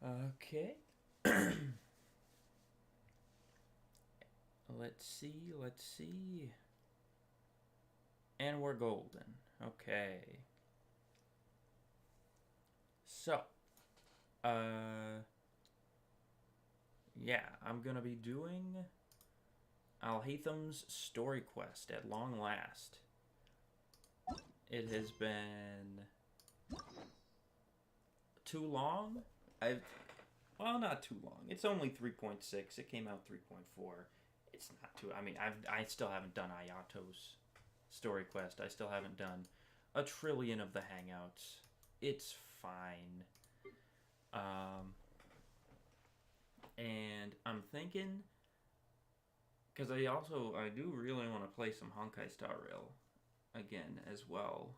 Okay. Let's see. And we're golden. Okay. So, yeah, I'm gonna be doing Alhaitham's story quest at long last. It has been too long. Well, not too long. It's only 3.6. It came out 3.4. It's not too. I mean, I still haven't done Ayato's story quest. I still haven't done a trillion of the hangouts. It's fine. And I'm thinking, because I do really want to play some Honkai Star Rail again as well.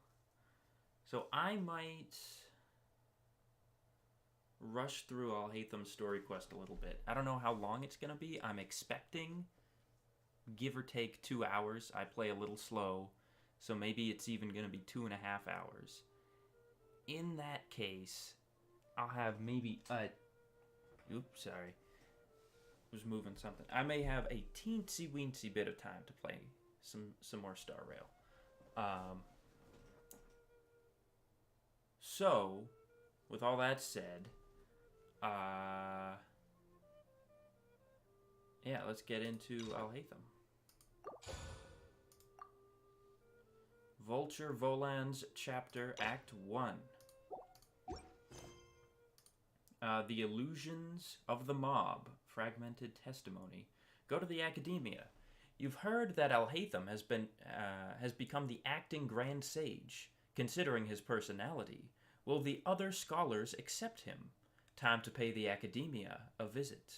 So I might rush through Alhaitham's story quest a little bit. I don't know how long it's going to be. I'm expecting, give or take, 2 hours. I play a little slow, so maybe it's even going to be 2.5 hours. In that case, I'll have maybe a... Oops, sorry. Was moving something. I may have a teensy-weensy bit of time to play some more Star Rail. So, with all that said, yeah, let's get into Alhaitham. Vulture Volan's Chapter Act 1. The Illusions of the Mob, Fragmented Testimony. Go to the Academia. You've heard that Alhaitham has become the acting Grand Sage, considering his personality. Will the other scholars accept him? Time to pay the Academia a visit.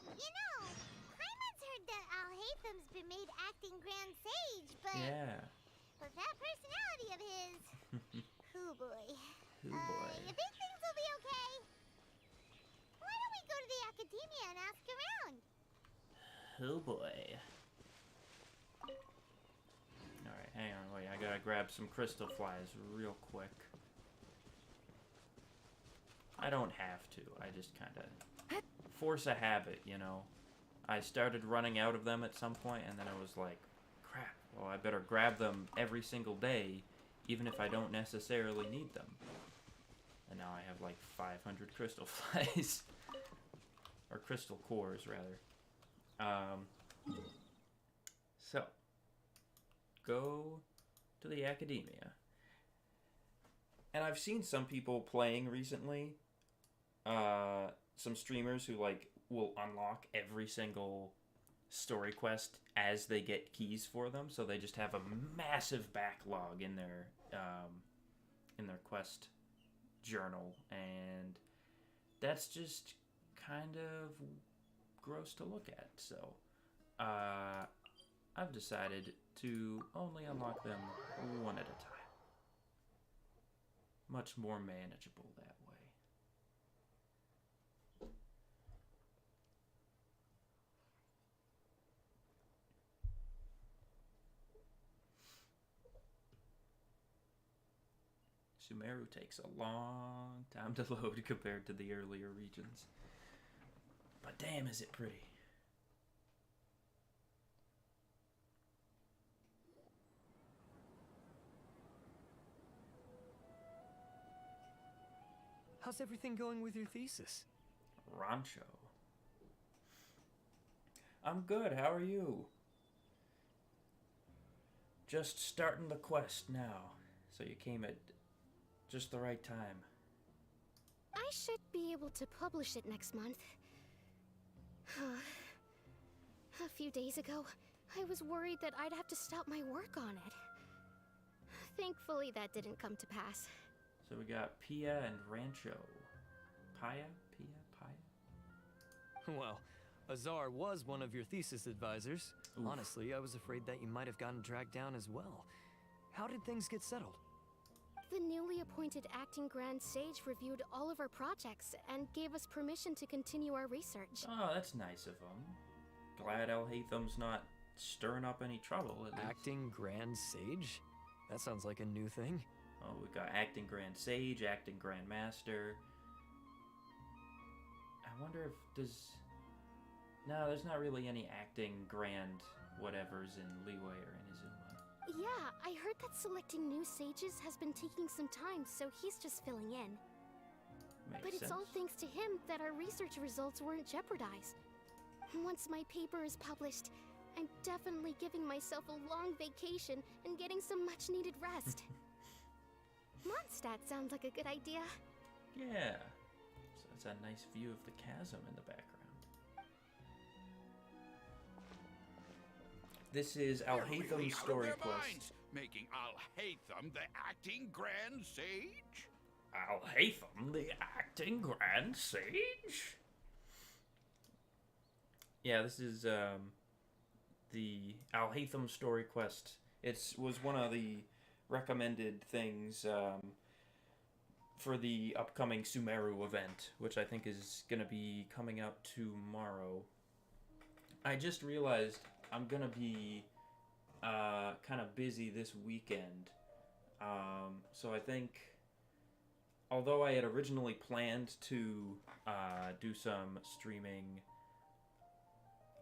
You know, Paimon's heard that Alhaitham's been made acting Grand Sage, but... Yeah. With that personality of his... Oh boy. Oh boy. You think things will be okay? Why don't we go to the Academia and ask around? Oh boy. Alright, hang on, wait, I gotta grab some crystal flies real quick. I don't have to, I just kinda force a habit, you know. I started running out of them at some point, and then I was like, crap, well, I better grab them every single day, even if I don't necessarily need them. And now I have like 500 crystal flies. Or crystal cores, rather. So, go to the Academia. And I've seen some people playing recently. Some streamers who, like, will unlock every single story quest as they get keys for them. So they just have a massive backlog in their quest journal. And that's just kind of gross to look at. So, I've decided to only unlock them one at a time. Much more manageable that way. Sumeru takes a long time to load compared to the earlier regions. But damn, is it pretty. How's everything going with your thesis? Rancho. I'm good, how are you? Just starting the quest now, so you came at just the right time. I should be able to publish it next month. A few days ago, I was worried that I'd have to stop my work on it. Thankfully, that didn't come to pass. So we got Pia and Rancho. Pia? Well, Azar was one of your thesis advisors. Oof. Honestly, I was afraid that you might have gotten dragged down as well. How did things get settled? The newly appointed acting Grand Sage reviewed all of our projects and gave us permission to continue our research. Oh, that's nice of him. Glad Alhaitham's not stirring up any trouble, at least. Acting Grand Sage? That sounds like a new thing. Oh, we got Acting Grand Sage, Acting Grand Master. I wonder if does... No, there's not really any acting grand whatevers in Liyue or Inazuma. Yeah, I heard that selecting new sages has been taking some time, so he's just filling in. Makes But it's sense. all thanks to him that our research results weren't jeopardized. Once my paper is published, I'm definitely giving myself a long vacation and getting some much-needed rest. Mondstadt sounds like a good idea. Yeah. So it's a nice view of the chasm in the background. This is Alhaitham's story quest. Making Alhaitham the acting Grand Sage? Alhaitham, the acting Grand Sage? Yeah, this is the Alhaitham story quest. It was one of the recommended things for the upcoming Sumeru event, which I think is going to be coming out tomorrow. I just realized I'm going to be kind of busy this weekend. So I think, although I had originally planned to do some streaming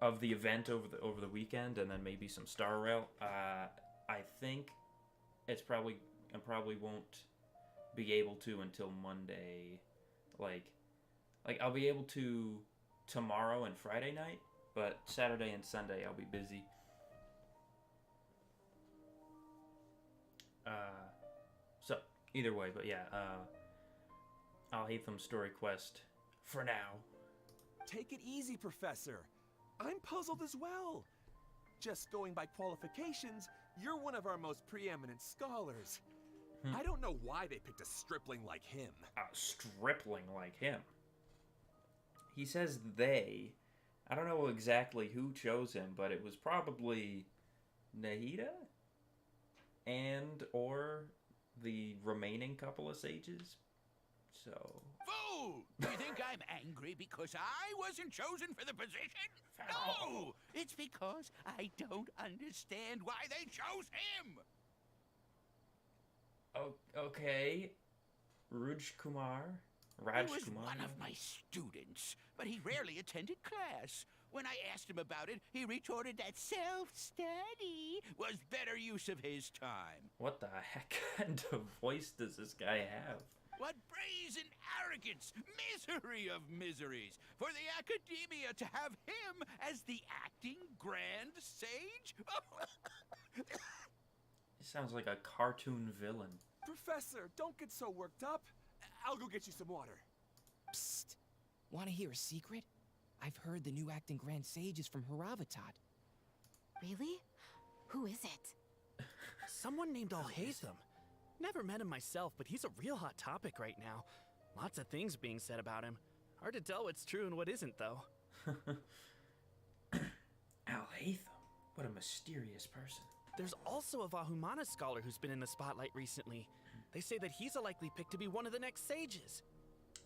of the event over the weekend and then maybe some Star Rail, I think I probably won't be able to until Monday. Like I'll be able to tomorrow and Friday night, but Saturday and Sunday I'll be busy. So either way, but yeah, Alhaitham's story quest for now. Take it easy, Professor. I'm puzzled as well. Just going by qualifications, you're one of our most preeminent scholars. I don't know why they picked a stripling like him. A stripling like him. He says they. I don't know exactly who chose him, but it was probably Nahida and or the remaining couple of sages. So... Fool! Do you think I'm angry because I wasn't chosen for the position? No! It's because I don't understand why they chose him! Okay. Raj Kumar? He was one of my students, but he rarely attended class. When I asked him about it, he retorted that self-study was better use of his time. What the heck kind of voice does this guy have? What brazen arrogance! Misery of miseries! For the academia to have him as the acting Grand Sage? He sounds like a cartoon villain. Professor, don't get so worked up. I'll go get you some water. Psst. Want to hear a secret? I've heard the new acting Grand Sage is from Haravatat. Really? Who is it? Someone named Alhaitham. Never met him myself, but he's a real hot topic right now. Lots of things being said about him. Hard to tell what's true and what isn't, though. Alhaitham. What a mysterious person. There's also a Vahumana scholar who's been in the spotlight recently. They say that he's a likely pick to be one of the next sages.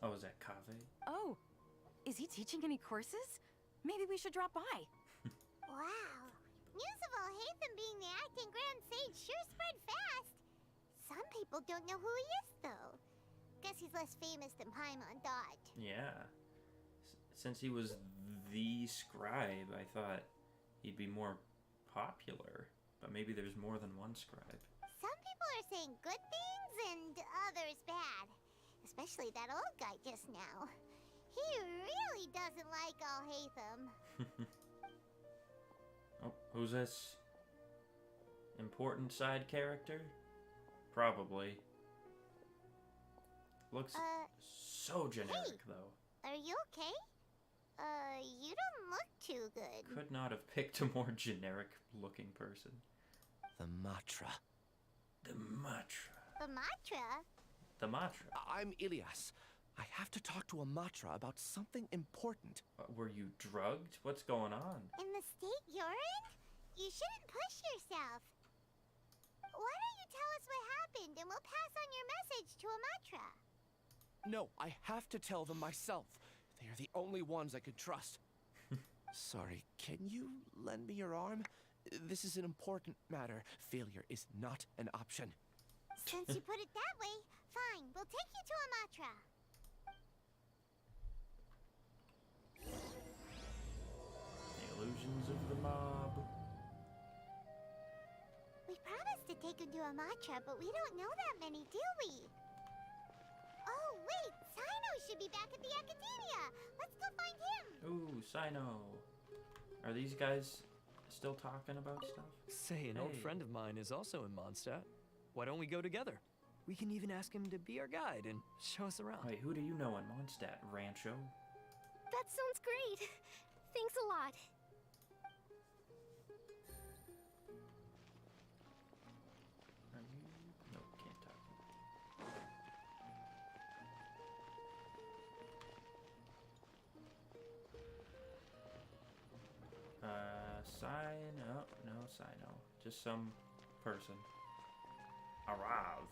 Oh, is that Kaveh? Oh, is he teaching any courses? Maybe we should drop by. Wow. News of Alhaitham being the acting Grand Sage sure spread fast. Some people don't know who he is, though. Guess he's less famous than Paimon thought. Yeah. Since he was the scribe, I thought he'd be more popular. But maybe there's more than one scribe. Some people are saying good things and others bad. Especially that old guy just now. He really doesn't like Alhaitham. Oh, who's this? Important side character? Probably. Looks so generic, though. Are you okay? You don't look too good. Could not have picked a more generic-looking person. The Matra. The Matra. The Matra? The Matra. I'm Ilias. I have to talk to a Matra about something important. Were you drugged? What's going on? In the state you're in? You shouldn't push yourself. Why don't you tell us what happened and we'll pass on your message to a Matra? No, I have to tell them myself. They are the only ones I can trust. Sorry, can you lend me your arm? This is an important matter. Failure is not an option. Since you put it that way, fine. We'll take you to a Matra. Bob. We promised to take him to Amatra, but we don't know that many, do we? Oh, wait! Sino should be back at the Academia! Let's go find him! Ooh, Sino. Are these guys still talking about stuff? Say, an old Hey. friend of mine is also in Mondstadt. Why don't we go together? We can even ask him to be our guide and show us around. Wait, who do you know in Mondstadt? Rancho? That sounds great. Thanks a lot. Are you? No, can't talk. Sino. No, Sino. Just some person. Arrive.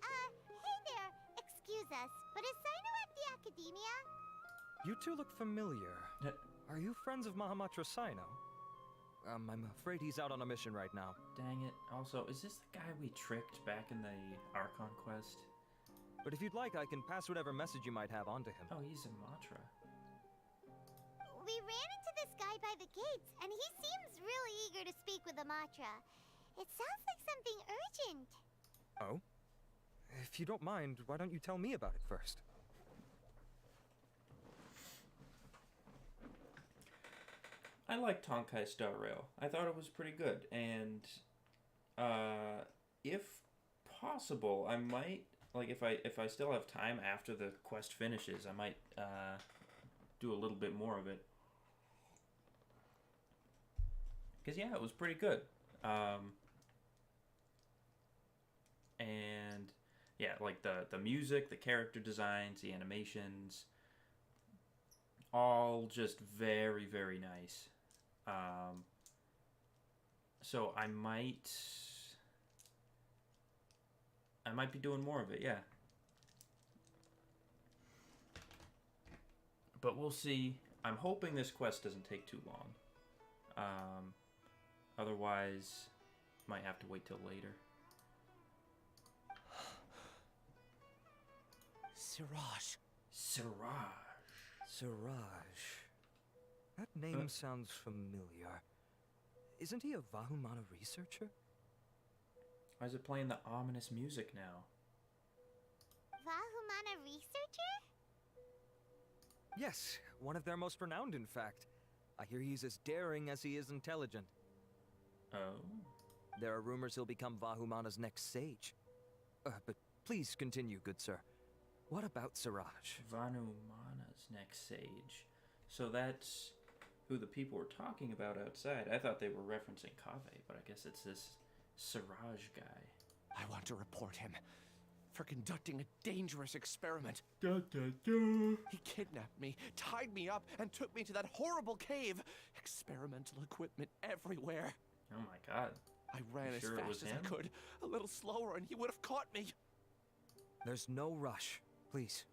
Hey there! Excuse us, but is Sino at the Academia? You two look familiar. Uh, Are you friends of Mahamatra Sino? I'm afraid he's out on a mission right now. Dang it. Also, is this the guy we tricked back in the Archon quest? But if you'd like, I can pass whatever message you might have on to him. Oh, he's in Matra. We ran into this guy by the gates, and he seems really eager to speak with Amatra. It sounds like something urgent. Oh? If you don't mind, why don't you tell me about it first? I like Tonkai Star Rail. I thought it was pretty good, and if possible, I might if I still have time after the quest finishes, I might do a little bit more of it. Cause yeah, it was pretty good, and yeah, like the music, the character designs, the animations, all just very, very nice. So I might be doing more of it, yeah. But we'll see. I'm hoping this quest doesn't take too long. Otherwise, might have to wait till later. Siraj. Siraj. Siraj. That name sounds familiar. Isn't he a Vahumana researcher? Why is it playing the ominous music now? Vahumana researcher? Yes, one of their most renowned, in fact. I hear he's as daring as he is intelligent. Oh. There are rumors he'll become Vahumana's next sage. But please continue, good sir. What about Siraj? Vanumana's next sage. So that's who the people were talking about outside. I thought they were referencing Kaveh, but I guess it's this Siraj guy. I want to report him for conducting a dangerous experiment. Da, da, da. He kidnapped me, tied me up, and took me to that horrible cave. Experimental equipment everywhere. Oh my god. I ran You as sure it was fast as I him? could, a little slower, and he would have caught me. There's no rush. Please,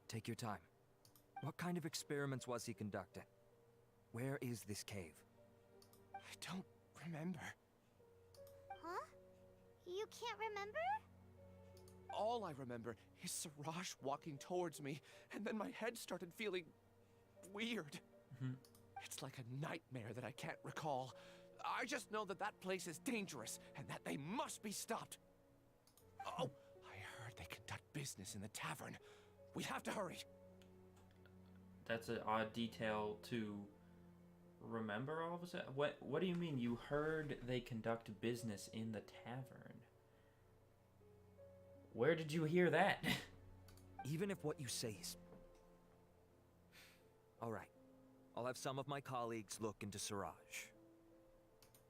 take your time. What kind of experiments was he conducting? Where is this cave? I don't remember. Huh? You can't remember? All I remember is Siraj walking towards me, and then my head started feeling weird. Mhm. It's like a nightmare that I can't recall. I just know that that place is dangerous, and that they must be stopped. Oh, I heard they conduct business in the tavern. We have to hurry. That's an odd detail to remember all of a sudden. What do you mean you heard they conduct business in the tavern? Where did you hear that? Even if what you say is... All right. I'll have some of my colleagues look into Siraj.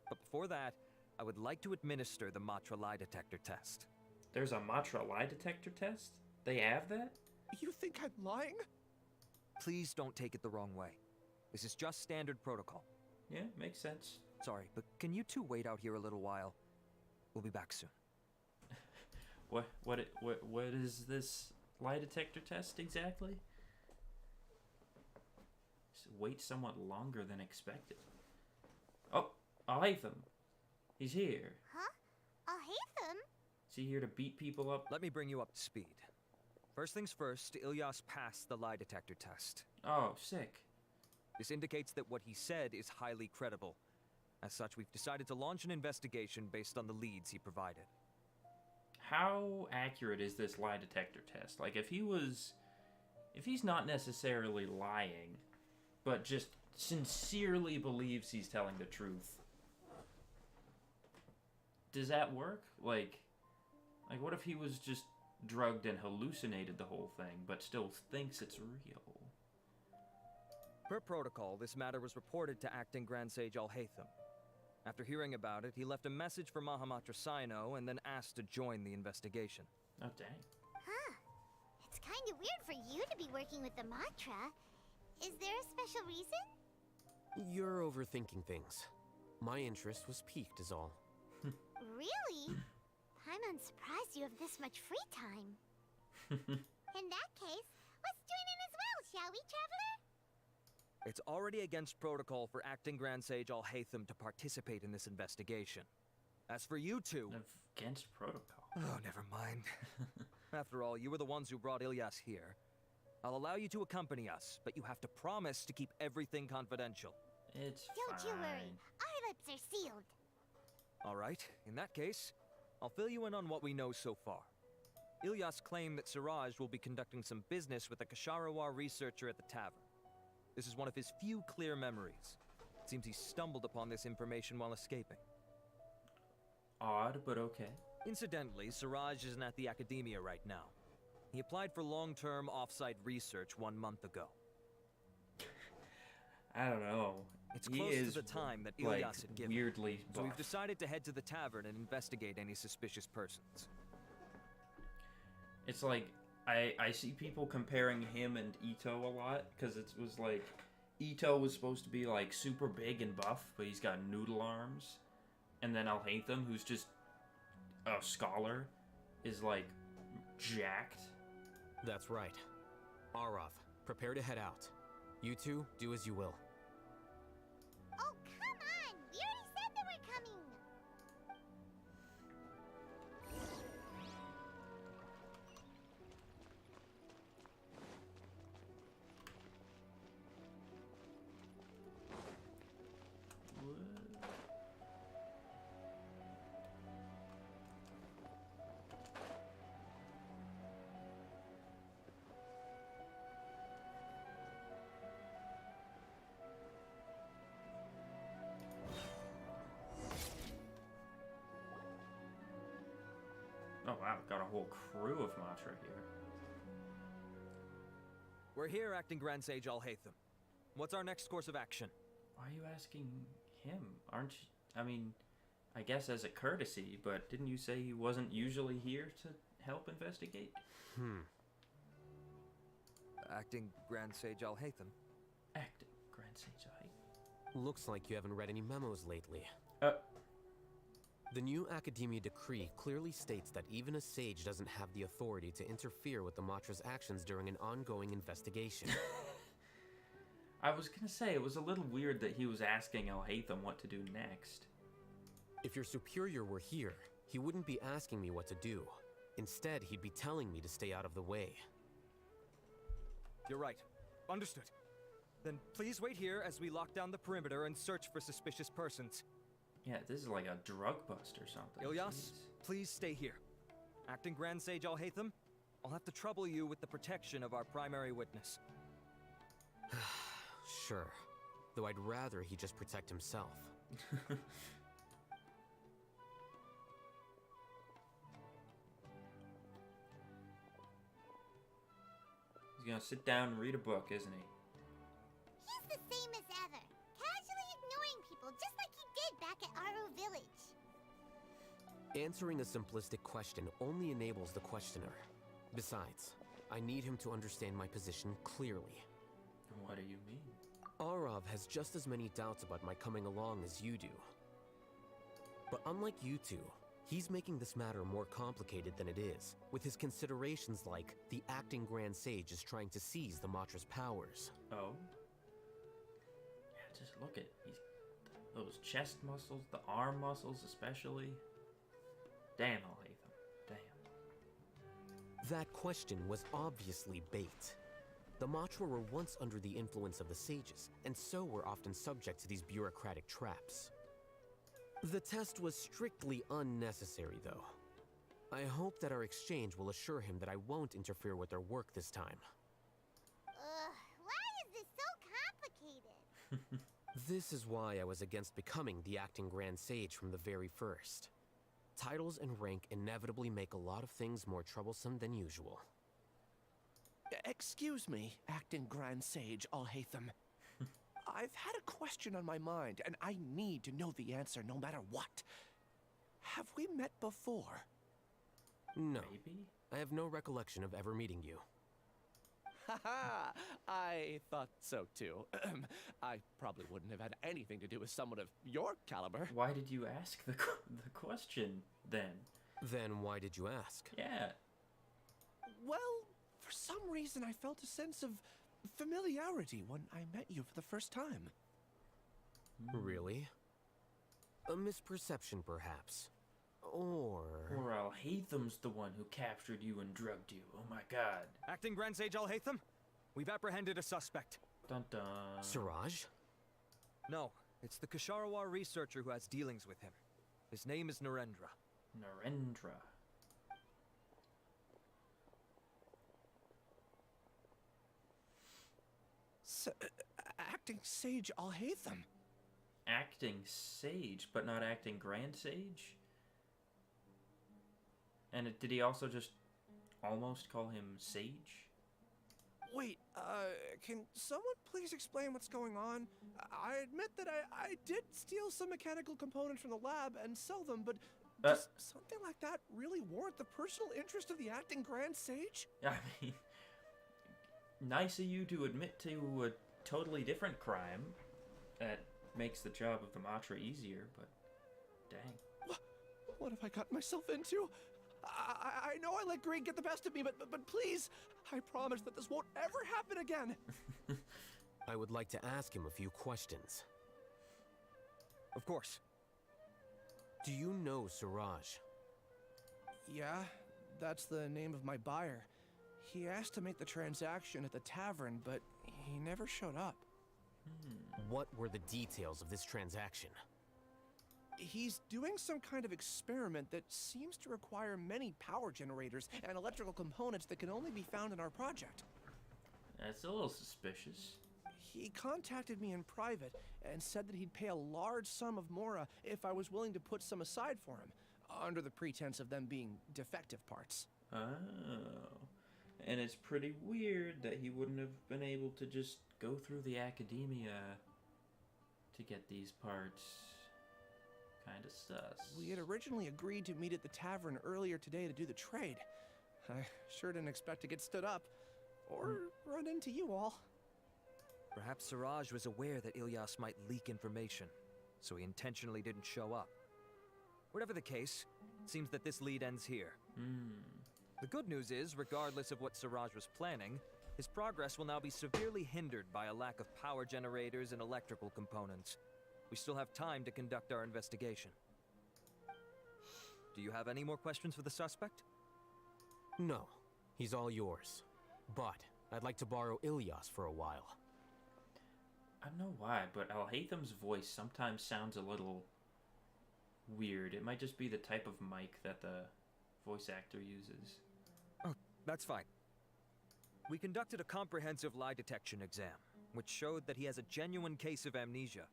But before that, I would like to administer the Matra lie detector test. There's a Matra lie detector test? They have that? You think I'm lying? Please don't take it the wrong way. This is just standard protocol. Yeah, makes sense. Sorry, but can you two wait out here a little while? We'll be back soon. What is this lie detector test exactly? Wait somewhat longer than expected. Oh, Alhaitham. He's here. Huh? Alhaitham? Is he here to beat people up? Let me bring you up to speed. First things first, Ilyas passed the lie detector test. Oh, sick. This indicates that what he said is highly credible. As such, we've decided to launch an investigation based on the leads he provided. How accurate is this lie detector test? Like, if he's not necessarily lying, but just sincerely believes he's telling the truth, does that work? Like what if he was just drugged and hallucinated the whole thing, but still thinks it's real? Per protocol, this matter was reported to Acting Grand Sage Alhaitham. After hearing about it, he left a message for Mahamatra Sino and then asked to join the investigation. Oh, dang. Huh. It's kind of weird for you to be working with the Matra. Is there a special reason? You're overthinking things. My interest was piqued is all. Really? I'm unsurprised you have this much free time. In that case, let's join in as well, shall we, Traveler? It's already against protocol for Acting Grand Sage Alhaitham to participate in this investigation. As for you two... Against protocol? Oh, never mind. After all, you were the ones who brought Ilyas here. I'll allow you to accompany us, but you have to promise to keep everything confidential. It's Don't you worry. Our lips are sealed. All right, in that case, I'll fill you in on what we know so far. Ilyas claimed that Siraj will be conducting some business with a Kasharawar researcher at the tavern. This is one of his few clear memories. It seems he stumbled upon this information while escaping. Odd, but okay. Incidentally, Siraj isn't at the academia right now. He applied for long-term off-site research 1 month ago. I don't know. It's close to the time that Ilyas had given. Weirdly so we've buff. decided to head to the tavern and investigate any suspicious persons. It's like, I see people comparing him and Ito a lot, because it was like, Ito was supposed to be like super big and buff, but he's got noodle arms. And then Alhaitham, who's just a scholar, is like jacked. That's right. Arav, prepare to head out. You two, do as you will. Oh, come on! We already said that we're coming! Oh wow, got a whole crew of Matra here. We're here, Acting Grand Sage Alhaitham. What's our next course of action? Why are you asking him? Aren't you... I mean, I guess as a courtesy, but didn't you say he wasn't usually here to help investigate? Acting Grand Sage Alhaitham. Acting Grand Sage Alhaitham. Looks like you haven't read any memos lately. The new Academia decree clearly states that even a sage doesn't have the authority to interfere with the Matra's actions during an ongoing investigation. I was gonna say, it was a little weird that he was asking Alhaitham what to do next. If your superior were here, he wouldn't be asking me what to do. Instead, he'd be telling me to stay out of the way. You're right. Understood. Then please wait here as we lock down the perimeter and search for suspicious persons. Yeah, this is like a drug bust or something. Ilyas, Jeez. please stay here. Acting Grand Sage Alhaitham, I'll have to trouble you with the protection of our primary witness. Sure. Though I'd rather he just protect himself. He's gonna sit down and read a book, isn't he? He's the same as ever. Casually ignoring people, just like he did back at Aro Village. Answering a simplistic question only enables the questioner. Besides, I need him to understand my position clearly. What do you mean? Arav has just as many doubts about my coming along as you do. But unlike you two, he's making this matter more complicated than it is, with his considerations like the acting Grand Sage is trying to seize the Matra's powers. Oh? Yeah, just look at those chest muscles, the arm muscles especially. Damn, Alhaitham. Damn. That question was obviously bait. The Matra were once under the influence of the sages, and so were often subject to these bureaucratic traps. The test was strictly unnecessary, though. I hope that our exchange will assure him that I won't interfere with their work this time. Why is this so complicated? This is why I was against becoming the acting Grand Sage from the very first. Titles and rank inevitably make a lot of things more troublesome than usual. Excuse me, acting Grand Sage Alhaitham. I've had a question on my mind, and I need to know the answer no matter what. Have we met before? No. Maybe? I have no recollection of ever meeting you. Haha, I thought so too. I probably wouldn't have had anything to do with someone of your caliber. Why did you ask the question, then? Then why did you ask? Yeah. Well, for some reason I felt a sense of familiarity when I met you for the first time. Really? A misperception, perhaps. Or Alhaitham's the one who captured you and drugged you. Oh my god. Acting Grand Sage Alhaitham, we've apprehended a suspect. Dun dun. Siraj? No, it's the Kasharawar researcher who has dealings with him. His name is Narendra. Narendra. Acting Sage Alhaitham. Acting Sage, but not acting Grand Sage? And did he also just almost call him Sage? Wait, can someone please explain what's going on? I admit that I did steal some mechanical components from the lab and sell them, but does something like that really warrant the personal interest of the acting Grand Sage? I mean, nice of you to admit to a totally different crime. That makes the job of the Matra easier, but dang. What have I gotten myself into? I know I let greed get the best of me, but please, I promise that this won't ever happen again. I would like to ask him a few questions. Of course. Do you know Siraj? Yeah, that's the name of my buyer. He asked to make the transaction at the tavern, but he never showed up. What were the details of this transaction? He's doing some kind of experiment that seems to require many power generators and electrical components that can only be found in our project. That's a little suspicious. He contacted me in private and said that he'd pay a large sum of Mora if I was willing to put some aside for him, under the pretense of them being defective parts. Oh. And it's pretty weird that he wouldn't have been able to just go through the academia to get these parts. Kinda sus. We had originally agreed to meet at the tavern earlier today to do the trade. I sure didn't expect to get stood up, or run into you all. Perhaps Siraj was aware that Ilyas might leak information, so he intentionally didn't show up. Whatever the case, it seems that this lead ends here. The good news is, regardless of what Siraj was planning, his progress will now be severely hindered by a lack of power generators and electrical components. We still have time to conduct our investigation. Do you have any more questions for the suspect? No, he's all yours. But I'd like to borrow Ilyas for a while. I don't know why, but Alhaitham's voice sometimes sounds a little weird. It might just be the type of mic that the voice actor uses. Oh, that's fine. We conducted a comprehensive lie detection exam, which showed that he has a genuine case of amnesia.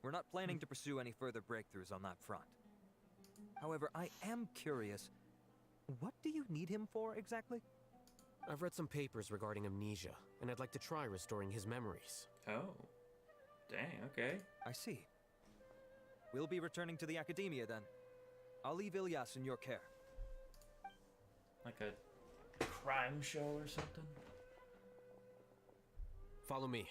We're not planning to pursue any further breakthroughs on that front. However, I am curious, what do you need him for exactly? I've read some papers regarding amnesia, and I'd like to try restoring his memories. Oh. Dang, okay. I see. We'll be returning to the academia then. I'll leave Ilyas in your care. Like a crime show or something? Follow me.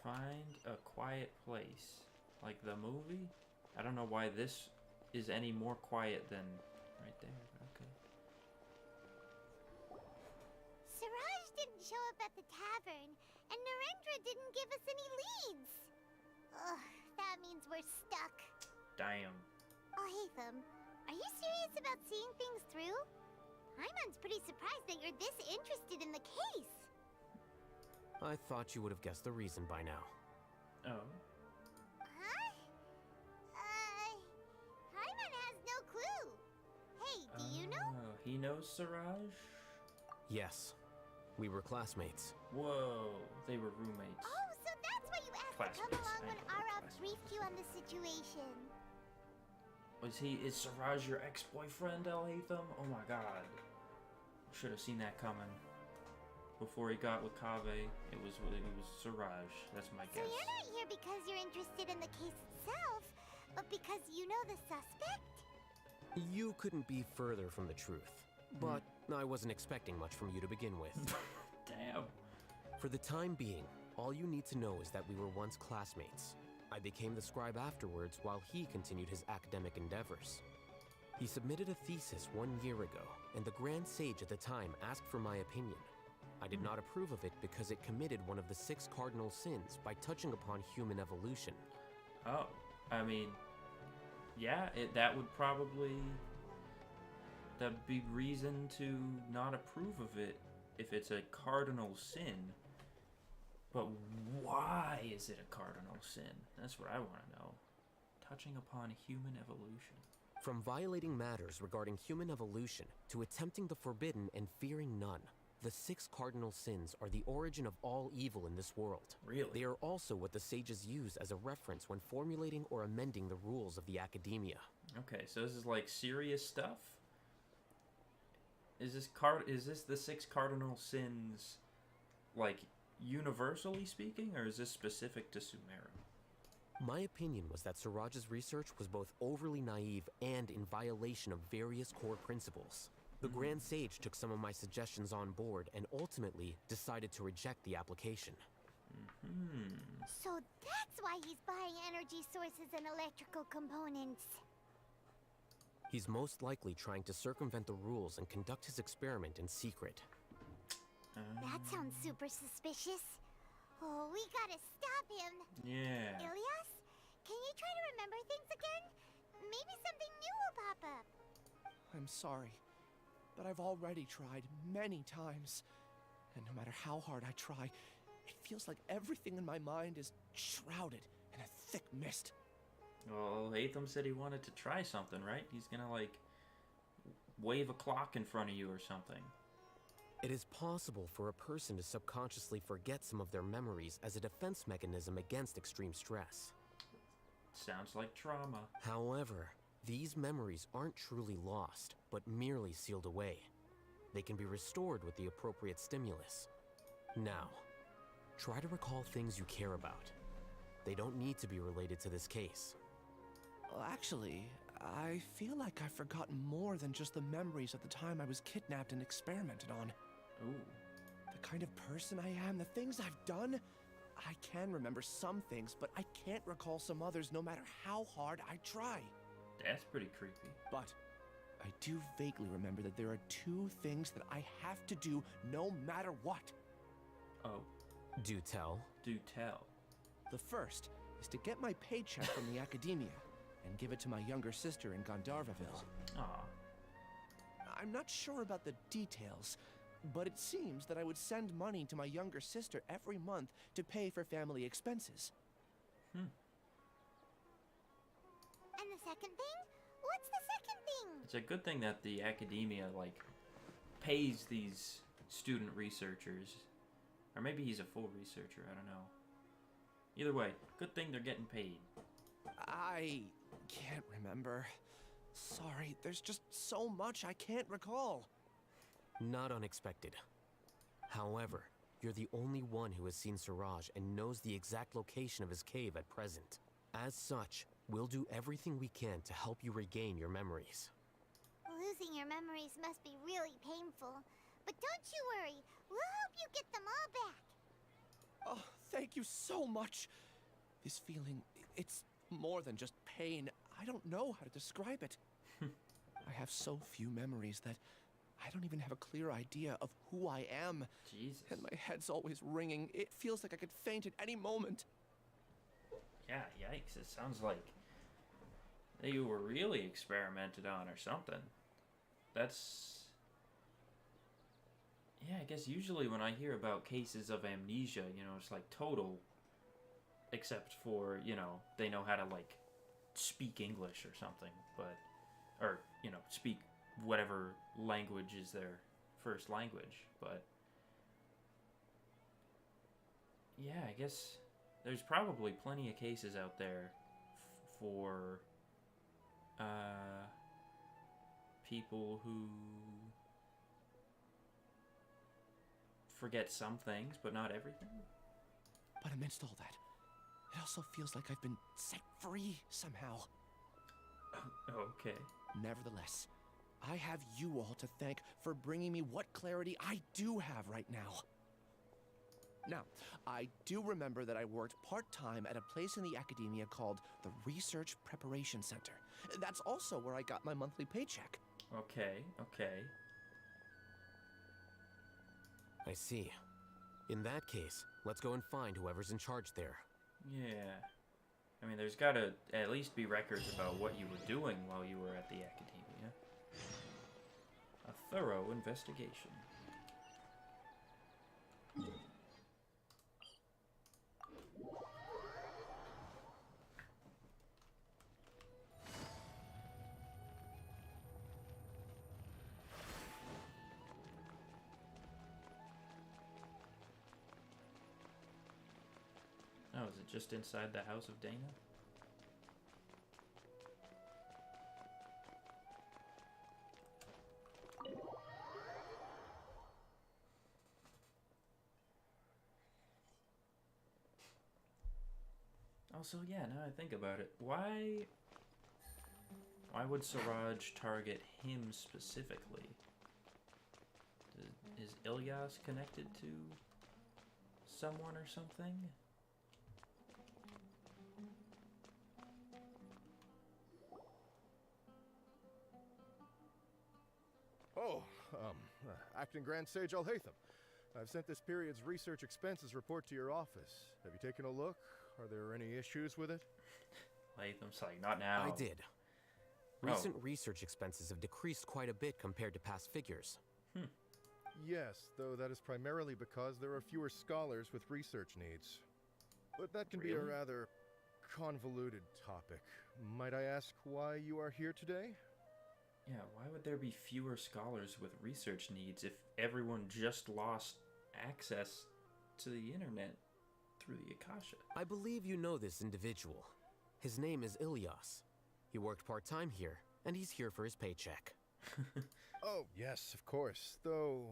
Find a quiet place. Like the movie? I don't know why this is any more quiet than right there, but okay. Siraj didn't show up at the tavern, and Narendra didn't give us any leads. Ugh, that means we're stuck. Damn. Alhaitham, are you serious about seeing things through? Paimon's pretty surprised that you're this interested in the case. I thought you would have guessed the reason by now. Oh. Huh? Paimon has no clue. Hey, do you know? Oh, he knows Siraj? Yes. We were classmates. Whoa, they were roommates. Oh, so that's why you asked to come Classmates, along I when know, Ara classmates. briefed you on the situation. Is Siraj your ex-boyfriend, Alhaitham? Oh my god. Should have seen that coming. Before he got with Kaveh, it was Siraj. That's my So guess. you're not here because you're interested in the case itself, but because you know the suspect? You couldn't be further from the truth. But I wasn't expecting much from you to begin with. Damn. For the time being, all you need to know is that we were once classmates. I became the scribe afterwards while he continued his academic endeavors. He submitted a thesis 1 year ago, and the Grand Sage at the time asked for my opinion. I did not approve of it because it committed one of the 6 cardinal sins by touching upon human evolution. Oh, I mean, yeah, that would probably... That'd be reason to not approve of it if it's a cardinal sin. But why is it a cardinal sin? That's what I want to know. Touching upon human evolution. From violating matters regarding human evolution to attempting the forbidden and fearing none, the 6 cardinal sins are the origin of all evil in this world. Really? They are also what the sages use as a reference when formulating or amending the rules of the academia. Okay, so this is like serious stuff? Is this the 6 cardinal sins, like, universally speaking, or is this specific to Sumeru? My opinion was that Siraj's research was both overly naive and in violation of various core principles. The Grand Sage took some of my suggestions on board and ultimately decided to reject the application. So that's why he's buying energy sources and electrical components. He's most likely trying to circumvent the rules and conduct his experiment in secret. That sounds super suspicious. Oh, we gotta stop him. Yeah. Ilyas, can you try to remember things again? Maybe something new will pop up. I'm sorry, but I've already tried many times. And no matter how hard I try, it feels like everything in my mind is shrouded in a thick mist. Well, Alhaitham said he wanted to try something, right? He's gonna, like, wave a clock in front of you or something. It is possible for a person to subconsciously forget some of their memories as a defense mechanism against extreme stress. Sounds like trauma. However, these memories aren't truly lost, but merely sealed away. They can be restored with the appropriate stimulus. Now, try to recall things you care about. They don't need to be related to this case. Well, actually, I feel like I've forgotten more than just the memories of the time I was kidnapped and experimented on. Ooh. The kind of person I am, the things I've done. I can remember some things, but I can't recall some others no matter how hard I try. That's pretty creepy. But I do vaguely remember that there are 2 things that I have to do no matter what. Oh. Do tell. Do tell. The first is to get my paycheck from the academia and give it to my younger sister in Gandharvaville. Aw. I'm not sure about the details, but it seems that I would send money to my younger sister every month to pay for family expenses. And the second thing? What's the second thing? It's a good thing that the academia, like, pays these student researchers. Or maybe he's a full researcher, I don't know. Either way, good thing they're getting paid. I can't remember. Sorry, there's just so much I can't recall. Not unexpected. However, you're the only one who has seen Siraj and knows the exact location of his cave at present. As such, we'll do everything we can to help you regain your memories. Losing your memories must be really painful. But don't you worry, we'll help you get them all back. Oh, thank you so much. This feeling, it's more than just pain. I don't know how to describe it. I have so few memories that I don't even have a clear idea of who I am. Jesus. And my head's always ringing. It feels like I could faint at any moment. Yeah, yikes. It sounds like that you were really experimented on or something. That's... Yeah, I guess usually when I hear about cases of amnesia, you know, it's like total, except for, you know, they know how to, like, speak English or something, but, or, you know, speak whatever language is their first language, but, yeah, I guess there's probably plenty of cases out there for, people who forget some things, but not everything. But amidst all that, it also feels like I've been set free somehow. Okay. Nevertheless, I have you all to thank for bringing me what clarity I do have right now. Now, I do remember that I worked part-time at a place in the academia called the Research Preparation Center. That's also where I got my monthly paycheck. Okay, okay. I see. In that case, let's go and find whoever's in charge there. Yeah. I mean, there's gotta at least be records about what you were doing while you were at the academia. A thorough investigation. Oh, is it just inside the house of Dana? Also, yeah, now I think about it, why would Siraj target him specifically? Is Ilyas connected to someone or something? Oh, Acting Grand Sage Alhaitham. I've sent this period's research expenses report to your office. Have you taken a look? Are there any issues with it? Alhaitham's like, not now. I did. Recent research expenses have decreased quite a bit compared to past figures. Yes, though that is primarily because there are fewer scholars with research needs. But that can be a rather convoluted topic. Might I ask why you are here today? Yeah, why would there be fewer scholars with research needs if everyone just lost access to the internet through the Akasha? I believe you know this individual. His name is Ilyas. He worked part-time here, and he's here for his paycheck. Oh, yes, of course. Though,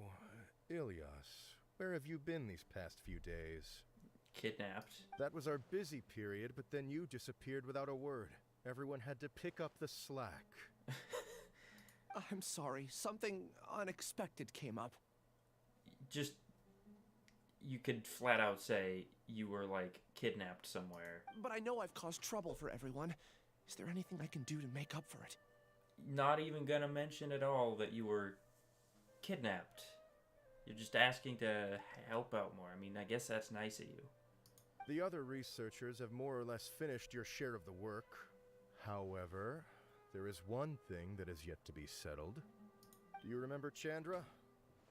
Ilyas, where have you been these past few days? Kidnapped. That was our busy period, but then you disappeared without a word. Everyone had to pick up the slack. I'm sorry, something unexpected came up. Just, you could flat out say you were, like, kidnapped somewhere. But I know I've caused trouble for everyone. Is there anything I can do to make up for it? Not even gonna mention at all that you were kidnapped. You're just asking to help out more. I mean, I guess that's nice of you. The other researchers have more or less finished your share of the work. However, there is one thing that is yet to be settled. Do you remember Chandra?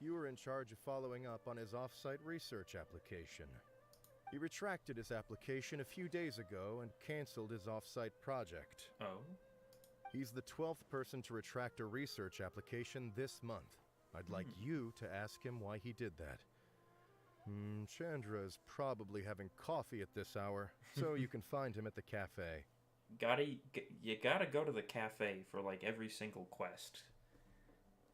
You were in charge of following up on his off-site research application. He retracted his application a few days ago and canceled his off-site project. Oh? He's the 12th person to retract a research application this month. I'd like you to ask him why he did that. Chandra is probably having coffee at this hour, so you can find him at the cafe. You gotta go to the cafe for, like, every single quest.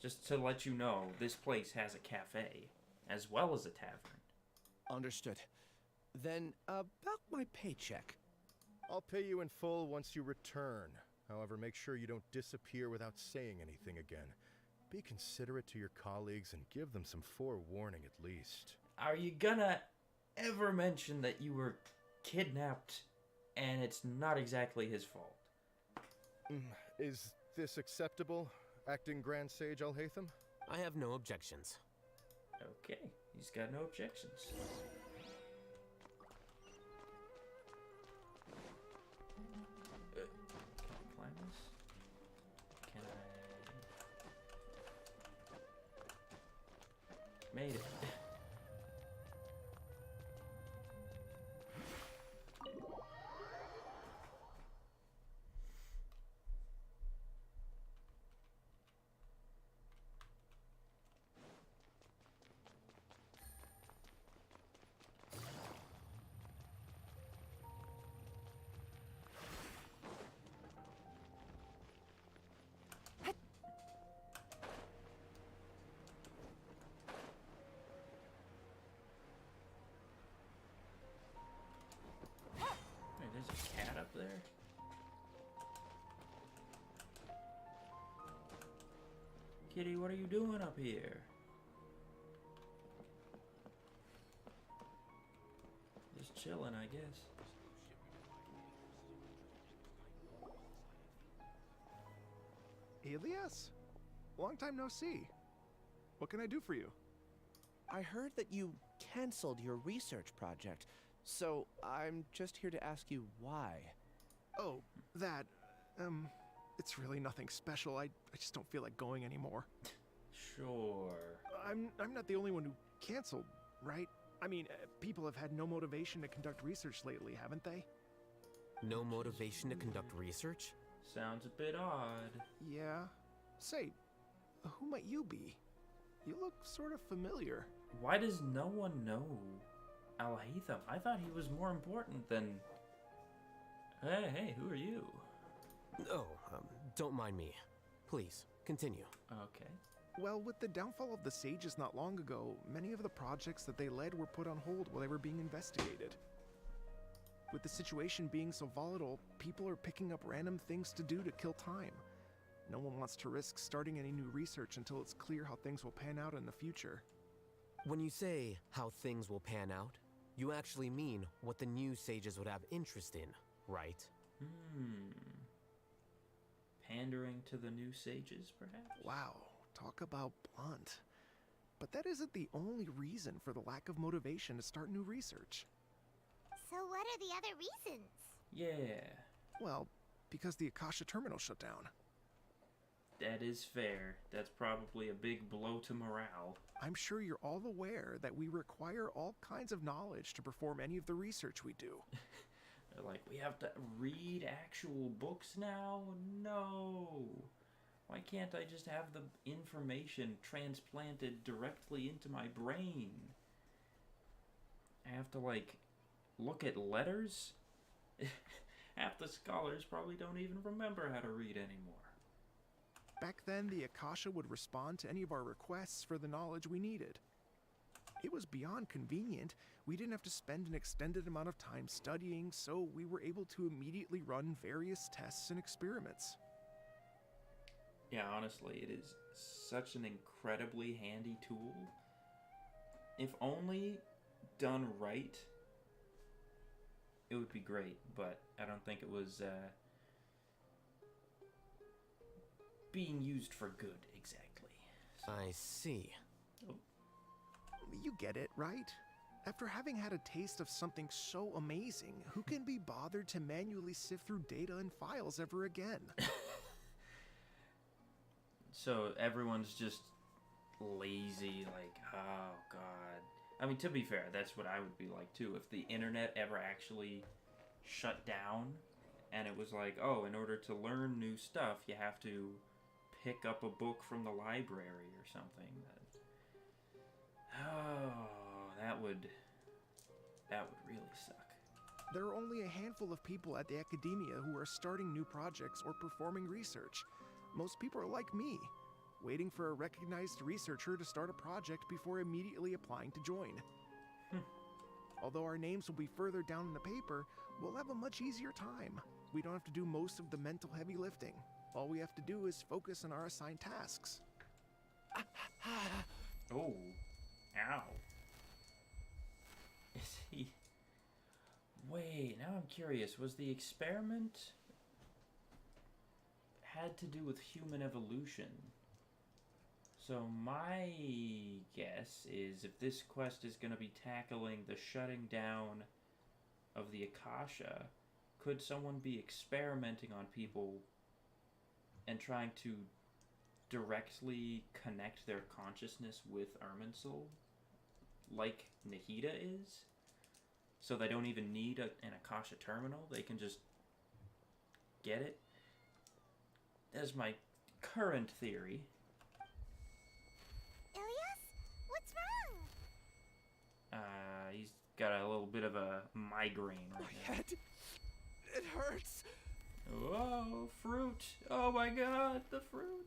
Just to let you know, this place has a cafe, as well as a tavern. Understood. Then, about my paycheck. I'll pay you in full once you return. However, make sure you don't disappear without saying anything again. Be considerate to your colleagues and give them some forewarning at least. Are you gonna ever mention that you were kidnapped and it's not exactly his fault? Is this acceptable, Acting Grand Sage Alhaitham? I have no objections. Okay, he's got no objections. Can I climb this? Made it. There's a cat up there. Kitty, what are you doing up here? Just chilling, I guess. Elias? Long time no see. What can I do for you? I heard that you canceled your research project, so I'm just here to ask you why. Oh, that, it's really nothing special. I just don't feel like going anymore. Sure. I'm not the only one who canceled, right? I mean, people have had no motivation to conduct research lately, haven't they? No motivation to conduct research? Sounds a bit odd. Yeah. Say, who might you be? You look sort of familiar. Why does no one know Alhaitham? I thought he was more important than... Hey, who are you? Oh, don't mind me. Please, continue. Okay. Well, with the downfall of the sages not long ago, many of the projects that they led were put on hold while they were being investigated. With the situation being so volatile, people are picking up random things to do to kill time. No one wants to risk starting any new research until it's clear how things will pan out in the future. When you say how things will pan out, you actually mean what the new sages would have interest in, right? Pandering to the new sages, perhaps? Wow, talk about blunt. But that isn't the only reason for the lack of motivation to start new research. So what are the other reasons? Yeah. Well, because the Akasha terminal shut down. That is fair. That's probably a big blow to morale. I'm sure you're all aware that we require all kinds of knowledge to perform any of the research we do. They're like, we have to read actual books now? No. Why can't I just have the information transplanted directly into my brain? I have to, like, look at letters? Half the scholars probably don't even remember how to read anymore. Back then, the Akasha would respond to any of our requests for the knowledge we needed. It was beyond convenient. We didn't have to spend an extended amount of time studying, so we were able to immediately run various tests and experiments. Yeah, honestly, it is such an incredibly handy tool. If only done right, it would be great, but I don't think it was being used for good, exactly. So. I see. Oh. You get it, right? After having had a taste of something so amazing, who can be bothered to manually sift through data and files ever again? So everyone's just lazy, like, oh god. I mean, to be fair, that's what I would be like too. If the internet ever actually shut down and it was like, oh, in order to learn new stuff, you have to pick up a book from the library or something. That would really suck. There are only a handful of people at the academia who are starting new projects or performing research. Most people are like me, waiting for a recognized researcher to start a project before immediately applying to join. Although our names will be further down in the paper, we'll have a much easier time. We don't have to do most of the mental heavy lifting. All we have to do is focus on our assigned tasks. Oh. Ow. Is he... Wait, now I'm curious. Was the experiment had to do with human evolution? So my guess is if this quest is going to be tackling the shutting down of the Akasha, could someone be experimenting on people and trying to directly connect their consciousness with Irminsul like Nahida is. So they don't even need an Akasha terminal. They can just get it. That's my current theory. Ilias? What's wrong? He's got a little bit of a migraine right My now. head. It hurts. Whoa, fruit. Oh my god, the fruit.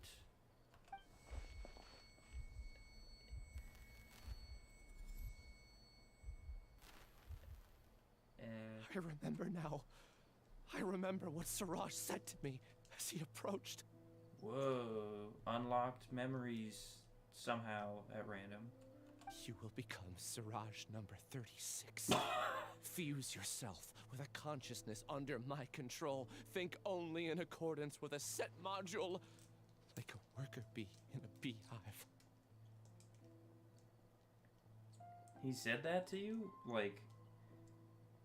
I remember now. I remember what Siraj said to me as he approached. Whoa, unlocked memories somehow at random. You will become Siraj number 36. Fuse yourself with a consciousness under my control. Think only in accordance with a set module, like a worker bee in a beehive. He said that to you? Like,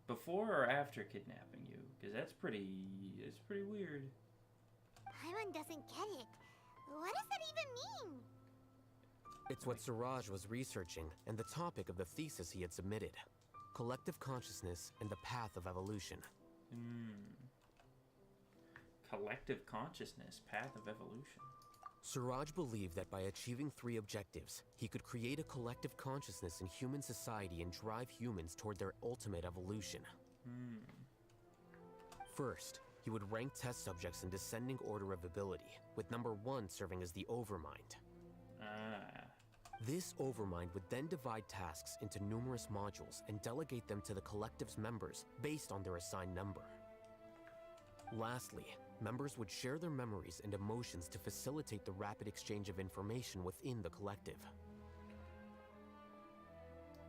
before or after kidnapping you? Because that's pretty weird. Paimon doesn't get it. What does that even mean? It's what Siraj was researching, and the topic of the thesis he had submitted. Collective consciousness and the path of evolution. Collective consciousness, path of evolution. Siraj believed that by achieving 3 objectives, he could create a collective consciousness in human society and drive humans toward their ultimate evolution. First, he would rank test subjects in descending order of ability, with number 1 serving as the overmind. This overmind would then divide tasks into numerous modules and delegate them to the collective's members based on their assigned number. Lastly, members would share their memories and emotions to facilitate the rapid exchange of information within the collective.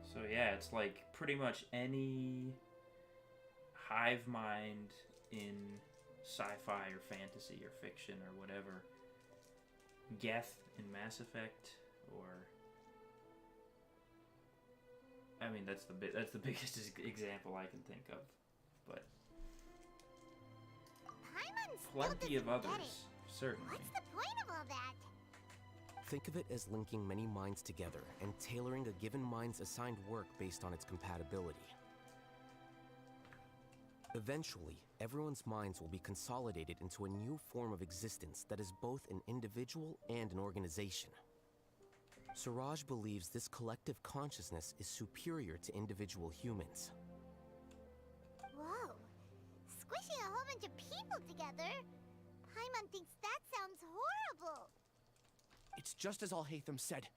So yeah, it's like pretty much any hive mind in sci-fi or fantasy or fiction or whatever. Geth in Mass Effect, or I mean that's the biggest example I can think of, but Paimon plenty of others, get it. certainly. What's the point of all that? Think of it as linking many minds together and tailoring a given mind's assigned work based on its compatibility. Eventually, everyone's minds will be consolidated into a new form of existence that is both an individual and an organization. Siraj believes this collective consciousness is superior to individual humans. Whoa. Squishing a whole bunch of people together? Paimon thinks that sounds horrible. It's just as Alhaitham said.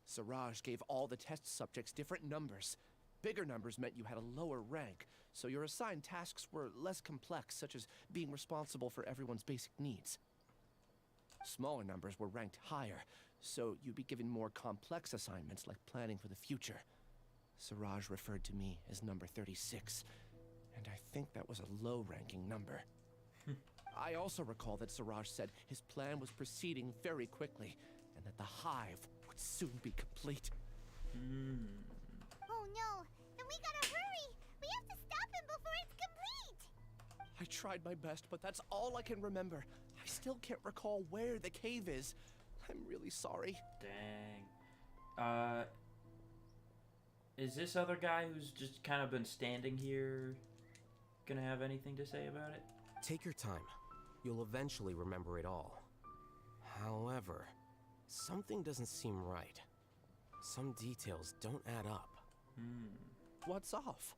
Siraj gave all the test subjects different numbers. Bigger numbers meant you had a lower rank, so your assigned tasks were less complex, such as being responsible for everyone's basic needs. Smaller numbers were ranked higher, so you'd be given more complex assignments like planning for the future. Siraj referred to me as number 36, and I think that was a low-ranking number. I also recall that Siraj said his plan was proceeding very quickly, and that the hive would soon be complete. Oh no, then we gotta hurry! We have to stop him before it's complete! I tried my best, but that's all I can remember. I still can't recall where the cave is. I'm really sorry. Dang. Is this other guy who's just kind of been standing here gonna have anything to say about it? Take your time. You'll eventually remember it all. However, something doesn't seem right. Some details don't add up. What's off?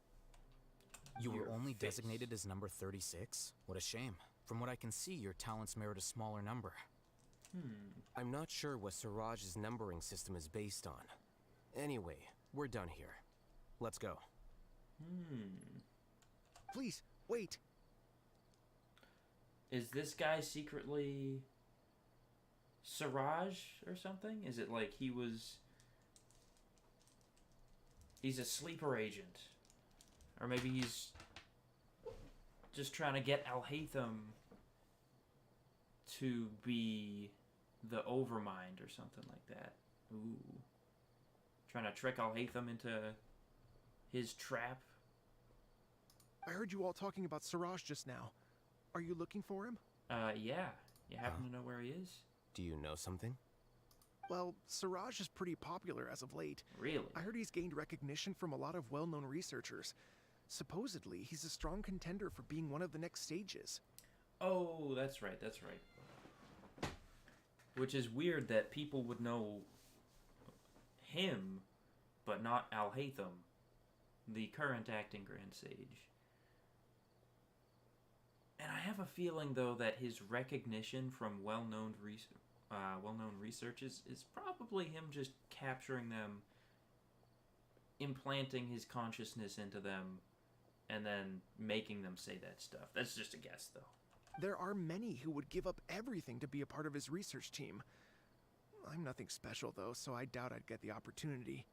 You were Your only face. designated as number 36? What a shame. From what I can see, your talents merit a smaller number. I'm not sure what Siraj's numbering system is based on. Anyway, we're done here. Let's go. Please, wait. Is this guy secretly Siraj or something? Is it like he's a sleeper agent? Or maybe he's just trying to get Alhaitham to be the Overmind or something like that. Ooh. Trying to trick Alhaitham into his trap. I heard you all talking about Siraj just now. Are you looking for him? Yeah. You happen to know where he is? Do you know something? Well, Siraj is pretty popular as of late. Really? I heard he's gained recognition from a lot of well-known researchers. Supposedly, he's a strong contender for being one of the next sages. Oh, that's right, that's right. Which is weird that people would know him, but not Alhaitham, the current acting Grand Sage. And I have a feeling, though, that his recognition from well-known researchers is probably him just capturing them, implanting his consciousness into them, and then making them say that stuff. That's just a guess, though. There are many who would give up everything to be a part of his research team. I'm nothing special, though, so I doubt I'd get the opportunity.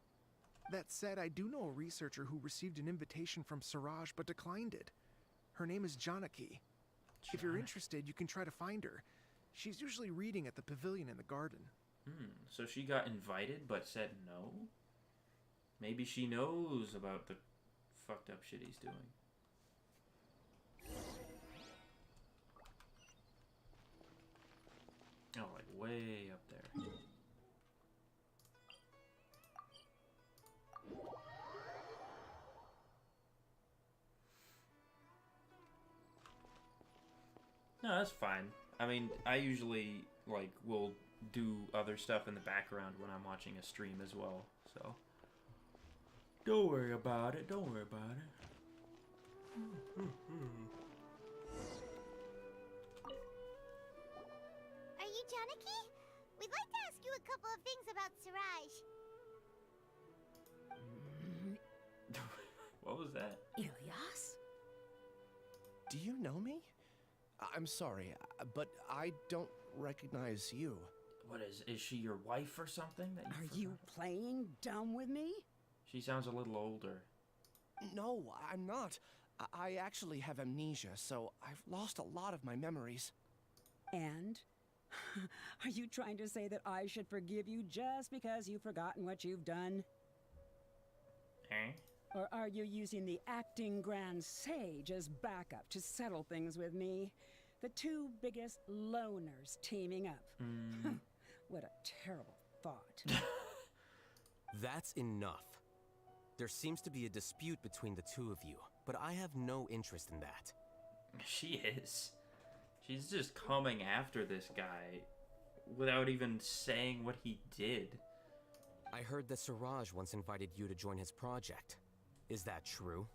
That said, I do know a researcher who received an invitation from Siraj but declined it. Her name is Janaki. If you're interested, you can try to find her. She's usually reading at the pavilion in the garden. So she got invited but said no? Maybe she knows about the fucked up shit he's doing. Oh, like way up there. No, that's fine. I mean, I usually, like, will do other stuff in the background when I'm watching a stream as well, so. Don't worry about it, don't worry about it. Are you Janaki? We'd like to ask you a couple of things about Siraj. What was that? Ilyas? Do you know me? I'm sorry, but I don't recognize you. What is she your wife or something? That you Are you playing dumb with me? She sounds a little older. No, I'm not. I actually have amnesia, so I've lost a lot of my memories. And? Are you trying to say that I should forgive you just because you've forgotten what you've done? Eh? Or are you using the acting Grand Sage as backup to settle things with me? The two biggest loners teaming up. What a terrible thought. That's enough. There seems to be a dispute between the two of you, but I have no interest in that. She is. She's just coming after this guy without even saying what he did. I heard that Siraj once invited you to join his project. Is that true?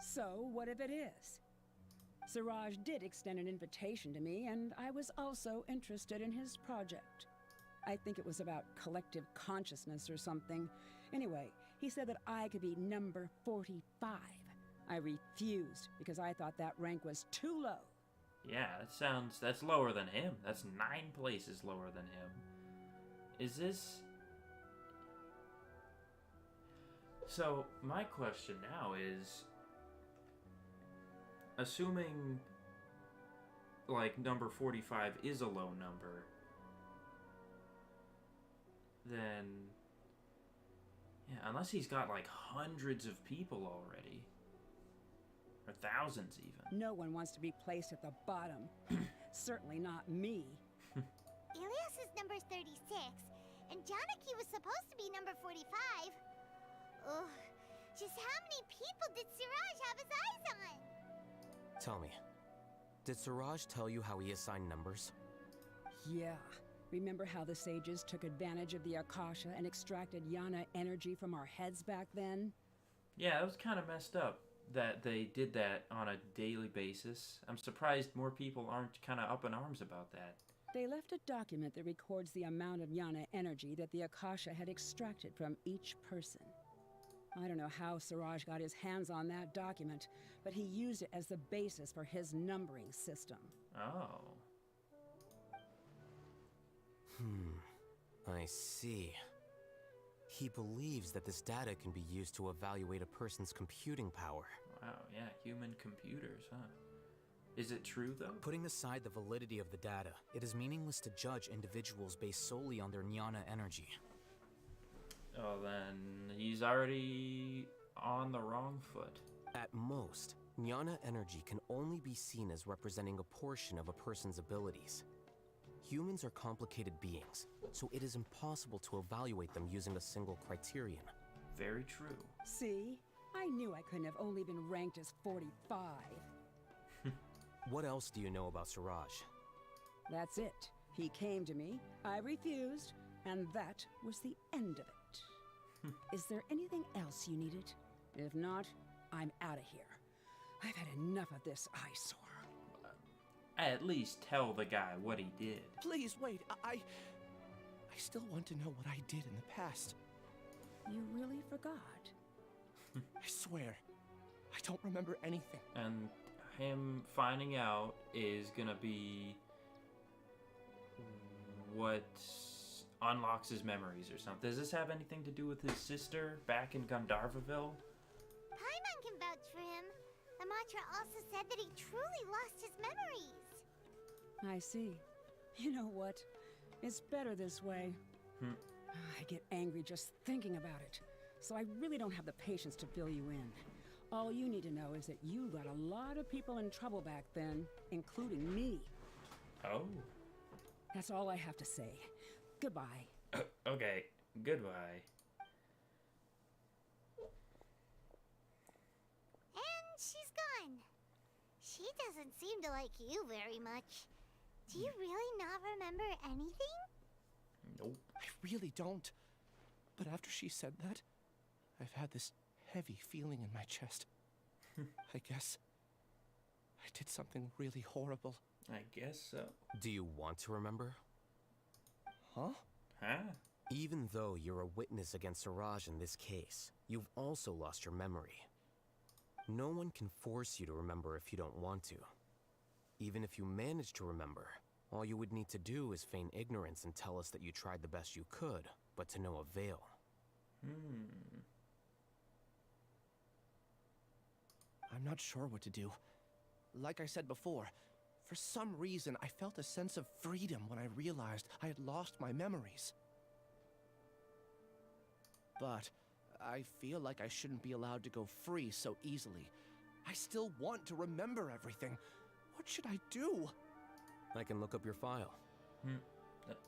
So, what if it is? Siraj did extend an invitation to me, and I was also interested in his project. I think it was about collective consciousness or something. Anyway, he said that I could be number 45. I refused because I thought that rank was too low. Yeah, that's lower than him. That's 9 places lower than him. Is this... So, my question now is... Assuming, like, number 45 is a low number, then... Yeah, unless he's got, like, hundreds of people already. Or thousands, even. No one wants to be placed at the bottom. Certainly not me. Ilyas is number 36, and Janaki was supposed to be number 45. Ugh, just how many people did Siraj have his eyes on? Tell me, did Siraj tell you how he assigned numbers? Yeah. Remember how the sages took advantage of the Akasha and extracted Yana energy from our heads back then? Yeah, it was kind of messed up that they did that on a daily basis. I'm surprised more people aren't kind of up in arms about that. They left a document that records the amount of Yana energy that the Akasha had extracted from each person. I don't know how Siraj got his hands on that document, but he used it as the basis for his numbering system. Oh. I see. He believes that this data can be used to evaluate a person's computing power. Wow, yeah, human computers, huh? Is it true, though? Putting aside the validity of the data, it is meaningless to judge individuals based solely on their jnana energy. Oh, then he's already on the wrong foot. At most, jnana energy can only be seen as representing a portion of a person's abilities. Humans are complicated beings, so it is impossible to evaluate them using a single criterion. Very true. See? I knew I couldn't have only been ranked as 45. What else do you know about Siraj? That's it. He came to me, I refused, and that was the end of it. Is there anything else you needed? If not, I'm out of here. I've had enough of this eyesore. At least tell the guy what he did. Please wait. I still want to know what I did in the past. You really forgot? I swear, I don't remember anything. And him finding out is gonna be what unlocks his memories or something. Does this have anything to do with his sister back in Gandharvaville? Paimon can vouch for him. The mantra also said that he truly lost his memories. I see. You know what? It's better this way. I get angry just thinking about it. So I really don't have the patience to fill you in. All you need to know is that you got a lot of people in trouble back then, including me. Oh. That's all I have to say. Goodbye. Okay, goodbye. And she's gone. She doesn't seem to like you very much. Do you really not remember anything? Nope. I really don't. But after she said that, I've had this heavy feeling in my chest. I guess I did something really horrible. I guess so. Do you want to remember? Huh? Huh? Even though you're a witness against Siraj in this case, you've also lost your memory. No one can force you to remember if you don't want to. Even if you manage to remember, all you would need to do is feign ignorance and tell us that you tried the best you could, but to no avail. I'm not sure what to do. Like I said before, for some reason I felt a sense of freedom when I realized I had lost my memories. But I feel like I shouldn't be allowed to go free so easily. I still want to remember everything. What should I do? I can look up your file.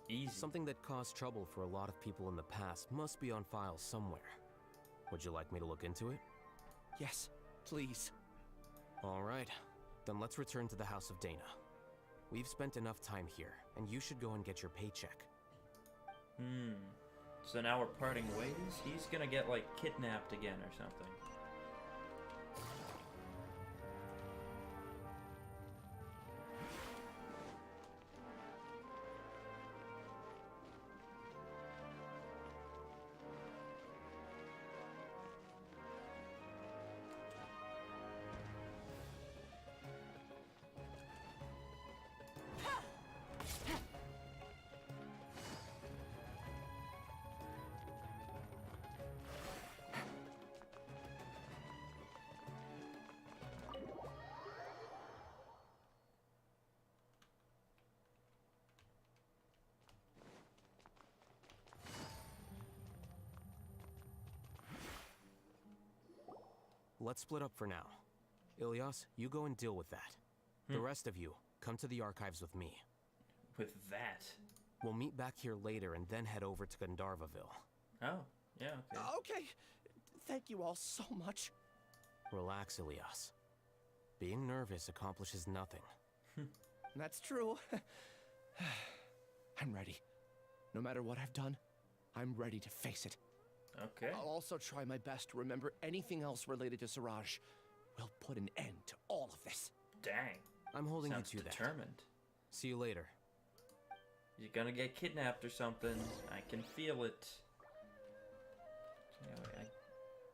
Easy. Something that caused trouble for a lot of people in the past must be on file somewhere. Would you like me to look into it? Yes, please. All right. Then let's return to the House of Dana. We've spent enough time here, and you should go and get your paycheck. So now we're parting ways? He's gonna get, like, kidnapped again or something. Let's split up for now. Ilyas, you go and deal with that. The rest of you, come to the archives with me. With that? We'll meet back here later and then head over to Gandharvaville. Oh, yeah, okay. Okay. Thank you all so much. Relax, Ilyas. Being nervous accomplishes nothing. That's true. I'm ready. No matter what I've done, I'm ready to face it. Okay. I'll also try my best to remember anything else related to Siraj. We'll put an end to all of this. Dang. I'm holding Sounds you to determined. that. See you later. You're gonna get kidnapped or something. I can feel it. Anyway,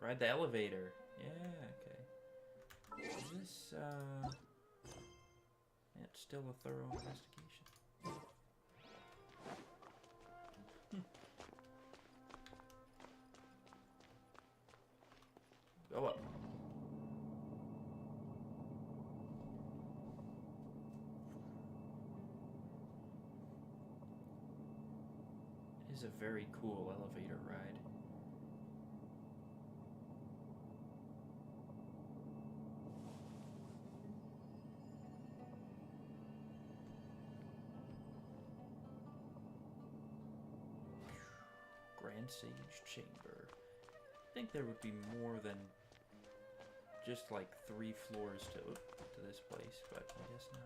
I ride the elevator. Yeah, okay. Is this, it's still a thorough investigation. Go up. It is a very cool elevator ride. Grand Sage Chamber. I think there would be more than just like 3 floors to this place, but I guess not.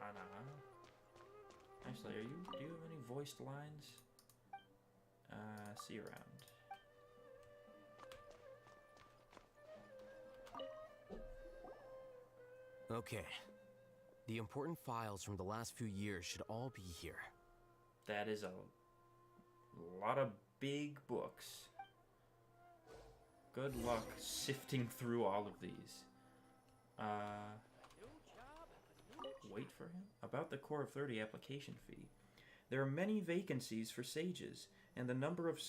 Hana. Actually, do you have any voiced lines? See you around. Okay. The important files from the last few years should all be here. That is a lot of big books. Good luck sifting through all of these. Wait for him? About the Core of 30 application fee. There are many vacancies for sages, and the number of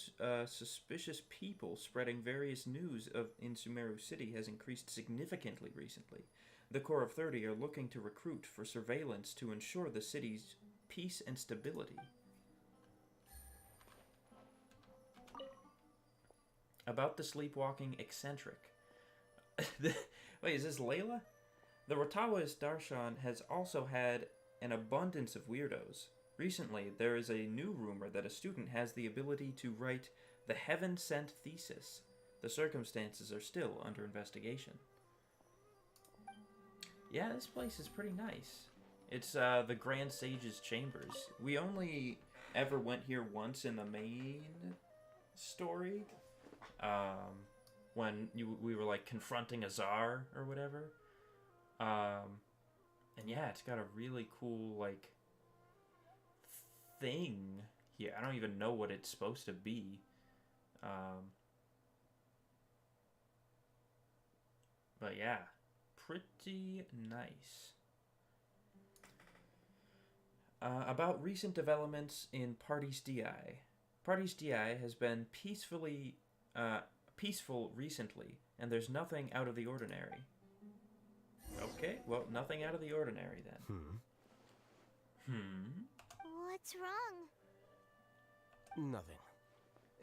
suspicious people spreading various news in Sumeru City has increased significantly recently. The Core of 30 are looking to recruit for surveillance to ensure the city's peace and stability. About the sleepwalking eccentric. Wait, is this Layla? The Rotawa's Darshan has also had an abundance of weirdos. Recently, there is a new rumor that a student has the ability to write the heaven-sent thesis. The circumstances are still under investigation. Yeah, this place is pretty nice. It's the Grand Sage's Chambers. We only ever went here once in the main story. When we were like confronting a czar or whatever. And yeah, it's got a really cool like thing here. I don't even know what it's supposed to be. But yeah, pretty nice. About recent developments in Parties DI. Parties DI has been peaceful recently, and there's nothing out of the ordinary. Okay, well, nothing out of the ordinary then. What's wrong? Nothing.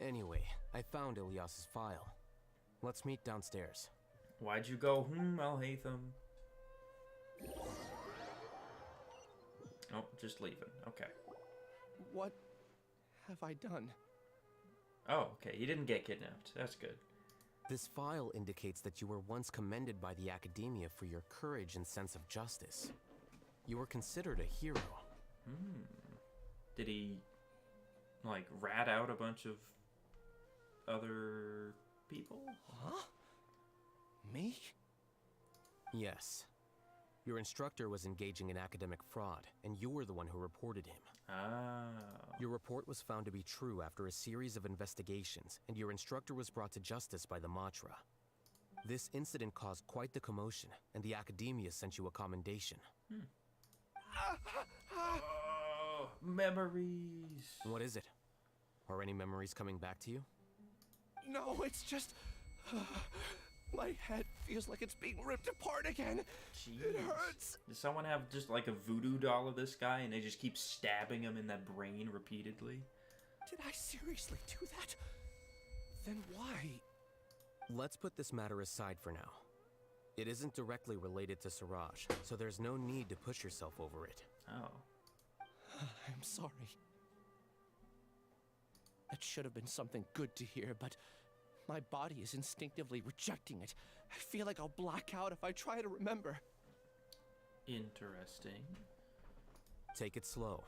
Anyway, I found Ilyas's file. Let's meet downstairs. Why'd you go, Alhaitham? Oh, just leaving. Okay. What have I done? Oh, okay. You didn't get kidnapped. That's good. This file indicates that you were once commended by the Academia for your courage and sense of justice. You were considered a hero. Did he, like, rat out a bunch of other people? Huh? Me? Yes. Your instructor was engaging in academic fraud, and you were the one who reported him. Your report was found to be true after a series of investigations, and your instructor was brought to justice by the Matra. This incident caused quite the commotion, and the Academia sent you a commendation. Oh, memories. What is it? Are any memories coming back to you? No, it's just... my head feels like it's being ripped apart again. Jeez. It hurts. Does someone have just like a voodoo doll of this guy and they just keep stabbing him in that brain repeatedly? Did I seriously do that? Then why? Let's put this matter aside for now. It isn't directly related to Siraj, so there's no need to push yourself over it. Oh. I'm sorry. That should have been something good to hear, but my body is instinctively rejecting it. I feel like I'll black out if I try to remember. Interesting. Take it slow.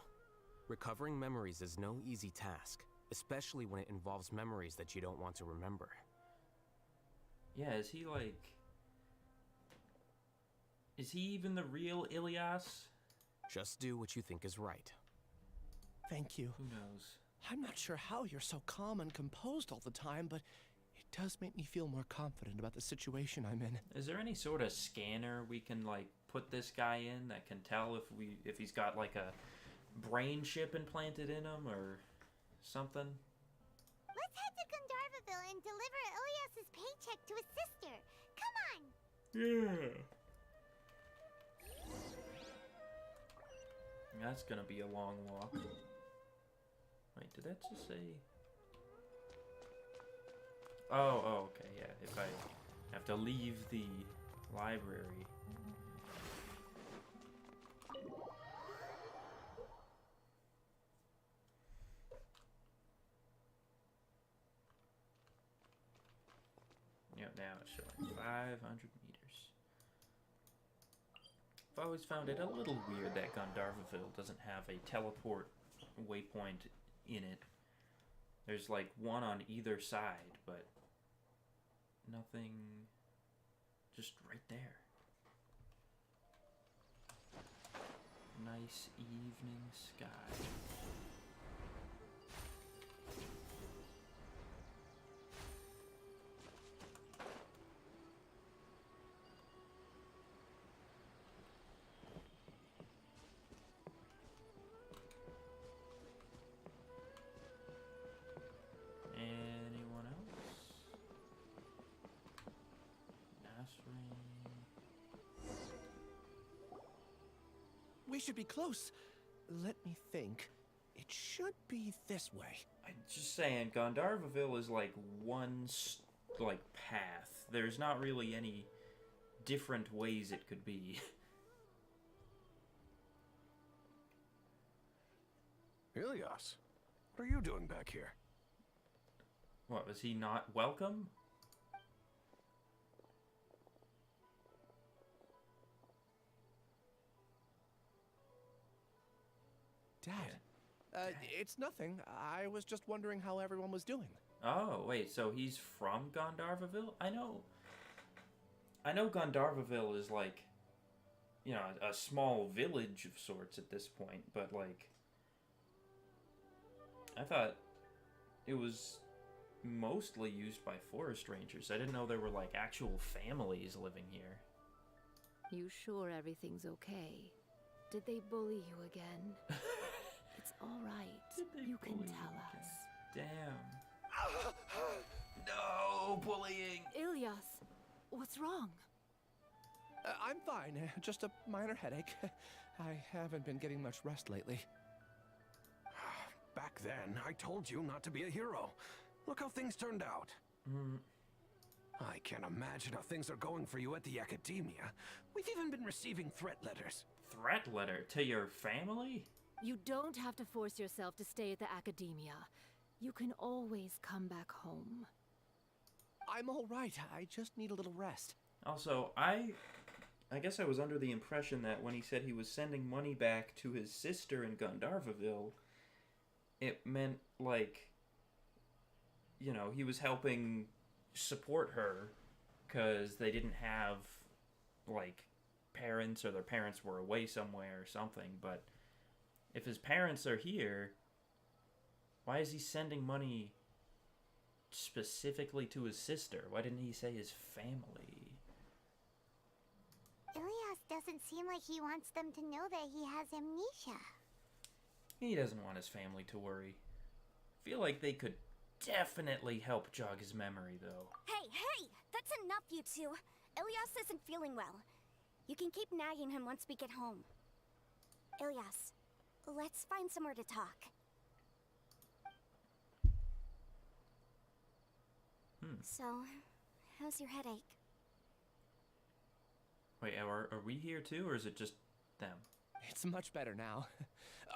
Recovering memories is no easy task, especially when it involves memories that you don't want to remember. Yeah, is he like... Is he even the real Ilyas? Just do what you think is right. Thank you. Who knows? I'm not sure how you're so calm and composed all the time, but it does make me feel more confident about the situation I'm in. Is there any sort of scanner we can like put this guy in that can tell if he's got like a brain chip implanted in him or something? Let's head to Gandharvaville and deliver Ilyas's paycheck to his sister. Come on! Yeah. That's gonna be a long walk. Wait, did that just say... Oh, okay, yeah. If I have to leave the library. now it's showing 500 meters. I've always found it a little weird that Gandharvaville doesn't have a teleport waypoint in it. There's like one on either side, but nothing, just right there. Nice evening sky. Anyone else? Nasrin. We should be close. Let me think. It should be this way. I'm just saying, Gandharvaville is like one path. There's not really any different ways it could be. Ilias, what are you doing back here? What, was he not welcome? Dad, it's nothing. I was just wondering how everyone was doing. Oh, wait, so he's from Gandharvaville? I know Gandharvaville is like, you know, a small village of sorts at this point, but like, I thought it was mostly used by forest rangers. I didn't know there were like actual families living here. You sure everything's okay? Did they bully you again? It's all right. You can tell us. Damn. No, bullying. Ilias, what's wrong? I'm fine. Just a minor headache. I haven't been getting much rest lately. Back then, I told you not to be a hero. Look how things turned out. I can't imagine how things are going for you at the Academia. We've even been receiving threat letters. Threat letter to your family? You don't have to force yourself to stay at the Academia. You can always come back home. I'm all right. I just need a little rest. Also, I guess I was under the impression that when he said he was sending money back to his sister in Gandharvaville, it meant like, you know, he was helping support her because they didn't have like parents, or their parents were away somewhere or something. But if his parents are here, why is he sending money specifically to his sister? Why didn't he say his family? Ilias doesn't seem like he wants them to know that he has amnesia. He doesn't want his family to worry. Feel like they could definitely help jog his memory, though. Hey! That's enough, you two. Ilias isn't feeling well. You can keep nagging him once we get home. Ilias, let's find somewhere to talk. So, how's your headache? Wait, are we here too, or is it just them? It's much better now.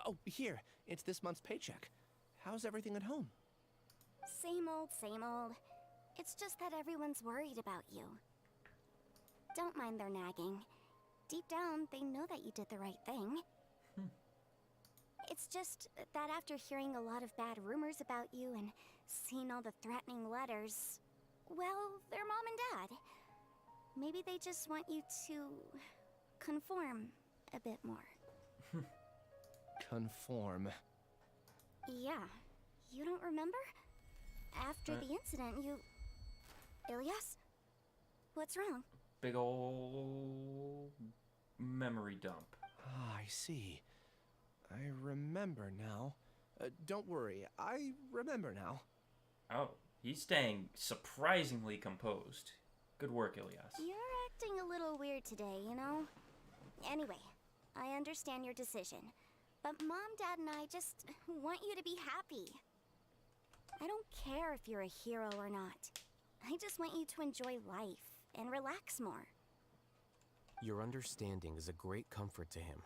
Oh, here. It's this month's paycheck. How's everything at home? Same old, same old. It's just that everyone's worried about you. Don't mind their nagging. Deep down, they know that you did the right thing. It's just that after hearing a lot of bad rumors about you and seeing all the threatening letters, well, they're mom and dad. Maybe they just want you to conform a bit more. Conform. Yeah. You don't remember? After the incident, you... Ilias? What's wrong? Big ol' memory dump. Ah, I see. I remember now. Don't worry, I remember now. Oh, he's staying surprisingly composed. Good work, Ilias. You're acting a little weird today, you know? Anyway, I understand your decision. But Mom, Dad, and I just want you to be happy. I don't care if you're a hero or not. I just want you to enjoy life and relax more. Your understanding is a great comfort to him.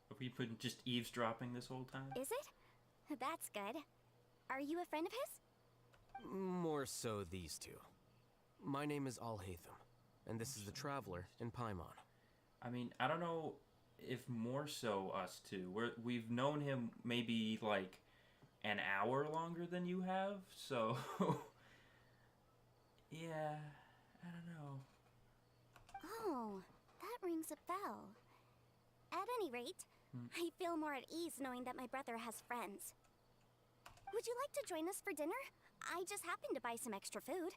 Have we been just eavesdropping this whole time? Is it? That's good. Are you a friend of his? More so these two. My name is Alhaitham, and this is the Traveler in Paimon. I mean, I don't know if more so us two. We've known him maybe like an hour longer than you have, so yeah, I don't know. Oh, that rings a bell. At any rate, I feel more at ease knowing that my brother has friends. Would you like to join us for dinner? I just happened to buy some extra food.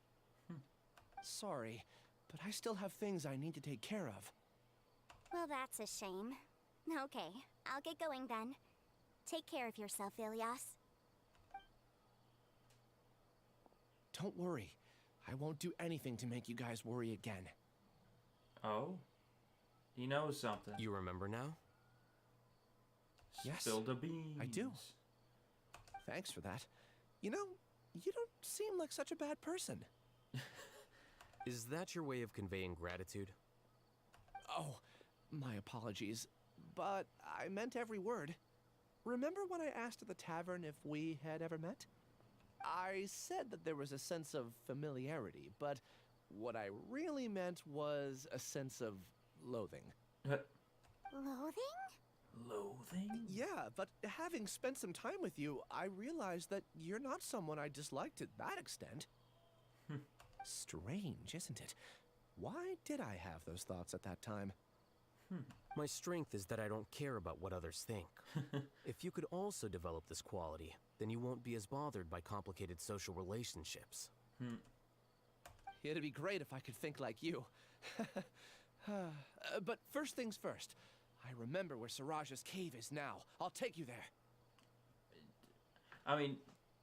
Sorry, but I still have things I need to take care of. Well, that's a shame. Okay, I'll get going then. Take care of yourself, Ilyas. Don't worry. I won't do anything to make you guys worry again. Oh? He knows something. You remember now? Yes. Spill the beans. I do. Thanks for that. You know, you don't seem like such a bad person. Is that your way of conveying gratitude? Oh, my apologies. But I meant every word. Remember when I asked at the tavern if we had ever met? I said that there was a sense of familiarity, but what I really meant was a sense of loathing. Loathing? Loathing? Yeah, but having spent some time with you, I realized that you're not someone I dislike to that extent. Strange, isn't it? Why did I have those thoughts at that time? My strength is that I don't care about what others think. If you could also develop this quality, then you won't be as bothered by complicated social relationships. It'd be great if I could think like you. But first things first. I remember where Siraj's cave is now. I'll take you there. I mean,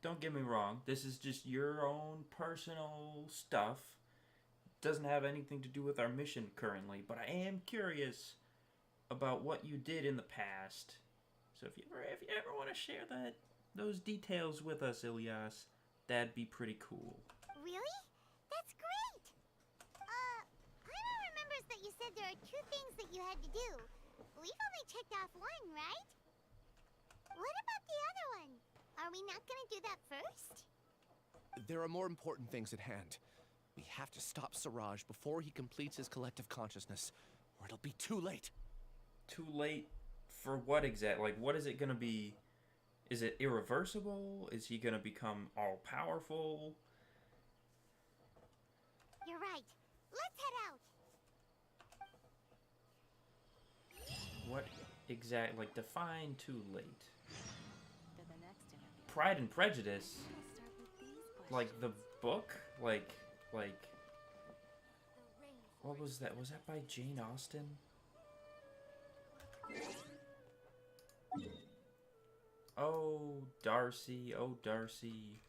don't get me wrong. This is just your own personal stuff. Doesn't have anything to do with our mission currently, but I am curious about what you did in the past. So if you ever want to share those details with us, Ilyas, that'd be pretty cool. Really? That's great! Paimon remembers that you said there are 2 things that you had to do. We've only checked off 1, right? What about the other one? Are we not gonna do that first? There are more important things at hand. We have to stop Siraj before he completes his collective consciousness, or it'll be too late. Too late for what exactly? Like, what is it gonna be? Is it irreversible? Is he gonna become all-powerful? You're right. Let's head out. What exact? Like, define too late. Pride and Prejudice? Like the book? Like, what was that? Was that by Jane Austen? Oh, Darcy. Oh, Darcy.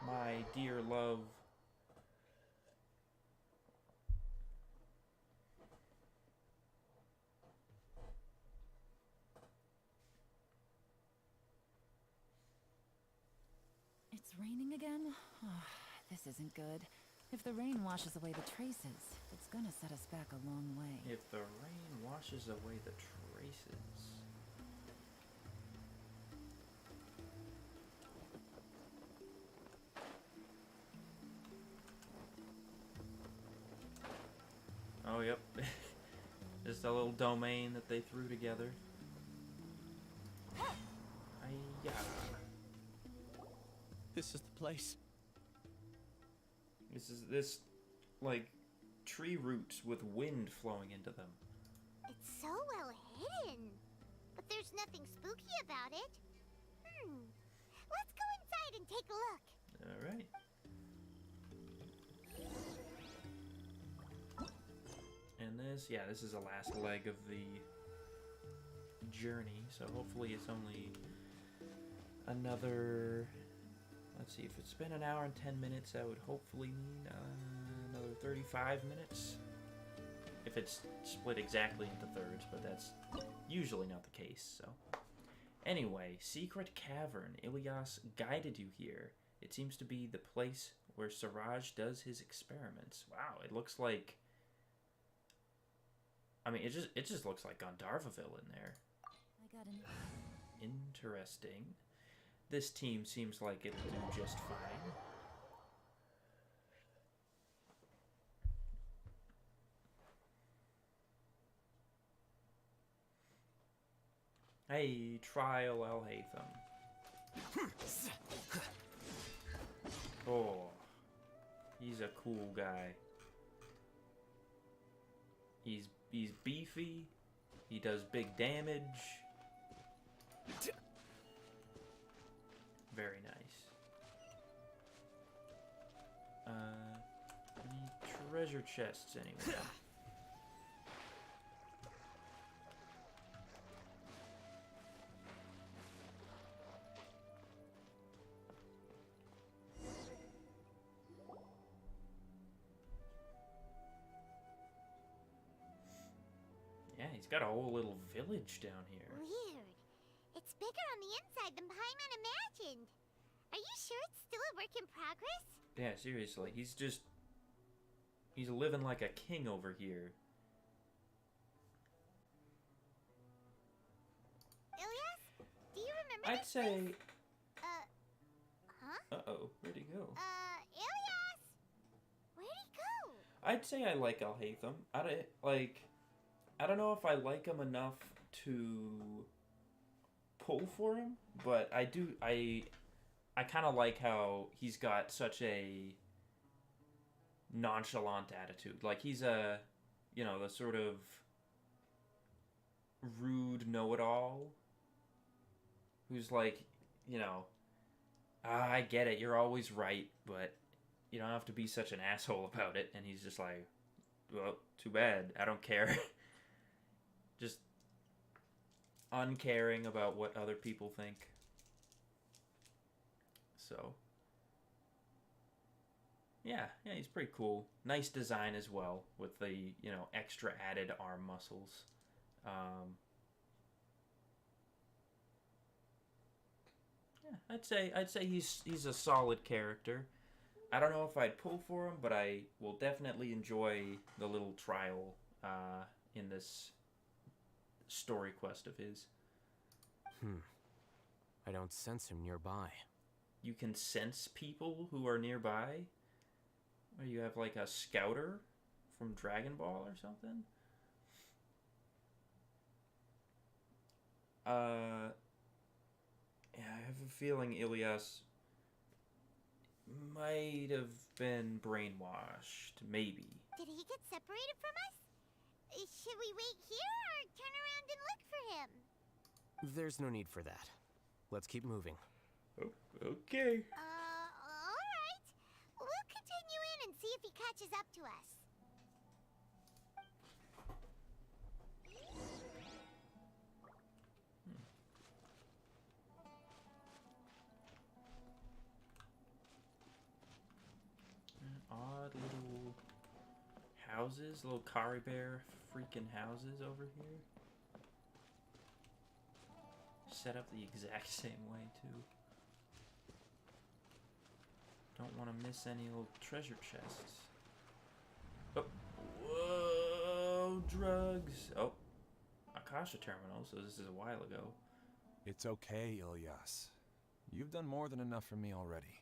My dear love. It's raining again? Oh, this isn't good. If the rain washes away the traces, it's gonna set us back a long way. If the rain washes away the traces. Oh, yep. Just a little domain that they threw together. Hi-ya. This is the place. This, like, tree roots with wind flowing into them. It's so well hidden. But there's nothing spooky about it. Let's go inside and take a look. Alright. And this is the last leg of the journey, so hopefully it's only another... Let's see, if it's been an hour and 10 minutes, that would hopefully mean another 35 minutes. If it's split exactly into thirds, but that's usually not the case, so. Anyway, Secret Cavern. Ilyas guided you here. It seems to be the place where Siraj does his experiments. Wow, it looks like... I mean, it just looks like Gandharvaville in there. I got an... Interesting. This team seems like it'll do just fine. Hey, Trial Alhaitham. Oh, he's a cool guy. He's beefy. He does big damage. Very nice. Any treasure chests anyway? Yeah, he's got a whole little village down here. Weird. It's bigger on the inside than Paimon imagined. Are you sure it's still a work in progress? Yeah, seriously, he's living like a king over here. Ilias, do you remember I'd this say. place? Huh? Uh-oh, where'd he go? Ilias! Where'd he go? I'd say I like Alhaitham. I don't know if I like him enough to pull for him, but I do. I kind of like how he's got such a nonchalant attitude. Like he's the sort of rude know-it-all who's like, I get it, you're always right, but you don't have to be such an asshole about it. And he's just like, well, too bad, I don't care. Just uncaring about what other people think. So yeah, he's pretty cool. Nice design as well, with the extra added arm muscles. Yeah, I'd say he's a solid character. I don't know if I'd pull for him, but I will definitely enjoy the little trial in this story quest of his. I don't sense him nearby. You can sense people who are nearby? Or you have like a scouter from Dragon Ball or something? Yeah, I have a feeling Ilias might have been brainwashed, maybe. Did he get separated from us? Should we wait here or turn around and look for him? There's no need for that. Let's keep moving. Okay. Alright. We'll continue in and see if he catches up to us. Odd little houses, little Kari Bear freaking houses over here. Set up the exact same way too. Don't want to miss any little treasure chests. Oh, whoa, drugs. Oh, Akasha terminal, so this is a while ago. It's okay, Ilyas. You've done more than enough for me already.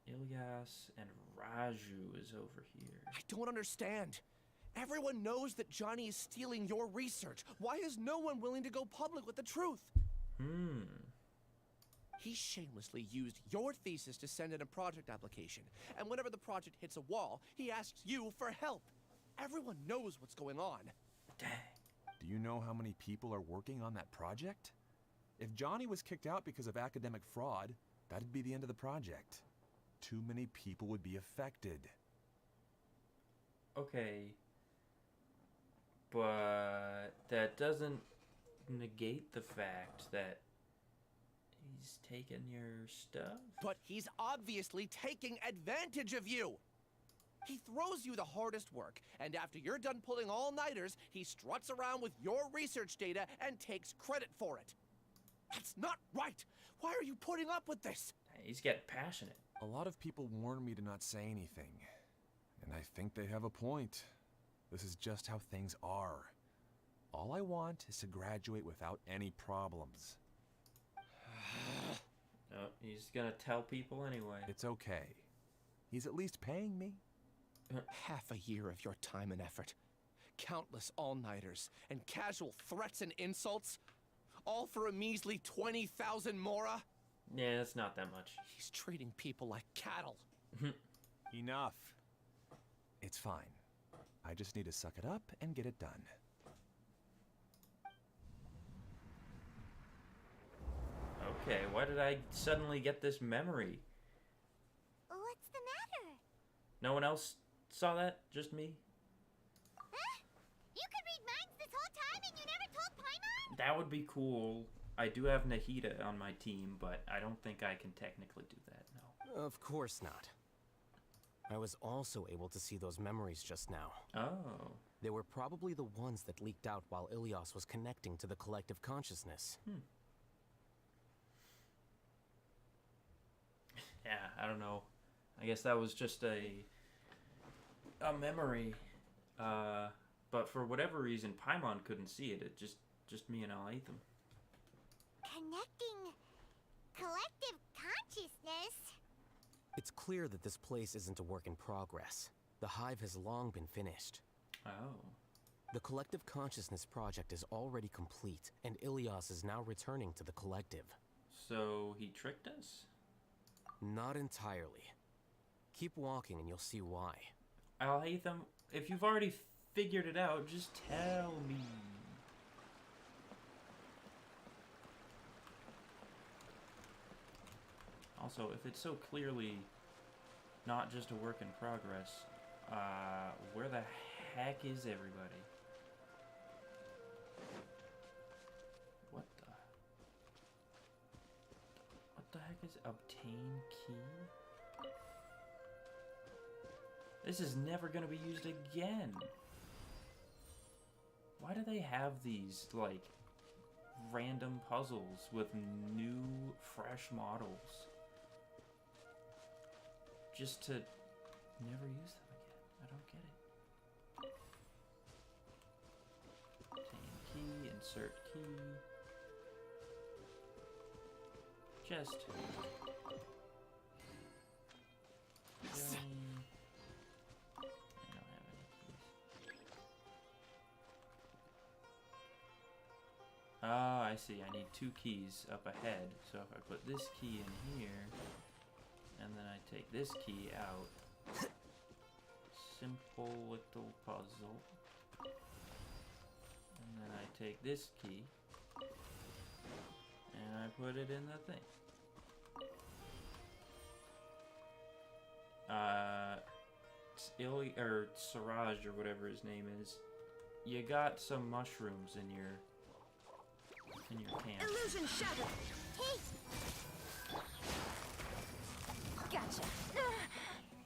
Ilyas and Raju is over here. I don't understand. Everyone knows that Johnny is stealing your research. Why is no one willing to go public with the truth? He shamelessly used your thesis to send in a project application, and whenever the project hits a wall, he asks you for help. Everyone knows what's going on. Dang. Do you know how many people are working on that project? If Johnny was kicked out because of academic fraud, that'd be the end of the project. Too many people would be affected. Okay. But that doesn't negate the fact that he's taken your stuff. But he's obviously taking advantage of you. He throws you the hardest work, and after you're done pulling all-nighters, he struts around with your research data and takes credit for it. That's not right! Why are you putting up with this? He's getting passionate. A lot of people warn me to not say anything, and I think they have a point. This is just how things are. All I want is to graduate without any problems. No, he's gonna tell people anyway. It's okay. He's at least paying me. Half a year of your time and effort. Countless all-nighters and casual threats and insults. all for a measly 20,000 mora? Yeah, that's not that much. He's treating people like cattle. Enough. It's fine. I just need to suck it up and get it done. Okay, why did I suddenly get this memory? What's the matter? No one else saw that? Just me? Huh? You could read minds this whole time and you never told Paimon? That would be cool. I do have Nahida on my team, but I don't think I can technically do that, no. Of course not. I was also able to see those memories just now. Oh. They were probably the ones that leaked out while Ilias was connecting to the collective consciousness. Yeah, I don't know. I guess that was just a memory. But for whatever reason, Paimon couldn't see it. It just me and Alhaitham. Connecting collective consciousness? It's clear that this place isn't a work in progress. The hive has long been finished. Oh. The collective consciousness project is already complete, and Ilias is now returning to the collective. So he tricked us? Not entirely. Keep walking and you'll see why. Alhaitham, if you've already figured it out, just tell me. Also, if it's so clearly not just a work in progress, where the heck is everybody? What the heck is obtain key? This is never gonna be used again. Why do they have these, like, random puzzles with new, fresh models? Just to never use them again. I don't get it. Obtain key, insert key. Just. I don't have any keys. Ah, I see. I need 2 keys up ahead. So if I put this key in here, and then I take this key out. Simple little puzzle. And then I take this key, and I put it in the thing. Siraj, or whatever his name is, you got some mushrooms in your can. Illusion shattered! Hey! Gotcha!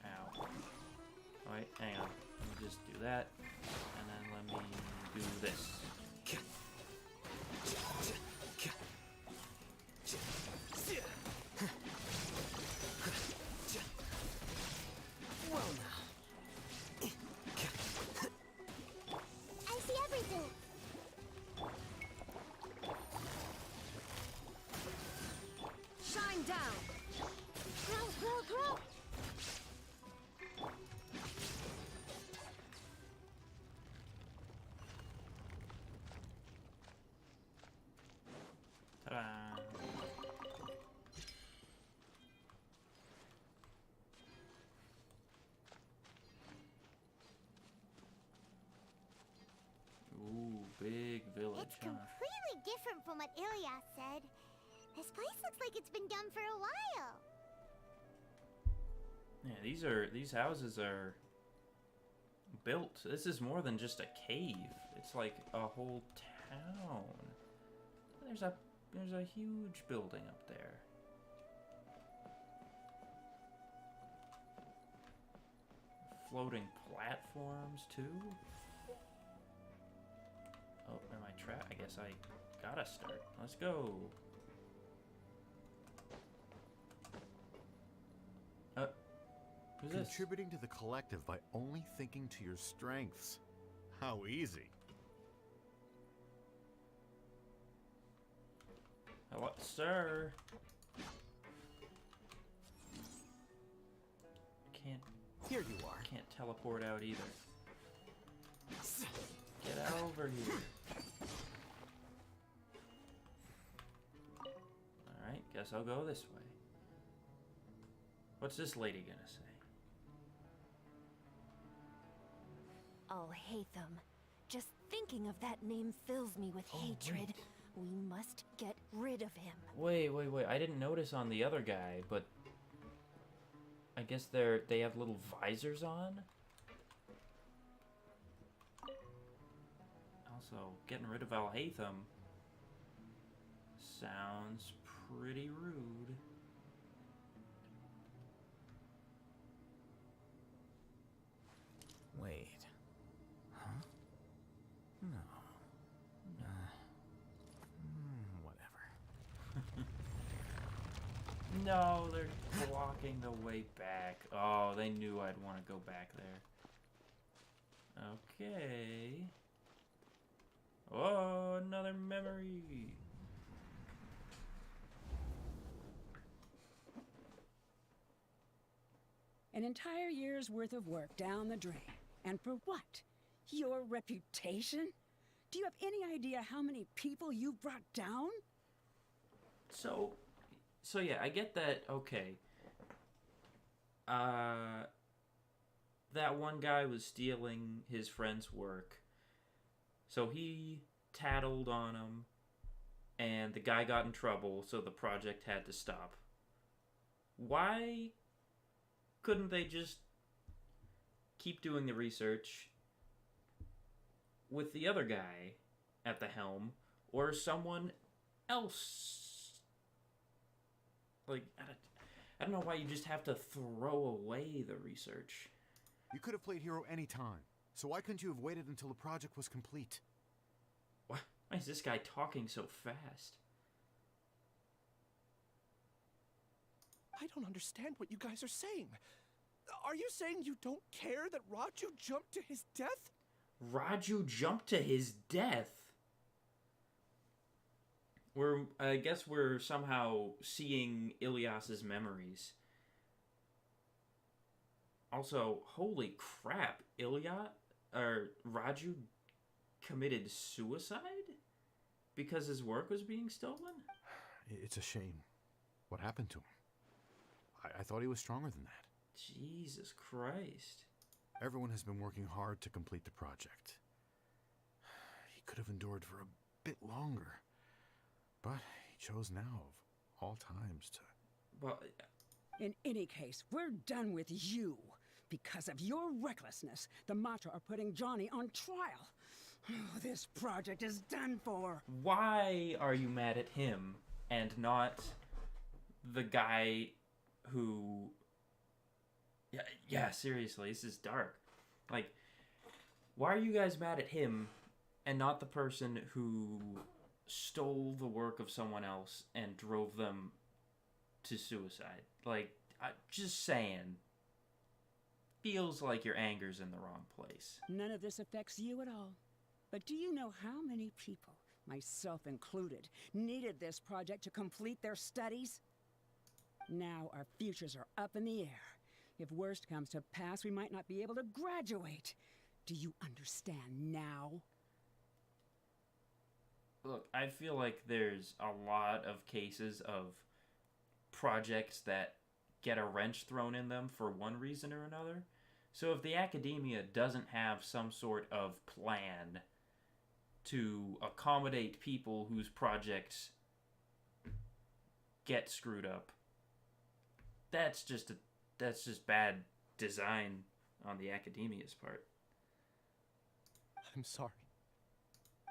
Ow. Alright, hang on. Let me just do that, and then let me do this. Well now. I see everything. Shine down. Grow, grow, grow. Ta-da! Ooh, big village, It's completely different from what Ilias said. This place looks like it's been done for a while. Yeah, these houses are built. This is more than just a cave. It's like a whole town. There's a huge building up there. Floating platforms too. Oh, am I trapped? I guess I gotta start. Let's go. Who's this? Contributing to the collective by only thinking to your strengths. How easy. Hello, sir. Can't. Here you are. Can't teleport out either. Get over here. Guess I'll go this way. What's this lady gonna say? Alhaitham. Just thinking of that name fills me with hatred. We must get rid of him. Wait. I didn't notice on the other guy, but I guess they have little visors on. Also, getting rid of Alhaitham sounds pretty rude. Wait. Huh? No. Whatever. No, they're blocking the way back. Oh, they knew I'd want to go back there. Okay. Oh, another memory. An entire year's worth of work down the drain. And for what? Your reputation? Do you have any idea how many people you brought down? So yeah, I get that. Okay. That one guy was stealing his friend's work. So he tattled on him, and the guy got in trouble, so the project had to stop. Why couldn't they just keep doing the research with the other guy at the helm, or someone else? Like, I don't know why you just have to throw away the research. You could have played hero any time, so why couldn't you have waited until the project was complete? Why is this guy talking so fast? I don't understand what you guys are saying. Are you saying you don't care that Raju jumped to his death? Raju jumped to his death? I guess we're somehow seeing Ilyas's memories. Also, holy crap, Raju committed suicide? Because his work was being stolen? It's a shame. What happened to him? I thought he was stronger than that. Jesus Christ. Everyone has been working hard to complete the project. He could have endured for a bit longer. But he chose now, of all times, to... Well, in any case, we're done with you. Because of your recklessness, the Matra are putting Johnny on trial. This project is done for. Why are you mad at him and not the guy who... Yeah, seriously, this is dark. Like, why are you guys mad at him and not the person who stole the work of someone else and drove them to suicide? Like, just saying. Feels like your anger's in the wrong place. None of this affects you at all. But do you know how many people, myself included, needed this project to complete their studies? Now our futures are up in the air. If worst comes to pass, we might not be able to graduate. Do you understand now? Look, I feel like there's a lot of cases of projects that get a wrench thrown in them for one reason or another. So if the academia doesn't have some sort of plan to accommodate people whose projects get screwed up, that's just bad design on the academia's part. I'm sorry.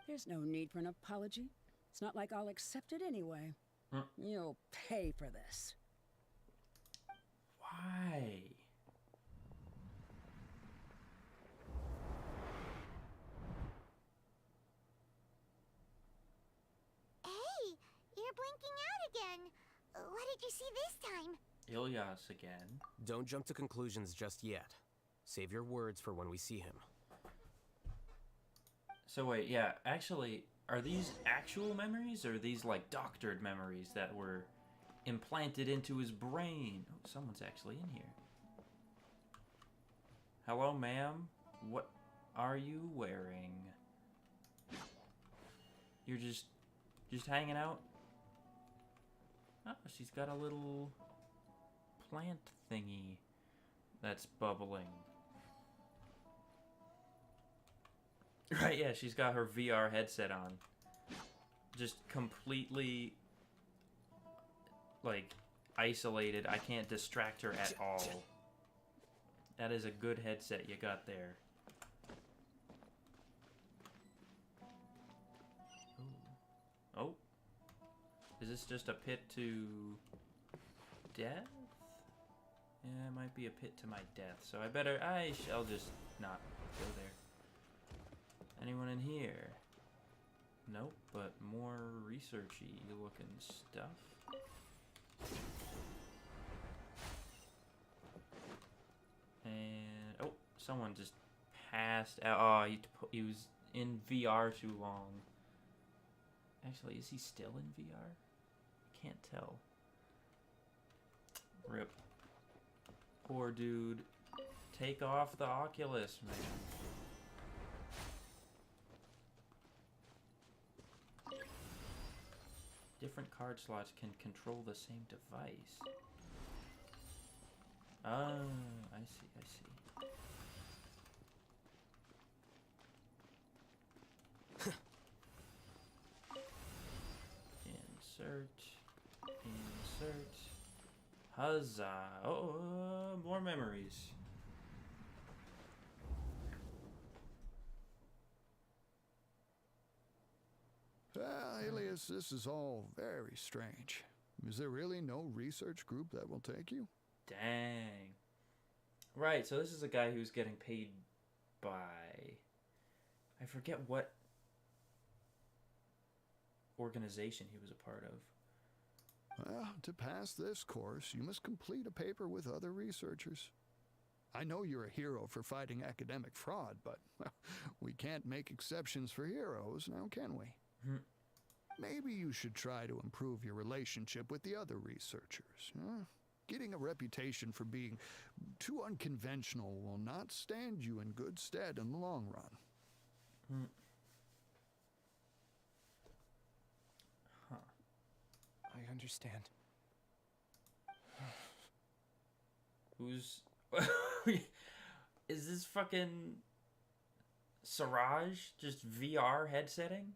There's no need for an apology. It's not like I'll accept it anyway. You'll pay for this. Why? Hey, you're blinking out again. What did you see this time? Ilyas again. Don't jump to conclusions just yet. Save your words for when we see him. So wait, yeah, actually, are these actual memories or are these like doctored memories that were implanted into his brain? Oh, someone's actually in here. Hello, ma'am. What are you wearing? You're just hanging out? Oh, she's got a little plant thingy that's bubbling. Right, yeah, she's got her VR headset on. Just completely, like, isolated. I can't distract her at all. That is a good headset you got there. Ooh. Oh. Is this just a pit to death? Yeah, it might be a pit to my death. So I shall just not go there. Anyone in here? Nope, but more researchy looking stuff. And oh, someone just passed out. Oh, he was in VR too long. Actually, is he still in VR? I can't tell. Rip. Poor dude. Take off the Oculus, man. Different card slots can control the same device. Oh, I see, I see. Insert. Insert. Huzzah. Oh, more memories. Alias, this is all very strange. Is there really no research group that will take you? Dang. Right, so this is a guy who's getting paid by... I forget what organization he was a part of. Well, to pass this course, you must complete a paper with other researchers. I know you're a hero for fighting academic fraud, but well, we can't make exceptions for heroes, now can we? Maybe you should try to improve your relationship with the other researchers. Huh? Getting a reputation for being too unconventional will not stand you in good stead in the long run. Huh. I understand. Who's... Is this fucking... Siraj just VR headsetting?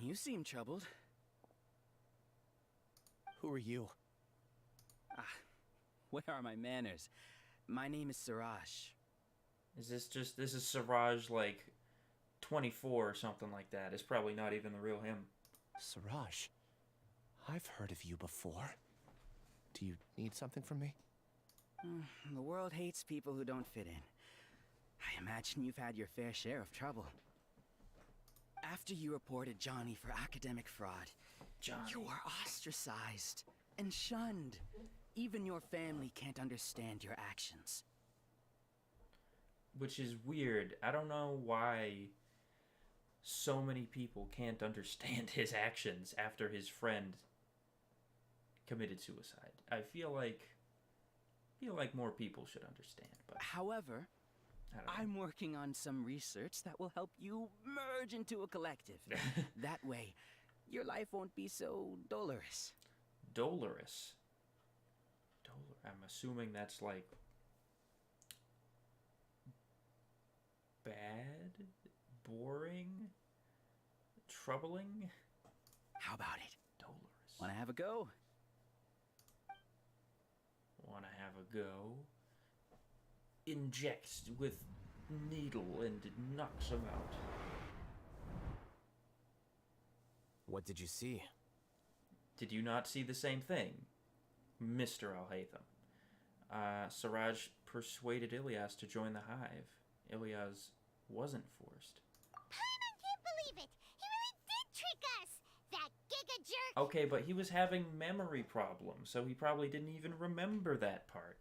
You seem troubled. Who are you? Where are my manners? My name is Siraj. Is this is Siraj, like, 24 or something like that. It's probably not even the real him. Siraj, I've heard of you before. Do you need something from me? The world hates people who don't fit in. I imagine you've had your fair share of trouble. After you reported Johnny for academic fraud, you were ostracized and shunned. Even your family can't understand your actions. Which is weird. I don't know why so many people can't understand his actions after his friend committed suicide. I feel like more people should understand, but however, I'm working on some research that will help you merge into a collective. That way, your life won't be so dolorous. Dolorous? I'm assuming that's like... bad? Boring? Troubling? How about it? Dolorous. Wanna have a go? Wanna have a go? Injects with needle and it knocks him out. What did you see? Did you not see the same thing, Mr. Alhaitham? Siraj persuaded Ilyas to join the Hive. Ilyas wasn't forced. Paimon can't believe it! He really did trick us! That giga jerk! Okay, but he was having memory problems, so he probably didn't even remember that part.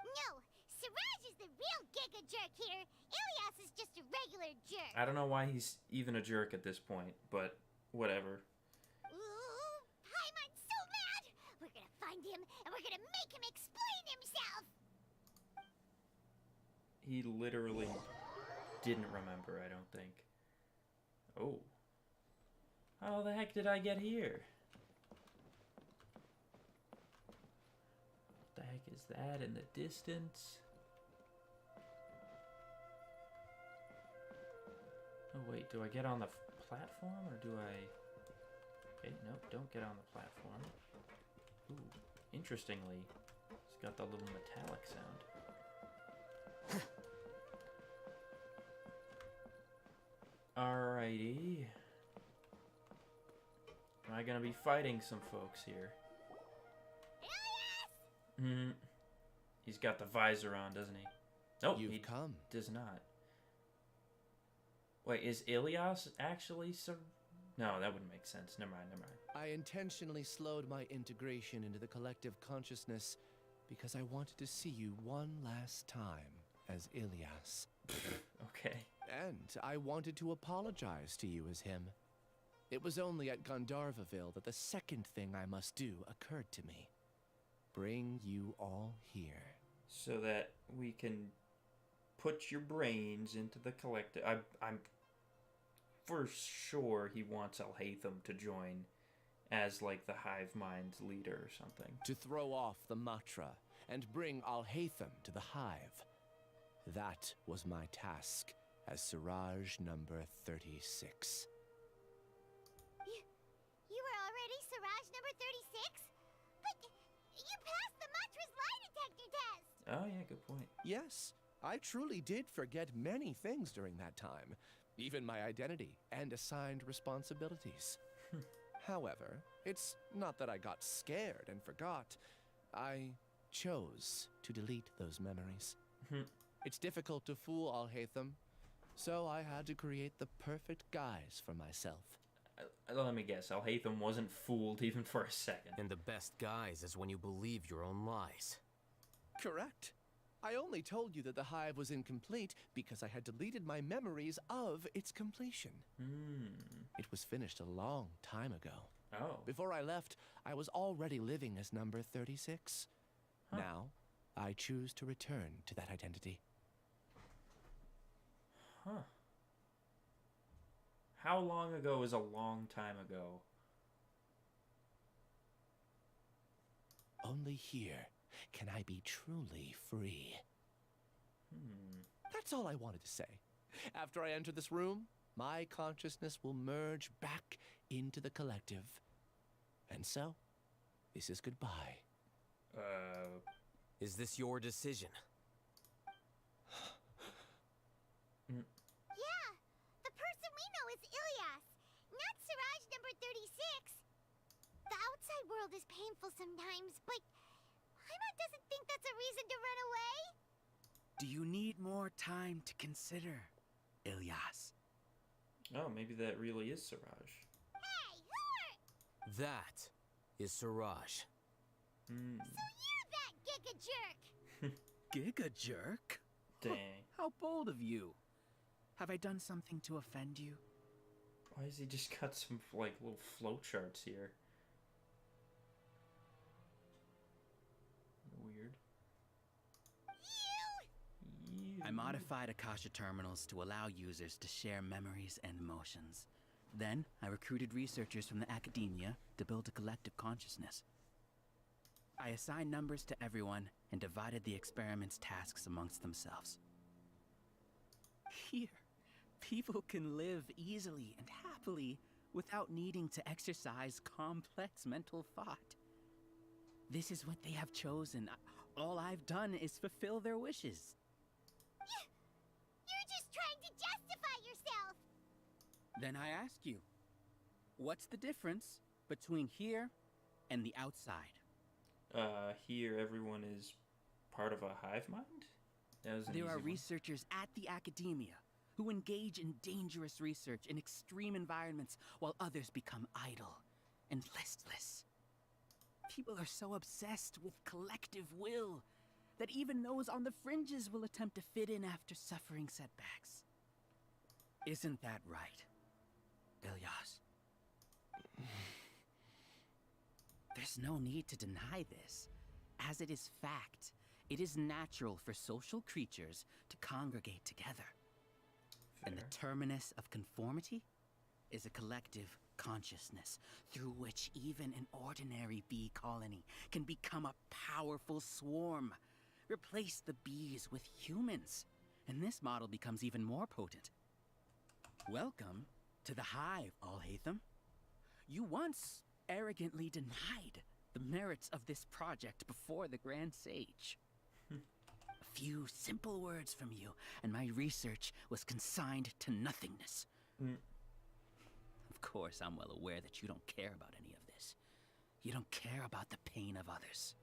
No! Siraj is the real giga jerk here! Ilyas is just a regular jerk! I don't know why he's even a jerk at this point, but whatever. Ooh, Paimon's so mad! We're gonna find him, and we're gonna make him explain himself! He literally didn't remember, I don't think. Oh. How the heck did I get here? is that in the distance? Oh wait, do I get on the platform or do I... Okay, nope, don't get on the platform. Ooh, interestingly, it's got the little metallic sound. Alrighty. Am I gonna be fighting some folks here? Hmm. He's got the visor on, doesn't he? Nope, he does not. Wait, is Ilias actually No, that wouldn't make sense. Never mind, never mind. I intentionally slowed my integration into the collective consciousness because I wanted to see you one last time as Ilias. Okay. And I wanted to apologize to you as him. It was only at Gandharvaville that the second thing I must do occurred to me. Bring you all here. So that we can put your brains into the collective... I'm for sure he wants Alhaitham to join as, like, the hive mind's leader or something. To throw off the Matra and bring Alhaitham to the hive. That was my task as Siraj number 36. You were already Siraj number 36? But you passed the Matra's lie detector test! Oh yeah, good point. Yes, I truly did forget many things during that time. Even my identity and assigned responsibilities. However, it's not that I got scared and forgot. I chose to delete those memories. It's difficult to fool Alhaitham, so I had to create the perfect guise for myself. Let me guess, Alhaitham wasn't fooled even for a second. And the best guise is when you believe your own lies. Correct. I only told you that the hive was incomplete because I had deleted my memories of its completion. It was finished a long time ago. Oh. Before I left, I was already living as number 36. Now, I choose to return to that identity. Huh. How long ago is a long time ago? Only here can I be truly free. That's all I wanted to say. After I enter this room, my consciousness will merge back into the collective. And so, this is goodbye. Is this your decision? Yeah, the person we know is Ilias, not Siraj number 36. The outside world is painful sometimes, but Paimon doesn't think that's a reason to run away. Do you need more time to consider, Ilias? Oh, maybe that really is Siraj. Hey, who are... That is Siraj. So you're that giga jerk! Giga jerk? Dang. How bold of you. Have I done something to offend you? Why has he just got some, like, little flowcharts here? Weird. I modified Akasha terminals to allow users to share memories and emotions. Then, I recruited researchers from the academia to build a collective consciousness. I assigned numbers to everyone and divided the experiment's tasks amongst themselves. Here, people can live easily and happily without needing to exercise complex mental thought. This is what they have chosen. All I've done is fulfill their wishes. You're just trying to justify yourself! Then I ask you, what's the difference between here and the outside? Here everyone is part of a hive mind? That was an There easy are one. researchers at the academia who engage in dangerous research in extreme environments while others become idle and listless. People are so obsessed with collective will that even those on the fringes will attempt to fit in after suffering setbacks. Isn't that right, Ilias? There's no need to deny this. As it is fact, it is natural for social creatures to congregate together. And the terminus of conformity is a collective consciousness through which even an ordinary bee colony can become a powerful swarm. Replace the bees with humans, and this model becomes even more potent. Welcome to the hive, Alhaitham. You once arrogantly denied the merits of this project before the Grand Sage. A few simple words from you, and my research was consigned to nothingness. Of course, I'm well aware that you don't care about any of this. You don't care about the pain of others.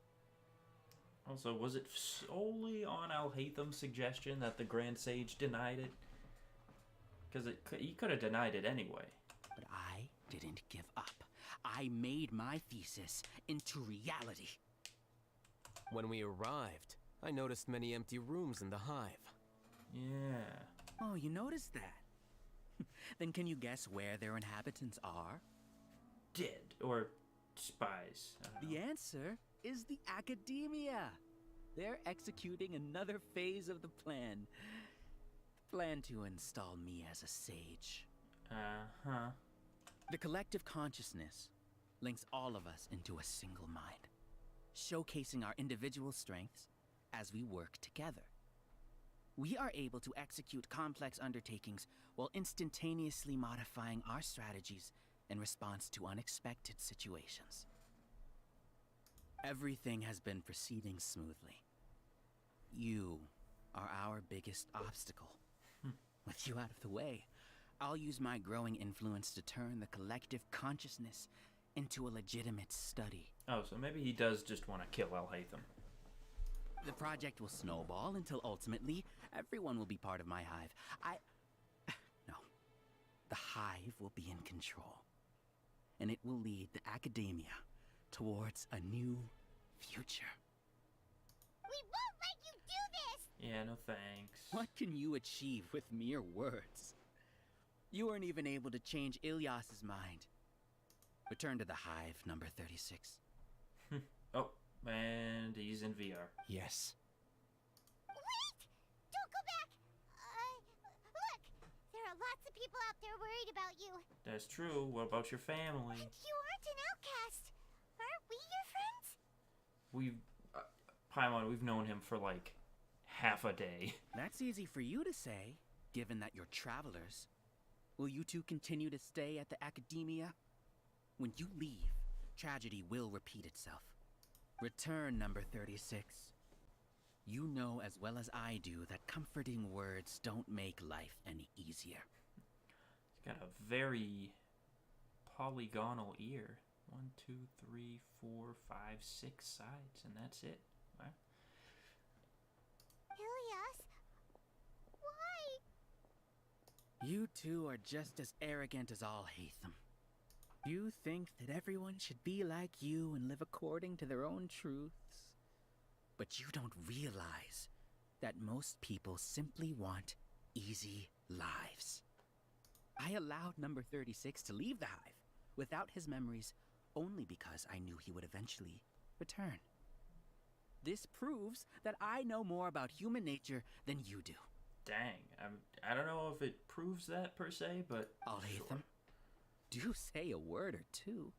Also, was it solely on Alhaitham's suggestion that the Grand Sage denied it? Because he could have denied it anyway. But I didn't give up. I made my thesis into reality. When we arrived, I noticed many empty rooms in the hive. Yeah. Oh, you noticed that? Then can you guess where their inhabitants are? Dead. Or spies. The answer is the academia. They're executing another phase of the plan. The plan to install me as a sage. Uh-huh. The collective consciousness links all of us into a single mind, showcasing our individual strengths as we work together. We are able to execute complex undertakings while instantaneously modifying our strategies in response to unexpected situations. Everything has been proceeding smoothly. You are our biggest obstacle. With you out of the way, I'll use my growing influence to turn the collective consciousness into a legitimate study. Oh, so maybe he does just want to kill Alhaitham. The project will snowball until ultimately everyone will be part of my hive. No. The hive will be in control. And it will lead the academia towards a new future. We won't let you do this! Yeah, no thanks. What can you achieve with mere words? You weren't even able to change Ilyas's mind. Return to the hive, number 36. Oh, and he's in VR. Yes. Wait! Don't go back! Look! There are lots of people out there worried about you. That's true. What about your family? And you aren't an outcast. Aren't we your friends? We've... Paimon, we've known him for like half a day. That's easy for you to say, given that you're travelers. Will you two continue to stay at the academia? When you leave, tragedy will repeat itself. Return, number 36. You know as well as I do that comforting words don't make life any easier. He's got a very polygonal ear. 1, 2, 3, 4, 5, 6 sides, and that's it. Wow. Ilyas, why? You two are just as arrogant as Alhaitham. You think that everyone should be like you and live according to their own truths. But you don't realize that most people simply want easy lives. I allowed number 36 to leave the hive without his memories only because I knew he would eventually return. This proves that I know more about human nature than you do. Dang, I don't know if it proves that per se, but Alhaitham, do say a word or two.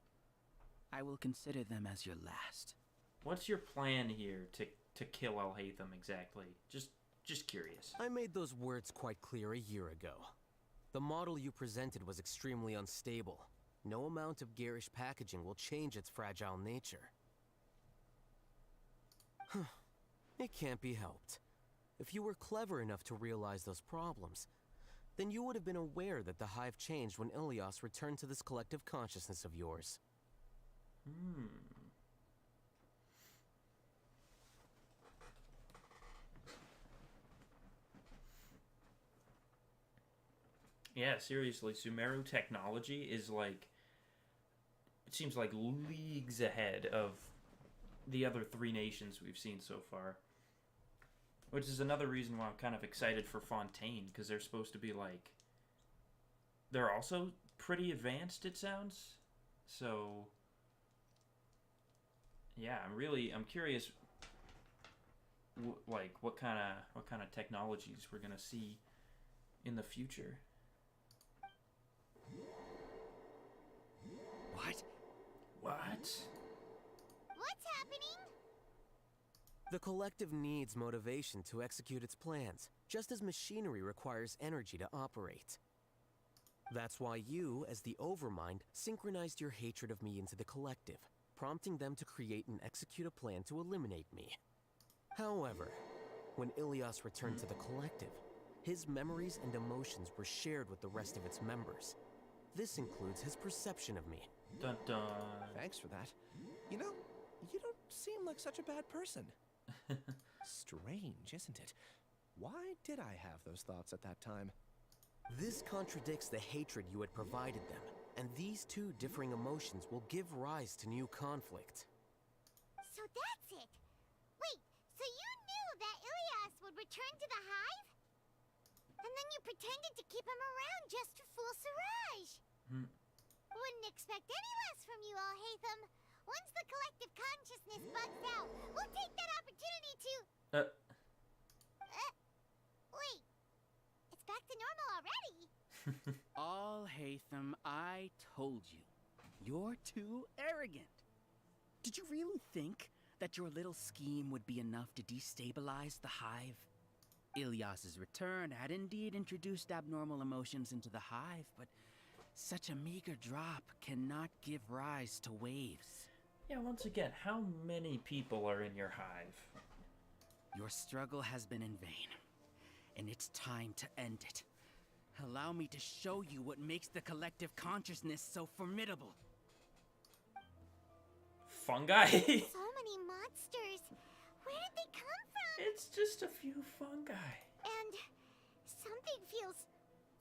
I will consider them as your last. What's your plan here to kill Alhaitham exactly? Just curious. I made those words quite clear a year ago. The model you presented was extremely unstable. No amount of garish packaging will change its fragile nature. It can't be helped. If you were clever enough to realize those problems, then you would have been aware that the hive changed when Ilyas returned to this collective consciousness of yours. Yeah, seriously, Sumeru technology is like... It seems like leagues ahead of the other 3 nations we've seen so far. Which is another reason why I'm kind of excited for Fontaine, because they're supposed to be like... They're also pretty advanced, it sounds. So... Yeah, I'm curious what kind of technologies we're gonna see in the future. What? What's happening? The collective needs motivation to execute its plans, just as machinery requires energy to operate. That's why you, as the Overmind, synchronized your hatred of me into the collective, prompting them to create and execute a plan to eliminate me. However, when Ilias returned to the collective, his memories and emotions were shared with the rest of its members. This includes his perception of me. Dun dun. Thanks for that. You know, you don't seem like such a bad person. Strange, isn't it? Why did I have those thoughts at that time? This contradicts the hatred you had provided them, and these two differing emotions will give rise to new conflict. So that's it. Wait, so you knew that Ilias would return to the hive? And then you pretended to keep him around just to fool Siraj. Wouldn't expect any less from you, Alhaitham. Once the collective consciousness bugs out, we'll take that opportunity to... Wait. It's back to normal already. Alhaitham, I told you. You're too arrogant. Did you really think that your little scheme would be enough to destabilize the hive? Ilias's return had indeed introduced abnormal emotions into the hive, but such a meager drop cannot give rise to waves. Yeah, once again, how many people are in your hive? Your struggle has been in vain, and it's time to end it. Allow me to show you what makes the collective consciousness so formidable. Fungi? So many monsters. Where did they come from? It's just a few fungi. And something feels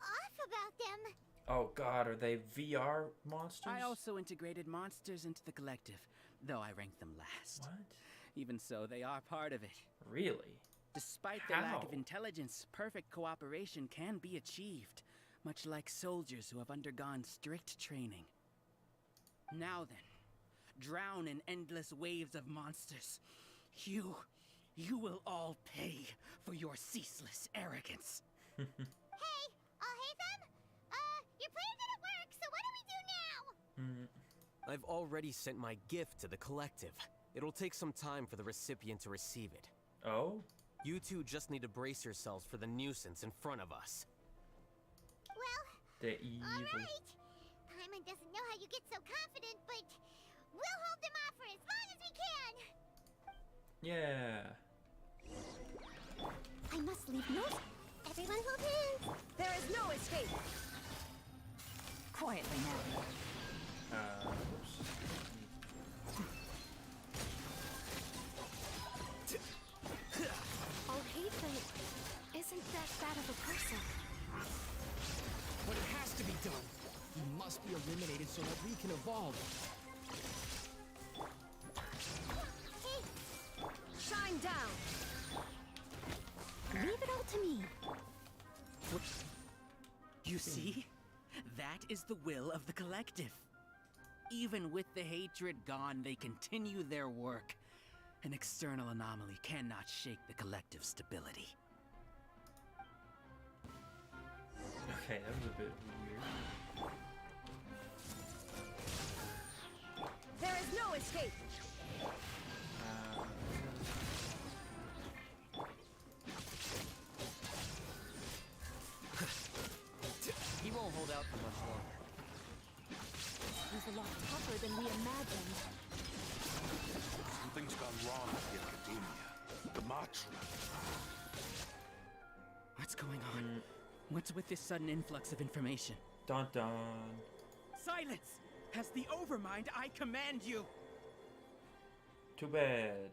off about them. Oh god, are they VR monsters? I also integrated monsters into the collective, though I ranked them last. What? Even so, they are part of it. Really? Despite their lack of How? intelligence, perfect cooperation can be achieved, much like soldiers who have undergone strict training. Now then, drown in endless waves of monsters. You will all pay for your ceaseless arrogance. Hey, Alhaitham? Your plan didn't work, so what do we do now? I've already sent my gift to the collective. It'll take some time for the recipient to receive it. Oh? You two just need to brace yourselves for the nuisance in front of us. Well, the evil. Alright. Paimon doesn't know how you get so confident, but we'll hold them off for as long as we can. Yeah. I must leave notes. Everyone hold hands. There is no escape. Quietly now. Oops. Alhaitham isn't that bad of a person. But it has to be done. He must be eliminated so that we can evolve. Hey, shine down. Leave it all to me. You see? That is the will of the collective. Even with the hatred gone, they continue their work. An external anomaly cannot shake the collective's stability. Okay, that was a bit weird. There is no escape. He won't hold out for much longer. He's a lot tougher than we imagined. Something's gone wrong with the Academia. The Matra. What's going on? What's with this sudden influx of information? Dun dun. Silence! As the Overmind, I command you! Too bad.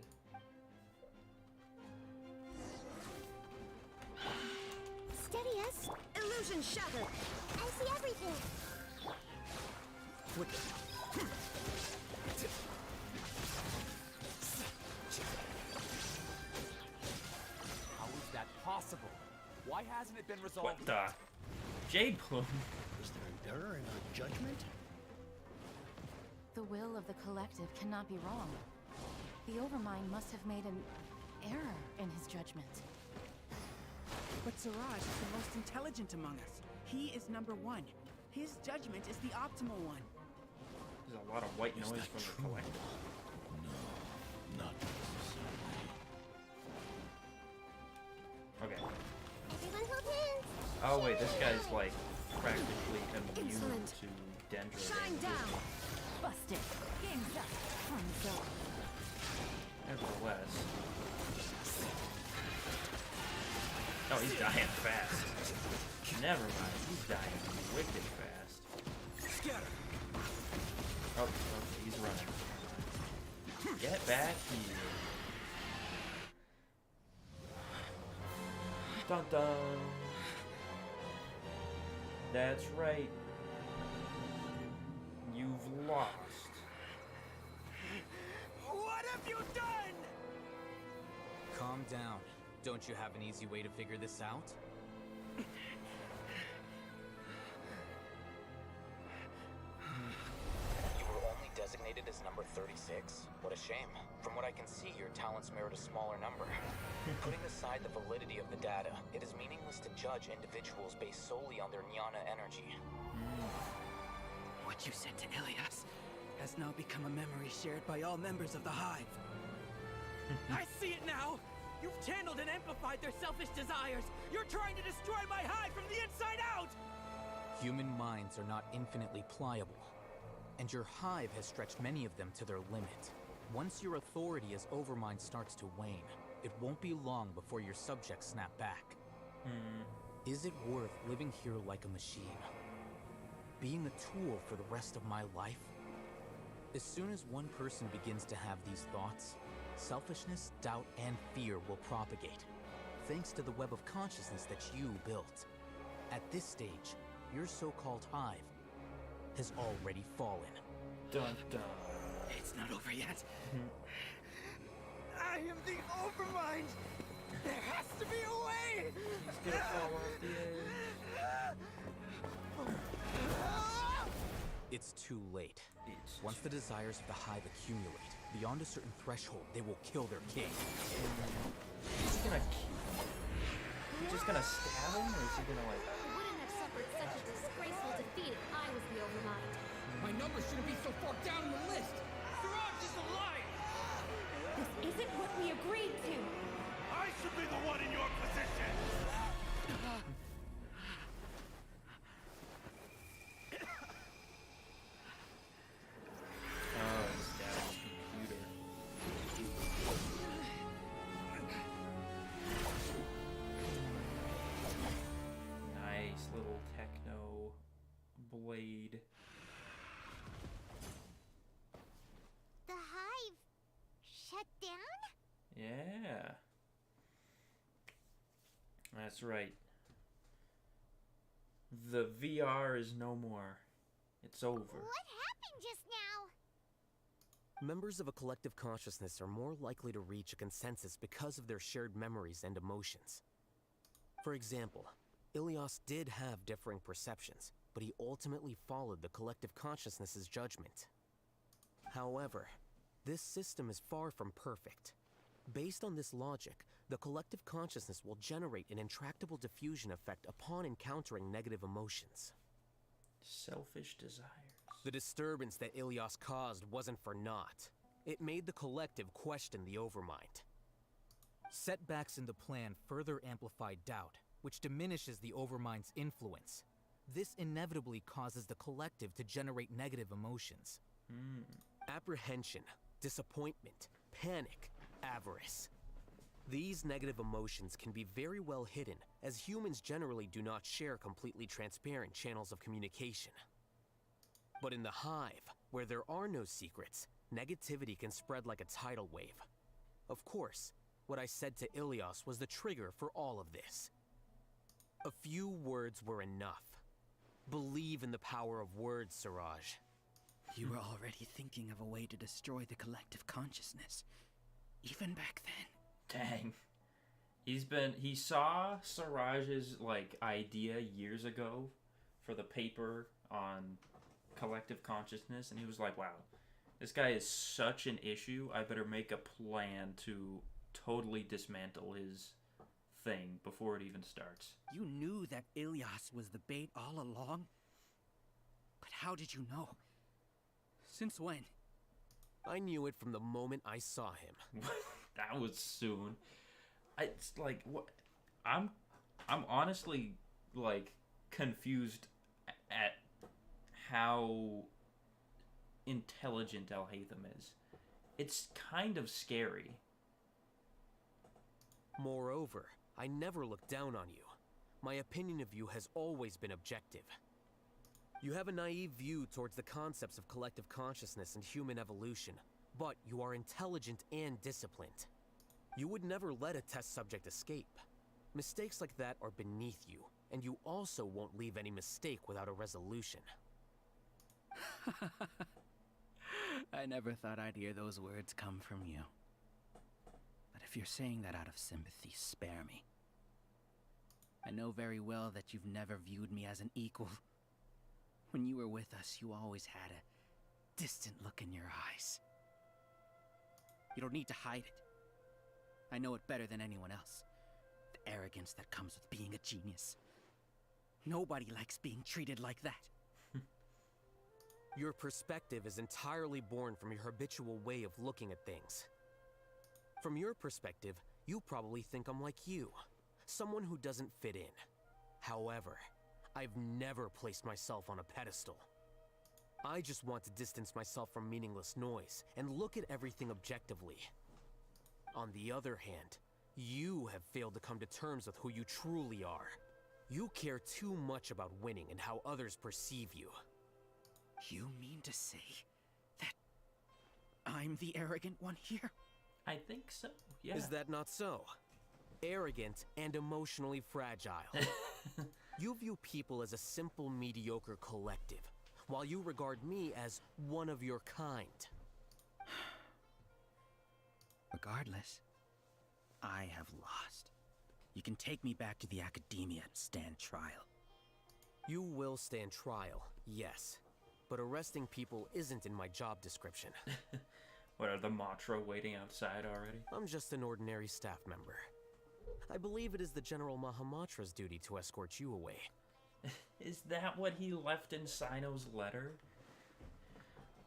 Steady us. Illusion shattered. I see everything. What? How is that possible? Why hasn't it been resolved? What the? Jade Plume. Is there an error in our judgment? The will of the collective cannot be wrong. The Overmind must have made an error in his judgment. But Siraj is the most intelligent among us. He is number one. His judgment is the optimal one. There's a lot of white noise from the collector. No, not necessarily. Okay. Everyone hold hands. Oh wait, this guy's like practically immune to Dendro. Shine down! Busted. Game's up. Time's up. Nevertheless. Oh, he's dying fast. Never mind, he's dying wicked fast. Scatter. Oh, okay, he's running. Get back here. Dun dun. That's right. You've lost. What have you done? Calm down. Don't you have an easy way to figure this out? You were only designated as number 36? What a shame. From what I can see, your talents merit a smaller number. Putting aside the validity of the data, it is meaningless to judge individuals based solely on their jnana energy. What you said to Ilias has now become a memory shared by all members of the Hive. I see it now! You've channeled and amplified their selfish desires! You're trying to destroy my Hive from the inside out! Human minds are not infinitely pliable, and your Hive has stretched many of them to their limit. Once your authority as Overmind starts to wane, it won't be long before your subjects snap back. Is it worth living here like a machine? Being a tool for the rest of my life? As soon as one person begins to have these thoughts, selfishness, doubt, and fear will propagate, thanks to the web of consciousness that you built. At this stage, your so-called Hive has already fallen. Dun dun. It's not over yet. I am the Overmind! There has to be a way! He's gonna fall off the edge. It's too late. Once the desires of the Hive accumulate, beyond a certain threshold, they will kill their king. He's just gonna stab him, or is he gonna like... I wouldn't have suffered such a disgraceful defeat if I was the Overmind. My number shouldn't be so far down the list. Siraj is a liar. This isn't what we agreed to. I should be the one in your position. Oh, it's stabbing his computer. Nice little techno blade. The Hive shut down? Yeah. That's right. The VR is no more. It's over. What happened just now? Members of a collective consciousness are more likely to reach a consensus because of their shared memories and emotions. For example, Ilias did have differing perceptions, but he ultimately followed the collective consciousness's judgment. However, this system is far from perfect. Based on this logic, the collective consciousness will generate an intractable diffusion effect upon encountering negative emotions. Selfish desires. The disturbance that Ilias caused wasn't for naught. It made the collective question the Overmind. Setbacks in the plan further amplify doubt, which diminishes the Overmind's influence. This inevitably causes the collective to generate negative emotions. Apprehension, disappointment, panic, avarice. These negative emotions can be very well hidden, as humans generally do not share completely transparent channels of communication. But in the Hive, where there are no secrets, negativity can spread like a tidal wave. Of course, what I said to Ilias was the trigger for all of this. A few words were enough. Believe in the power of words, Siraj. You were already thinking of a way to destroy the collective consciousness. Even back then. Dang. He saw Siraj's, like, idea years ago for the paper on collective consciousness, and he was like, wow, this guy is such an issue, I better make a plan to totally dismantle his thing before it even starts. You knew that Ilias was the bait all along? But how did you know? Since when? I knew it from the moment I saw him. That was soon. It's like what I'm honestly like confused at how intelligent Alhaitham is. It's kind of scary. Moreover, I never looked down on you. My opinion of you has always been objective. You have a naive view towards the concepts of collective consciousness and human evolution, but you are intelligent and disciplined. You would never let a test subject escape. Mistakes like that are beneath you, and you also won't leave any mistake without a resolution. I never thought I'd hear those words come from you. But if you're saying that out of sympathy, spare me. I know very well that you've never viewed me as an equal. When you were with us, you always had a distant look in your eyes. You don't need to hide it. I know it better than anyone else. The arrogance that comes with being a genius. Nobody likes being treated like that. Your perspective is entirely born from your habitual way of looking at things. From your perspective, you probably think I'm like you, someone who doesn't fit in. However, I've never placed myself on a pedestal. I just want to distance myself from meaningless noise and look at everything objectively. On the other hand, you have failed to come to terms with who you truly are. You care too much about winning and how others perceive you. You mean to say that I'm the arrogant one here? I think so, yeah. Is that not so? Arrogant and emotionally fragile. You view people as a simple, mediocre collective, while you regard me as one of your kind. Regardless, I have lost. You can take me back to the academia and stand trial. You will stand trial, yes. But arresting people isn't in my job description. What, are the Matra waiting outside already? I'm just an ordinary staff member. I believe it is the General Mahamatra's duty to escort you away. Is that what he left in Sino's letter?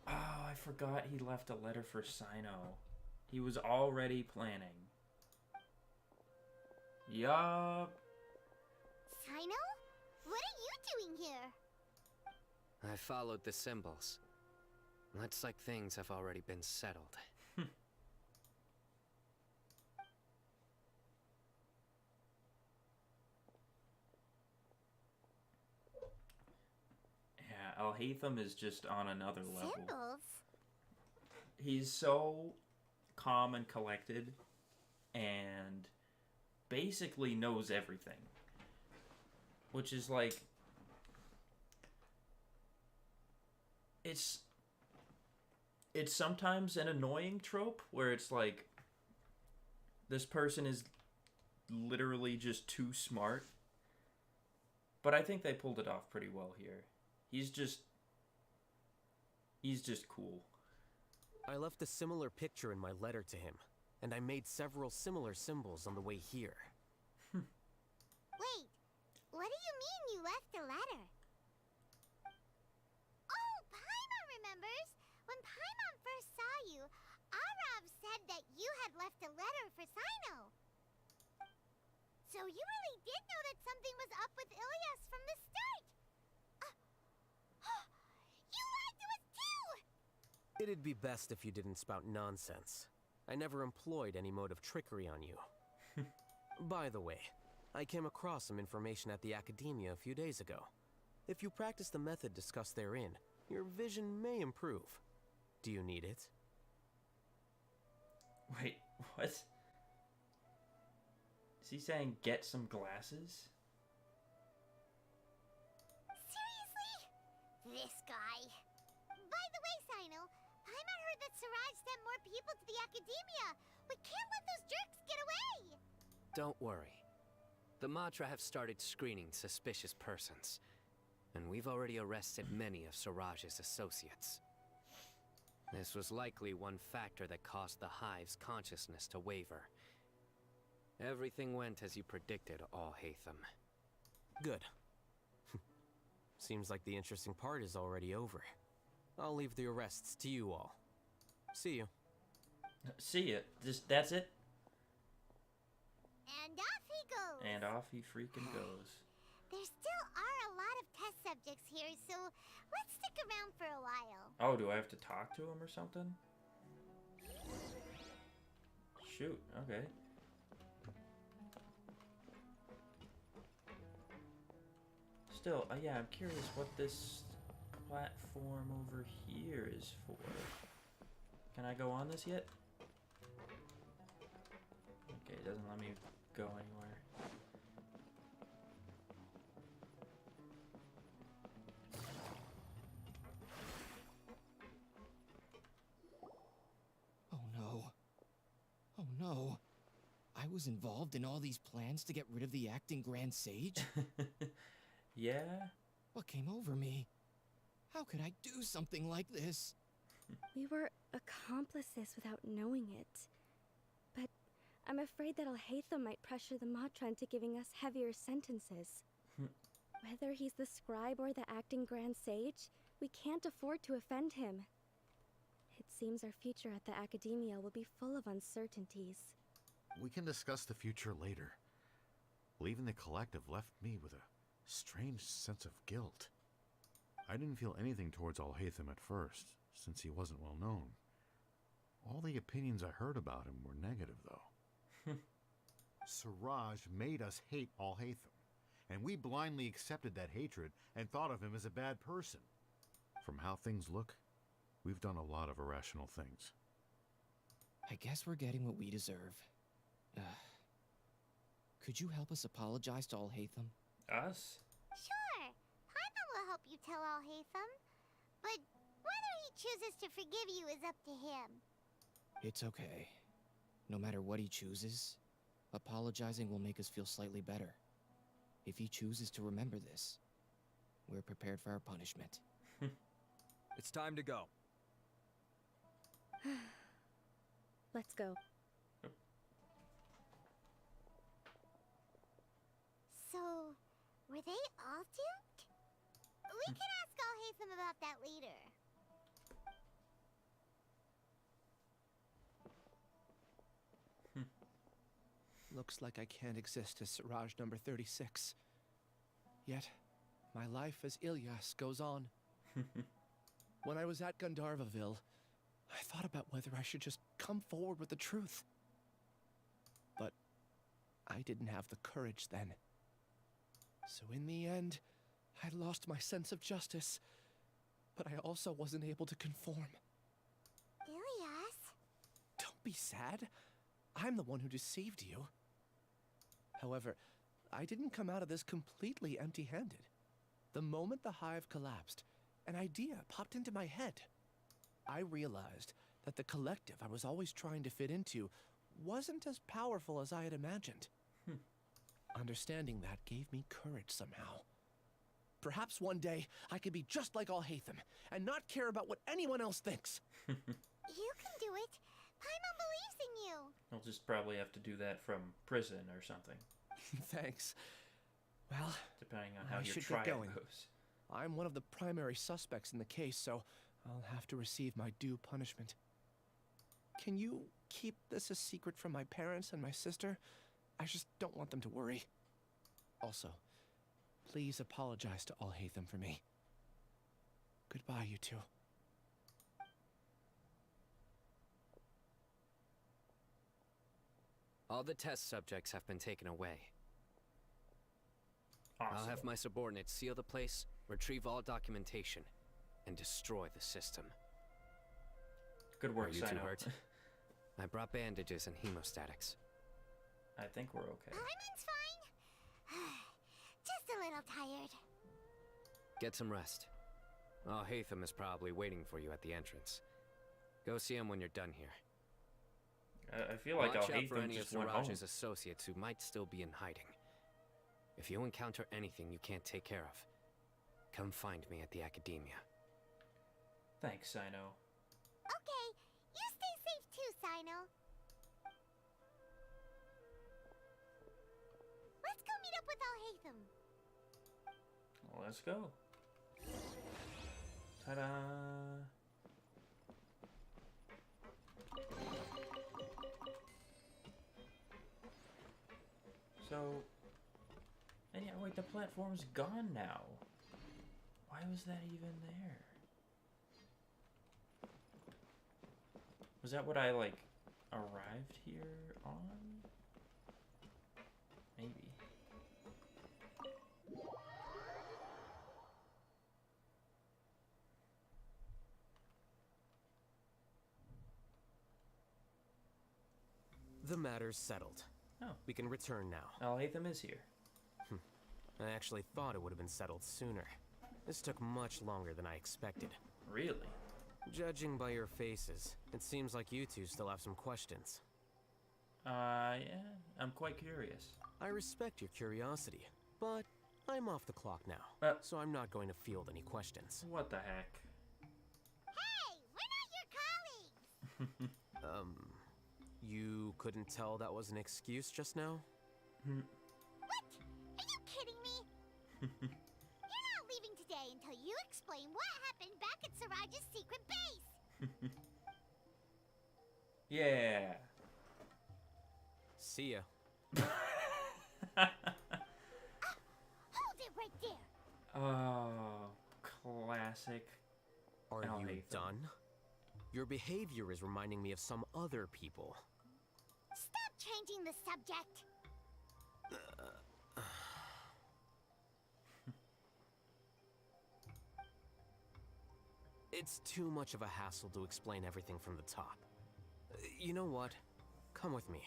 Oh, I forgot he left a letter for Sino. He was already planning. Yup. Sino? What are you doing here? I followed the symbols. Looks like things have already been settled. Yeah, Alhaitham is just on another level. Symbols? He's so calm and collected and basically knows everything. Which is like... It's sometimes an annoying trope where it's like this person is literally just too smart. But I think they pulled it off pretty well here. He's just cool. I left a similar picture in my letter to him, and I made several similar symbols on the way here. Wait, what do you mean you left a letter? Oh, Paimon remembers! When Paimon first saw you, Arav said that you had left a letter for Sino. So you really did know that something was up with Ilyas from the start! You lied to us too! It'd be best if you didn't spout nonsense. I never employed any mode of trickery on you. By the way, I came across some information at the Academia a few days ago. If you practice the method discussed therein, your vision may improve. Do you need it? Wait, what? Is he saying get some glasses? Seriously? This guy. By the way, Sino, Paimon heard that Siraj sent more people to the Academia. We can't let those jerks get away! Don't worry. The Matra have started screening suspicious persons, and we've already arrested many of Siraj's associates. This was likely one factor that caused the Hive's consciousness to waver. Everything went as you predicted, Alhaitham. Good. Seems like the interesting part is already over. I'll leave the arrests to you all. See you. See ya. That's it? And off he goes. And off he freaking goes. There still are a lot of test subjects here, so let's stick around for a while. Oh, do I have to talk to him or something? Shoot, okay. Still, yeah, I'm curious what this platform over here is for. Can I go on this yet? Okay, it doesn't let me go anywhere. Oh no. Oh no. I was involved in all these plans to get rid of the acting Grand Sage? Yeah? What came over me? How could I do something like this? We were accomplices without knowing it. But I'm afraid that Alhaitham might pressure the Matra into giving us heavier sentences. Whether he's the scribe or the acting Grand Sage, we can't afford to offend him. It seems our future at the Academia will be full of uncertainties. We can discuss the future later. Leaving the collective left me with a strange sense of guilt. I didn't feel anything towards Alhaitham at first, since he wasn't well known. All the opinions I heard about him were negative, though. Siraj made us hate Alhaitham, and we blindly accepted that hatred and thought of him as a bad person. From how things look, we've done a lot of irrational things. I guess we're getting what we deserve. Could you help us apologize to Alhaitham? Us? Sure. Paimon will help you tell Alhaitham. But whether he chooses to forgive you is up to him. It's okay. No matter what he chooses, apologizing will make us feel slightly better. If he chooses to remember this, we're prepared for our punishment. It's time to go. Let's go. So, were they all duped? We can ask Alhaitham about that later. Looks like I can't exist as Siraj number 36. Yet, my life as Ilyas goes on. When I was at Gandharvaville, I thought about whether I should just come forward with the truth. But I didn't have the courage then. So in the end, I lost my sense of justice, but I also wasn't able to conform. Ilyas? Don't be sad. I'm the one who deceived you. However, I didn't come out of this completely empty-handed. The moment the hive collapsed, an idea popped into my head. I realized that the collective I was always trying to fit into wasn't as powerful as I had imagined. Understanding that gave me courage somehow. Perhaps one day I could be just like Alhaitham and not care about what anyone else thinks. You can do it. Paimon believes in you. I'll just probably have to do that from prison or something. Thanks. Well, depending on how I your should trial get going. goes. I'm one of the primary suspects in the case, so I'll have to receive my due punishment. Can you keep this a secret from my parents and my sister? I just don't want them to worry. Also, please apologize to Alhaitham for me. Goodbye, you two. All the test subjects have been taken away. Awesome. I'll have my subordinates seal the place, retrieve all documentation, and destroy the system. Good work, Are you too Sino. hurt? I brought bandages and hemostatics. I think we're okay. Paimon's fine. Just a little tired. Get some rest. Alhaitham is probably waiting for you at the entrance. Go see him when you're done here. I feel like Watch out for Alhaitham any of just went home. Siraj's associates who might still be in hiding. If you encounter anything you can't take care of, come find me at the Academia. Thanks, Sino. Okay, you stay safe too, Sino. Let's go meet up with Alhaitham. Well, let's go. Ta-da! So, and yeah, wait, the platform's gone now. Why was that even there? Was that what I, like, arrived here on? Maybe. The matter's settled. Oh. We can return now. Alhaitham is here. I actually thought it would have been settled sooner. This took much longer than I expected. Really? Judging by your faces, it seems like you two still have some questions. Yeah, I'm quite curious. I respect your curiosity, but I'm off the clock now, so I'm not going to field any questions. What the heck? Hey, we're not your colleagues! You couldn't tell that was an excuse just now? What? Are you kidding me? You're not leaving today until you explain what happened back at Siraj's secret base! Yeah. See ya. Hold it right there! Oh, classic. Are you Alhaitham. done? Your behavior is reminding me of some other people. Stop changing the subject! It's too much of a hassle to explain everything from the top. You know what? Come with me.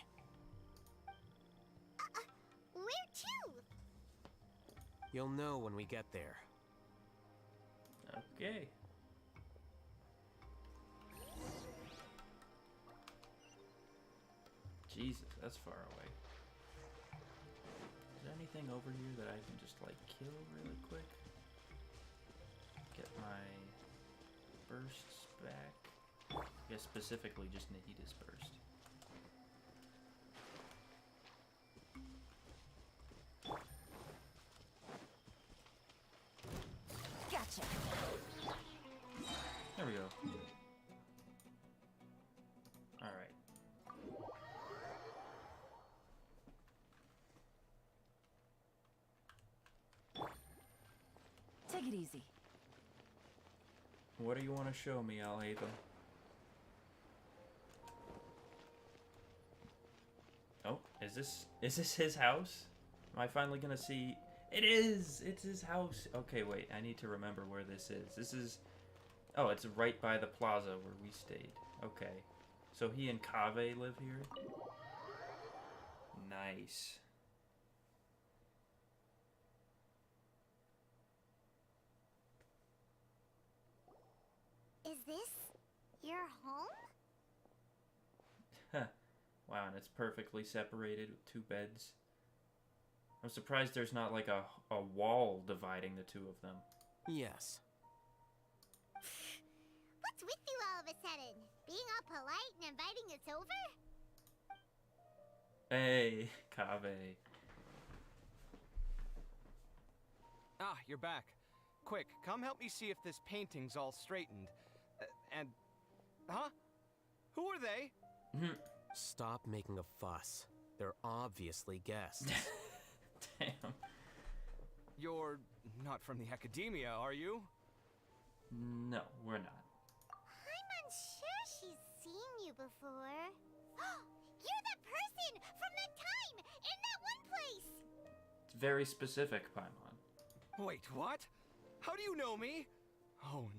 Where to? You'll know when we get there. Okay. Jesus, that's far away. Is there anything over here that I can just, like, kill really quick? Get my bursts back. I guess specifically just Nahida's burst. Gotcha. There we go. Alright. Take it easy. What do you want to show me, Alhaitham? Oh, is this his house? Am I finally gonna see? It is! It's his house! Okay, wait, I need to remember where this is. This is... Oh, it's right by the plaza where we stayed. Okay. So he and Kaveh live here? Nice. Is this your home? Wow, and it's perfectly separated with 2 beds. I'm surprised there's not like a wall dividing the 2 of them. Yes. What's with you all of a sudden? Being all polite and inviting us over? Hey, Kaveh. Ah, you're back. Quick, come help me see if this painting's all straightened. Huh? Who are they? Stop making a fuss. They're obviously guests. Damn. You're not from the academia, are you? No, we're not. I'm unsure she's seen you before. You're that person from that time in that one place! It's very specific, Paimon. Wait, what? How do you know me? Oh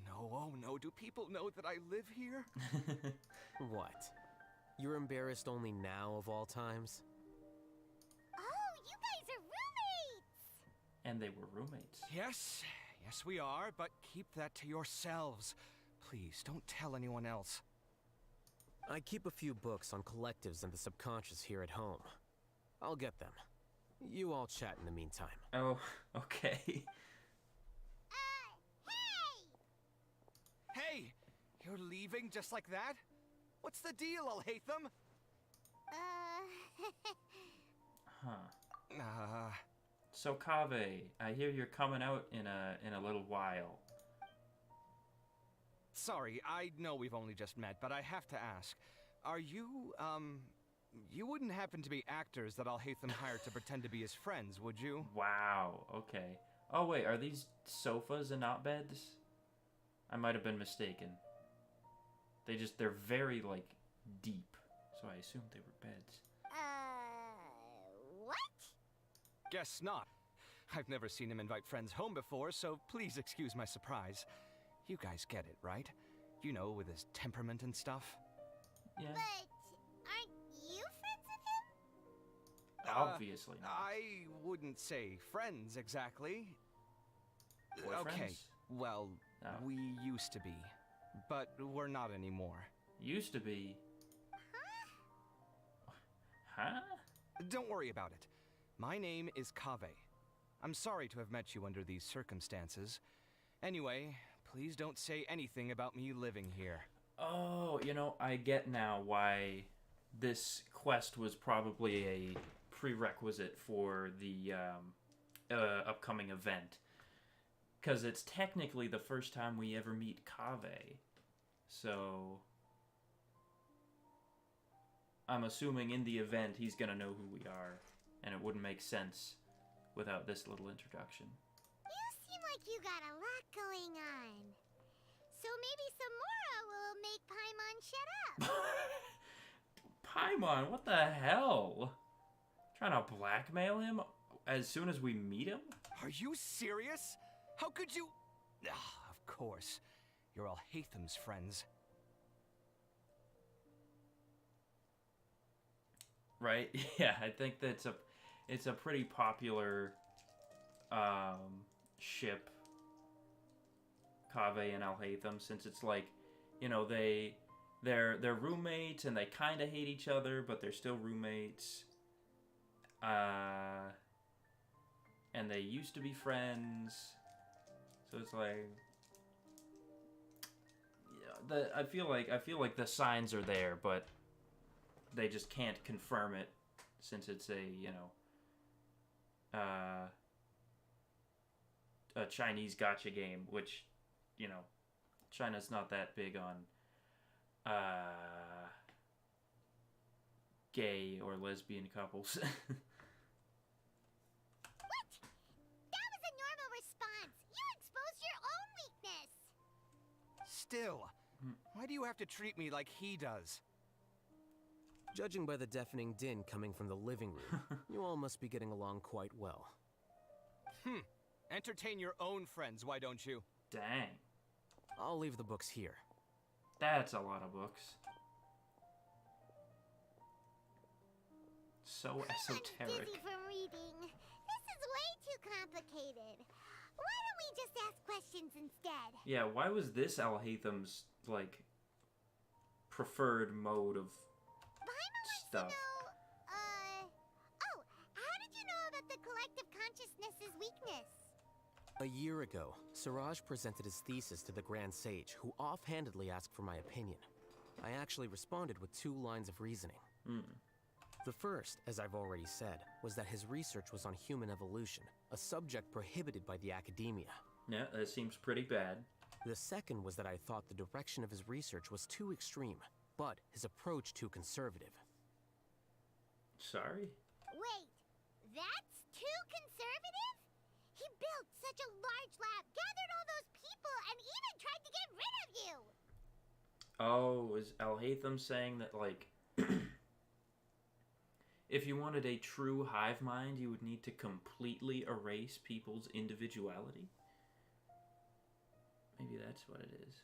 no, do people know that I live here? What? You're embarrassed only now of all times? Oh, you guys are roommates! And they were roommates. Yes, we are, but keep that to yourselves. Please, don't tell anyone else. I keep a few books on collectives and the subconscious here at home. I'll get them. You all chat in the meantime. Oh, okay. Hey! You're leaving just like that? What's the deal, Alhaitham? Huh. So Kaveh, I hear you're coming out in a little while. Sorry, I know we've only just met, but I have to ask. Are you, you wouldn't happen to be actors that Alhaitham hired to pretend to be his friends, would you? Wow, okay. Oh wait, are these sofas and not beds? I might have been mistaken. They're very, like, deep, so I assumed they were beds. What? Guess not. I've never seen him invite friends home before, so please excuse my surprise. You guys get it, right? You know, with his temperament and stuff. Yeah. But aren't you friends with him? Obviously not. I wouldn't say friends, exactly. Boyfriends? Okay, well, Oh. we used to be. But we're not anymore. Used to be. Huh? Don't worry about it. My name is Kaveh. I'm sorry to have met you under these circumstances. Anyway, please don't say anything about me living here. Oh, you know, I get now why this quest was probably a prerequisite for the upcoming event. Because it's technically the first time we ever meet Kaveh. So I'm assuming in the event he's going to know who we are. And it wouldn't make sense without this little introduction. You seem like you got a lot going on. So maybe Samora will make Paimon shut up. Paimon, what the hell? Trying to blackmail him as soon as we meet him? Are you serious? How could you? Ah, of course. You're Alhaitham's friends. Right? Yeah, I think it's a pretty popular ship, Kaveh and Alhaitham, since it's like, you know, they're roommates and they kind of hate each other, but they're still roommates. And they used to be friends. So it's like, yeah, I feel like the signs are there, but they just can't confirm it since it's a, you know, a Chinese gacha game, which, you know, China's not that big on gay or lesbian couples. What? That was a normal response. You exposed your own weakness. Still, why do you have to treat me like he does? Judging by the deafening din coming from the living room, you all must be getting along quite well. Entertain your own friends, why don't you? Dang. I'll leave the books here. That's a lot of books. So esoteric. Dizzy from reading. This is way too complicated. Why don't we just ask questions instead? Yeah, why was this Alhaitham's, like, preferred mode of stuff? Oh, how did you know about the collective consciousness's weakness? A year ago, Siraj presented his thesis to the Grand Sage, who offhandedly asked for my opinion. I actually responded with 2 lines of reasoning. The first, as I've already said, was that his research was on human evolution, a subject prohibited by the academia. Yeah, that seems pretty bad. The second was that I thought the direction of his research was too extreme, but his approach too conservative. Sorry? Wait, that's too conservative? He built such a large lab, gathered all those people, and even tried to get rid of you! Oh, is Alhaitham saying that, like, if you wanted a true hive mind, you would need to completely erase people's individuality? Maybe that's what it is.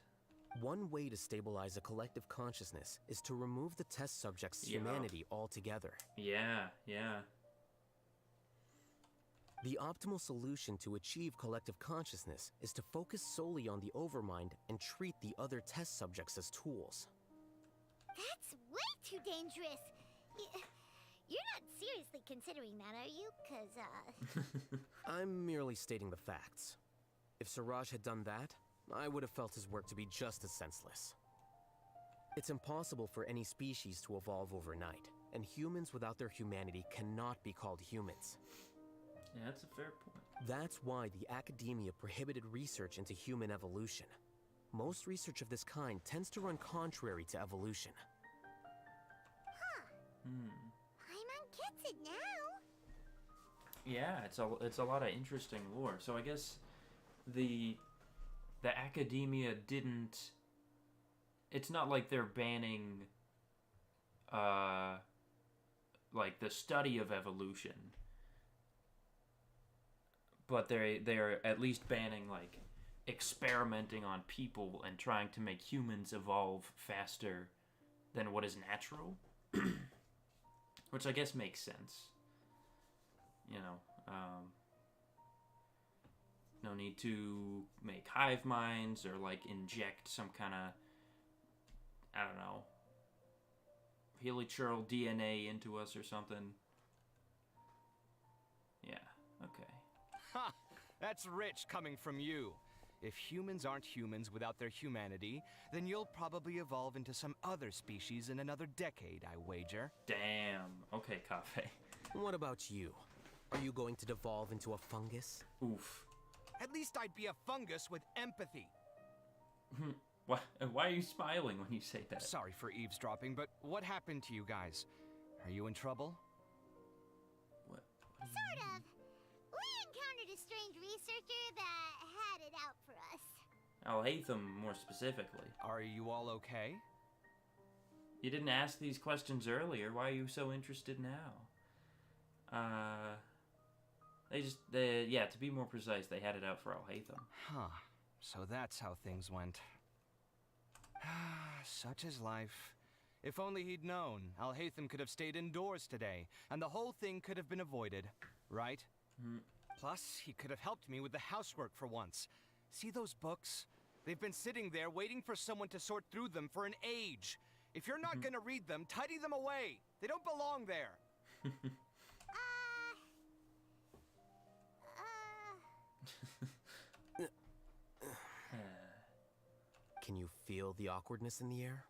One way to stabilize a collective consciousness is to remove the test subject's humanity altogether. Yeah, yeah. The optimal solution to achieve collective consciousness is to focus solely on the overmind and treat the other test subjects as tools. That's way too dangerous. You're not seriously considering that, are you? 'Cause, I'm merely stating the facts. If Siraj had done that, I would have felt his work to be just as senseless. It's impossible for any species to evolve overnight, and humans without their humanity cannot be called humans. Yeah, that's a fair point. That's why the academia prohibited research into human evolution. Most research of this kind tends to run contrary to evolution. Paimon gets it now. Yeah, it's a lot of interesting lore. So I guess the academia didn't. It's not like they're banning, like the study of evolution, but they're at least banning like experimenting on people and trying to make humans evolve faster than what is natural, which I guess makes sense. You know, no need to make hive minds or like inject some kind of, I don't know, helichurl DNA into us or something. Yeah, okay. Ha! That's rich coming from you. If humans aren't humans without their humanity, then you'll probably evolve into some other species in another decade, I wager. Damn. Okay, Cafe. What about you? Are you going to devolve into a fungus? Oof. At least I'd be a fungus with empathy. Why are you smiling when you say that? Sorry for eavesdropping, but what happened to you guys? Are you in trouble? What Sort of. We encountered a strange researcher that had it out for us. Alhaitham, more specifically. Are you all okay? You didn't ask these questions earlier. Why are you so interested now? Yeah, to be more precise, they had it out for Alhaitham. Huh. So that's how things went. Such is life. If only he'd known, Alhaitham could have stayed indoors today, and the whole thing could have been avoided, right? Plus, he could have helped me with the housework for once. See those books? They've been sitting there waiting for someone to sort through them for an age. If you're not gonna read them, tidy them away. They don't belong there. Can you feel the awkwardness in the air?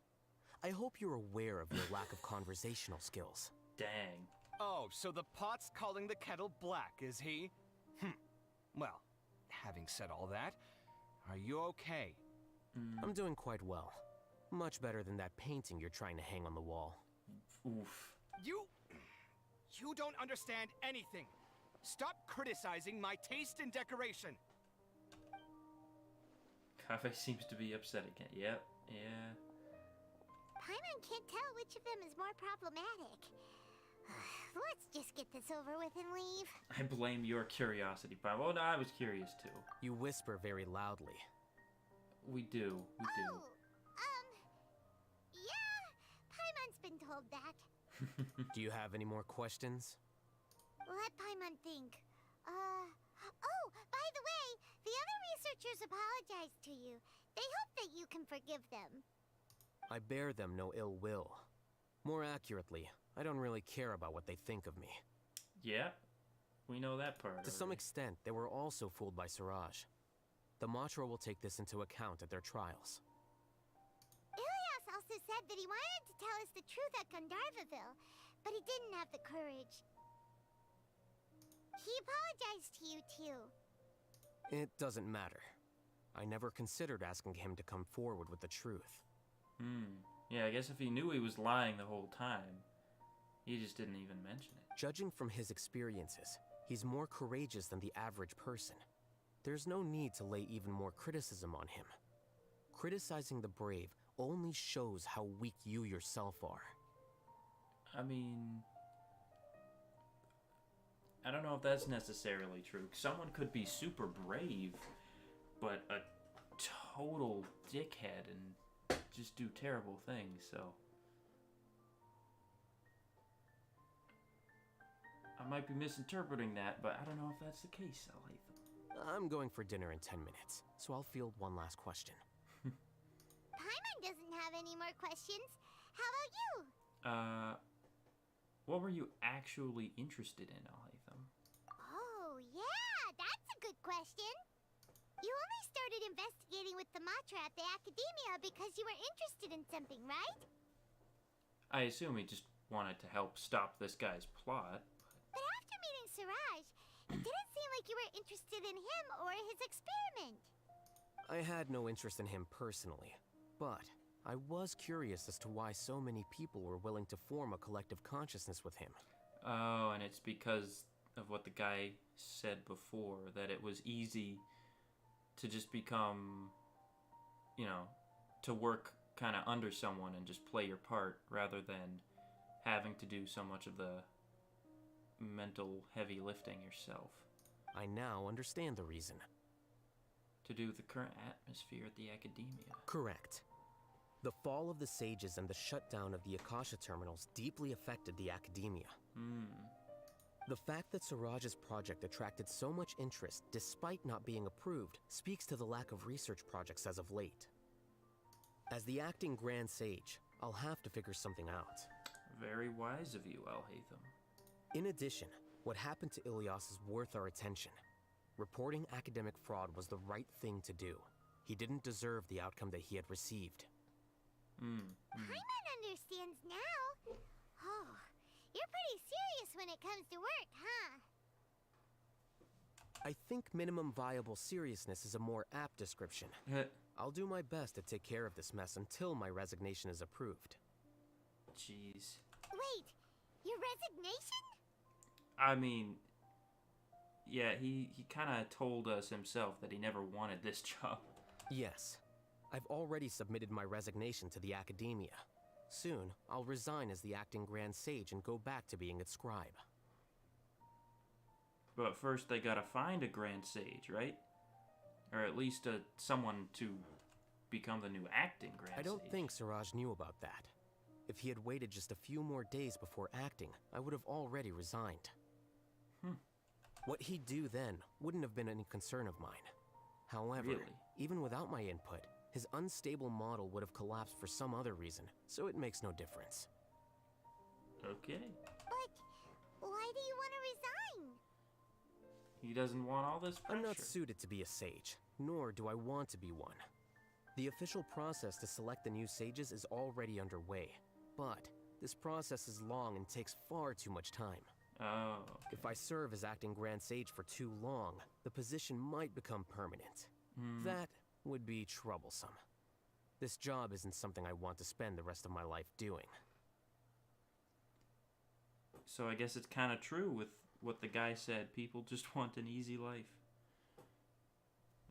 I hope you're aware of your lack of conversational skills. Dang. Oh, so the pot's calling the kettle black, is he? Well, having said all that, are you okay? I'm doing quite well. Much better than that painting you're trying to hang on the wall. Oof. You don't understand anything. Stop criticizing my taste in decoration. Cafe seems to be upset again. Yep, yeah. Paimon can't tell which of them is more problematic. Let's just get this over with and leave. I blame your curiosity, Paimon. Well, no, I was curious too. You whisper very loudly. We do. Yeah, Paimon's been told that. Do you have any more questions? Let Paimon think. Oh, by the way, the other researchers apologized to you. They hope that you can forgive them. I bear them no ill will. More accurately, I don't really care about what they think of me. Yeah, we know that part. To some extent, they were also fooled by Siraj. The Matra will take this into account at their trials. Ilias also said that he wanted to tell us the truth at Gandharvaville, but he didn't have the courage. He apologized to you, too. It doesn't matter. I never considered asking him to come forward with the truth. Yeah, I guess if he knew he was lying the whole time, he just didn't even mention it. Judging from his experiences, he's more courageous than the average person. There's no need to lay even more criticism on him. Criticizing the brave only shows how weak you yourself are. I mean, I don't know if that's necessarily true. Someone could be super brave, but a total dickhead and just do terrible things, so. I might be misinterpreting that, but I don't know if that's the case, Alhaitham. I'm going for dinner in 10 minutes, so I'll field one last question. Paimon doesn't have any more questions. How about you? What were you actually interested in, Alhaitham? Oh, yeah, that's a good question. You only started investigating with the Matra at the Academia because you were interested in something, right? I assume he just wanted to help stop this guy's plot. But after meeting Siraj, it didn't seem like you were interested in him or his experiment. I had no interest in him personally, but I was curious as to why so many people were willing to form a collective consciousness with him. Oh, and it's because of what the guy said before, that it was easy to just become, you know, to work kind of under someone and just play your part rather than having to do so much of the mental heavy lifting yourself. I now understand the reason. To do with the current atmosphere at the Academia. Correct. The fall of the Sages and the shutdown of the Akasha terminals deeply affected the Academia. The fact that Siraj's project attracted so much interest despite not being approved speaks to the lack of research projects as of late. As the acting Grand Sage, I'll have to figure something out. Very wise of you, Alhaitham. In addition, what happened to Ilyas is worth our attention. Reporting academic fraud was the right thing to do. He didn't deserve the outcome that he had received. Paimon understands now. Oh, you're pretty serious when it comes to work, huh? I think minimum viable seriousness is a more apt description. I'll do my best to take care of this mess until my resignation is approved. Jeez. Wait, your resignation? I mean, yeah, he kind of told us himself that he never wanted this job. Yes. I've already submitted my resignation to the Academia. Soon, I'll resign as the acting Grand Sage and go back to being its scribe. But first they gotta find a Grand Sage, right? Or at least someone to become the new acting Grand Sage. I don't think Siraj knew about that. If he had waited just a few more days before acting, I would have already resigned. What he'd do then wouldn't have been any concern of mine. However, even without my input, his unstable model would have collapsed for some other reason, so it makes no difference. Okay. But why do you want to resign? He doesn't want all this pressure. I'm not suited to be a sage, nor do I want to be one. The official process to select the new sages is already underway, but this process is long and takes far too much time. Oh. If I serve as acting Grand Sage for too long, the position might become permanent. That would be troublesome. This job isn't something I want to spend the rest of my life doing. So I guess it's kind of true with what the guy said. People just want an easy life.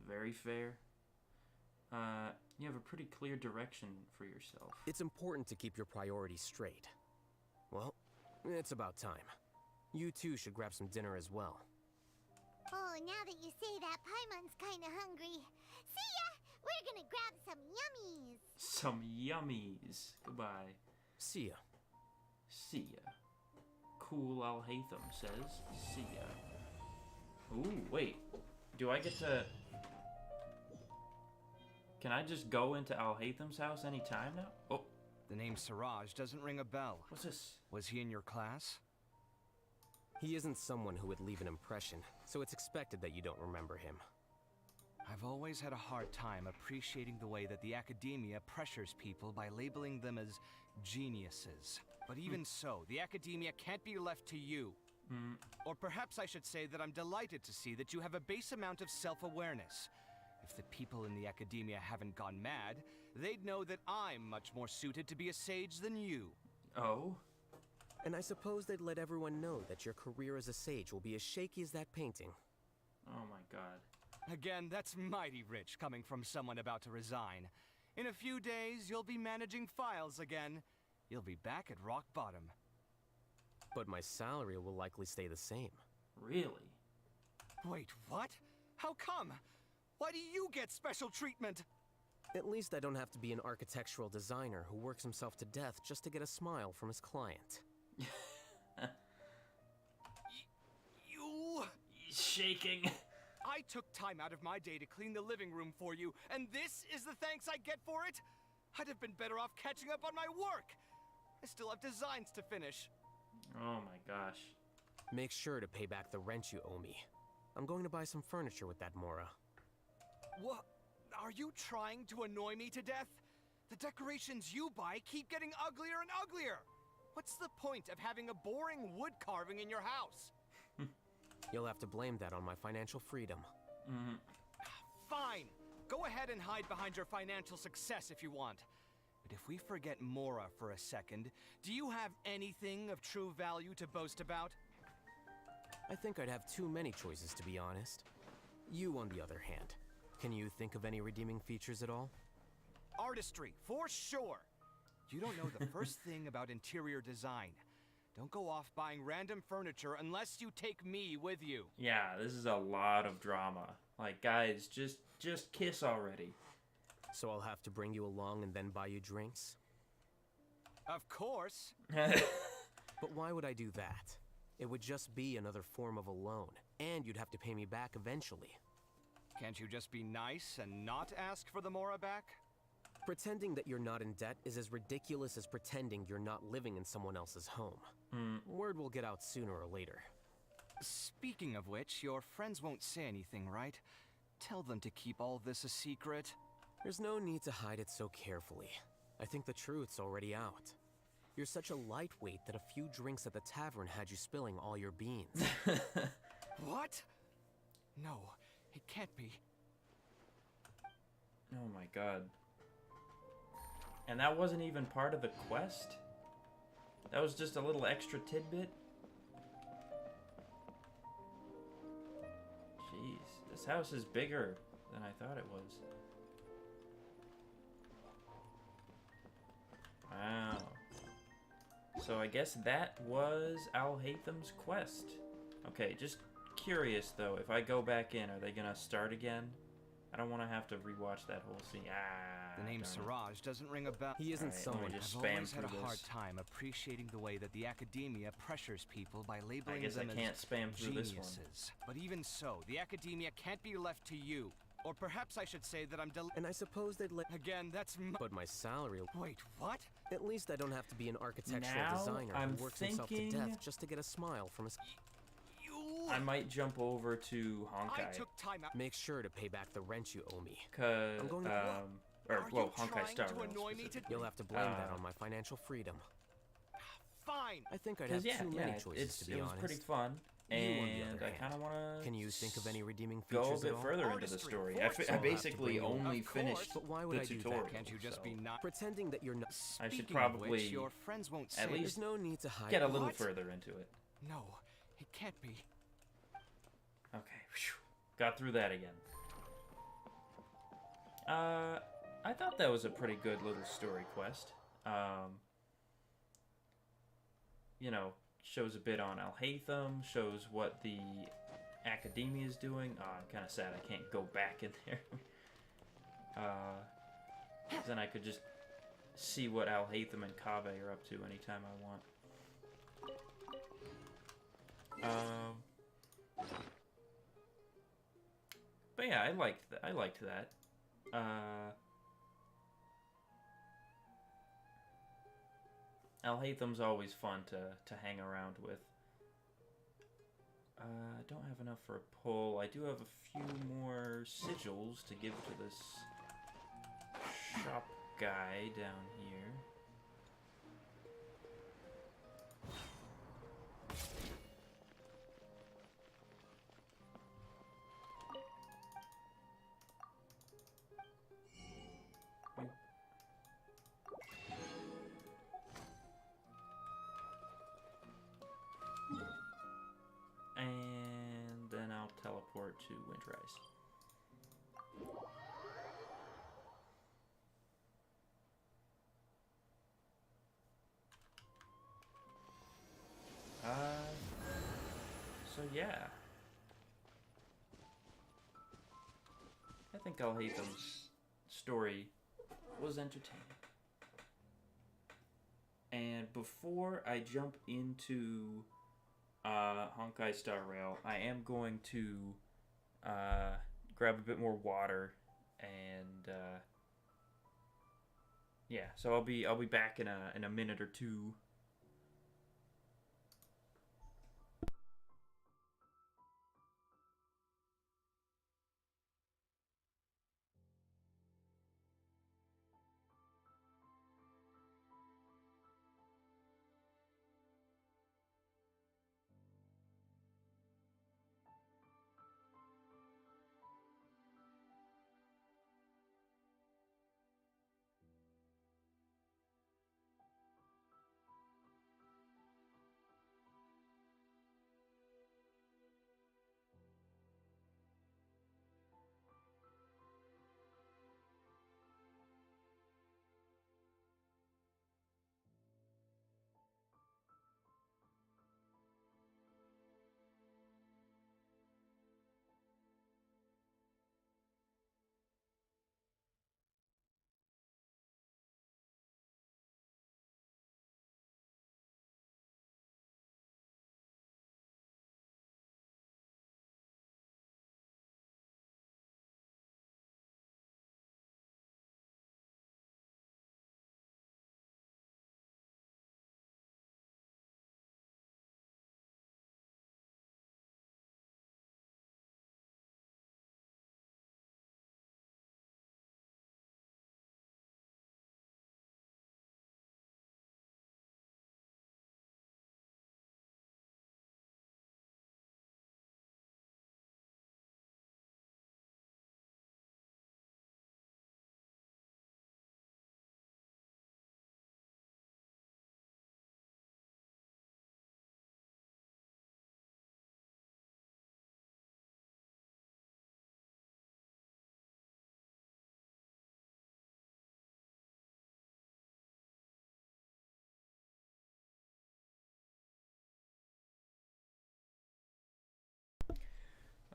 Very fair. You have a pretty clear direction for yourself. It's important to keep your priorities straight. Well, it's about time. You two should grab some dinner as well. Oh, now that you say that, Paimon's kinda hungry. See ya! We're gonna grab some yummies. Some yummies. Goodbye. See ya. See ya. Cool Alhaitham says, see ya. Ooh, wait. Do I get to... Can I just go into Alhaitham's house anytime now? Oh. The name Siraj doesn't ring a bell. What's this? Was he in your class? He isn't someone who would leave an impression, so it's expected that you don't remember him. I've always had a hard time appreciating the way that the Academia pressures people by labeling them as geniuses. But even so, the Academia can't be left to you. Or perhaps I should say that I'm delighted to see that you have a base amount of self-awareness. If the people in the Academia haven't gone mad, they'd know that I'm much more suited to be a sage than you. Oh? And I suppose they'd let everyone know that your career as a sage will be as shaky as that painting. Oh my god. Again, that's mighty rich coming from someone about to resign. In a few days, you'll be managing files again. You'll be back at rock bottom. But my salary will likely stay the same. Really? Wait, what? How come? Why do you get special treatment? At least I don't have to be an architectural designer who works himself to death just to get a smile from his client. You... He's shaking. I took time out of my day to clean the living room for you, and this is the thanks I get for it? I'd have been better off catching up on my work. I still have designs to finish. Oh my gosh. Make sure to pay back the rent you owe me. I'm going to buy some furniture with that Mora. What? Are you trying to annoy me to death? The decorations you buy keep getting uglier and uglier. What's the point of having a boring wood carving in your house? You'll have to blame that on my financial freedom. Fine. Go ahead and hide behind your financial success if you want. But if we forget Mora for a second, do you have anything of true value to boast about? I think I'd have too many choices, to be honest. You, on the other hand, can you think of any redeeming features at all? Artistry, for sure. You don't know the first thing about interior design. Don't go off buying random furniture unless you take me with you. Yeah, this is a lot of drama. Like, guys, just kiss already. So I'll have to bring you along and then buy you drinks? Of course. But why would I do that? It would just be another form of a loan, and you'd have to pay me back eventually. Can't you just be nice and not ask for the Mora back? Pretending that you're not in debt is as ridiculous as pretending you're not living in someone else's home. Word will get out sooner or later. Speaking of which, your friends won't say anything, right? Tell them to keep all this a secret. There's no need to hide it so carefully. I think the truth's already out. You're such a lightweight that a few drinks at the tavern had you spilling all your beans. What? No, it can't be. Oh my god. And that wasn't even part of the quest? That was just a little extra tidbit? Jeez, this house is bigger than I thought it was. Wow. So I guess that was Alhaitham's quest. Okay, just curious though, if I go back in, are they gonna start again? I don't want to have to rewatch that whole scene. The name Siraj doesn't ring a bell. He isn't someone. Just I've spam always had through a hard this. time appreciating the way that the academia pressures people by labeling I guess them I can't as spam through this one. geniuses. But even so, the academia can't be left to you. Or perhaps I should say that I'm And I suppose they'd let... Again, that's But my salary... Wait, what? At least I don't have to be an architectural Now designer I'm who works himself to thinking- death just to get a smile from his... I might jump over to Honkai. time out. Make sure to pay back the rent you owe me. Cause, I'm going to... Honkai Star Rail specifically. You'll have to blame that on my financial freedom. Fine. I think I'd 'Cause have too many choices, it's, to be it was honest. pretty fun, You, on the and other I hand, kind of want to. Can you think of any redeeming Go features a bit at all? further into the story. I I'll have to basically bring you- only Of course, finished but why would the I do tutorial. that? Can't you just so be not pretending that you're not? I should Speaking of which, probably your friends won't say at it. least There's no need to hide. get a little What? further into it. No, it can't be. Okay, phew. Got through that again. I thought that was a pretty good little story quest. You know, shows a bit on Alhaitham, shows what the academia is doing. Oh, I'm kind of sad I can't go back in there. 'Cause then I could just see what Alhaitham and Kaveh are up to anytime I want. But yeah, I liked that. Alhaitham's always fun to hang around with. I don't have enough for a pull. I do have a few more sigils to give to this shop guy down here. And then I'll teleport to Windrise. So yeah. I think Alhaitham's story was entertaining. And before I jump into Honkai Star Rail, I am going to grab a bit more water and yeah, so I'll be back in a minute or two.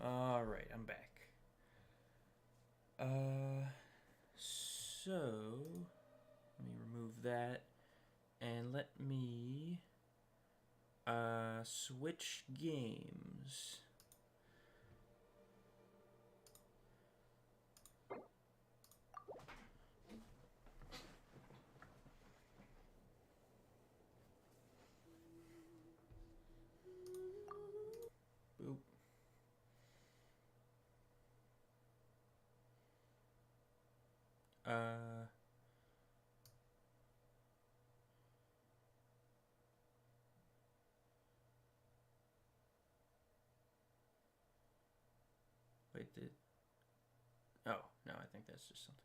Alright, I'm back. So let me remove that and let me switch games. Boop. Wait, oh, no, I think that's just something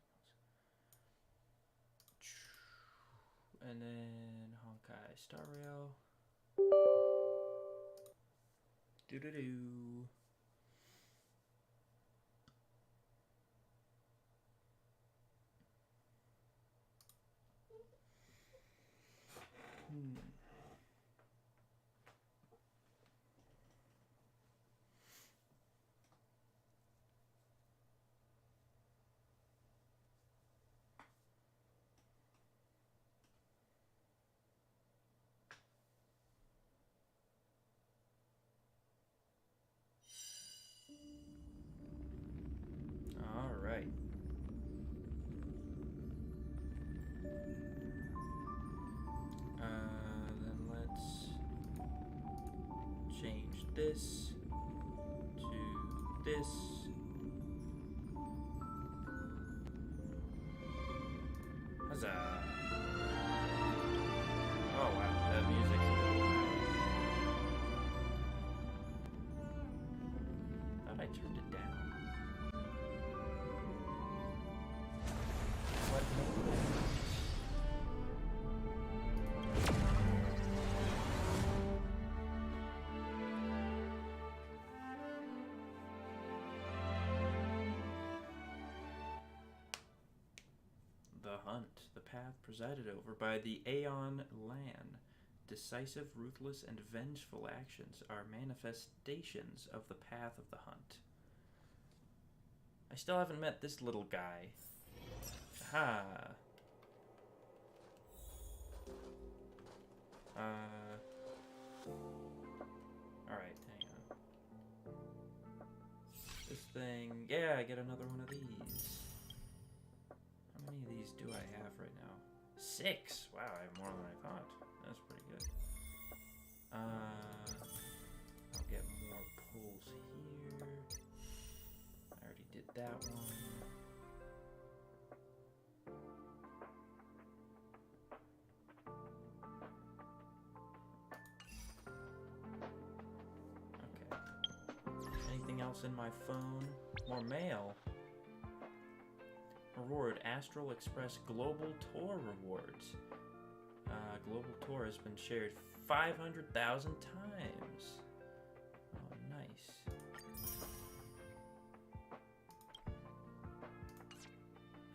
else. And then Honkai Star Rail. Doo-doo-doo. All right. Then let's change this to this. Huzzah! Oh wow, that music's a little loud. Thought I turned it down. What? The Hunt, the path presided over by the Aeon Lan. Decisive, ruthless, and vengeful actions are manifestations of the path of the hunt. I still haven't met this little guy. Aha! Alright, hang on. This thing... Yeah, I get another one of these. How many of these do I have right now? 6! Wow, I have more than I thought. That's pretty good. I'll get more pulls here. I already did that one. Okay. Anything else in my phone? More mail. Reward, Astral Express Global Tour rewards. Global Tour has been shared 500,000 times. Oh, nice.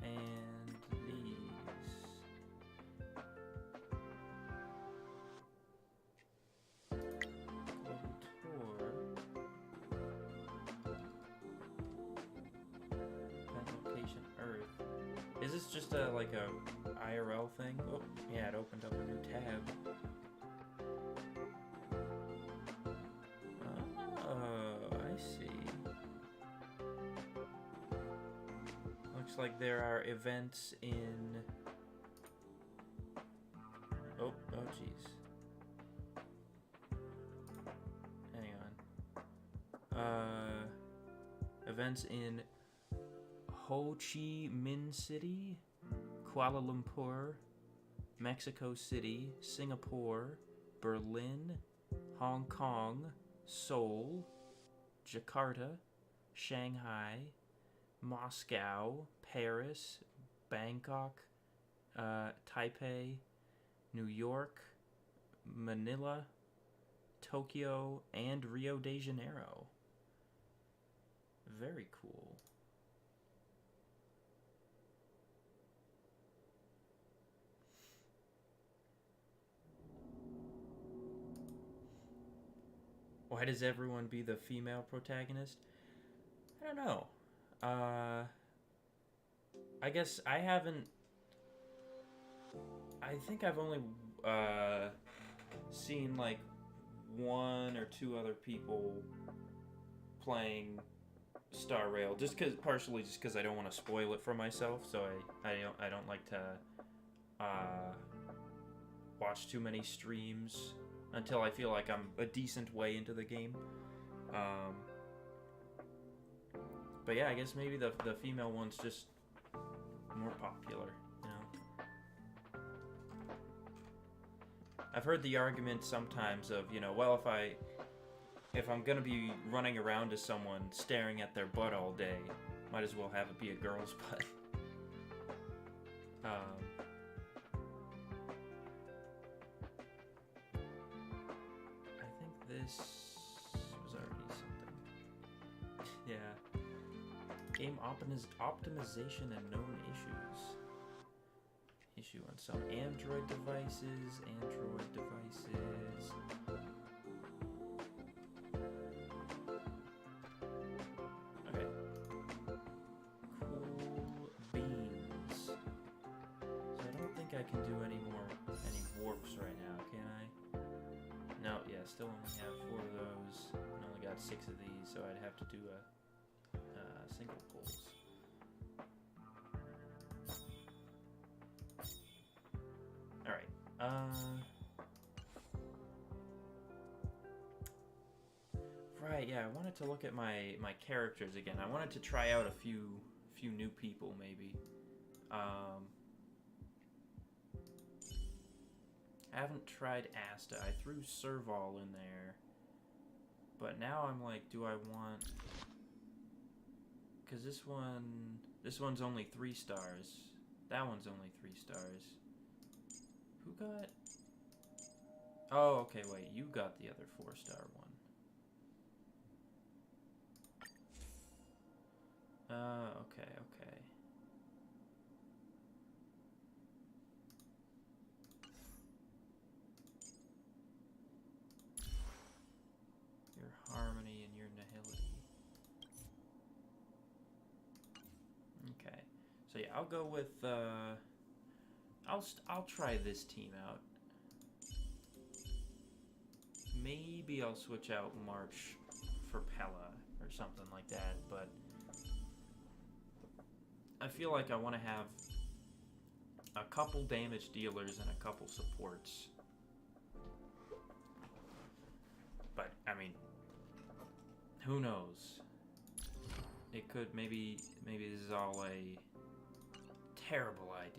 And these. Global Tour. Location Earth. Is this just a like a IRL thing? Oh, yeah, it opened up a new tab. Oh, I see. Looks like there are events in... Oh, jeez. Hang on. Events in Ho Chi Minh City, Kuala Lumpur, Mexico City, Singapore, Berlin, Hong Kong, Seoul, Jakarta, Shanghai, Moscow, Paris, Bangkok, Taipei, New York, Manila, Tokyo, and Rio de Janeiro. Very cool. Why does everyone be the female protagonist? don't know. I guess I haven't... I think I've only seen like 1 or 2 other people playing Star Rail, partially just because I don't want to spoil it for myself, so I don't like to watch too many streams until I feel like I'm a decent way into the game. But yeah, I guess maybe the female one's just more popular, you know? I've heard the argument sometimes of, you know, well, if I'm gonna be running around to someone staring at their butt all day, might as well have it be a girl's butt. I think this was already something. Yeah. Game optimization and known issues. Issue on some Android devices. Okay. Cool beans. So I don't think I can do any warps right now, can I? No, yeah, still only have 4 of those. And only got 6 of these, so I'd have to do a single pulls. Alright, right, yeah, I wanted to look at my characters again. I wanted to try out a few new people, maybe. I haven't tried Asta. I threw Serval in there. But now I'm like, do I want... Because this one's only 3 stars. That one's only 3 stars. Who got... Oh, okay, wait. You got the other 4-star one. Okay. Your harmony and your nihility. Okay. So yeah, I'll go with, I'll try this team out. Maybe I'll switch out March for Pella or something like that, but I feel like I want to have a couple damage dealers and a couple supports. But, I mean, who knows? It could, maybe this is all a terrible idea.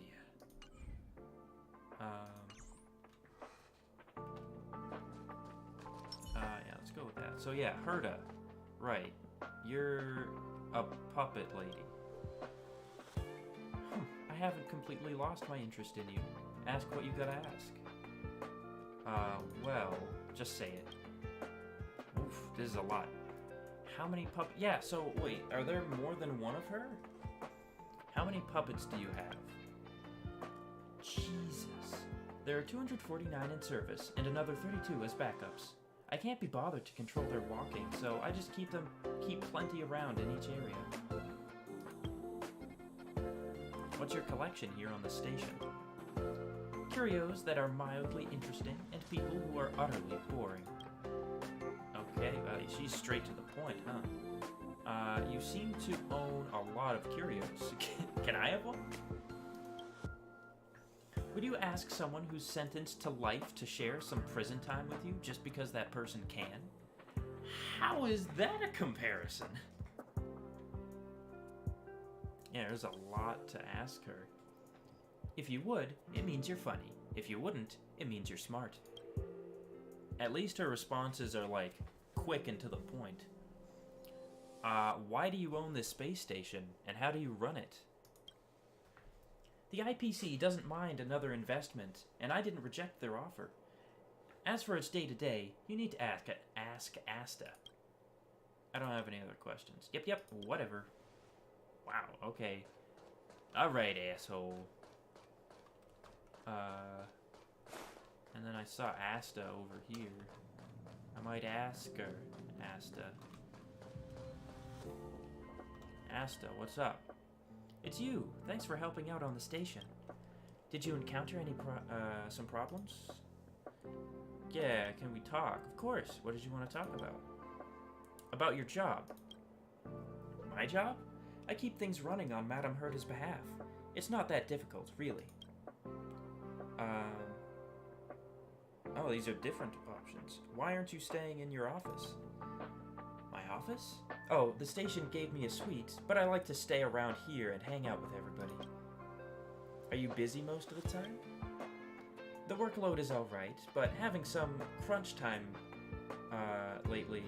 Yeah, let's go with that. So yeah, Herta. Right. You're a puppet lady. I haven't completely lost my interest in you. Ask what you gotta ask. Well, just say it. Oof, this is a lot. How many Yeah, so wait, are there more than one of her? How many puppets do you have? Jesus. There are 249 in service, and another 32 as backups. I can't be bothered to control their walking, so I just keep plenty around in each area. What's your collection here on the station? Curios that are mildly interesting, and people who are utterly boring. Okay, she's straight to the point, huh? You seem to own a lot of curios. Can I have one? Would you ask someone who's sentenced to life to share some prison time with you just because that person can? How is that a comparison? Yeah, there's a lot to ask her. If you would, it means you're funny. If you wouldn't, it means you're smart. At least her responses are, like, quick and to the point. Why do you own this space station, and how do you run it? The IPC doesn't mind another investment, and I didn't reject their offer. As for its day-to-day, you need to ask Asta. I don't have any other questions. Yep, whatever. Wow, okay. Alright, asshole. And then I saw Asta over here. I might ask her, Asta. Asta, what's up? It's you. Thanks for helping out on the station. Did you encounter any some problems? Yeah, can we talk? Of course. What did you want to talk about? About your job. My job? I keep things running on Madame Herta's behalf. It's not that difficult, really. Oh, these are different options. Why aren't you staying in your office? My office? Oh, the station gave me a suite, but I like to stay around here and hang out with everybody. Are you busy most of the time? The workload is alright, but having some crunch time lately.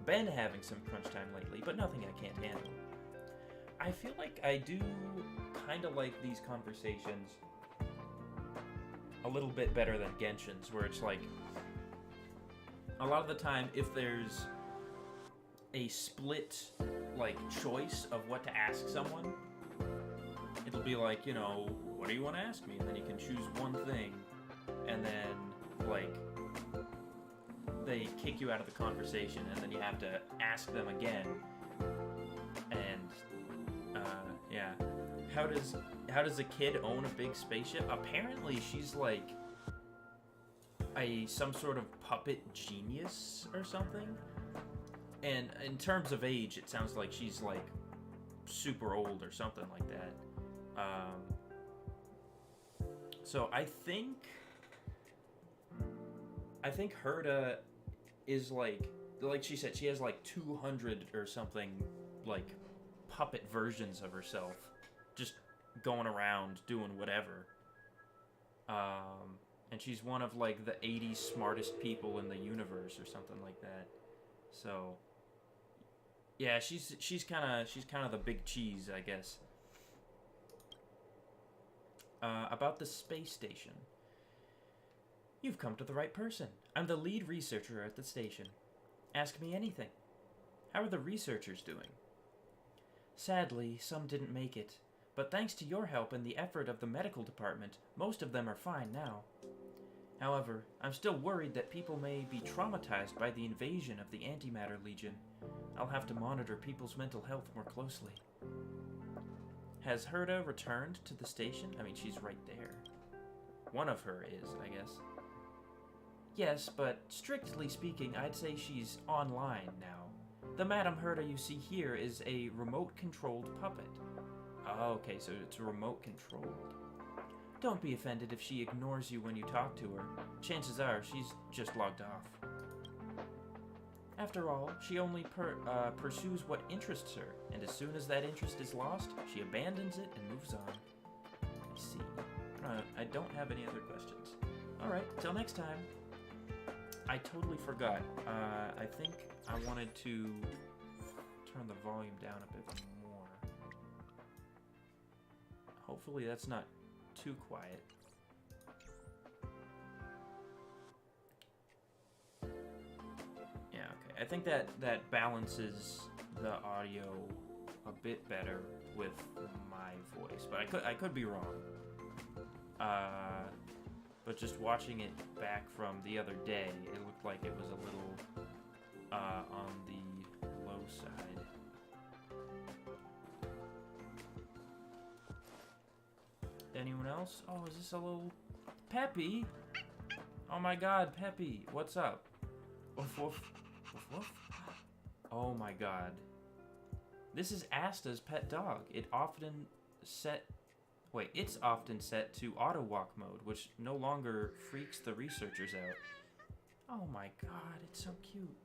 Been having some crunch time lately, but nothing I can't handle. I feel like I do kind of like these conversations a little bit better than Genshin's, where it's like, a lot of the time, if there's a split, like, choice of what to ask someone, it'll be like, you know, what do you want to ask me? And then you can choose one thing, and then, like, they kick you out of the conversation, and then you have to ask them again. And, yeah. How does a kid own a big spaceship? Apparently she's like some sort of puppet genius or something. And in terms of age, it sounds like she's like super old or something like that. So I think Herta is like she said, she has like 200 or something like puppet versions of herself just going around doing whatever. And she's one of like the 80 smartest people in the universe or something like that. So yeah, she's kind of the big cheese, I guess. About the space station. You've come to the right person. I'm the lead researcher at the station. Ask me anything. How are the researchers doing? Sadly, some didn't make it, but thanks to your help and the effort of the medical department, most of them are fine now. However, I'm still worried that people may be traumatized by the invasion of the Antimatter Legion. I'll have to monitor people's mental health more closely. Has Herta returned to the station? I mean, she's right there. One of her is, I guess. Yes, but strictly speaking, I'd say she's online now. The Madame Herta you see here is a remote-controlled puppet. Oh, okay, so it's remote-controlled. Don't be offended if she ignores you when you talk to her. Chances are she's just logged off. After all, she only pursues what interests her, and as soon as that interest is lost, she abandons it and moves on. I see. I don't have any other questions. Alright, till next time. I totally forgot. I think I wanted to turn the volume down a bit more. Hopefully that's not too quiet. Yeah, okay. I think that balances the audio a bit better with my voice, but I could be wrong. But just watching it back from the other day, it looked like it was a little on the low side. Anyone else? Oh, is this a little Peppy? Oh my god, Peppy, what's up? Woof woof. Woof woof. Oh my god. This is Asta's pet dog. It's often set to auto walk mode, which no longer freaks the researchers out. Oh my god, it's so cute.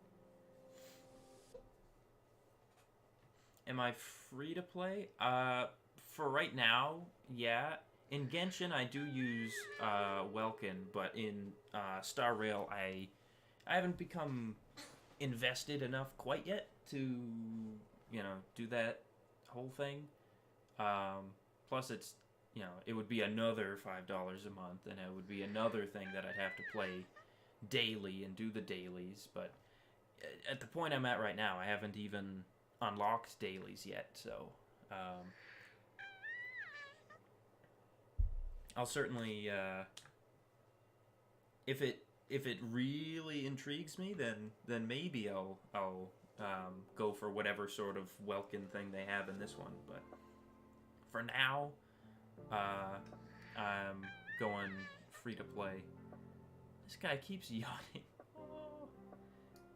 Am I free to play? For right now, yeah. In Genshin, I do use Welkin, but in Star Rail, I haven't become invested enough quite yet to, you know, do that whole thing. Plus, it's, you know, it would be another $5 a month, and it would be another thing that I'd have to play daily and do the dailies. But at the point I'm at right now, I haven't even unlocked dailies yet, so I'll certainly, if it really intrigues me, then maybe I'll go for whatever sort of Welkin thing they have in this one. But for now, I'm going free to play. This guy keeps yawning.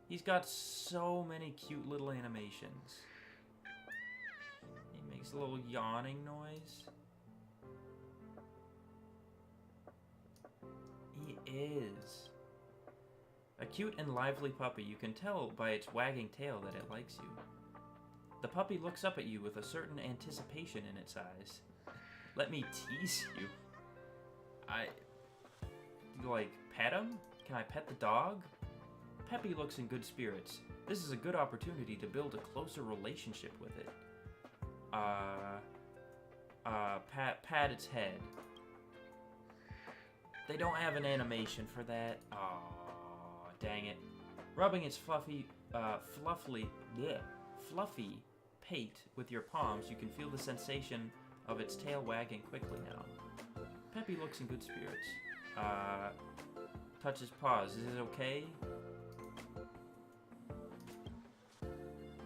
He's got so many cute little animations. He makes a little yawning noise. He is. A cute and lively puppy. You can tell by its wagging tail that it likes you. The puppy looks up at you with a certain anticipation in its eyes. Let me tease you. Like, pet him? Can I pet the dog? Peppy looks in good spirits. This is a good opportunity to build a closer relationship with it. Pat its head. They don't have an animation for that. Aw, dang it. Rubbing its fluffy pate with your palms, you can feel the sensation of its tail wagging quickly now. Peppy looks in good spirits. Touches paws. Is it okay?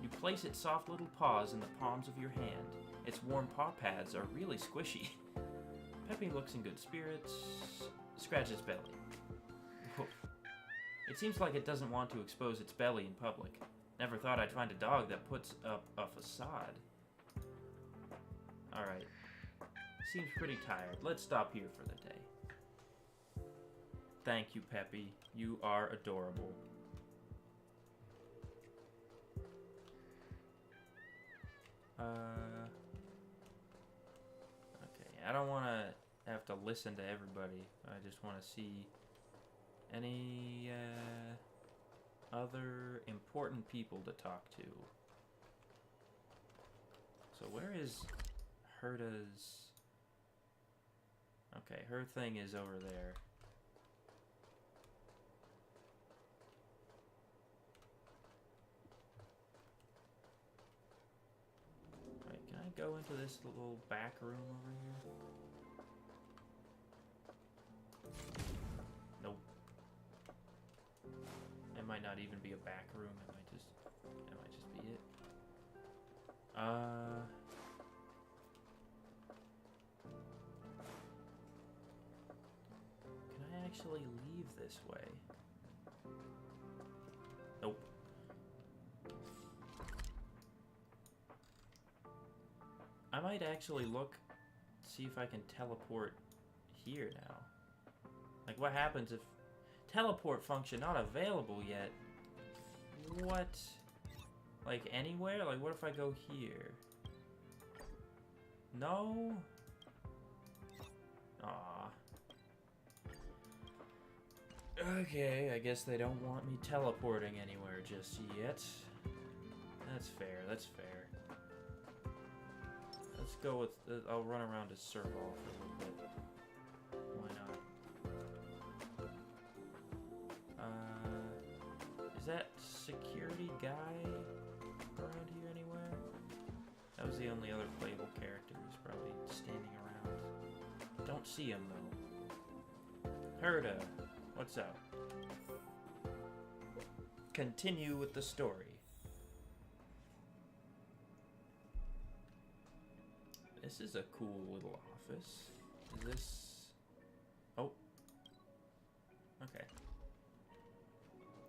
You place its soft little paws in the palms of your hand. Its warm paw pads are really squishy. Peppy looks in good spirits. Scratches belly. Whoa. It seems like it doesn't want to expose its belly in public. Never thought I'd find a dog that puts up a facade. Alright. Seems pretty tired. Let's stop here for the day. Thank you, Peppy. You are adorable. Okay, I don't want to have to listen to everybody. I just want to see any other important people to talk to. So where is Herta's... Okay, her thing is over there. Alright, can I go into this little back room over here? Nope. It might not even be a back room. It might just be it. Can I actually leave this way? Nope. I might actually look, see if I can teleport here now. Like, what happens if... Teleport function not available yet. What? Like, anywhere? Like, what if I go here? No? Aw. Okay, I guess they don't want me teleporting anywhere just yet. That's fair, that's fair. Let's go with... I'll run around to Serval for a little bit. Why not? Is that security guy around here anywhere? That was the only other playable character who's probably standing around. Don't see him though. Herta, what's up? Continue with the story. This is a cool little office. Is this... Oh. Okay.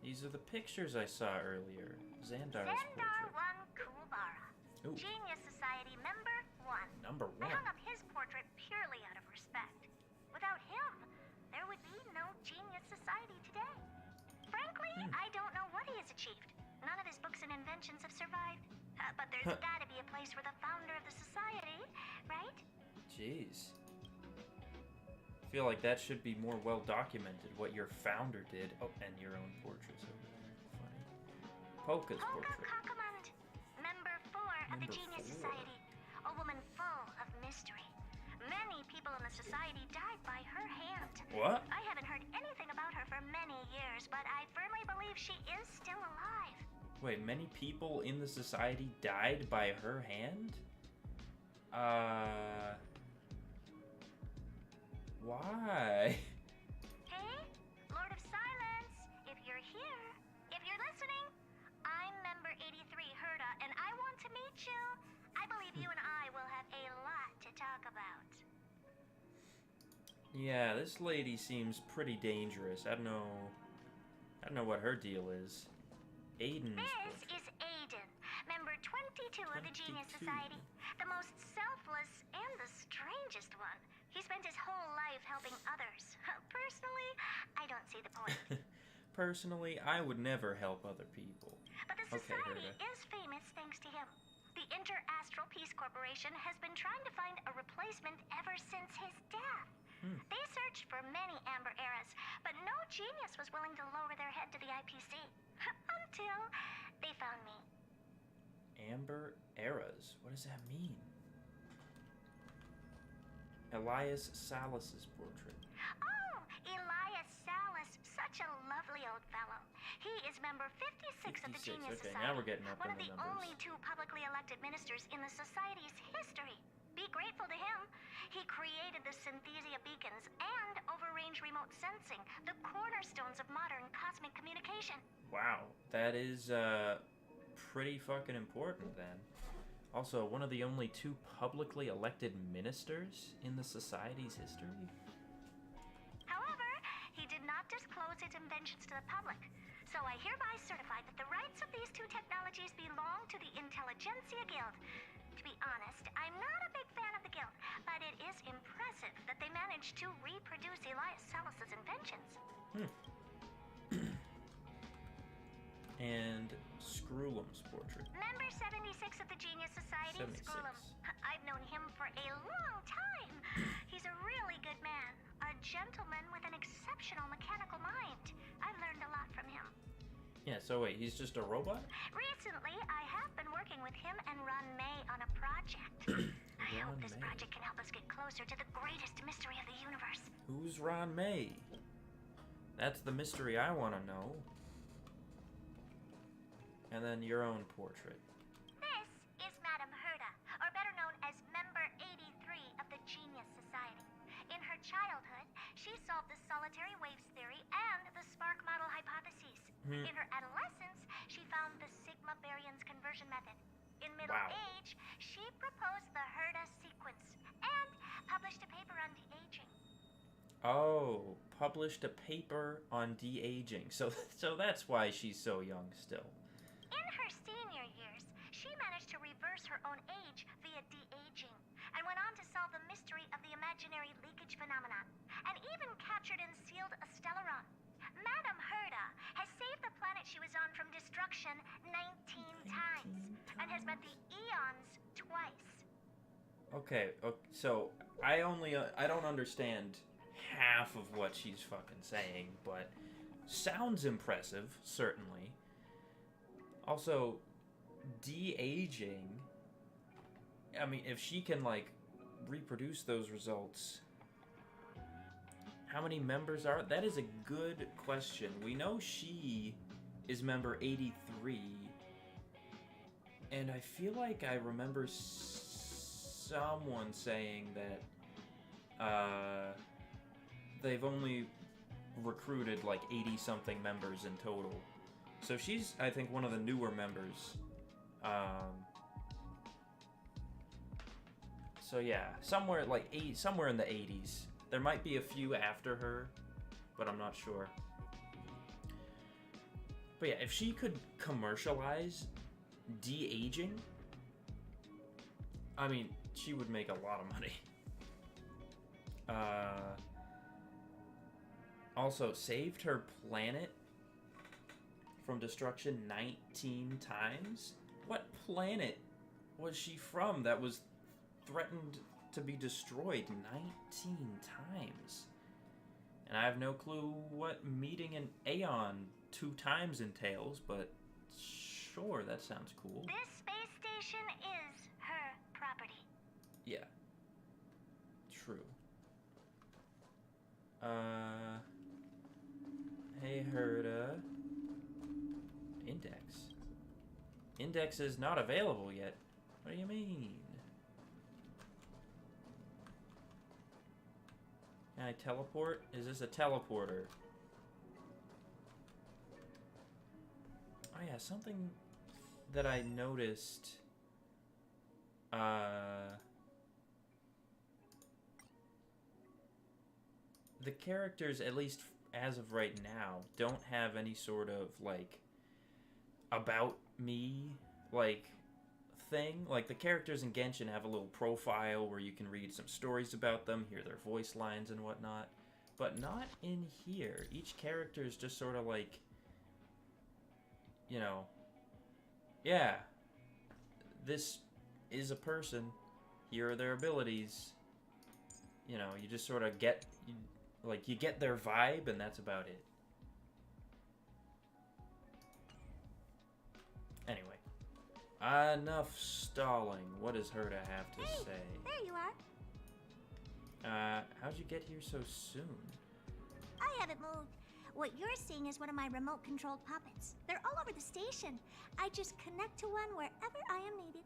These are the pictures I saw earlier. Xandar's portrait. Kubara. Ooh. Genius Society member 1. Number 1. I hung up his portrait purely out of respect. Without him, there would be no Genius Society today. Frankly, I don't know what he has achieved. None of his books and inventions have survived. But there's gotta be a place for the founder of the society, right? Jeez. I feel like that should be more well documented, what your founder did. Oh, and your own portraits over there. Funny. Polka's portrait. Kakamund, member 4 of the Genius Society. A woman full of mystery. Many people in the society died by her hand. What? I haven't heard anything about her for many years, but I firmly believe she is still alive. Wait, many people in the society died by her hand? Why? Hey, Lord of Silence, if you're here, if you're listening, I'm member 88 to meet you. I believe you and I will have a lot to talk about. Yeah, this lady seems pretty dangerous. I don't know what her deal is. Aiden's This is Aiden, member 22 of the Genius Society. The most selfless and the strangest one. He spent his whole life helping others. Personally, I don't see the point. Personally, I would never help other people. But the society is famous thanks to him. The Inter-Astral Peace Corporation has been trying to find a replacement ever since his death. They searched for many Amber Eras, but no genius was willing to lower their head to the IPC. Until they found me. Amber Eras? What does that mean? Elias Salas's portrait. Oh, Elias Salas, such a lovely old fellow. He is member 56 of the 56, Genius okay, Society. now we're getting up one in of the the numbers. only two publicly elected ministers in the Society's history. Be grateful to him. He created the Synthesia beacons and overrange remote sensing, the cornerstones of modern cosmic communication. Wow, that is pretty fucking important then. Also, one of the only two publicly elected ministers in the Society's history? However, he did not disclose his inventions to the public. So I hereby certify that the rights of these two technologies belong to the Intelligentsia Guild. To be honest, I'm not a big fan of the guild, but it is impressive that they managed to reproduce Elias Salas's inventions. And Screwlum's portrait. Member 76 of the Genius Society, 76. Scrollum. I've known him for a long time. He's a really good man, a gentleman with an exceptional mechanical mind. I've learned a lot from him. Yeah, so wait, he's just a robot? Recently, I have been working with him and Ron May on a project. I hope this project can help us get closer to the greatest mystery of the universe. Who's Ron May? That's the mystery I want to know. And then your own portrait. This is Madame Herda, or better known as Member 83 of the Genius Society. In her childhood, she solved the solitary waves theory and the spark model hypotheses. In her adolescence, she found the sigma baryons conversion method. In middle age, she proposed the Herda sequence and published a paper on de-aging. Oh, published a paper on de-aging. So that's why she's so young still. In her senior years, she managed to reverse her own age via de-aging, and went on to solve the mystery of the imaginary leakage phenomenon, and even captured and sealed a stellaron. Madame Herda has saved the planet she was on from destruction 19 times, and has met the eons twice. Okay, so I don't understand half of what she's fucking saying, but sounds impressive, certainly. Also, de-aging, I mean, if she can, like, reproduce those results, how many members are? That is a good question. We know she is member 83, and I feel like I remember someone saying that they've only recruited like 80-something members in total. So she's, I think, one of the newer members. So yeah, somewhere like somewhere in the 80s. There might be a few after her, but I'm not sure. But yeah, if she could commercialize de-aging, I mean, she would make a lot of money. Also, saved her planet from destruction 19 times? What planet was she from that was threatened to be destroyed 19 times? And I have no clue what meeting an Aeon 2 times entails, but sure, that sounds cool. This space station is her property. Yeah. True. Hey, Herda. Index. Index is not available yet. What do you mean? Can I teleport? Is this a teleporter? Oh yeah, something that I noticed the characters, at least as of right now, don't have any sort of, like, about me, like, thing. Like, the characters in Genshin have a little profile where you can read some stories about them, hear their voice lines and whatnot. But not in here. Each character is just sort of like, you know, yeah, this is a person. Here are their abilities. You know, you just sort of get, you get their vibe, and that's about it. Anyway, enough stalling. What does Herta have to say? There you are. How'd you get here so soon? I haven't moved. What you're seeing is one of my remote-controlled puppets. They're all over the station. I just connect to one wherever I am needed.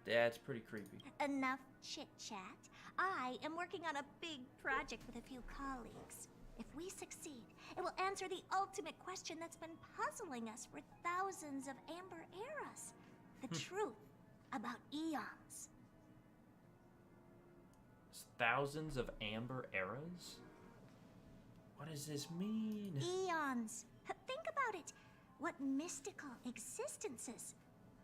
That's pretty creepy. Enough chit-chat. I am working on a big project with a few colleagues. If we succeed, it will answer the ultimate question that's been puzzling us for thousands of amber eras. The truth about eons. Thousands of amber eras? What does this mean? Eons. Think about it. What mystical existences.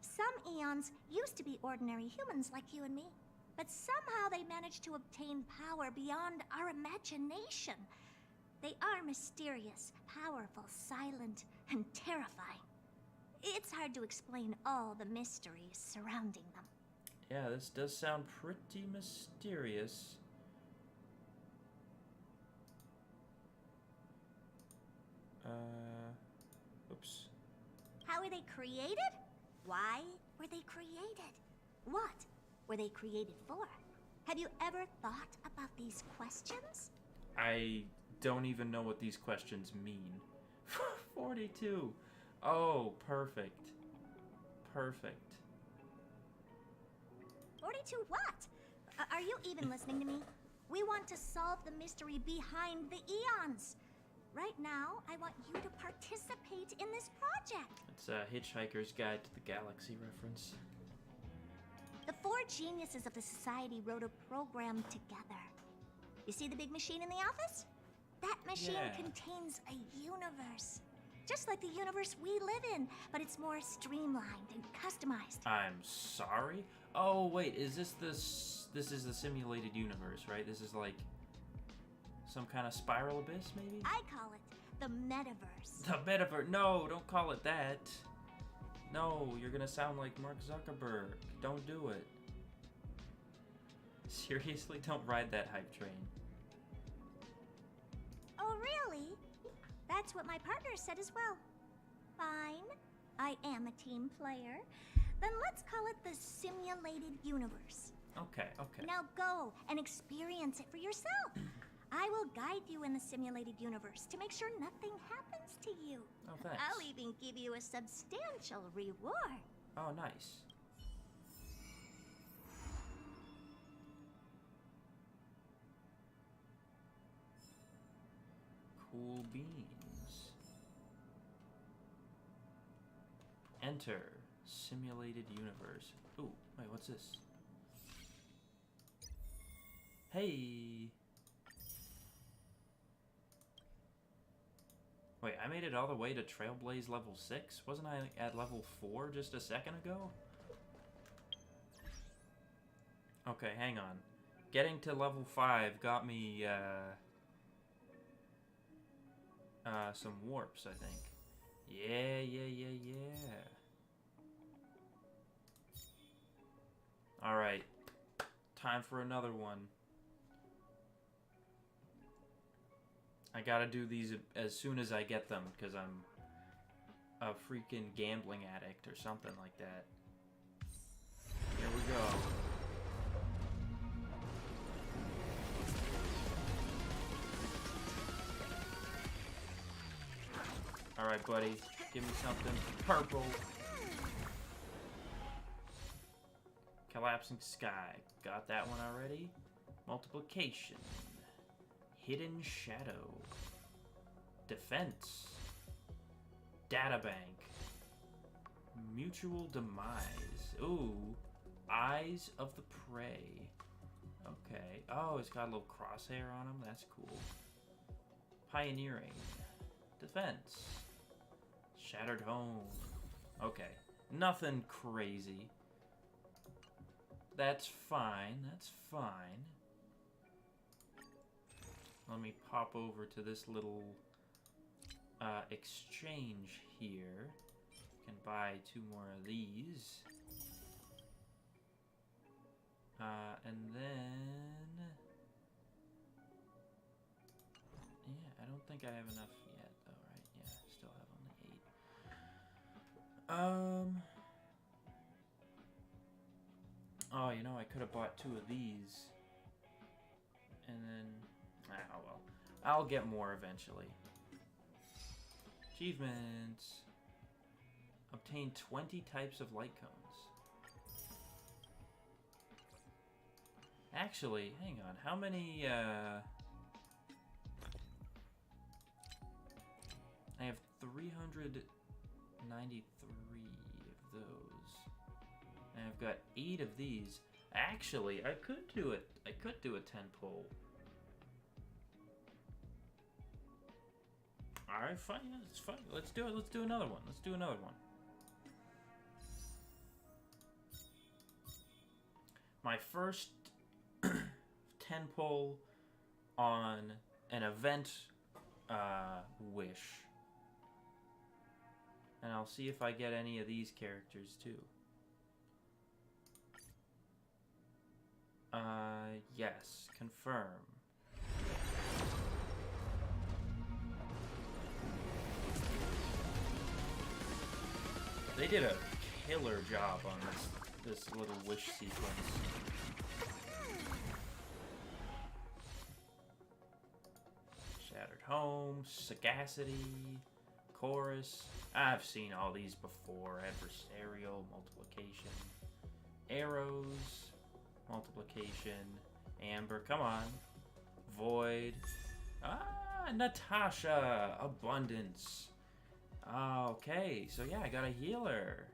Some eons used to be ordinary humans like you and me, but somehow they managed to obtain power beyond our imagination. They are mysterious, powerful, silent, and terrifying. It's hard to explain all the mysteries surrounding them. Yeah, this does sound pretty mysterious. Oops. How were they created? Why were they created? What were they created for? Have you ever thought about these questions? I don't even know what these questions mean. 42. Oh, perfect. Perfect. 42 what? Are you even listening to me? We want to solve the mystery behind the eons. Right now, I want you to participate in this project. It's a Hitchhiker's Guide to the Galaxy reference. The four geniuses of the society wrote a program together. You see the big machine in the office? That machine contains a universe. Just like the universe we live in, but it's more streamlined and customized. I'm sorry? Oh, wait, is this is the simulated universe, right? This is like some kind of spiral abyss, maybe? I call it the metaverse. The metaverse. No, don't call it that. No, you're gonna sound like Mark Zuckerberg. Don't do it. Seriously, don't ride that hype train. Oh, really? That's what my partner said as well. Fine. I am a team player. Then let's call it the simulated universe. Okay. Now go and experience it for yourself. I will guide you in the simulated universe to make sure nothing happens to you. Oh, thanks. I'll even give you a substantial reward. Oh, nice. Cool beans. Enter simulated universe. Ooh, wait, what's this? Hey. Wait, I made it all the way to Trailblaze level 6? Wasn't I at level 4 just a second ago? Okay, hang on. Getting to level 5 got me, some warps, I think. Yeah. Alright. Time for another one. I gotta do these as soon as I get them, because I'm a freaking gambling addict or something like that. Here we go. Alright, buddy. Give me something purple. Collapsing sky. Got that one already. Multiplication. Hidden shadow. Defense. Databank. Mutual demise. Ooh. Eyes of the prey. Okay. Oh, it's got a little crosshair on him. That's cool. Pioneering. Defense. Shattered home. Okay. Nothing crazy. That's fine. That's fine. Let me pop over to this little exchange here. Can buy 2 more of these. And then... Yeah, I don't think I have enough yet, though, right? Yeah, still have only 8. Oh, you know, I could have bought 2 of these. And then... Oh, well. I'll get more eventually. Achievements. Obtain 20 types of light cones. Actually, hang on. How many, I have 393 of those. And I've got 8 of these. Actually, I could do it. I could do a 10 pull. Alright, fine. It's fine. Let's do it. Let's do another one. Let's do another one. My first 10 pull on an event wish. And I'll see if I get any of these characters too. Yes, confirm. They did a killer job on this little wish sequence. Shattered home, sagacity, chorus. I've seen all these before. Adversarial, multiplication, arrows, multiplication, amber. Come on, void. Natasha, abundance. Okay, so yeah, I got a healer.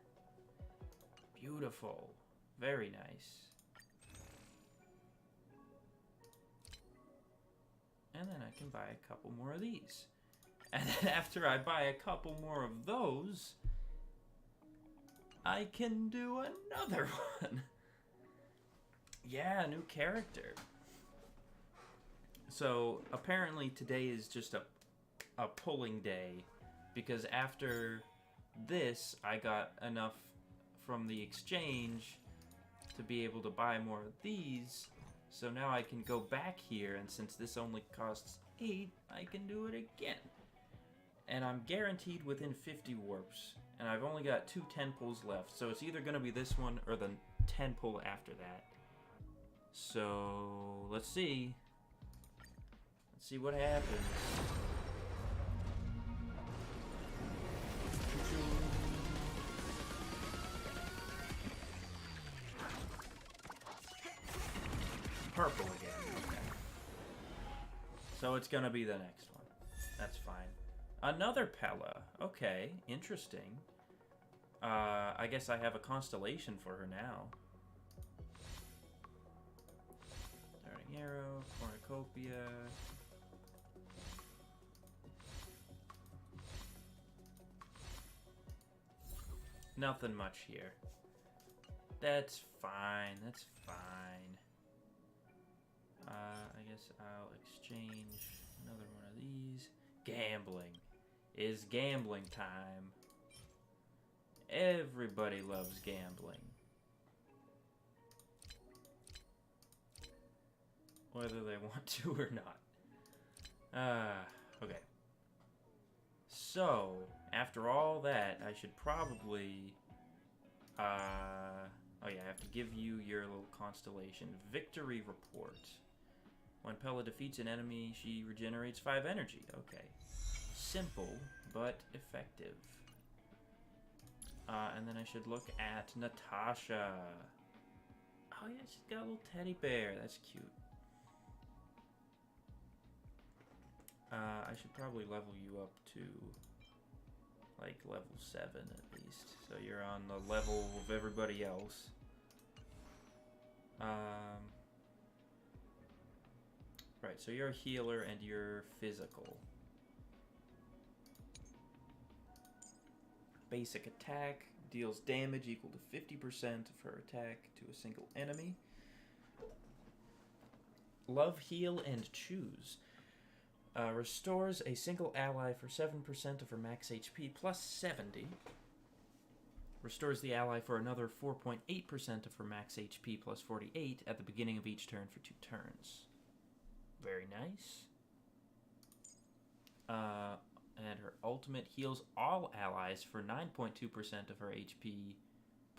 Beautiful. Very nice. And then I can buy a couple more of these. And then after I buy a couple more of those, I can do another one. Yeah, new character. So apparently today is just a pulling day. Because after this, I got enough from the exchange to be able to buy more of these. So now I can go back here, and since this only costs 8, I can do it again. And I'm guaranteed within 50 warps. And I've only got 2 10 pulls left. So it's either going to be this one or the 10 pull after that. So let's see. Let's see what happens. Purple again. Okay. So it's gonna be the next one. That's fine. Another Pella. Okay, interesting. I guess I have a constellation for her now. Darting Arrow, Cornucopia. Nothing much here. That's fine. That's fine. I guess I'll exchange another one of these. Gambling. Is gambling time. Everybody loves gambling. Whether they want to or not. Okay. So, after all that, I should probably... oh yeah, I have to give you your little constellation. Victory report. When Pella defeats an enemy, she regenerates 5 energy. Okay. Simple, but effective. And then I should look at Natasha. Oh yeah, she's got a little teddy bear. That's cute. I should probably level you up to like level 7 at least. So you're on the level of everybody else. Right, so you're a healer and you're physical. basic attack, deals damage equal to 50% of her attack to a single enemy. Love, Heal, and Choose. Restores a single ally for 7% of her max HP plus 70. Restores the ally for another 4.8% of her max HP plus 48 at the beginning of each turn for 2 turns. Very nice. And her ultimate heals all allies for 9.2% of her HP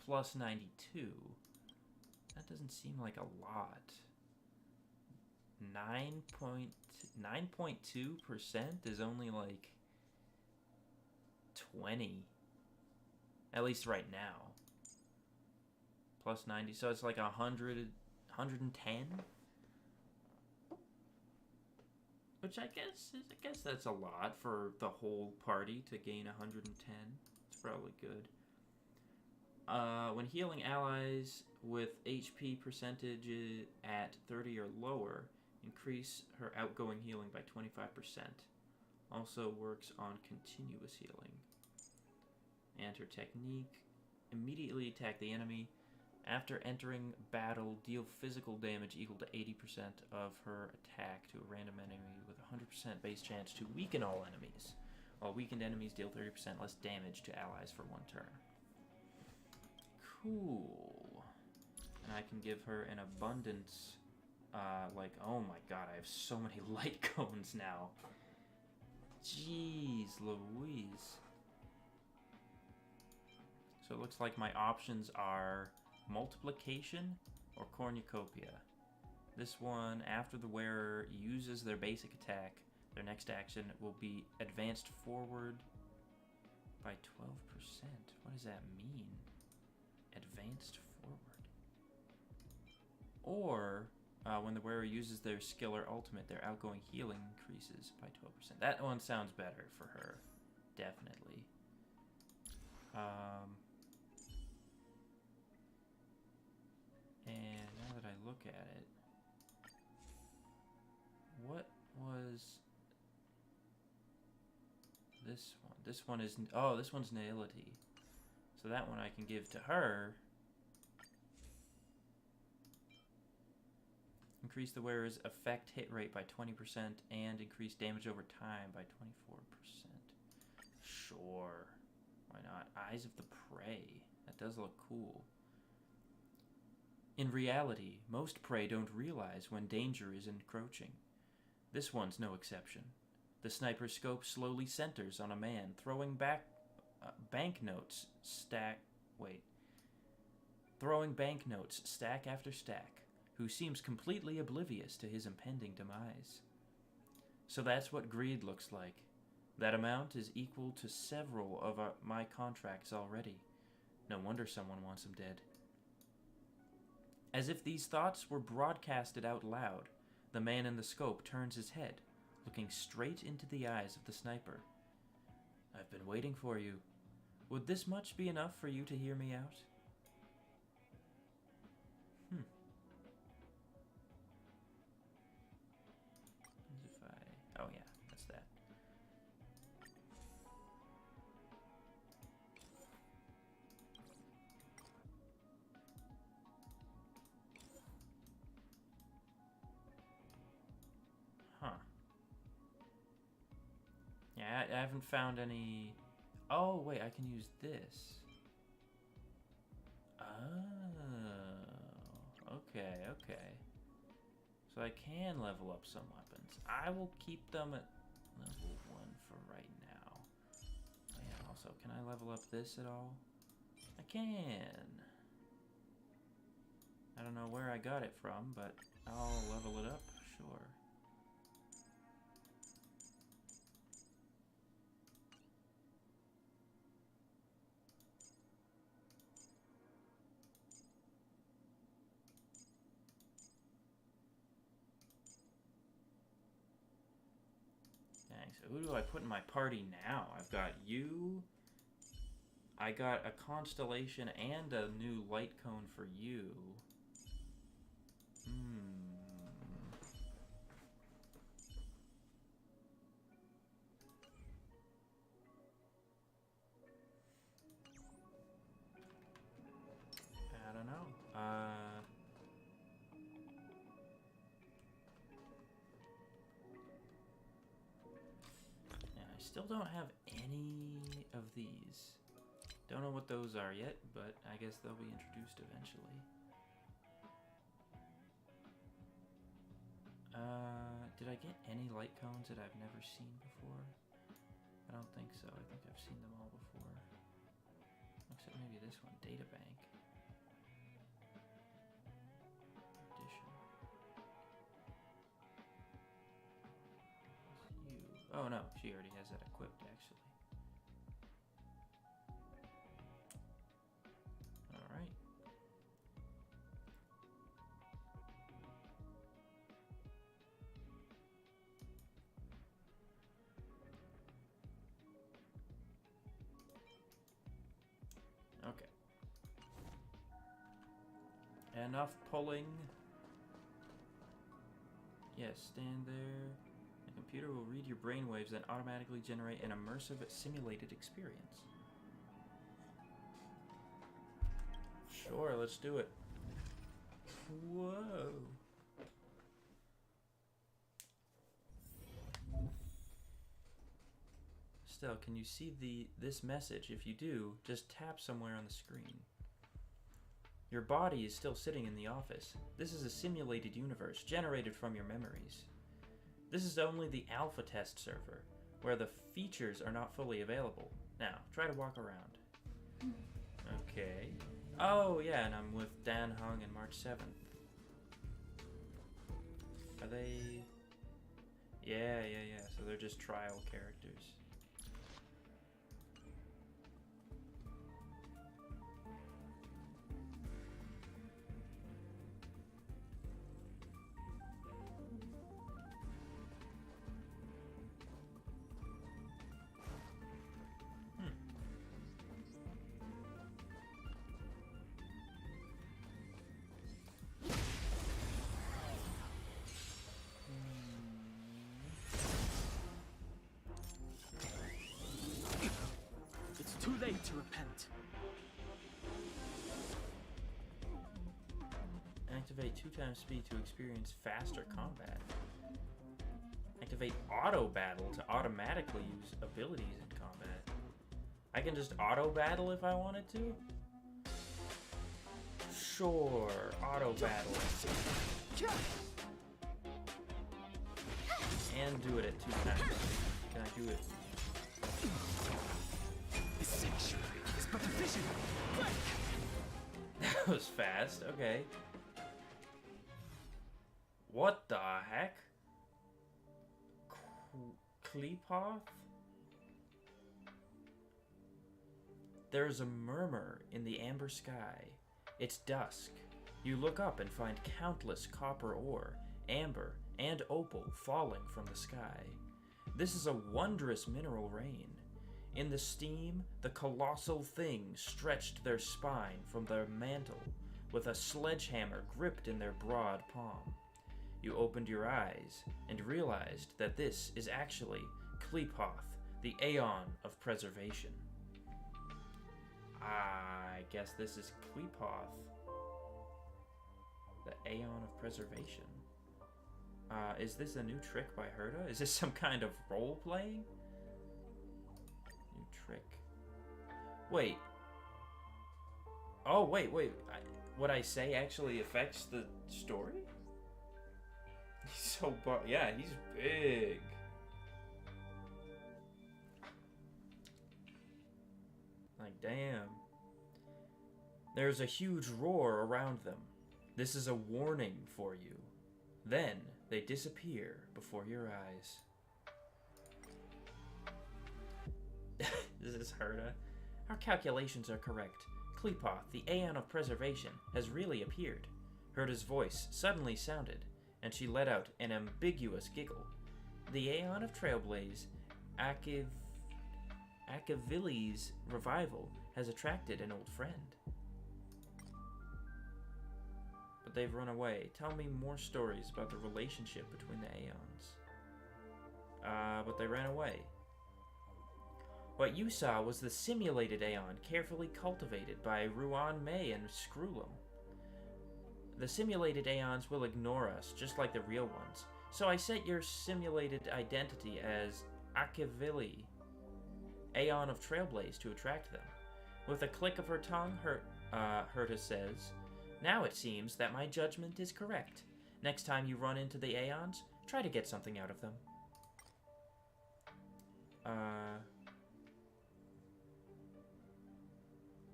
plus 92. That doesn't seem like a lot. 9.2% is only like 20. At least right now. Plus 90, so it's like 100, 110? Which I guess that's a lot for the whole party to gain 110. It's probably good. When healing allies with HP percentage at 30 or lower, increase her outgoing healing by 25%. Also works on continuous healing. And her technique, immediately attack the enemy. After entering battle, deal physical damage equal to 80% of her attack to a random enemy with a 100% base chance to weaken all enemies, while weakened enemies deal 30% less damage to allies for 1 turn. Cool. And I can give her an abundance, like, oh my god, I have so many light cones now. Jeez Louise. So it looks like my options are Multiplication or Cornucopia. This one, after the wearer uses their basic attack, their next action will be advanced forward by 12%. What does that mean? Advanced forward. Or, when the wearer uses their skill or ultimate, their outgoing healing increases by 12%. That one sounds better for her. Definitely. And now that I look at it, what was this one? This one is, oh, this one's Naility. So that one I can give to her. Increase the wearer's effect hit rate by 20% and increase damage over time by 24%. Sure. Why not? Eyes of the Prey. That does look cool. In reality, most prey don't realize when danger is encroaching. This one's no exception. The sniper's scope slowly centers on a man throwing banknotes stack after stack, who seems completely oblivious to his impending demise. So that's what greed looks like. That amount is equal to several of my contracts already. No wonder someone wants him dead. As if these thoughts were broadcasted out loud, the man in the scope turns his head, looking straight into the eyes of the sniper. I've been waiting for you. Would this much be enough for you to hear me out? Oh yeah, that's that. Huh. Yeah, I haven't found any... Oh, wait, I can use this. Oh, okay. So I can level up some weapons. I will keep them at level 1 for right now. Oh yeah, also, can I level up this at all? I can. I don't know where I got it from, but I'll level it up, sure. So who do I put in my party now? I've got you. I got a constellation and a new light cone for you. Still don't have any of these. Don't know what those are yet, but I guess they'll be introduced eventually. Did I get any light cones that I've never seen before? I don't think so. I think I've seen them all before. Except maybe this one, Data Bank. Edition. You. Oh no, she already has that equipped actually. Alright. Okay. Enough pulling. Yes, stand there. The computer will read your brainwaves and automatically generate an immersive simulated experience. Sure, let's do it. Whoa. Still, can you see this message? If you do, just tap somewhere on the screen. Your body is still sitting in the office. This is a simulated universe generated from your memories. This is only the alpha test server, where the features are not fully available. Now, try to walk around. Okay. Oh, yeah, and I'm with Dan Hung and March 7th. Are they... Yeah. So they're just trial characters. Too late to repent. Activate 2x speed to experience faster combat. Activate auto battle to automatically use abilities in combat. I can just auto battle if I wanted to? Sure, auto battle. And do it at 2 times. Can I do it? But the vision. That was fast, okay. What the heck? Kleepoth? There's a murmur in the amber sky. It's dusk. You look up and find countless copper ore, amber, and opal falling from the sky. This is a wondrous mineral rain. In the steam, the colossal things stretched their spine from their mantle, with a sledgehammer gripped in their broad palm. You opened your eyes and realized that this is actually Kleepoth, the Aeon of Preservation. I guess this is Kleepoth, the Aeon of Preservation. Is this a new trick by Herta? Is this some kind of role-playing? Trick. Wait. Oh, wait. What I say actually affects the story? He's so yeah, he's big. Like, damn. There's a huge roar around them. This is a warning for you. Then they disappear before your eyes. This is Herta. Our calculations are correct. Kleepoth, the Aeon of Preservation, has really appeared. Herta's voice suddenly sounded, and she let out an ambiguous giggle. The Aeon of Trailblaze, Akavili's revival, has attracted an old friend. But they've run away. Tell me more stories about the relationship between the Aeons. But they ran away. What you saw was the simulated Aeon carefully cultivated by Ruan May and Screwlum. The simulated Aeons will ignore us, just like the real ones. So I set your simulated identity as Akavili Aeon of Trailblaze to attract them. With a click of her tongue, Herta says, "Now it seems that my judgment is correct. Next time you run into the Aeons, try to get something out of them."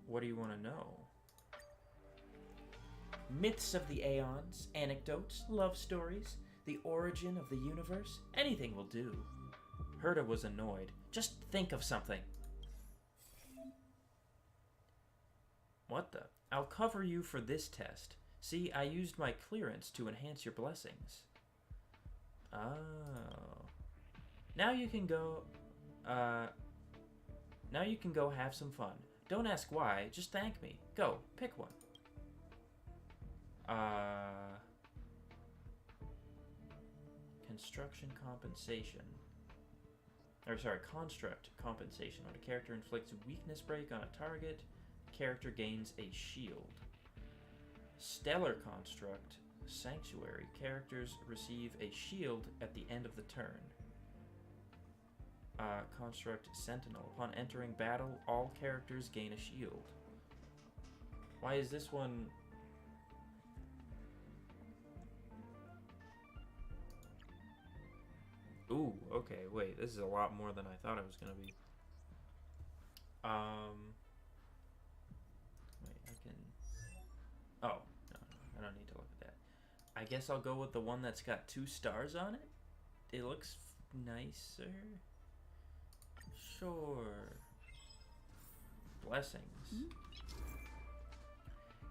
What do you want to know? Myths of the Aeons, anecdotes, love stories, the origin of the universe, anything will do. Herta was annoyed. Just think of something. What the? I'll cover you for this test. See, I used my clearance to enhance your blessings. Oh. Now you can go have some fun. Don't ask why, just thank me. Go, pick one. Construction compensation. Or sorry, construct compensation. When a character inflicts a weakness break on a target, the character gains a shield. Stellar construct. Sanctuary. Characters receive a shield at the end of the turn. Construct Sentinel. Upon entering battle, all characters gain a shield. Why is this one... Ooh, okay, wait, this is a lot more than I thought it was gonna be. Wait, I can... Oh, no, I don't need to look at that. I guess I'll go with the one that's got 2 stars on it. It looks nicer. Sure. Blessings.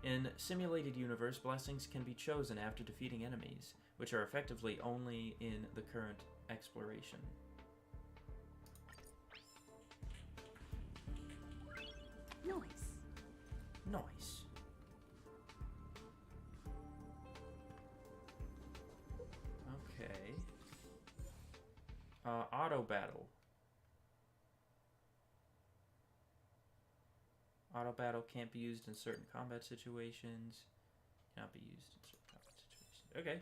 In Simulated Universe, blessings can be chosen after defeating enemies, which are effectively only in the current exploration. Nice. Nice. Okay. Auto battle. Auto battle can't be used in certain combat situations. Cannot be used in certain combat situations. Okay.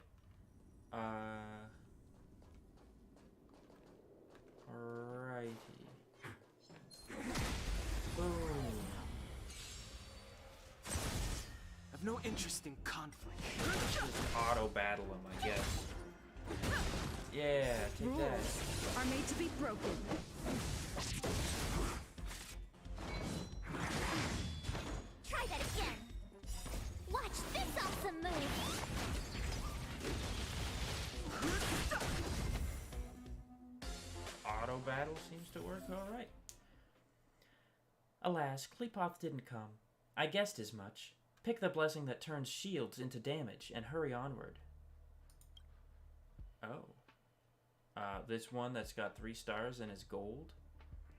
Alrighty. Boom. I've no interest in conflict. Auto battle him, I guess. Yeah, take Rules that. are made to be broken. Try that again. Watch this awesome move. Auto battle seems to work alright. Alas, Kleepoth didn't come. I guessed as much. Pick the blessing that turns shields into damage and hurry onward. Oh. This one that's got 3 stars and is gold.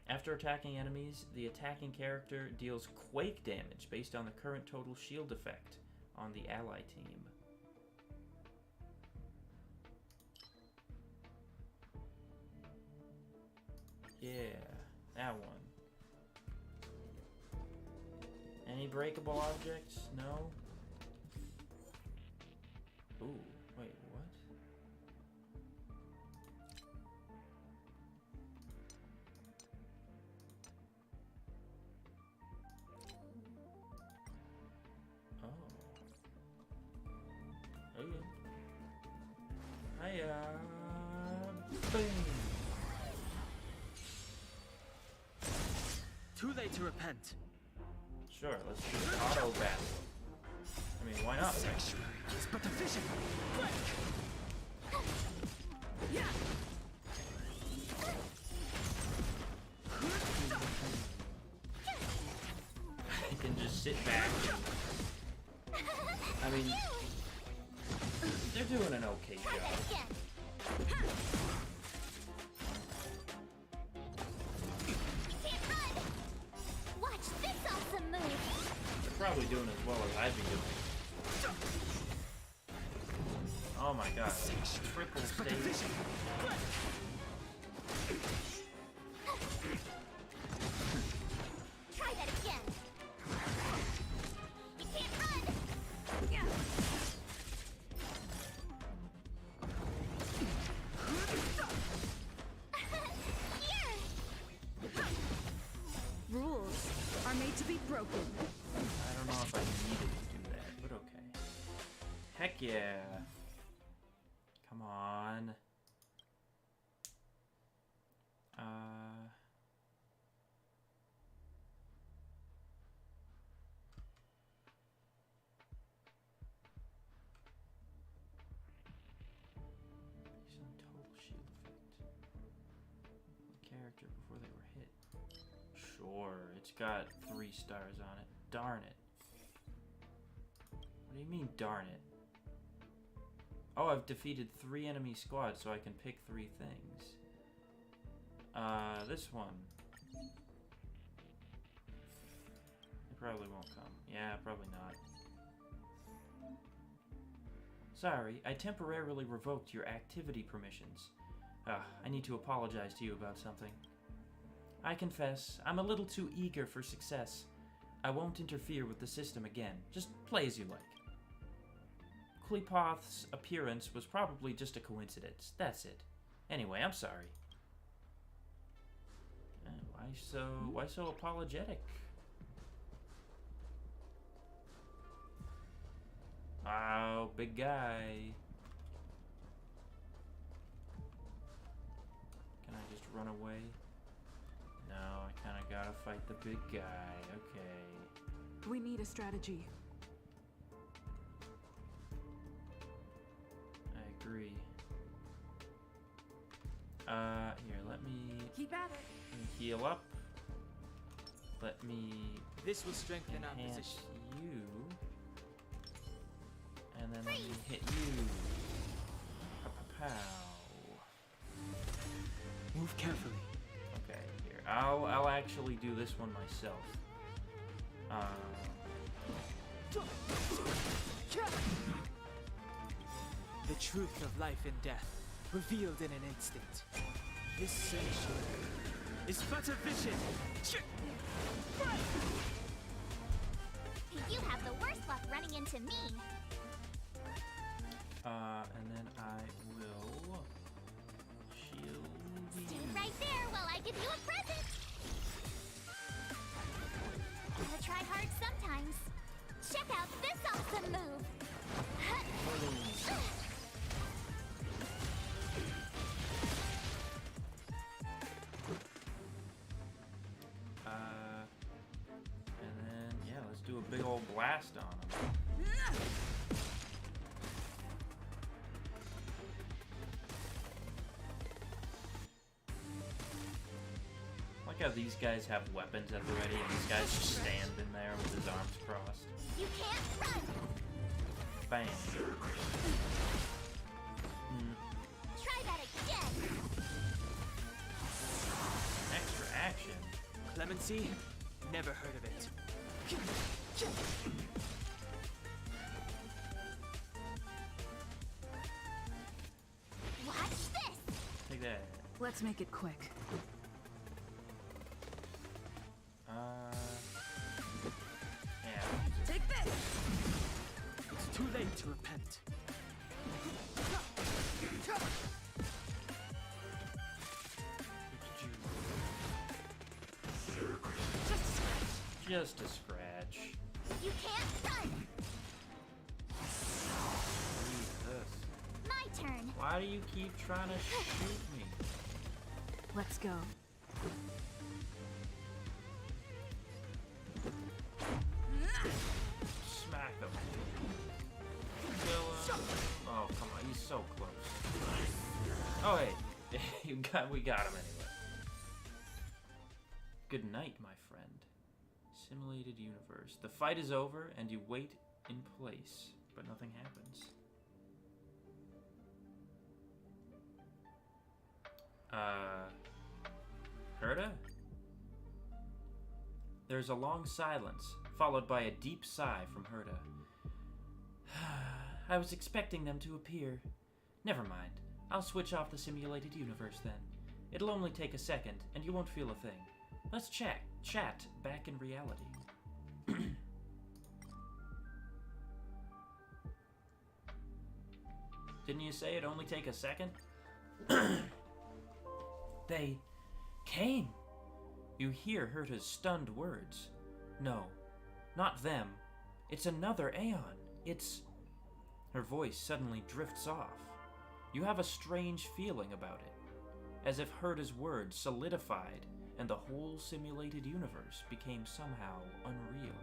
After attacking enemies, the attacking character deals quake damage based on the current total shield effect on the ally team. Yeah, that one. Any breakable objects? No? Ooh, wait, what? Oh. Okay. Hiya. Boom. Too late to repent. Sure, let's do an auto battle. I mean, why not, right? It's but a vision. You can just sit back. I mean, they're doing an okay job. Watch this awesome move. They're probably doing as well as I'd be doing. Oh my god. Triple stage. Try that again. You can't run. Here. broken. I don't know if I needed to do that, but okay. Heck yeah. Come on. Based on total shield effect. Character before they were hit. Sure, it's got 3 stars on it. Darn it. What do you mean, darn it? Oh, I've defeated 3 enemy squads, so I can pick 3 things. This one. It probably won't come. Yeah, probably not. Sorry, I temporarily revoked your activity permissions. I need to apologize to you about something. I confess, I'm a little too eager for success. I won't interfere with the system again. Just play as you like. Klepoth's appearance was probably just a coincidence. That's it. Anyway, I'm sorry. Why so apologetic? Oh, big guy. Can I just run away? No, I kind of gotta fight the big guy. Okay. We need a strategy. I agree. Here, let me keep at it. Heal up. Let me This will strengthen our enhance position. you. And then let me hit you. Pow. Move carefully. Okay, here. I'll actually do this one myself. The truth of life and death, revealed in an instant. This sanctuary is but a vision. You have the worst luck running into me. And then I will shield you. Stay right there while I give you a present. Gotta try hard sometimes. Check out this awesome move. And then, yeah, let's do a big old blast on him. Like how these guys have weapons at the ready and this guy's just standing there with his arms crossed. You can't run. Bang. Try that again. Extra action. Clemency? Never heard of it. Watch this. Take that. Let's make it quick. Yeah. Take this! It's too late to repent. Just a scratch. You can't run. Jesus. My turn. Why do you keep trying to shoot me? Let's go. Smack him. Kill him. Oh, come on. He's so close. Oh, hey. We got him anyway. Good night, my friend. Simulated universe. The fight is over, and you wait in place, but nothing happens. Herta? There's a long silence, followed by a deep sigh from Herta. I was expecting them to appear. Never mind. I'll switch off the simulated universe then. It'll only take a second, and you won't feel a thing. Let's chat back in reality. Didn't you say it'd only take a second? They came. You hear Herta's stunned words. No, Not them. It's another Aeon. It's... Her voice suddenly drifts off. You have a strange feeling about it, as if Herta's words solidified and the whole simulated universe became somehow unreal.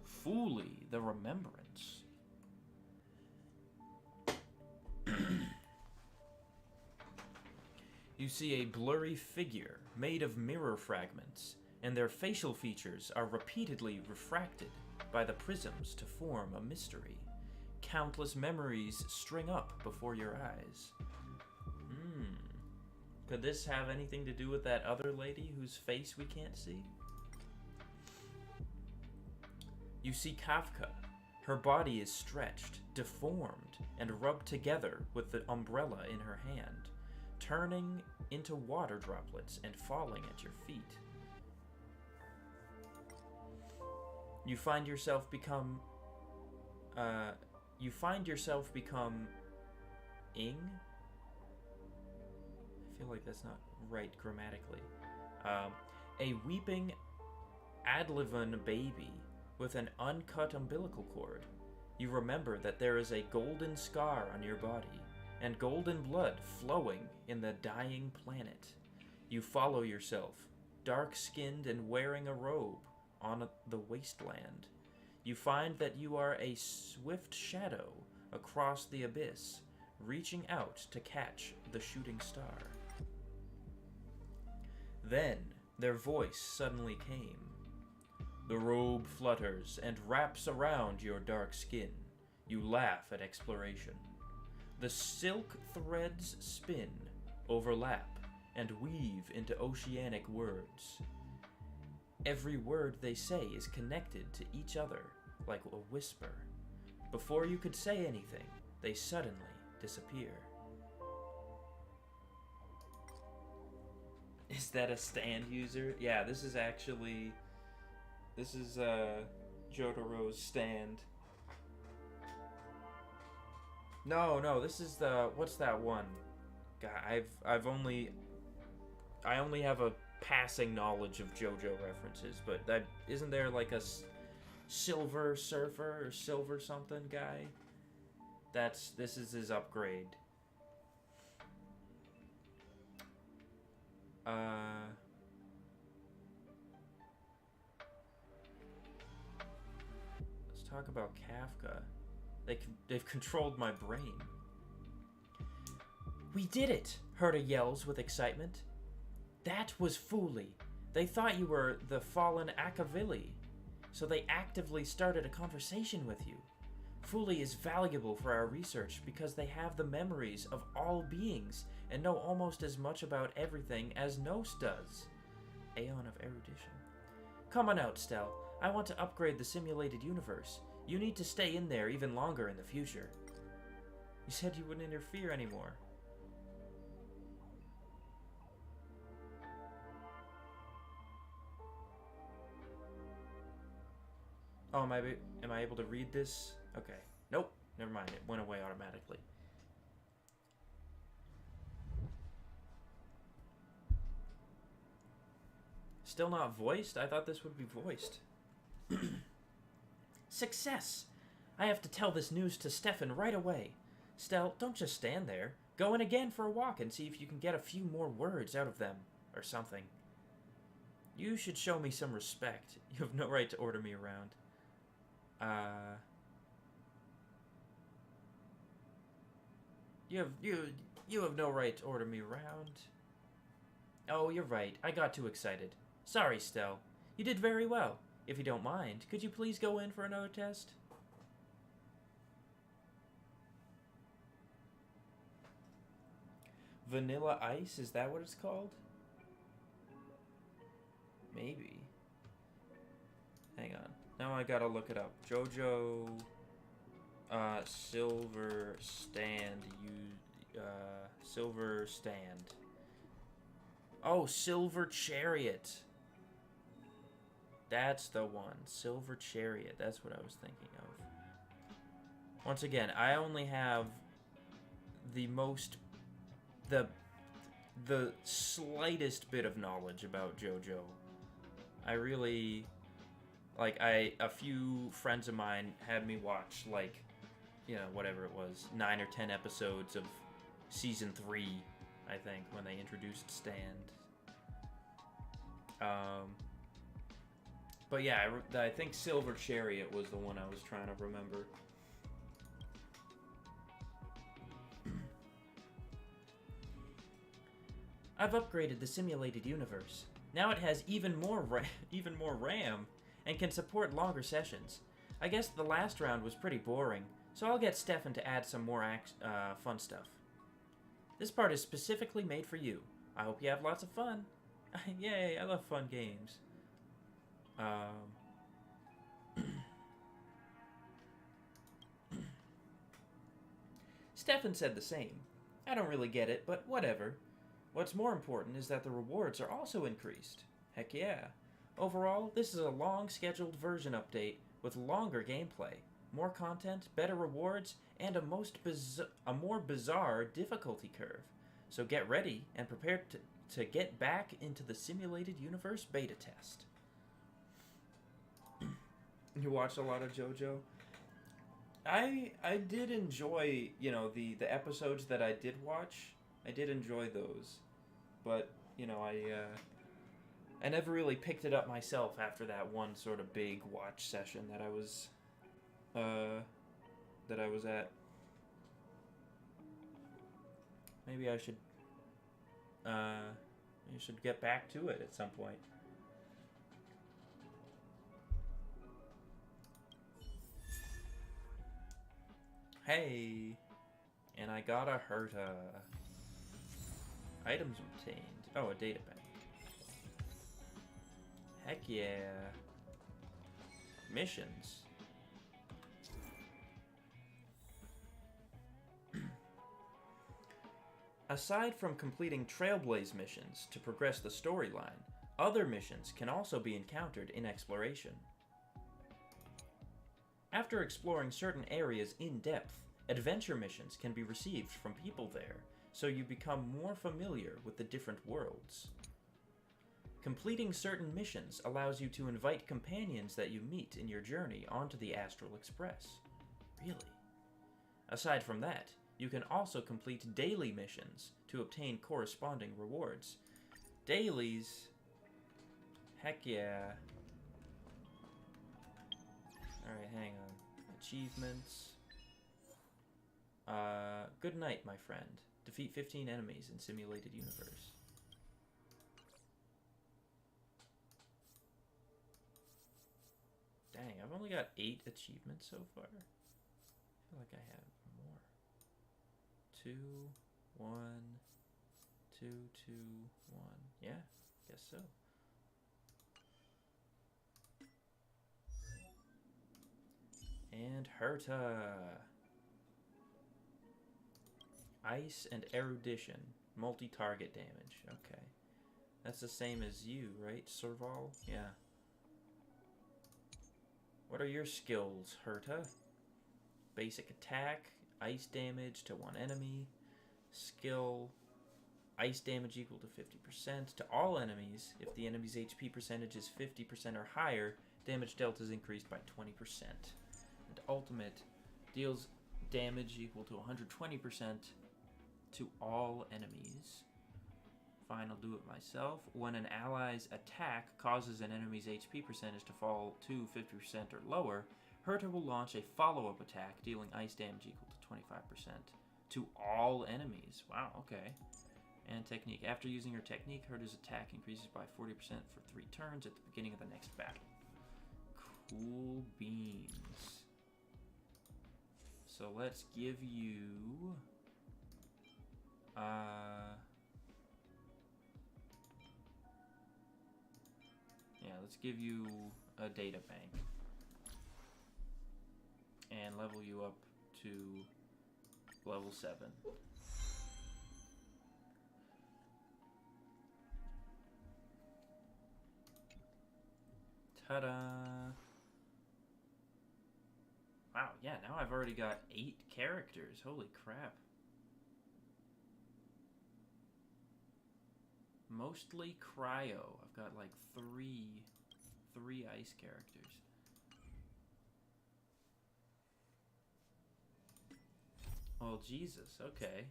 Fully the remembrance. You see a blurry figure made of mirror fragments, and their facial features are repeatedly refracted by the prisms to form a mystery. Countless memories string up before your eyes. Could this have anything to do with that other lady whose face we can't see? You see Kafka. Her body is stretched, deformed, and rubbed together with the umbrella in her hand, turning into water droplets and falling at your feet. You find yourself become Ing? I feel like that's not right grammatically. A weeping Adlivan baby with an uncut umbilical cord. You remember that there is a golden scar on your body, and golden blood flowing in the dying planet. You follow yourself, dark-skinned and wearing a robe, on the wasteland. You find that you are a swift shadow across the abyss, reaching out to catch the shooting star. Then, their voice suddenly came. The robe flutters and wraps around your dark skin. You laugh at exploration. The silk threads spin, overlap, and weave into oceanic words. Every word they say is connected to each other like a whisper. Before you could say anything, they suddenly disappear. Is that a stand user? Yeah, this is Jotaro's stand. No, this is the, what's that one? God, I only have a passing knowledge of JoJo references, but that isn't there like a Silver Surfer or Silver something guy? This is his upgrade. Let's talk about Kafka. They've controlled my brain. We did it! Herta yells with excitement. That was Fuli. They thought you were the fallen Akavili, so they actively started a conversation with you. Fuli is valuable for our research because they have the memories of all beings and know almost as much about everything as Nos does. Aeon of erudition. Come on out, Stel. I want to upgrade the simulated universe. You need to stay in there even longer in the future. You said you wouldn't interfere anymore. Oh, am I able to read this? Okay. Nope. Never mind. It went away automatically. Still not voiced? I thought this would be voiced. Success! I have to tell this news to Stefan right away. Stel, don't just stand there. Go in again for a walk and see if you can get a few more words out of them. Or something. You should show me some respect. You have no right to order me around. You have no right to order me around. Oh, you're right. I got too excited. Sorry, Stel. You did very well. If you don't mind, could you please go in for another test? Vanilla Ice, is that what it's called? Maybe. Hang on. Now I gotta look it up. JoJo Silver Stand Silver Stand. Oh, Silver Chariot. That's the one. Silver Chariot. That's what I was thinking of. Once again, I only have the slightest bit of knowledge about JoJo. I really Like, a few friends of mine had me watch, like, you know, whatever it was, 9 or 10 episodes of season 3, I think, when they introduced Stand. But yeah, I think Silver Chariot was the one I was trying to remember. I've upgraded the simulated universe. Now it has even more RAM and can support longer sessions. I guess the last round was pretty boring, so I'll get Stefan to add some more fun stuff. This part is specifically made for you. I hope you have lots of fun. Yay, I love fun games. Stefan said the same. I don't really get it, but whatever. What's more important is that the rewards are also increased. Heck yeah. Overall, this is a long scheduled version update with longer gameplay, more content, better rewards, and a more bizarre difficulty curve. So get ready and prepare to get back into the simulated universe beta test. You watched a lot of JoJo? I did enjoy, you know, the episodes that I did watch. I did enjoy those. But, you know, I never really picked it up myself after that one sort of big watch session that I was at. Maybe I should get back to it at some point. Hey, and I got a Herta. Items obtained. Oh, a data bank. Heck yeah. Missions. Aside from completing Trailblaze missions to progress the storyline, other missions can also be encountered in exploration. After exploring certain areas in depth, adventure missions can be received from people there, so you become more familiar with the different worlds. Completing certain missions allows you to invite companions that you meet in your journey onto the Astral Express. Really? Aside from that, you can also complete daily missions to obtain corresponding rewards. Dailies? Heck yeah. Alright, hang on. Achievements. Good night, my friend. Defeat 15 enemies in simulated universe. Dang, I've only got 8 achievements so far. I feel like I have more. 2, 1, 2, 2, 1. Yeah, guess so. And Herta. Ice and Erudition. Multi-target damage. Okay. That's the same as you, right, Serval? Yeah. What are your skills, Herta? Basic attack. Ice damage to one enemy. Skill. Ice damage equal to 50% to all enemies. If the enemy's HP percentage is 50% or higher, damage dealt is increased by 20%. And ultimate deals damage equal to 120% to all enemies. Fine, I'll do it myself. When an ally's attack causes an enemy's HP percentage to fall to 50% or lower, Herta will launch a follow-up attack dealing ice damage equal to 25% to all enemies. Wow, okay. And technique. After using her technique, Herta's attack increases by 40% for 3 turns at the beginning of the next battle. Cool beans. So let's give you... yeah, let's give you a data bank. And level you up to level 7. Ta-da! Wow, yeah, now I've already got 8 characters. Holy crap. Mostly cryo. I've got like three ice characters. Well, Jesus, okay.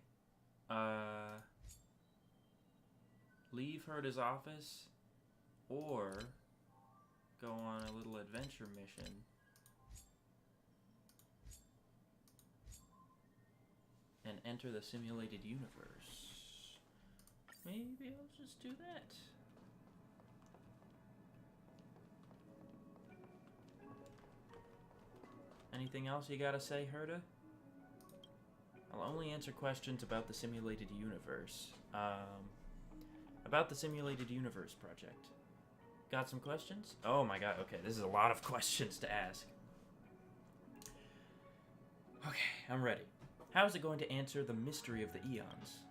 Leave Herta's office, or go on a little adventure mission. And enter the simulated universe. Maybe I'll just do that. Anything else you gotta say, Herta? I'll only answer questions about the simulated universe. About the simulated universe project. Got some questions? Oh my god, okay, this is a lot of questions to ask. Okay, I'm ready. How is it going to answer the mystery of the eons?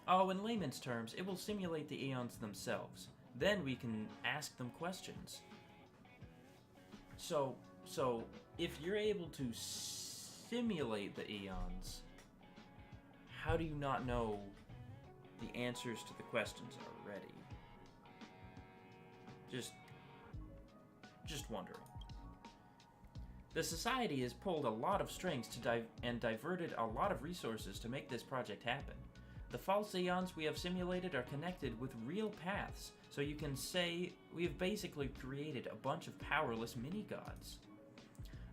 Oh, in layman's terms, it will simulate the eons themselves. Then we can ask them questions. So if you're able to simulate the eons, how do you not know the answers to the questions already? Just wondering. The Society has pulled a lot of strings and diverted a lot of resources to make this project happen. The false eons we have simulated are connected with real paths, so you can say we have basically created a bunch of powerless mini-gods.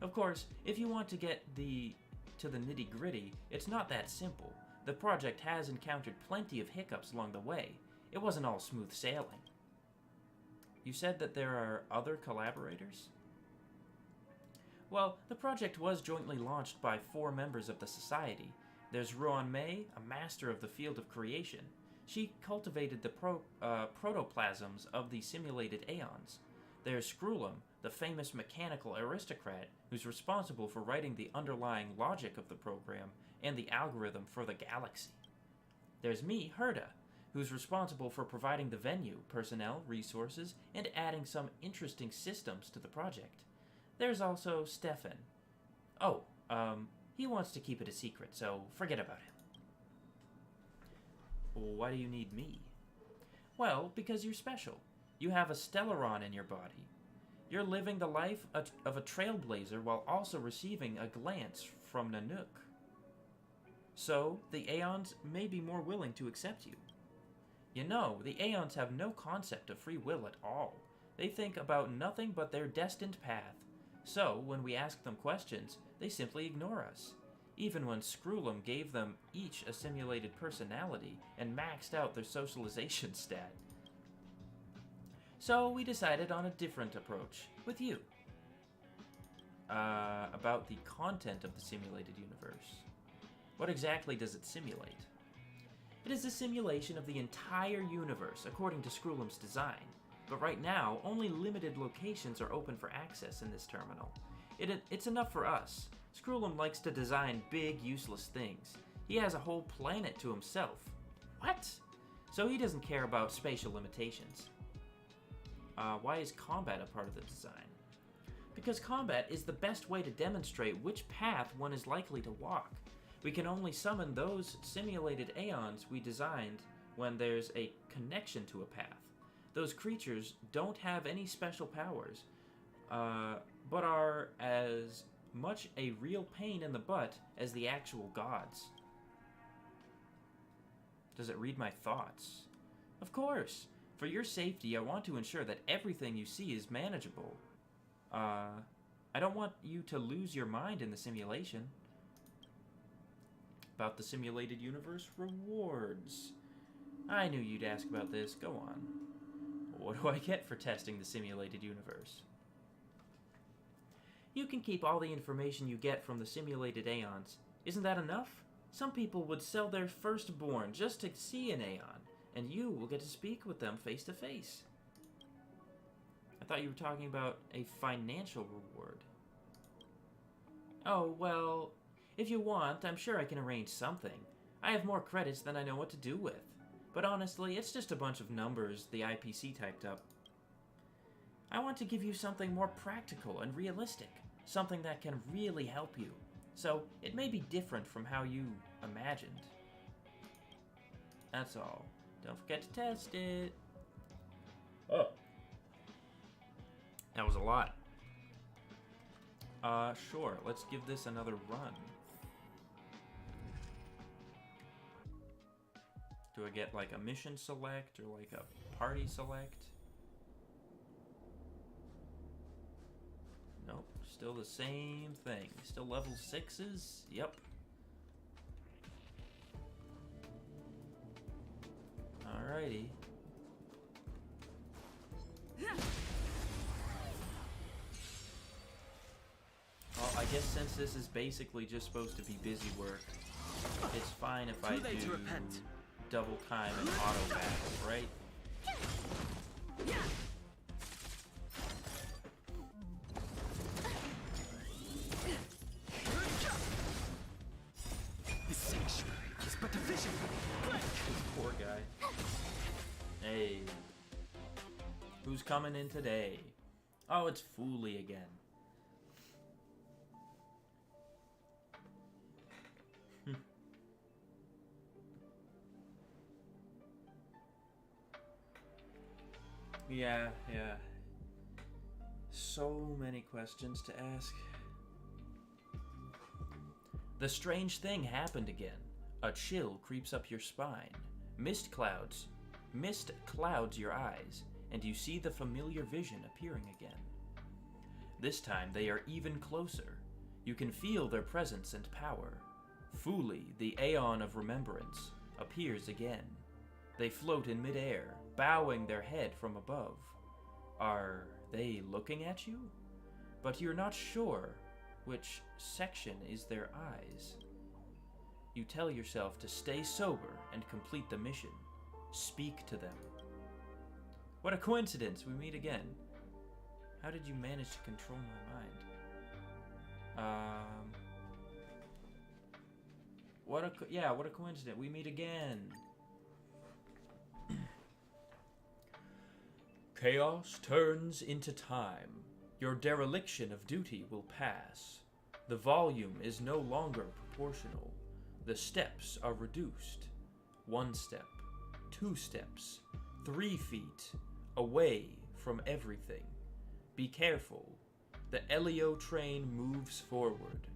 Of course, if you want to get to the nitty-gritty, it's not that simple. The project has encountered plenty of hiccups along the way. It wasn't all smooth sailing. You said that there are other collaborators? Well, the project was jointly launched by 4 members of the Society. There's Ruan Mei, a master of the field of creation. She cultivated the protoplasms of the simulated aeons. There's Screwlum, the famous mechanical aristocrat who's responsible for writing the underlying logic of the program and the algorithm for the galaxy. There's me, Herta, who's responsible for providing the venue, personnel, resources, and adding some interesting systems to the project. There's also Stefan. Oh, he wants to keep it a secret, so forget about him. Why do you need me? Well, because you're special. You have a Stellaron in your body. You're living the life of a trailblazer while also receiving a glance from Nanook. So, the Aeons may be more willing to accept you. You know, the Aeons have no concept of free will at all. They think about nothing but their destined path. So, when we ask them questions, they simply ignore us. Even when Screwlum gave them each a simulated personality and maxed out their socialization stat. So, we decided on a different approach with you. About the content of the simulated universe. What exactly does it simulate? It is a simulation of the entire universe according to Screwlum's design. But right now, only limited locations are open for access in this terminal. It's enough for us. Screwlum likes to design big, useless things. He has a whole planet to himself. What? So he doesn't care about spatial limitations. Why is combat a part of the design? Because combat is the best way to demonstrate which path one is likely to walk. We can only summon those simulated aeons we designed when there's a connection to a path. Those creatures don't have any special powers, but are as much a real pain in the butt as the actual gods. Does it read my thoughts? Of course! For your safety, I want to ensure that everything you see is manageable. I don't want you to lose your mind in the simulation. About the simulated universe rewards. I knew you'd ask about this. Go on. What do I get for testing the simulated universe? You can keep all the information you get from the simulated aeons. Isn't that enough? Some people would sell their firstborn just to see an aeon, and you will get to speak with them face to face. I thought you were talking about a financial reward. Oh, well, if you want, I'm sure I can arrange something. I have more credits than I know what to do with. But honestly, it's just a bunch of numbers the IPC typed up. I want to give you something more practical and realistic. Something that can really help you. So, it may be different from how you imagined. That's all. Don't forget to test it. Oh. That was a lot. Sure. Let's give this another run. Do I get like a mission select or like a party select? Nope, still the same thing. Still level 6s? Yep. Alrighty. Well, I guess since this is basically just supposed to be busy work, it's fine if I do double time and auto battle, right? The sanctuary is but a vision. Poor guy. Hey. Who's coming in today? Oh, it's Fooly again. Yeah. So many questions to ask. The strange thing happened again. A chill creeps up your spine. Mist clouds your eyes, and you see the familiar vision appearing again. This time they are even closer. You can feel their presence and power. Fooly, the Aeon of Remembrance, appears again. They float in midair, bowing their head from above. Are they looking at you? But you're not sure which section is their eyes. You tell yourself to stay sober and complete the mission. Speak to them. What a coincidence, we meet again. How did you manage to control my mind? What a coincidence, we meet again. Chaos turns into time. Your dereliction of duty will pass. The volume is no longer proportional. The steps are reduced. 1 step, 2 steps, 3 feet away from everything. Be careful. The Elio train moves forward.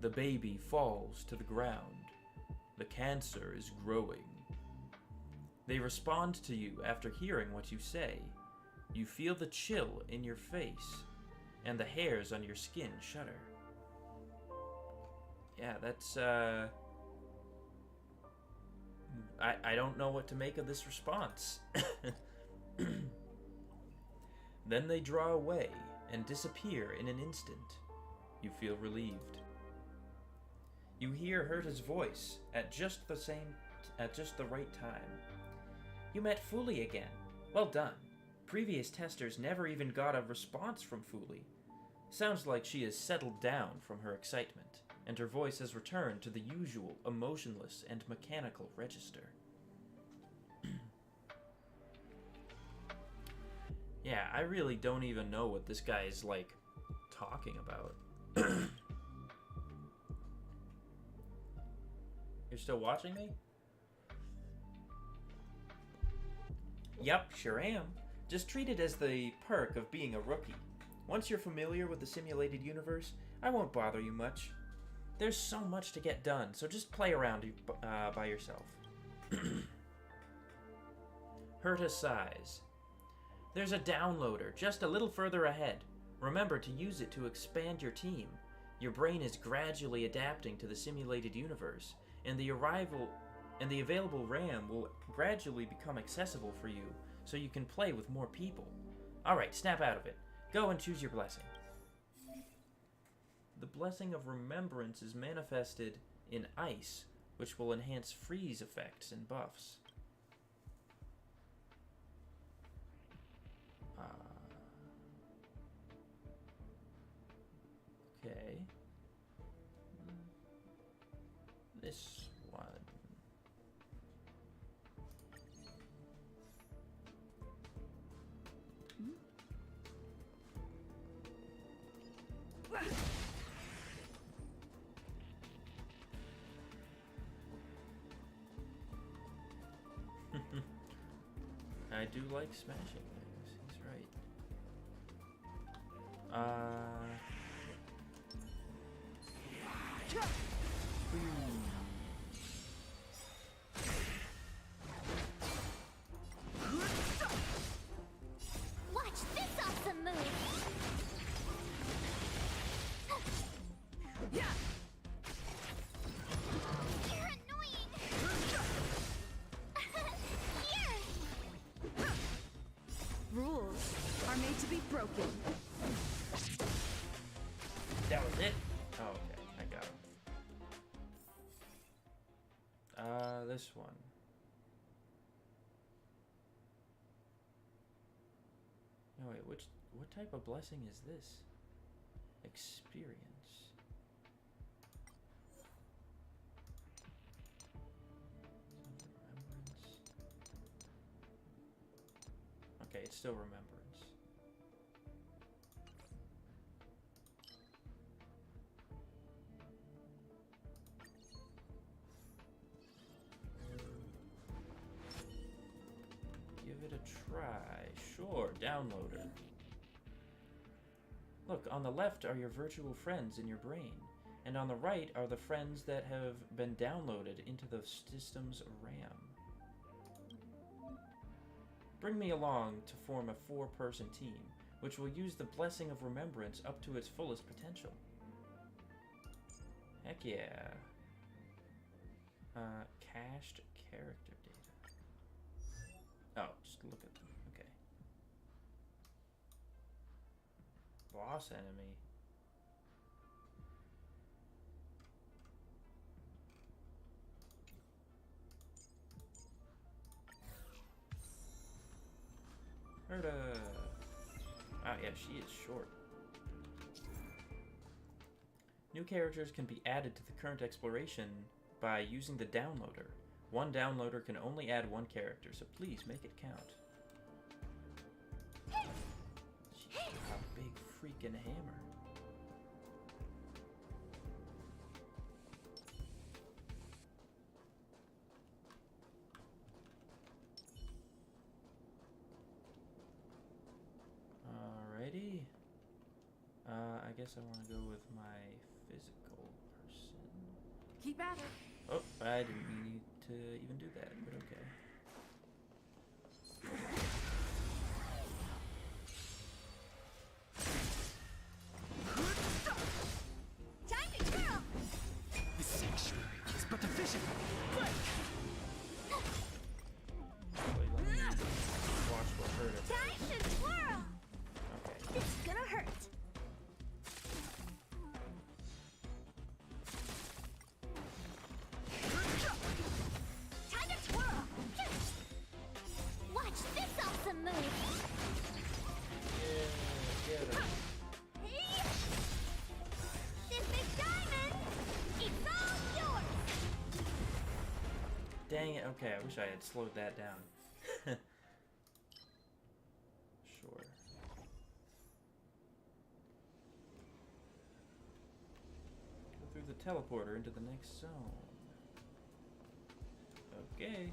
The baby falls to the ground. The cancer is growing. They respond to you after hearing what you say. You feel the chill in your face, and the hairs on your skin shudder. Yeah, that's, I don't know what to make of this response. Then they draw away and disappear in an instant. You feel relieved. You hear Herta's voice at just the right time. You met Fooly again. Well done. Previous testers never even got a response from Fooly. Sounds like she has settled down from her excitement, and her voice has returned to the usual emotionless and mechanical register. Yeah, I really don't even know what this guy is, like, talking about. You're still watching me? Yep, sure am. Just treat it as the perk of being a rookie. Once you're familiar with the simulated universe, I won't bother you much. There's so much to get done, so just play around by yourself. Herta sighs. There's a downloader just a little further ahead. Remember to use it to expand your team. Your brain is gradually adapting to the simulated universe, and the available RAM will gradually become accessible for you, so you can play with more people. Alright, snap out of it. Go and choose your blessing. The blessing of remembrance is manifested in ice, which will enhance freeze effects and buffs. Okay. This one. I do like smashing things, he's right. broken. That was it? Oh, okay. I got him. This one. No, wait, what type of blessing is this? Experience. Remembrance. Okay, it's still remembrance. Give it a try. Sure, download it. Look, on the left are your virtual friends in your brain, and on the right are the friends that have been downloaded into the system's RAM. Bring me along to form a 4-person team, which will use the blessing of remembrance up to its fullest potential. Heck yeah. Cached character data. Oh, just look at them. Okay. Boss enemy. Herda. Oh yeah, she is short. New characters can be added to the current exploration by using the downloader. One downloader can only add one character, so please make it count. She's got a big freaking hammer. Alrighty. I guess I want to go with my physical person. Keep at it. Oh, I didn't need to even do that, but okay. Time to twirl! The sanctuary is but a vision. Wait, let me watch what hurt it. Time to twirl! Okay. It's gonna hurt. Time to twirl! Watch this awesome move! Yeah, get him. Hey! This big diamond! It's all yours! Dang it, okay, I wish I had slowed that down. Sure. Go through the teleporter into the next zone. Okay.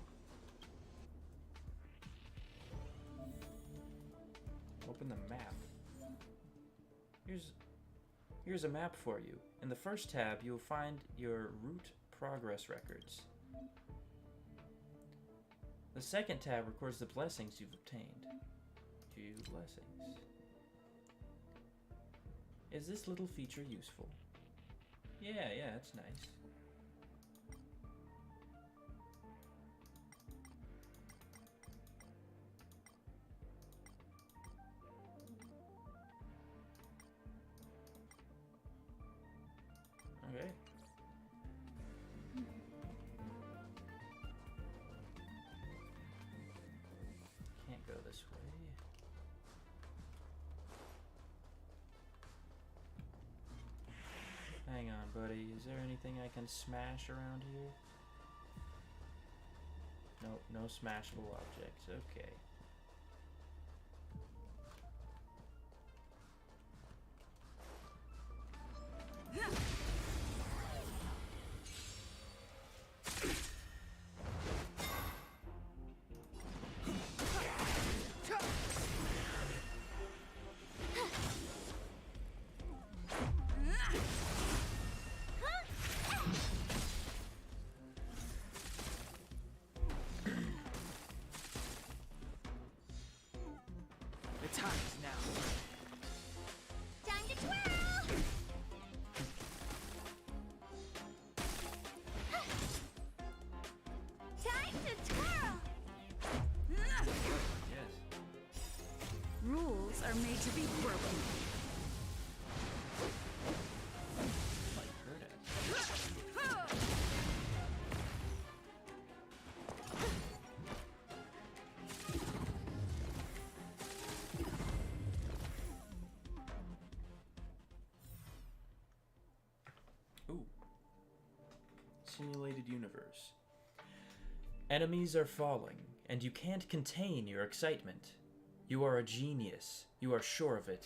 Open the map. Here's a map for you. In the first tab, you'll find your route progress records. The second tab records the blessings you've obtained. 2 blessings. Is this little feature useful? Yeah, it's nice. Okay. Can't go this way. Hang on, buddy. Is there anything I can smash around here? Nope, no smashable objects. Okay. The time is now. Time to twirl! to be broken. Might hurt it. Ooh. Simulated universe. Enemies are falling, and you can't contain your excitement. You are a genius. You are sure of it.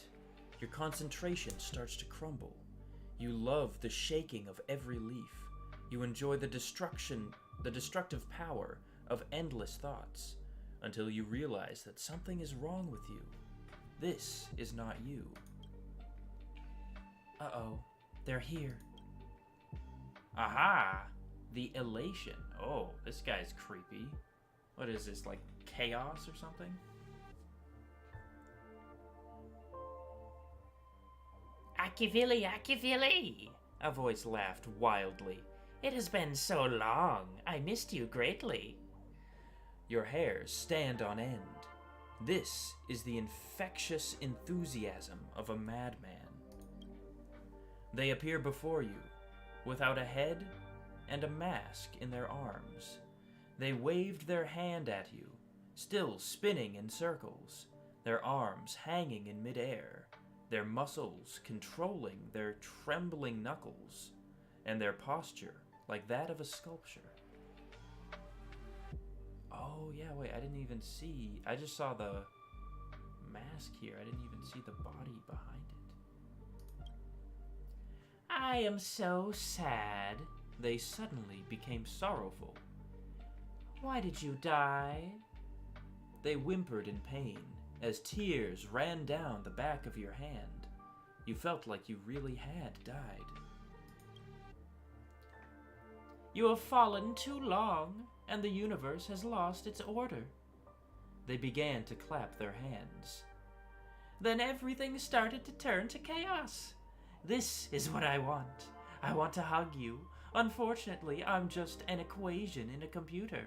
Your concentration starts to crumble. You love the shaking of every leaf. You enjoy the destructive power of endless thoughts, until you realize that something is wrong with you. This is not you. Uh-oh, they're here. Aha! The elation. Oh, this guy's creepy. What is this, like chaos or something? Akivili, Akivili! A voice laughed wildly. It has been so long. I missed you greatly. Your hairs stand on end. This is the infectious enthusiasm of a madman. They appear before you, without a head and a mask in their arms. They waved their hand at you, still spinning in circles, their arms hanging in midair, their muscles controlling their trembling knuckles, and their posture like that of a sculpture. Oh yeah, wait, I didn't even see. I just saw the mask here. I didn't even see the body behind it. I am so sad. They suddenly became sorrowful. Why did you die? They whimpered in pain as tears ran down the back of your hand. You felt like you really had died. You have fallen too long, and the universe has lost its order. They began to clap their hands. Then everything started to turn to chaos. This is what I want. I want to hug you. Unfortunately, I'm just an equation in a computer.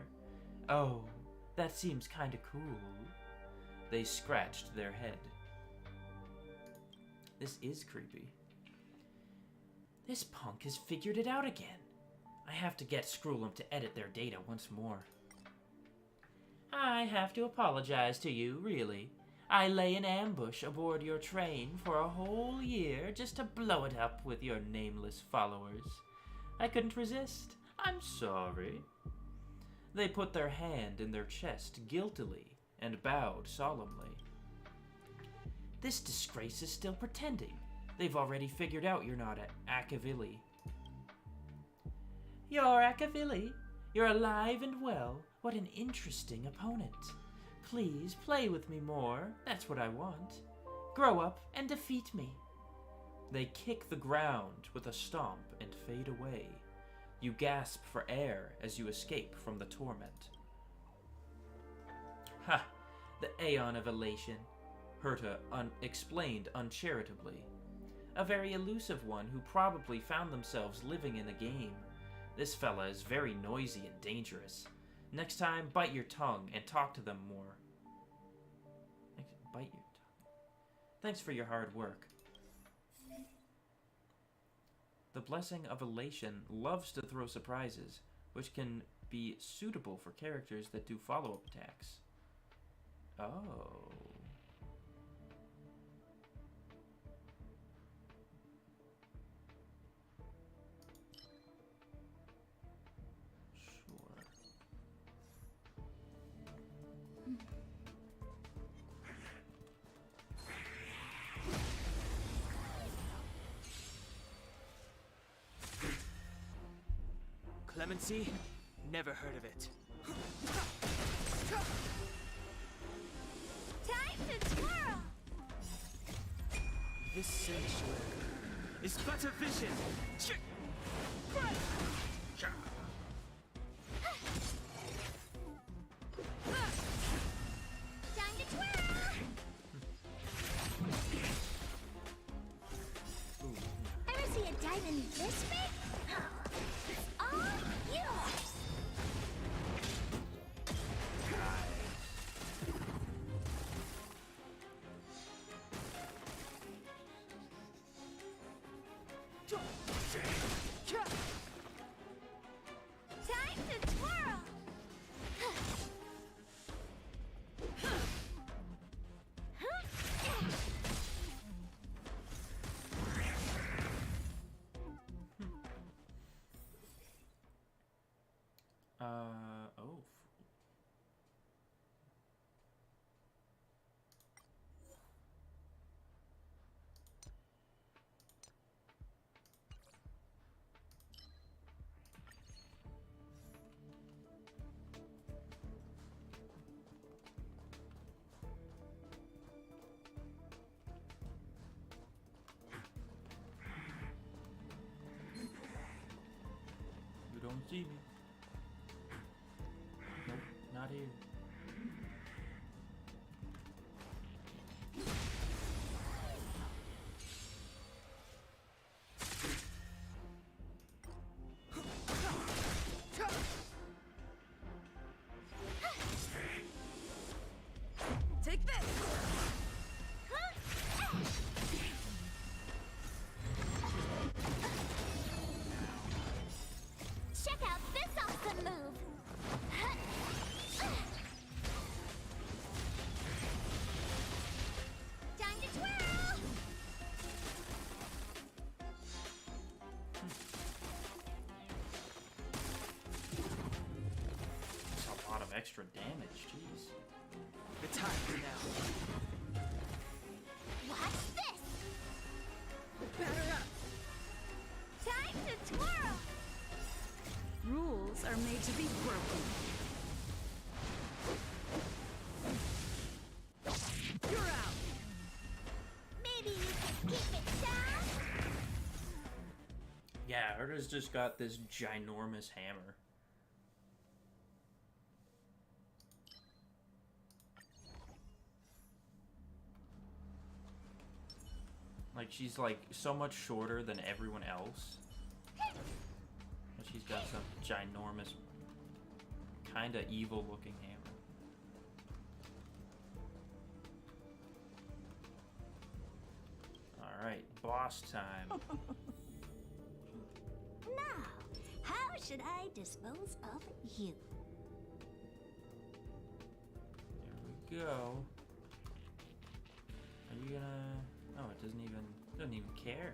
Oh, that seems kinda cool. They scratched their head. This is creepy. This punk has figured it out again. I have to get Scroolum to edit their data once more. I have to apologize to you, really. I lay in ambush aboard your train for a whole year just to blow it up with your nameless followers. I couldn't resist. I'm sorry. They put their hand in their chest guiltily and bowed solemnly. This disgrace is still pretending. They've already figured out you're not Akivili. You're Akivili. You're alive and well. What an interesting opponent. Please play with me more. That's what I want. Grow up and defeat me. They kick the ground with a stomp and fade away. You gasp for air as you escape from the torment. Ha! The Aeon of Elation, Herta explained uncharitably. A very elusive one who probably found themselves living in a game. This fella is very noisy and dangerous. Next time, bite your tongue and talk to them more. Bite your tongue. Thanks for your hard work. The Blessing of Elation loves to throw surprises, which can be suitable for characters that do follow-up attacks. Oh. Sure. Clemency? Never heard of it. Time to twirl! This sanctuary is but a vision. Time to twirl! Ever see a diamond this big? It's all yours! Time to twirl! Oh. You don't see me. Nope, not here. Take this! Check out this awesome move! Time to twirl! That's a lot of extra damage, jeez. The time is now. Watch this! Batter up! Time to twirl! Rules are made to be broken. You're out! Maybe you can keep it down? Yeah, Erda's just got this ginormous hammer. Like, she's like so much shorter than everyone else. But she's got some ginormous, kinda evil looking hammer. Alright, boss time. Now, how should I dispose of you? There we go. Are you gonna... Oh, it doesn't even care.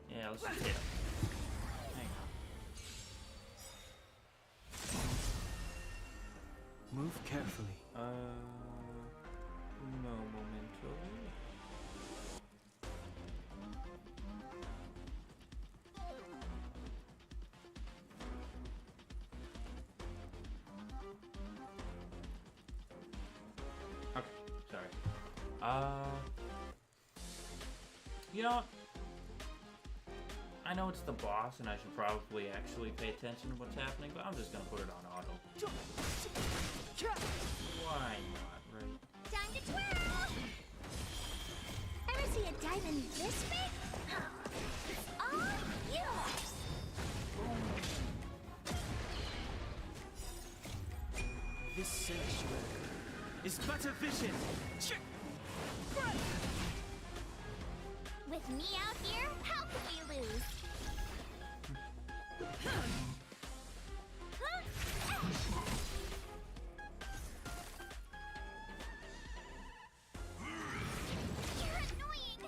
Yeah, let's just hit him. Hang on. Move carefully. No momento. Okay, sorry. You know, I know it's the boss and I should probably actually pay attention to what's happening, but I'm just gonna put it on auto. Why not, right? Time to twirl! Ever see a diamond this big? It's all yours! This sanctuary is but a vision. With me out here, how could we lose? You're annoying!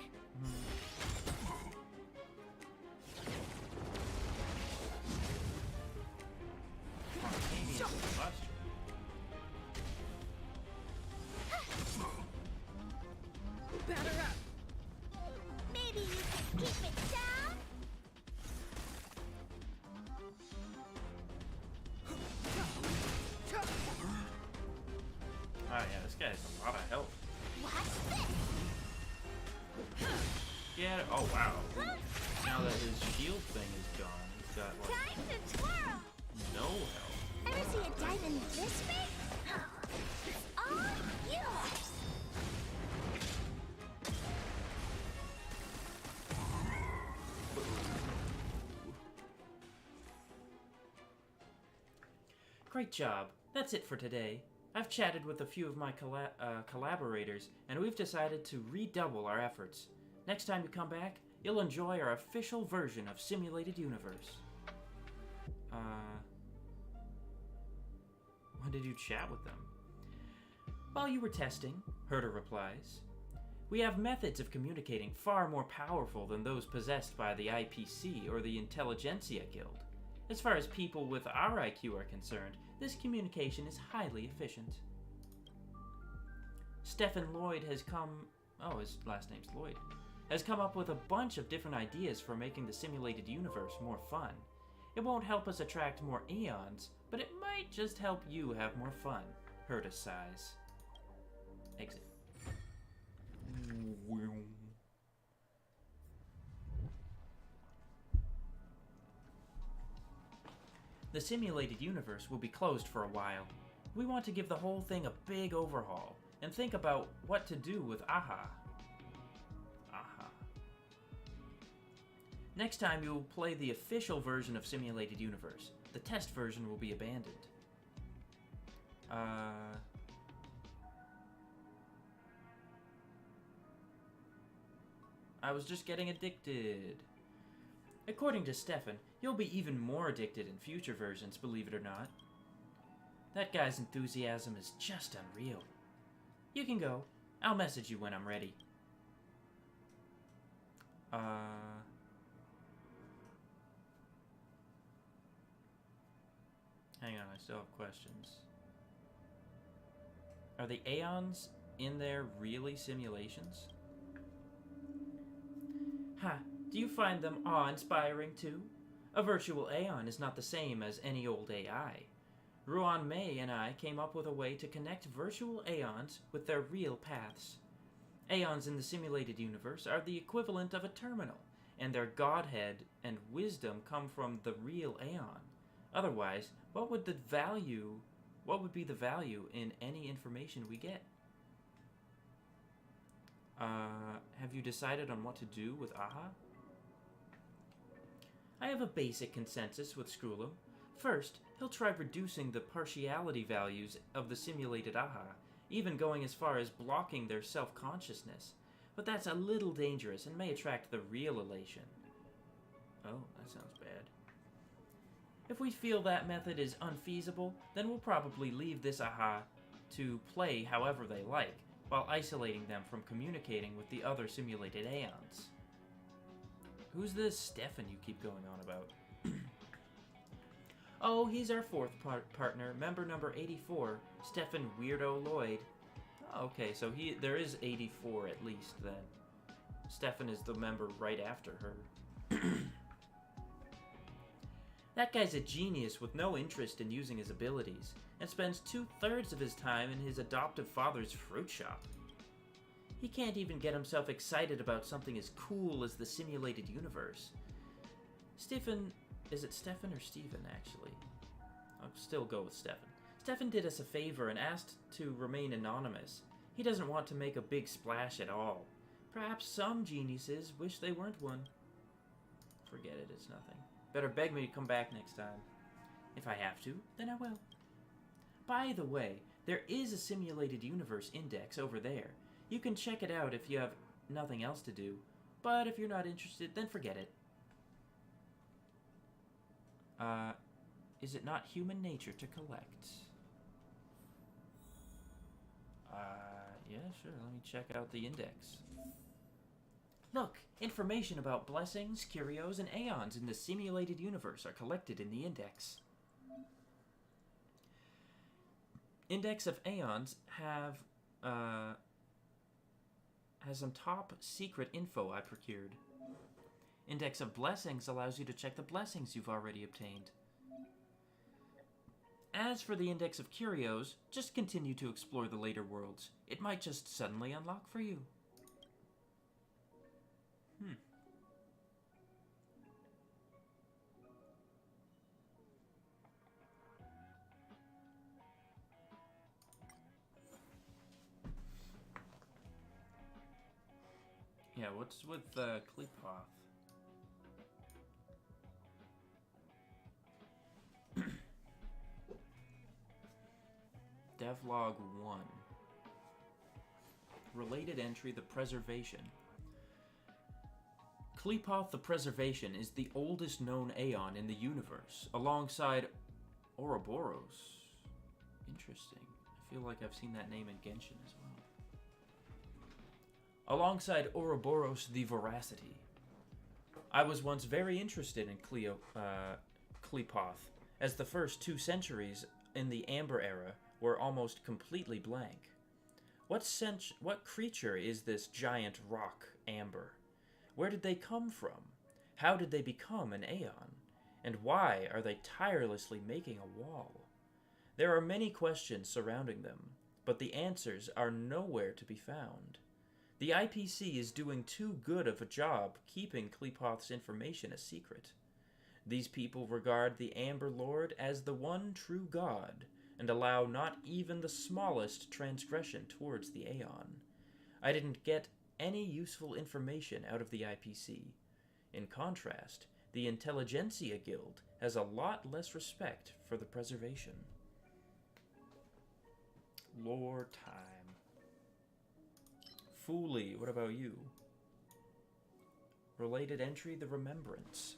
Batter up! Maybe you can keep it down? Oh yeah, this guy has a lot of health. Watch this! Yeah, oh wow. Now that his shield thing is gone, he's got like Time to twirl! no health. Ever see a diamond this big? It's all yours! Great job. That's it for today. I've chatted with a few of my collaborators, and we've decided to redouble our efforts. Next time you come back, you'll enjoy our official version of Simulated Universe. When did you chat with them? While you were testing, Herder replies. We have methods of communicating far more powerful than those possessed by the IPC or the Intelligentsia Guild. As far as people with our IQ are concerned, this communication is highly efficient. Stephen Lloyd has his last name's Lloyd, has come up with a bunch of different ideas for making the simulated universe more fun. It won't help us attract more Aeons, but it might just help you have more fun. Herta sighs. Exit. The simulated universe will be closed for a while. We want to give the whole thing a big overhaul and think about what to do with Aha. Next time you will play the official version of Simulated Universe. The test version will be abandoned. I was just getting addicted. According to Stefan, you'll be even more addicted in future versions, believe it or not. That guy's enthusiasm is just unreal. You can go. I'll message you when I'm ready. Hang on, I still have questions. Are the Aeons in there really simulations? Ha! Do you find them awe-inspiring too? A virtual Aeon is not the same as any old AI. Ruan Mei and I came up with a way to connect virtual Aeons with their real paths. Aeons in the simulated universe are the equivalent of a terminal, and their godhead and wisdom come from the real Aeon. Otherwise, what would be the value in any information we get? Have you decided on what to do with Aha? I have a basic consensus with Skrulum. First, he'll try reducing the partiality values of the simulated Aha, even going as far as blocking their self-consciousness. But that's a little dangerous and may attract the real elation. Oh, that sounds bad. If we feel that method is unfeasible, then we'll probably leave this Aha to play however they like, while isolating them from communicating with the other simulated Aeons. Who's this Stefan you keep going on about? Oh, he's our fourth partner, member number 84, Stefan Weirdo Lloyd. Oh, okay, so there is 84 at least then. Stefan is the member right after her. That guy's a genius with no interest in using his abilities, and spends 2/3 of his time in his adoptive father's fruit shop. He can't even get himself excited about something as cool as the simulated universe. Stefan... Is it Stefan or Steven, actually? I'll still go with Stefan. Stefan did us a favor and asked to remain anonymous. He doesn't want to make a big splash at all. Perhaps some geniuses wish they weren't one. Forget it, it's nothing. Better beg me to come back next time. If I have to, then I will. By the way, there is a simulated universe index over there. You can check it out if you have nothing else to do. But if you're not interested, then forget it. Is it not human nature to collect? Yeah, sure. Let me check out the index. Look, information about blessings, curios, and aeons in the simulated universe are collected in the index. Index of aeons has some top secret info I procured. Index of blessings allows you to check the blessings you've already obtained. As for the index of curios, just continue to explore the later worlds. It might just suddenly unlock for you. Yeah, what's with Kleepoth? Devlog 1. Related entry, the Preservation. Qlipoth the Preservation is the oldest known Aeon in the universe, alongside Ouroboros. Interesting. I feel like I've seen that name in Genshin as well. Alongside Ouroboros the Veracity. I was once very interested in Qlipoth, as the first 2 centuries in the Amber Era were almost completely blank. What creature is this giant rock, Amber? Where did they come from? How did they become an Aeon? And why are they tirelessly making a wall? There are many questions surrounding them, but the answers are nowhere to be found. The IPC is doing too good of a job keeping Qlipoth's information a secret. These people regard the Amber Lord as the one true god, and allow not even the smallest transgression towards the Aeon. I didn't get any useful information out of the IPC. In contrast, the Intelligentsia Guild has a lot less respect for the Preservation. Lore time. Fooly, what about you? Related entry, the Remembrance.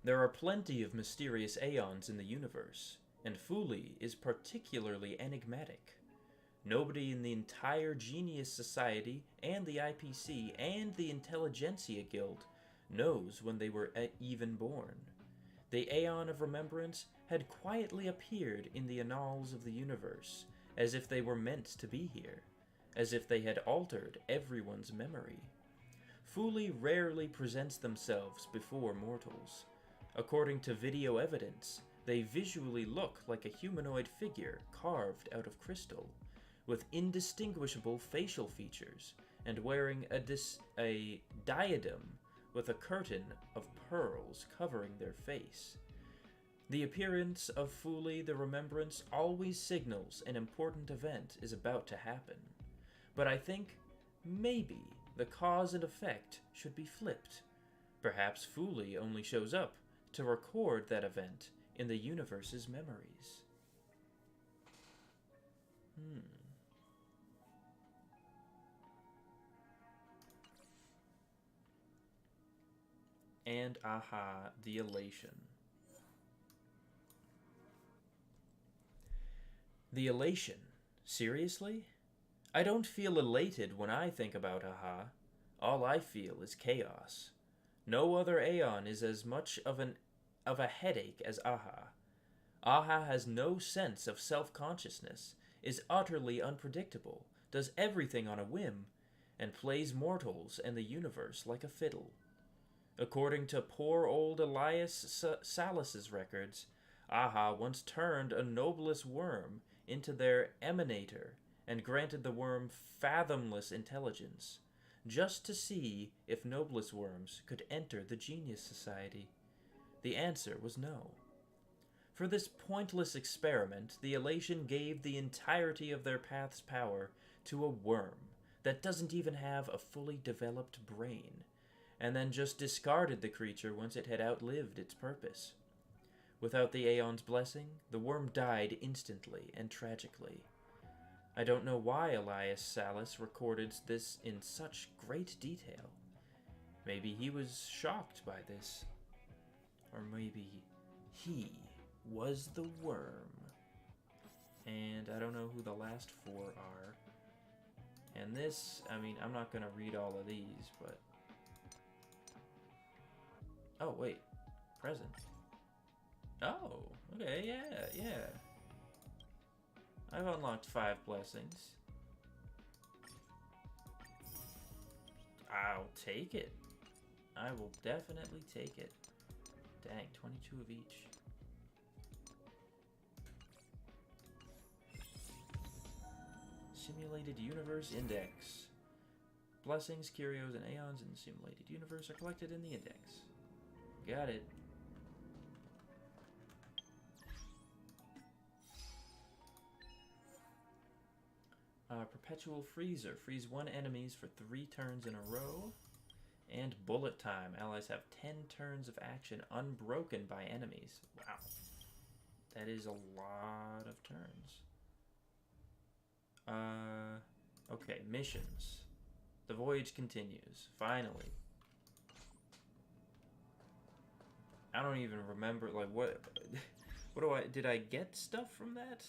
There are plenty of mysterious Aeons in the universe, and Fooly is particularly enigmatic. Nobody in the entire Genius Society and the IPC and the Intelligentsia Guild knows when they were even born. The Aeon of Remembrance had quietly appeared in the annals of the universe, as if they were meant to be here, as if they had altered everyone's memory. Fooly rarely presents themselves before mortals. According to video evidence, they visually look like a humanoid figure carved out of crystal, with indistinguishable facial features, and wearing a diadem with a curtain of pearls covering their face. The appearance of Fooly the Remembrance always signals an important event is about to happen, but I think maybe the cause and effect should be flipped. Perhaps Fooly only shows up to record that event in the universe's memories. And aha, the elation. The elation? Seriously? I don't feel elated when I think about aha. All I feel is chaos. No other Aeon is as much of a headache as aha. Aha has no sense of self-consciousness, is utterly unpredictable, does everything on a whim, and plays mortals and the universe like a fiddle. According to poor old Elias Salas's records, aha once turned a noblest worm into their emanator and granted the worm fathomless intelligence, just to see if noblest worms could enter the Genius Society. The answer was no. For this pointless experiment, the elation gave the entirety of their path's power to a worm that doesn't even have a fully developed brain, and then just discarded the creature once it had outlived its purpose. Without the Aeon's blessing, the worm died instantly and tragically. I don't know why Elias Salas recorded this in such great detail. Maybe he was shocked by this. Or maybe he was the worm. And I don't know who the last 4 are. And this, I mean, I'm not going to read all of these, but... Oh, wait. Present. Oh, okay, yeah. I've unlocked 5 blessings. I'll take it. I will definitely take it. Dang, 22 of each. Simulated Universe Index. Blessings, curios, and aeons in the simulated universe are collected in the index. Got it. Perpetual Freezer. Freeze 1 enemies for 3 turns in a row. And Bullet Time. Allies have 10 turns of action unbroken by enemies. Wow. That is a lot of turns. Okay, missions. The voyage continues. Finally. I don't even remember, like, what did I get stuff from that?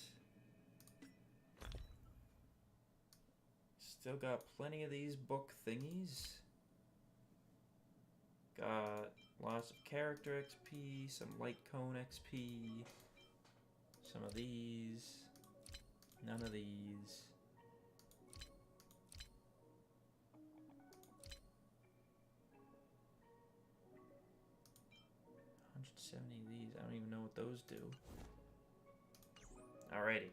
Still got plenty of these book thingies. Got lots of character XP, some light cone XP, some of these, none of these. $170 of these. I don't even know what those do. Alrighty.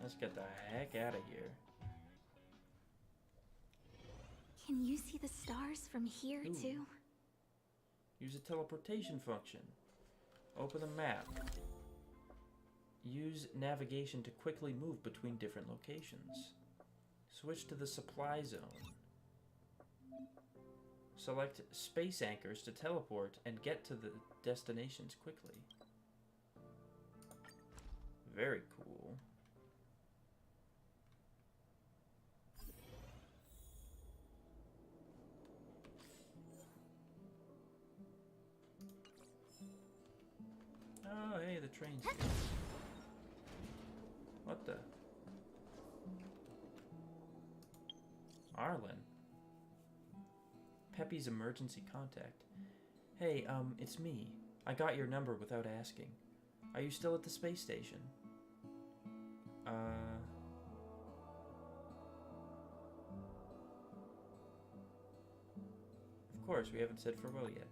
Let's get the heck out of here. Can you see the stars from here, Ooh. too? Use a teleportation function. Open the map. Use navigation to quickly move between different locations. Switch to the supply zone. Select space anchors to teleport and get to the destinations quickly. Very cool. Oh, hey, the train's here. What the? Arlen. Peppy's emergency contact. Hey, it's me. I got your number without asking. Are you still at the space station? Of course, we haven't said farewell yet.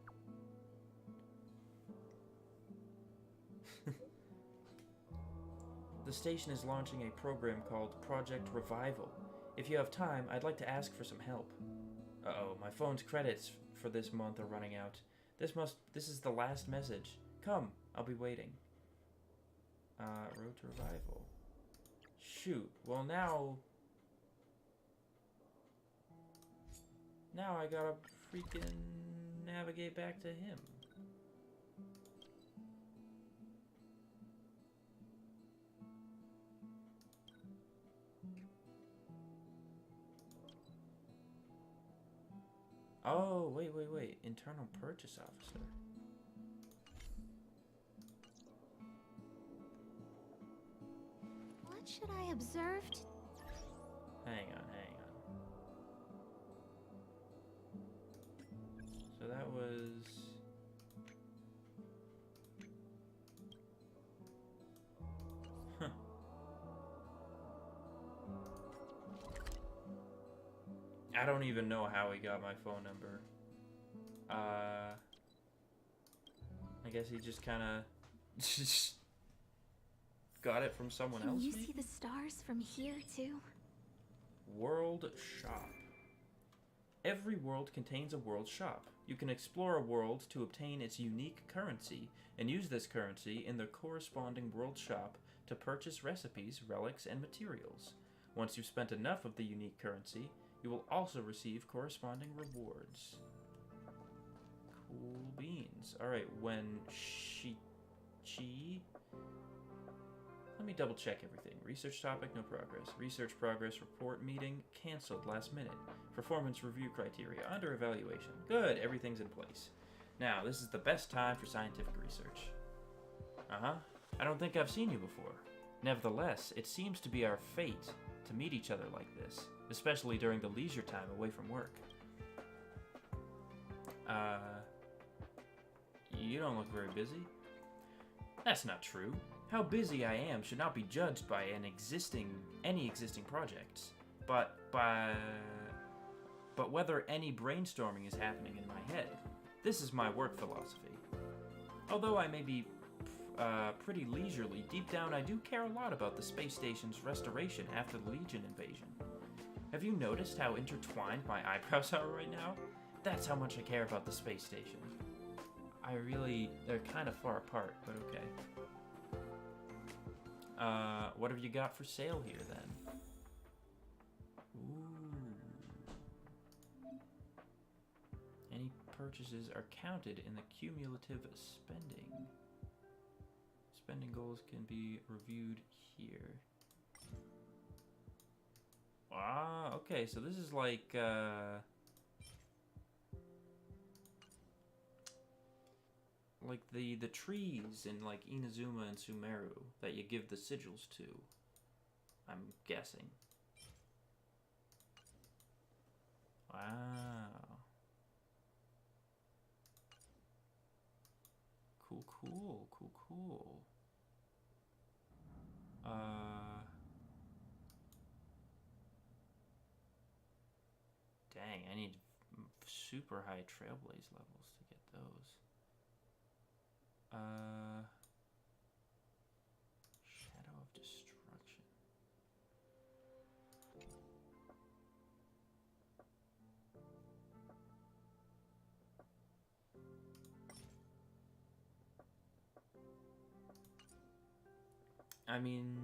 The station is launching a program called Project Revival. If you have time, I'd like to ask for some help. Uh-oh, my phone's credits for this month are running out. This is the last message. Come, I'll be waiting. Road to Revival. Shoot, well now I gotta freaking navigate back to him. Oh, wait. Internal purchase officer. What should I observe? Hang on. So that was... Huh. I don't even know how he got my phone number. I guess he just kind of got it from someone else. Can you maybe? see the stars from here, too? World Shop. Every world contains a world shop. You can explore a world to obtain its unique currency and use this currency in the corresponding world shop to purchase recipes, relics, and materials. Once you've spent enough of the unique currency, you will also receive corresponding rewards. Cool beans. Alright, when let me double check everything. Research topic, no progress. Research progress report meeting, cancelled last minute. Performance review criteria, under evaluation. Good, everything's in place. Now, this is the best time for scientific research. I don't think I've seen you before. Nevertheless, it seems to be our fate to meet each other like this, especially during the leisure time away from work. You don't look very busy. That's not true. How busy I am should not be judged by any existing projects, but whether any brainstorming is happening in my head. This is my work philosophy. Although I may be pretty leisurely, deep down I do care a lot about the space station's restoration after the Legion invasion. Have you noticed how intertwined my eyebrows are right now? That's how much I care about the space station. They're kind of far apart, but okay. What have you got for sale here then? Ooh. Any purchases are counted in the cumulative spending. Spending goals can be reviewed here. Ah, okay, so this is like the trees in like Inazuma and Sumeru that you give the sigils to, I'm guessing. Wow. Cool. Dang, I need super high Trailblaze levels to get those. Shadow of Destruction. I mean,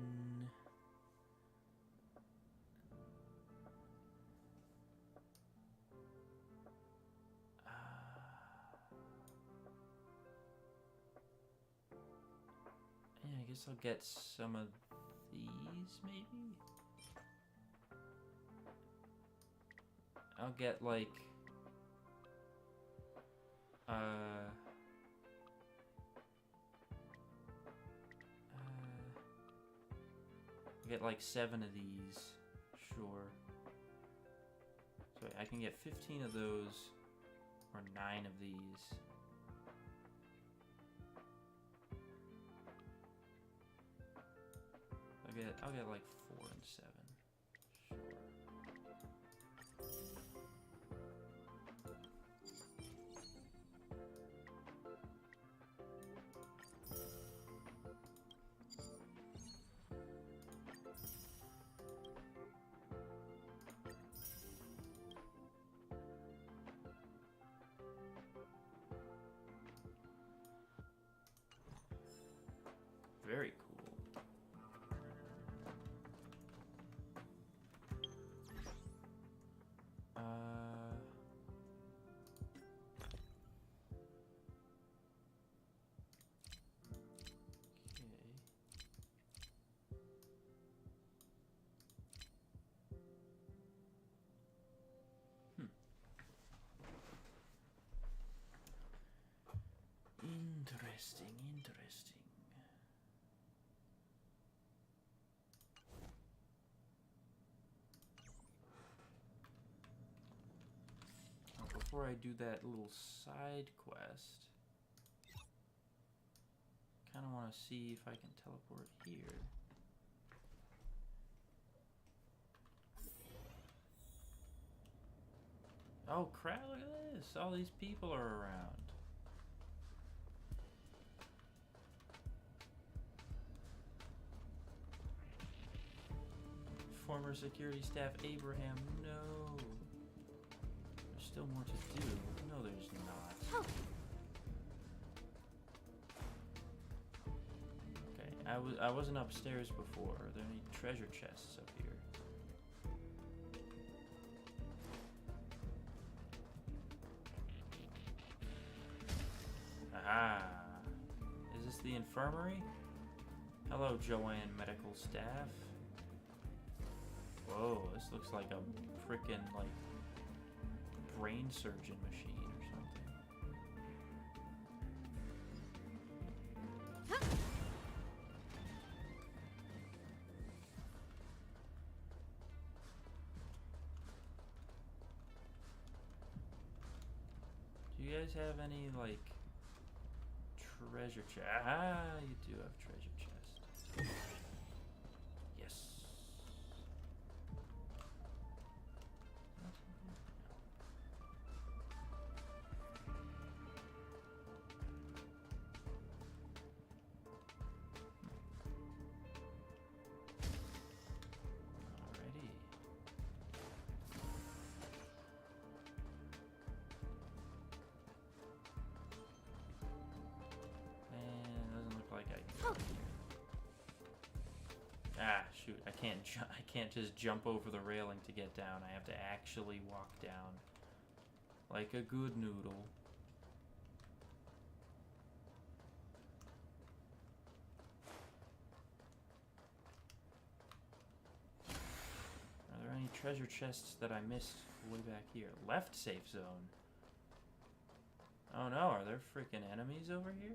yeah, I guess I'll get some of these, maybe? I'll get, like, get like 7 of these, sure. So I can get 15 of those, or 9 of these. I'll get like 4 and 7, sure. Very cool. Interesting. Oh, before I do that little side quest, kind of want to see if I can teleport here. Oh crap, look at this! All these people are around. Former security staff Abraham, no. There's still more to do. No, there's not. Okay, I wasn't upstairs before. Are there any treasure chests up here? Aha! Is this the infirmary? Hello, Joanne medical staff. Whoa, this looks like a frickin' like brain surgeon machine or something. Do you guys have any like treasure chest? Ah, you do have treasure chest. Yes. Ah, shoot! I can't just jump over the railing to get down. I have to actually walk down like a good noodle. treasure chests that I missed way back here. Left safe zone. Oh no, are there freaking enemies over here?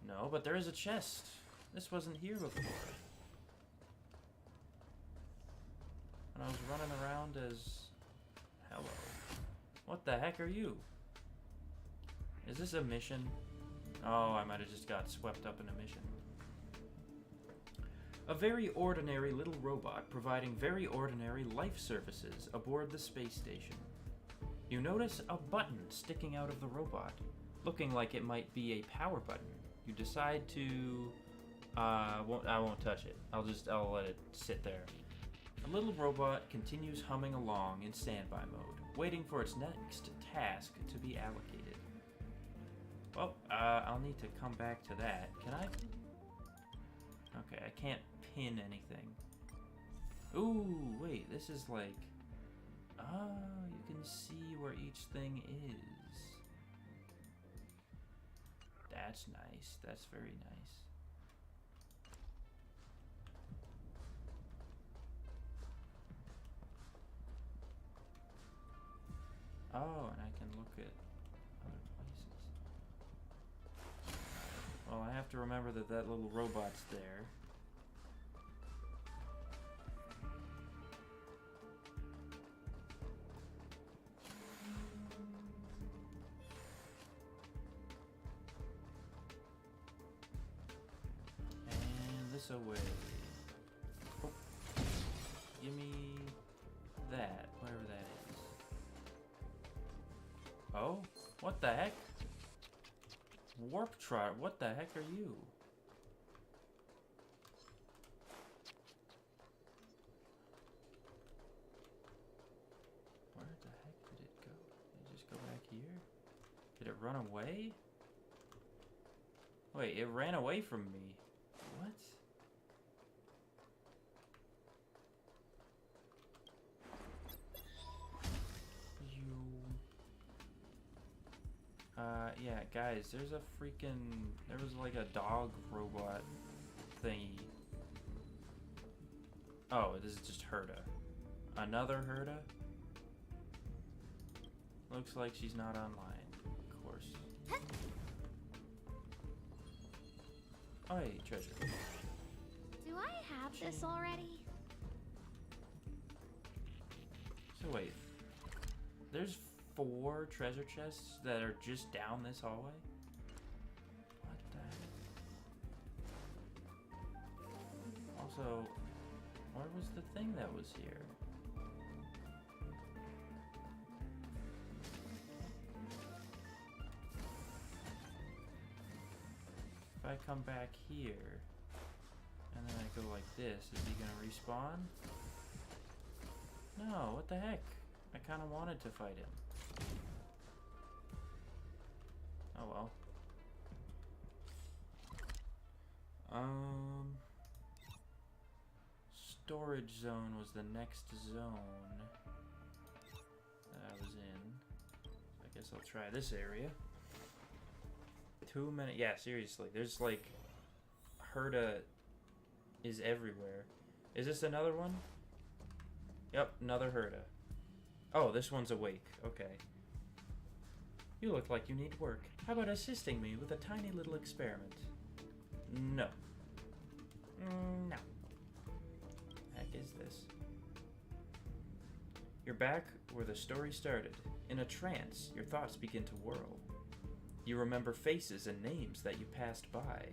No, but there is a chest. This wasn't here before. And I was running around as... Hello. What the heck are you? Is this a mission? Oh, I might have just got swept up in a mission. A very ordinary little robot providing very ordinary life services aboard the space station. You notice a button sticking out of the robot, looking like it might be a power button. You decide to... I won't touch it. I'll let it sit there. A little robot continues humming along in standby mode, waiting for its next task to be allocated. Well, I'll need to come back to that. Can I? Okay, I can't pin anything. Ooh, wait, this is like... Oh, you can see where each thing is. That's nice. That's very nice. Oh, and I can look at other places. Well, I have to remember that that little robot's there. And this away. Oh. Give me that, whatever that is. Oh, what the heck? Warp Trot, what the heck are you? Where the heck did it go? Did it just go back here? Did it run away? Wait, it ran away from me. What? Yeah, guys, there's a freaking... There was like a dog robot thingy. Oh, this is just Herda. Another Herda? Looks like she's not online, of course. Oh, hey, treasure. Do I have this already? So wait, there's 4 treasure chests that are just down this hallway? What the heck? Also, where was the thing that was here? If I come back here, and then I go like this, is he gonna respawn? No, what the heck? I kinda wanted to fight him. Oh well. Storage zone was the next zone that I was in. I guess I'll try this area. 2 minutes. Yeah, seriously. There's like... Herda is everywhere. Is this another one? Yep, another Herda. Oh, this one's awake. Okay. You look like you need work. How about assisting me with a tiny little experiment? No. No. Heck is this? You're back where the story started. In a trance, your thoughts begin to whirl. You remember faces and names that you passed by,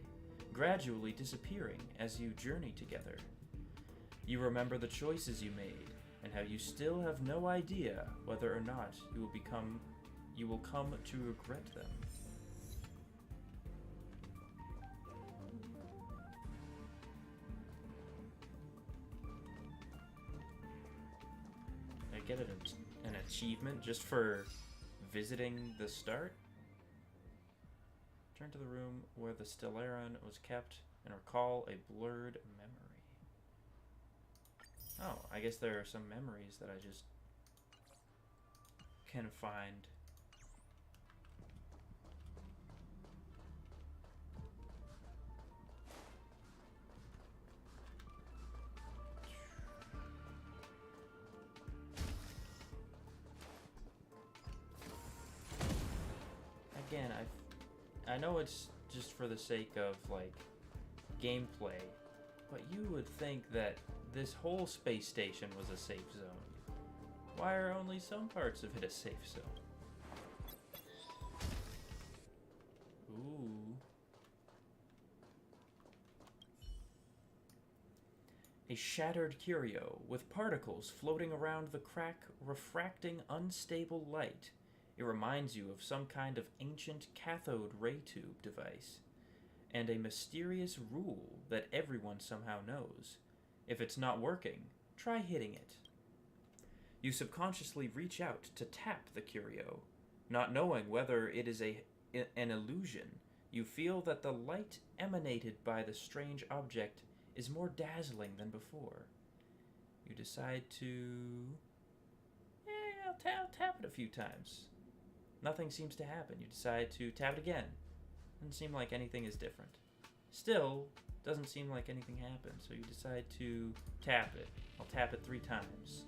gradually disappearing as you journey together. You remember the choices you made, and how you still have no idea whether or not you will come to regret them. I get an achievement just for visiting the start? Turn to the room where the Stellaron was kept and recall a blurred memory. Oh, I guess there are some memories that I just can find. I know it's just for the sake of, like, gameplay, but you would think that this whole space station was a safe zone. Why are only some parts of it a safe zone? Ooh. A shattered curio with particles floating around the crack, refracting unstable light. It reminds you of some kind of ancient cathode ray tube device, and a mysterious rule that everyone somehow knows. If it's not working, try hitting it. You subconsciously reach out to tap the curio, not knowing whether it is an illusion. You feel that the light emanated by the strange object is more dazzling than before. You decide to... I'll tap it a few times. Nothing seems to happen. You decide to tap it again. Doesn't seem like anything is different. Still, doesn't seem like anything happened, so you decide to tap it. I'll tap it 3 times.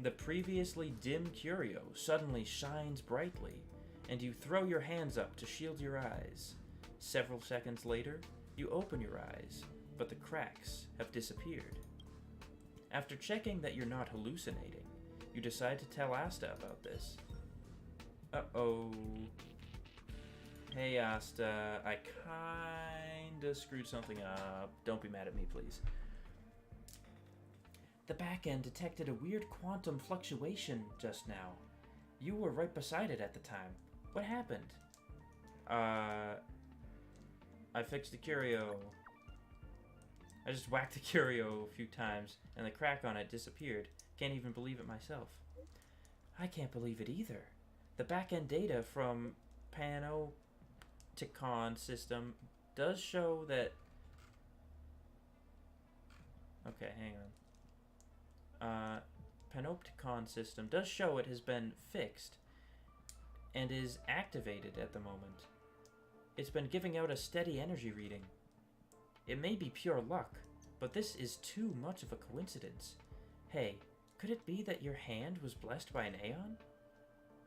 The previously dim curio suddenly shines brightly, and you throw your hands up to shield your eyes. Several seconds later, you open your eyes, but the cracks have disappeared. After checking that you're not hallucinating, you decide to tell Asta about this. Uh-oh. Hey, Asta, I kinda screwed something up. Don't be mad at me, please. The back end detected a weird quantum fluctuation just now. You were right beside it at the time. What happened? I fixed the curio. I just whacked the curio a few times, and the crack on it disappeared. Can't even believe it myself. I can't believe it either. The back-end data from Panopticon system does show that... Okay, hang on. Panopticon system does show it has been fixed and is activated at the moment. It's been giving out a steady energy reading. It may be pure luck, but this is too much of a coincidence. Hey, could it be that your hand was blessed by an Aeon?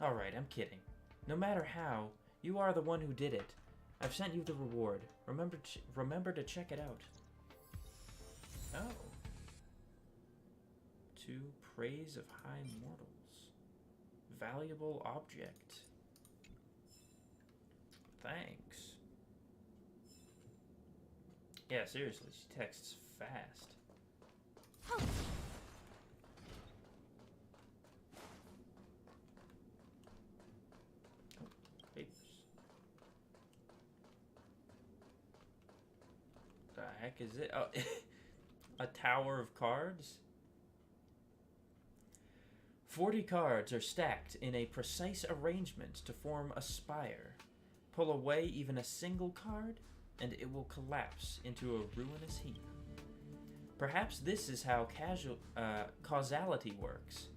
Alright, I'm kidding. No matter how, you are the one who did it. I've sent you the reward. Remember to check it out. Oh. To praise of high mortals. Valuable object. Thanks. Yeah, seriously, she texts fast. Oh, papers. The heck is it? Oh, a tower of cards? 40 cards are stacked in a precise arrangement to form a spire. Pull away even a single card, and it will collapse into a ruinous heap. Perhaps this is how causality works.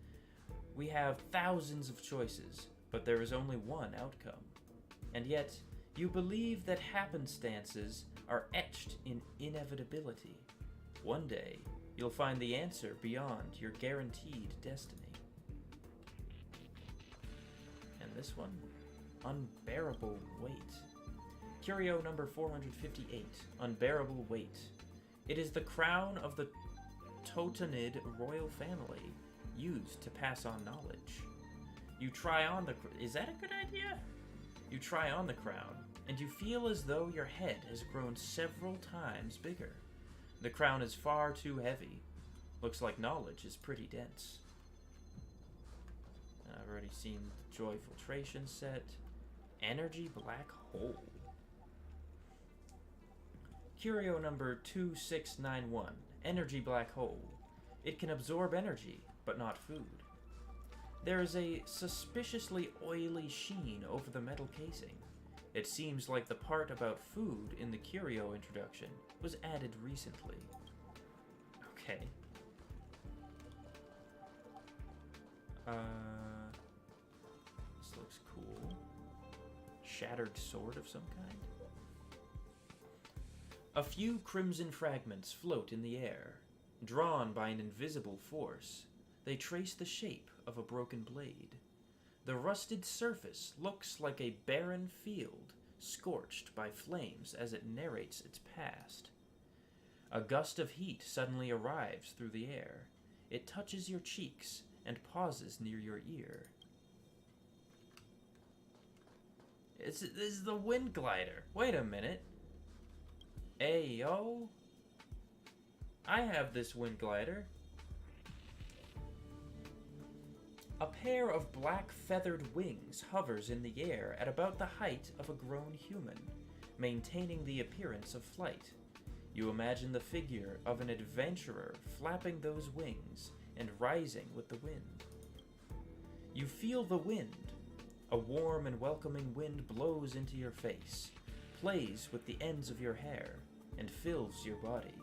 We have thousands of choices, but there is only one outcome. And yet, you believe that happenstances are etched in inevitability. One day, you'll find the answer beyond your guaranteed destiny. And this one? Unbearable weight. Curio number 458, Unbearable Weight. It is the crown of the Totanid royal family, used to pass on knowledge. You try on the... Is that a good idea? You try on the crown, and you feel as though your head has grown several times bigger. The crown is far too heavy. Looks like knowledge is pretty dense. I've already seen the Joy Filtration set. Energy Black Hole. Curio number 2691, Energy Black Hole. It can absorb energy, but not food. There is a suspiciously oily sheen over the metal casing. It seems like the part about food in the curio introduction was added recently. Okay. This looks cool. Shattered sword of some kind? A few crimson fragments float in the air. Drawn by an invisible force, they trace the shape of a broken blade. The rusted surface looks like a barren field, scorched by flames as it narrates its past. A gust of heat suddenly arrives through the air. It touches your cheeks and pauses near your ear. This is the wind glider. Wait a minute. Ayo. I have this wind glider. A pair of black feathered wings hovers in the air at about the height of a grown human, maintaining the appearance of flight. You imagine the figure of an adventurer flapping those wings and rising with the wind. You feel the wind. A warm and welcoming wind blows into your face, plays with the ends of your hair, and fills your body.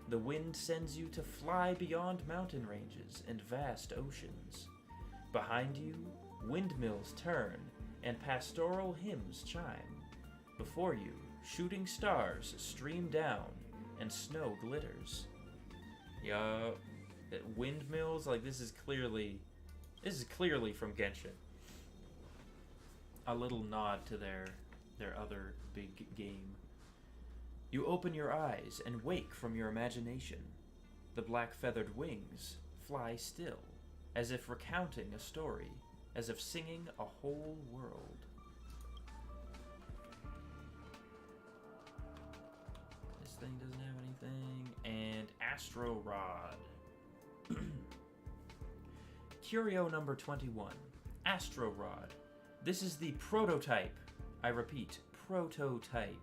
The wind sends you to fly beyond mountain ranges and vast oceans. Behind you, windmills turn and pastoral hymns chime. Before you, shooting stars stream down and snow glitters. Yeah, windmills, like this is clearly from Genshin. A little nod to their other big game. You open your eyes and wake from your imagination. The black feathered wings fly still, as if recounting a story, as if singing a whole world. This thing doesn't have anything. And Astro Rod. Curio number 21. Astro Rod. This is the prototype. I repeat, prototype.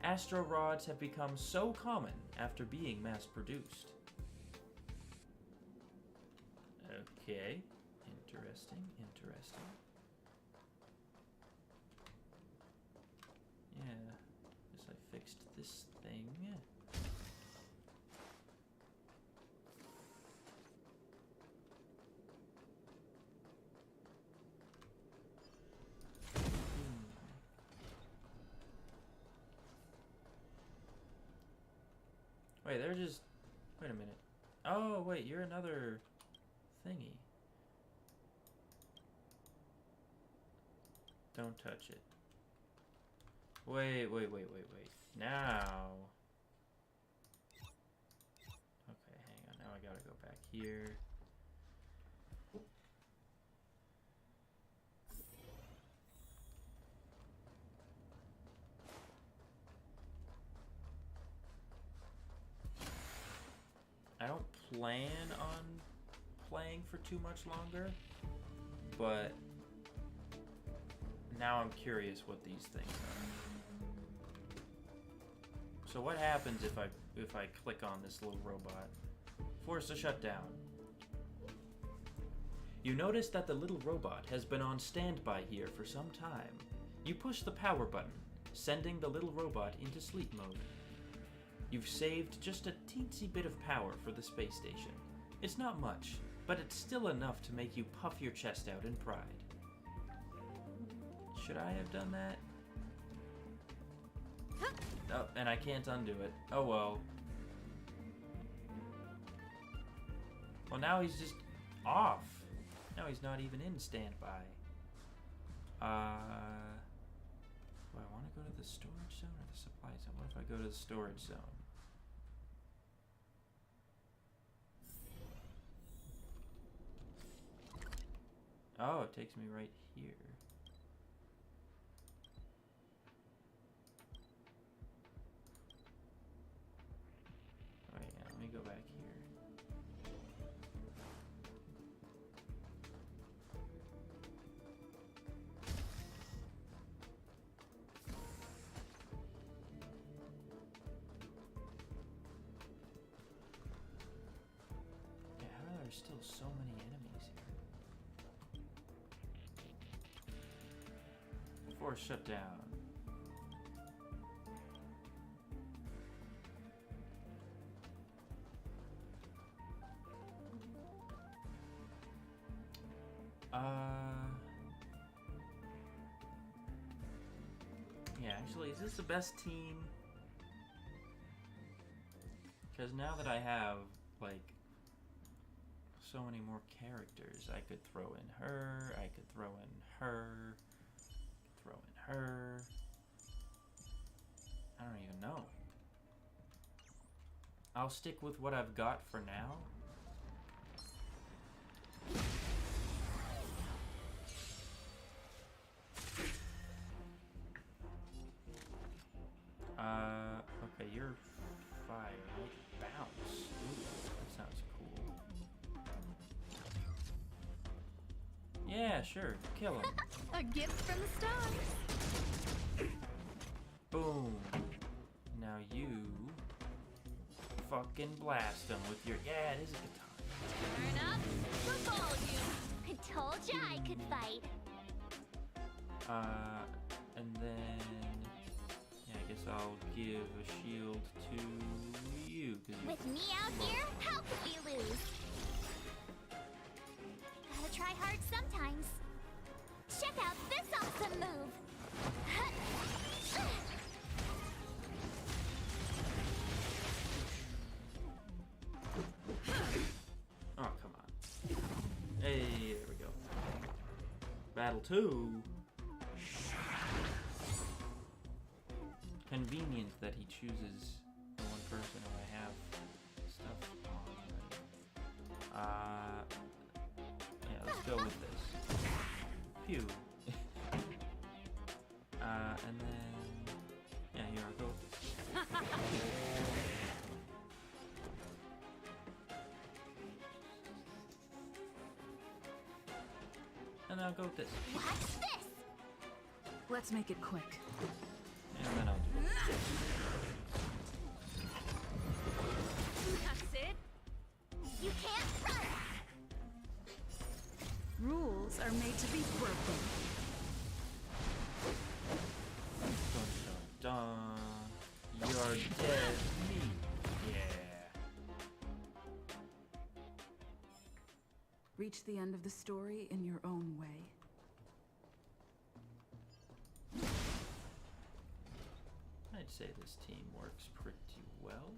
Astro rods have become so common after being mass-produced. Okay, interesting. Yeah, guess I fixed this thing. Wait, they're just... Wait a minute. Oh, wait, you're another thingy. Don't touch it. Wait. Now. Okay, hang on. Now I gotta go back here. I don't plan on playing for too much longer, but now I'm curious what these things are. So what happens if I click on this little robot? Force a shutdown. You notice that the little robot has been on standby here for some time. You push the power button, sending the little robot into sleep mode. You've saved just a teensy bit of power for the space station. It's not much, but it's still enough to make you puff your chest out in pride. Should I have done that? Oh, and I can't undo it. Oh well. Well, now he's just off. Now he's not even in standby. Do I want to go to the storage zone or the supply zone? What if I go to the storage zone? Oh, it takes me right here. Wait, yeah, let me go back here. Yeah, how are there still so many enemies here? Force shutdown. Yeah, actually, is this the best team? Because now that I have, like, so many more characters, I could throw in her, I could throw in her, throw in her. I don't even know. I'll stick with what I've got for now. Okay, you're fire, right? Bounce. Ooh, that sounds cool. Yeah, sure. Kill him. A gift from the stars. Boom. Now you fucking blast him with your... Yeah, it is a guitar. Turn up the volume. I told ya I could fight. And then... Yeah, I guess I'll give a shield to you. 'Cause you... With me out here, how could we lose? Gotta try hard sometimes. Check out this awesome move. Oh, come on. Hey, there we go. Battle 2. Convenient that he chooses the one person who I have stuff on already. Yeah, let's go with this. Phew. And then... Yeah, here I'll go with this. And then I'll go with this. Watch this! Let's make it quick. And then I'll do it. That's it. You can't run! Rules are made to be broken. Dun, dun, dun. You're dead meat. Yeah. Reach the end of the story in your own way. I'd say this team works pretty well.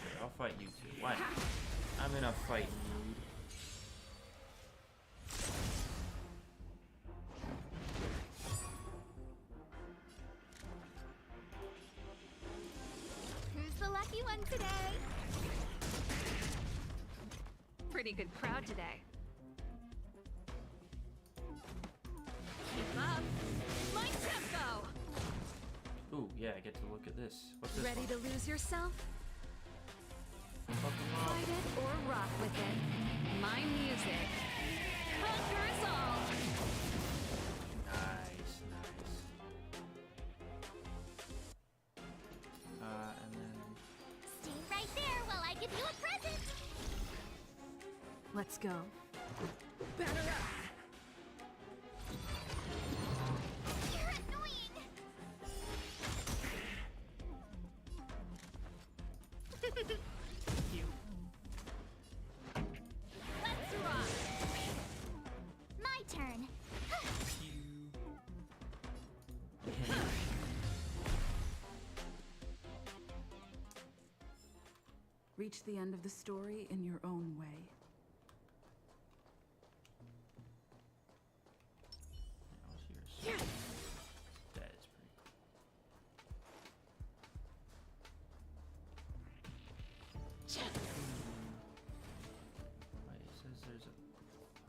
Okay, I'll fight you two. Why not? I'm in a fight mood. Who's the lucky one today? Pretty good crowd today. Keep up. My tempo. Ooh, yeah, I get to look at this. What's this Ready one? to lose yourself? Fucking love. Fight it or rock with it. My music conquers all. Nice, nice. And then... Stay right there while I give you a present. Let's go. Batter up. You're annoying. You. Let's rock. My turn. Reach the end of the story in your own way. That is pretty cool. Wait, it says there's a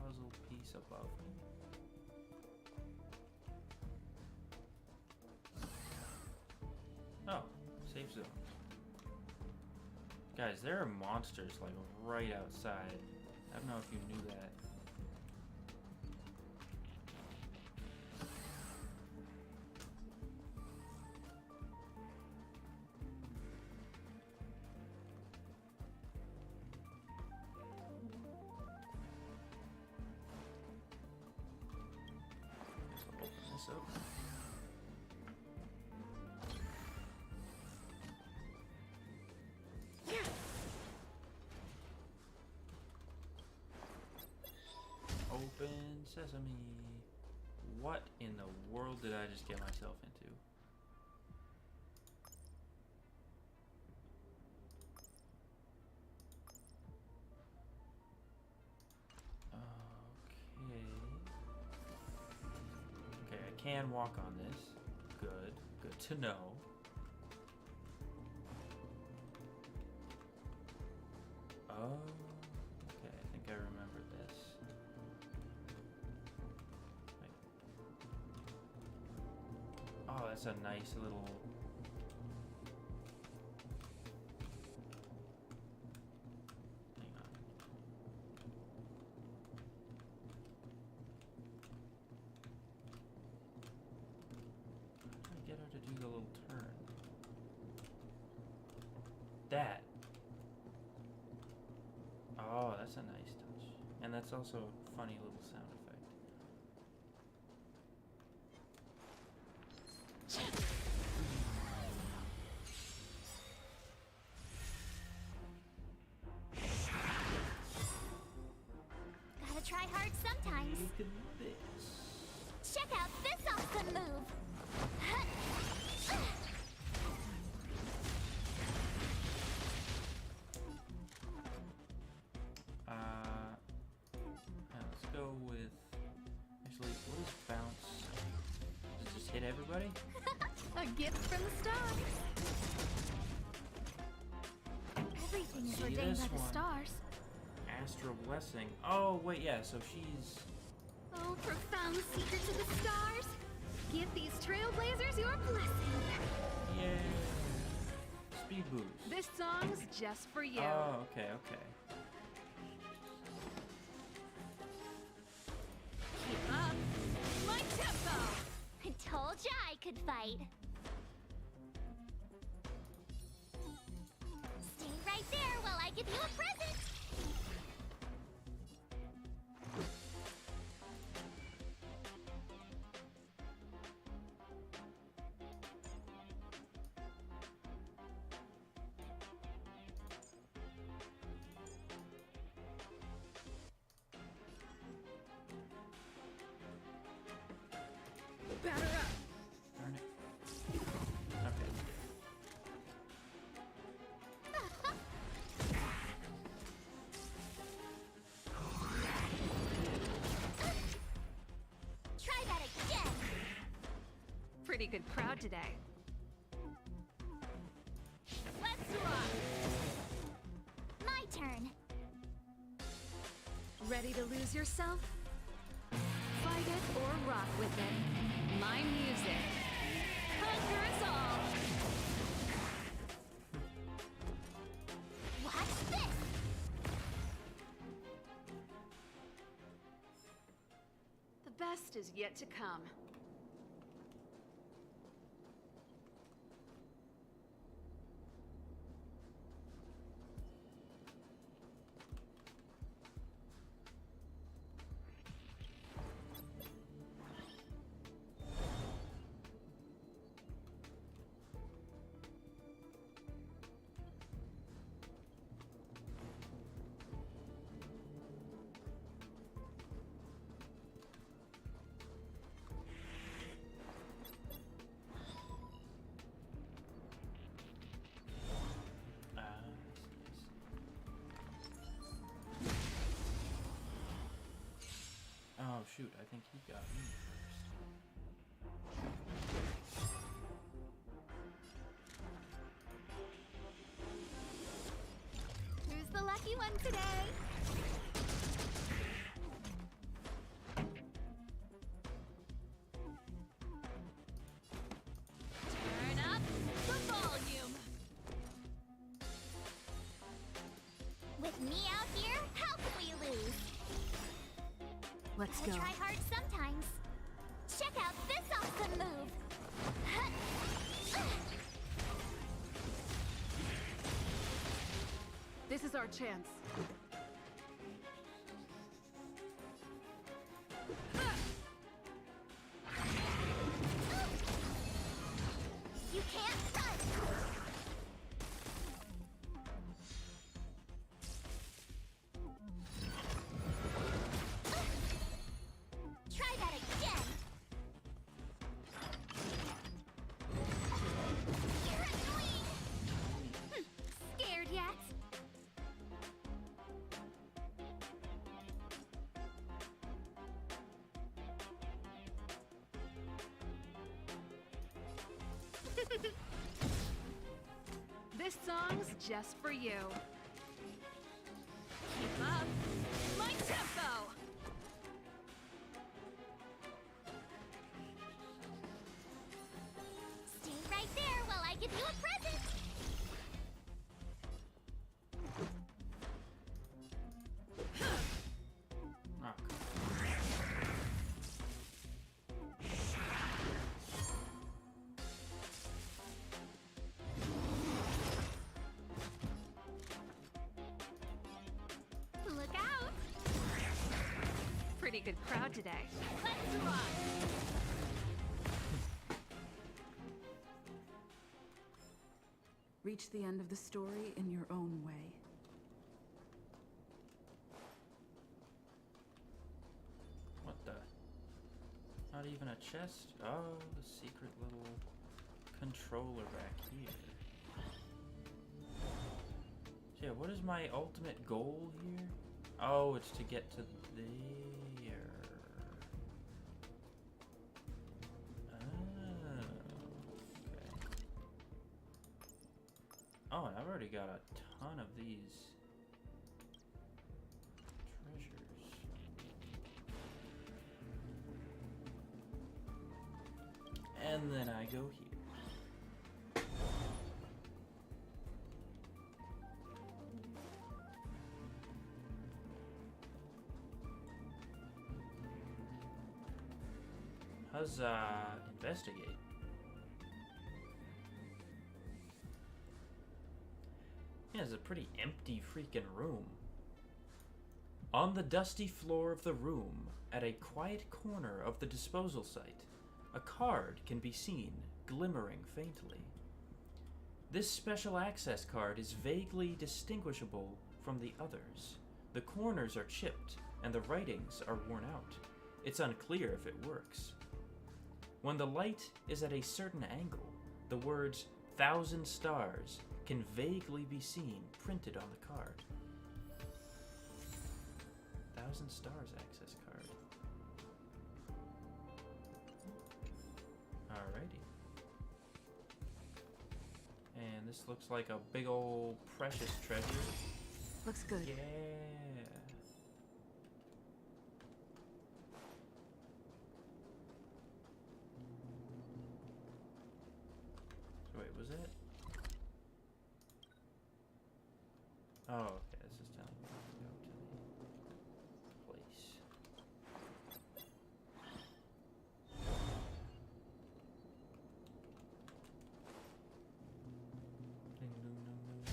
puzzle piece above me. Oh, safe zone. Guys, there are monsters like right outside. I don't know if you knew that. Open this up. Open sesame. What in the world did I just get myself into? can walk on this. Good. Good to know. Oh, okay. I think I remember this. Oh, that's a nice little... Hang on. How do I get her to do the little turn? That. Oh, that's a nice touch. And that's also a funny little sound effect. Gotta try hard sometimes. Look at this. Check out this awesome move. Let's go with... Actually, what is bounce? Does it just hit everybody? A gift from the stars. Everything is See ordained this by the one. stars. Astral blessing. Oh, wait, yeah, so she's... Oh, profound secrets of the stars. Give these trailblazers your blessing. Yeah. Speed boost. This song's just for you. Oh, okay, okay. Keep up. My tempo. I told ya I could fight. Stay right there while I give you a present. Batter up. Darn it. Okay. Try that again. Pretty good crowd today. Let's rock. My turn. Ready to lose yourself? Fight it or rock with it. My music. Conquer us all. Watch this. The best is yet to come. Oh, shoot, I think he got me first. Who's the lucky one today? Turn up the volume. With me out here, how can we lose? Let's I go. try hard sometimes. Check out this awesome move. This is our chance. You can't run. Try that again. You're annoying. Scared yet? This song's just for you. Keep up my tempo! Stay right there while I give you a present. Look out! Pretty good crowd today. Let's rock! Reach the end of the story in your own way. What the? Not even a chest? Oh, the secret little controller back here. So yeah, what is my ultimate goal here? Oh, it's to get to there. Oh, and I've already got a ton of these treasures. And then I go here. Huzzah! Investigate. Yeah, it's a pretty empty freaking room. On the dusty floor of the room, at a quiet corner of the disposal site, a card can be seen, glimmering faintly. This special access card is vaguely distinguishable from the others. The corners are chipped, and the writings are worn out. It's unclear if it works. When the light is at a certain angle, the words "1,000 stars" can vaguely be seen printed on the card. 1,000 stars access card. Alrighty. And this looks like a big old precious treasure. Looks good. Yeah. So wait, was it? Oh, okay, this is telling me to go to the place. Ding, ding, ding, ding.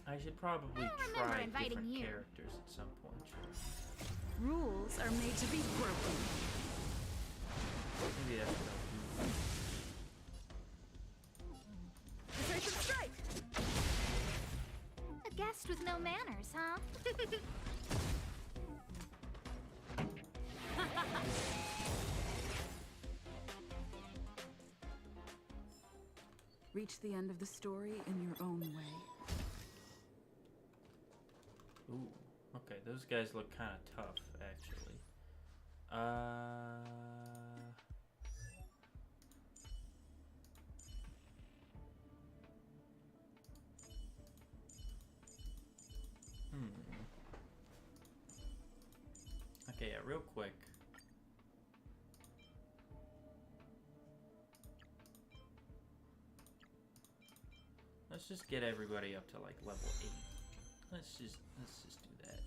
I should probably try different characters at some point. Rules are made to be broken. Maybe that's what I'll do. Decisive strike! A guest with no manners, huh? Reach the end of the story in your own way. Ooh, okay, those guys look kind of tough, actually. Okay, yeah, real quick. Let's just get everybody up to like level 8. Let's just do that.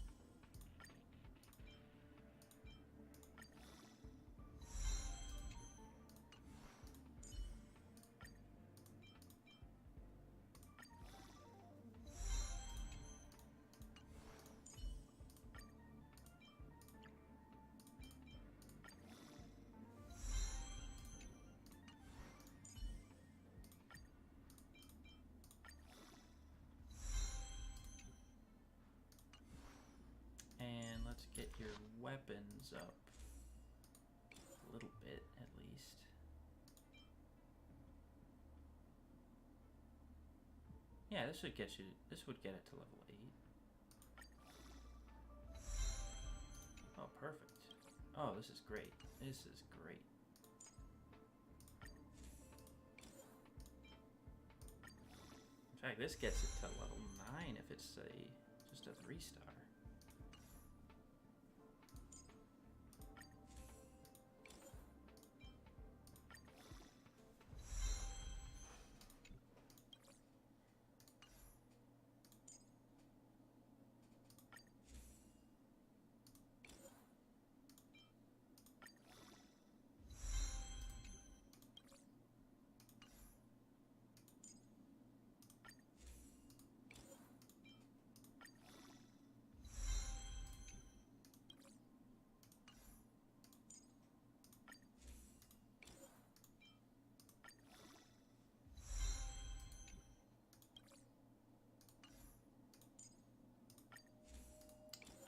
And let's get your weapons up a little bit, at least. Yeah, this would get you. This would get it to level 8. Oh, perfect. Oh, this is great. This is great. In fact, this gets it to level 9 if it's just a 3-star.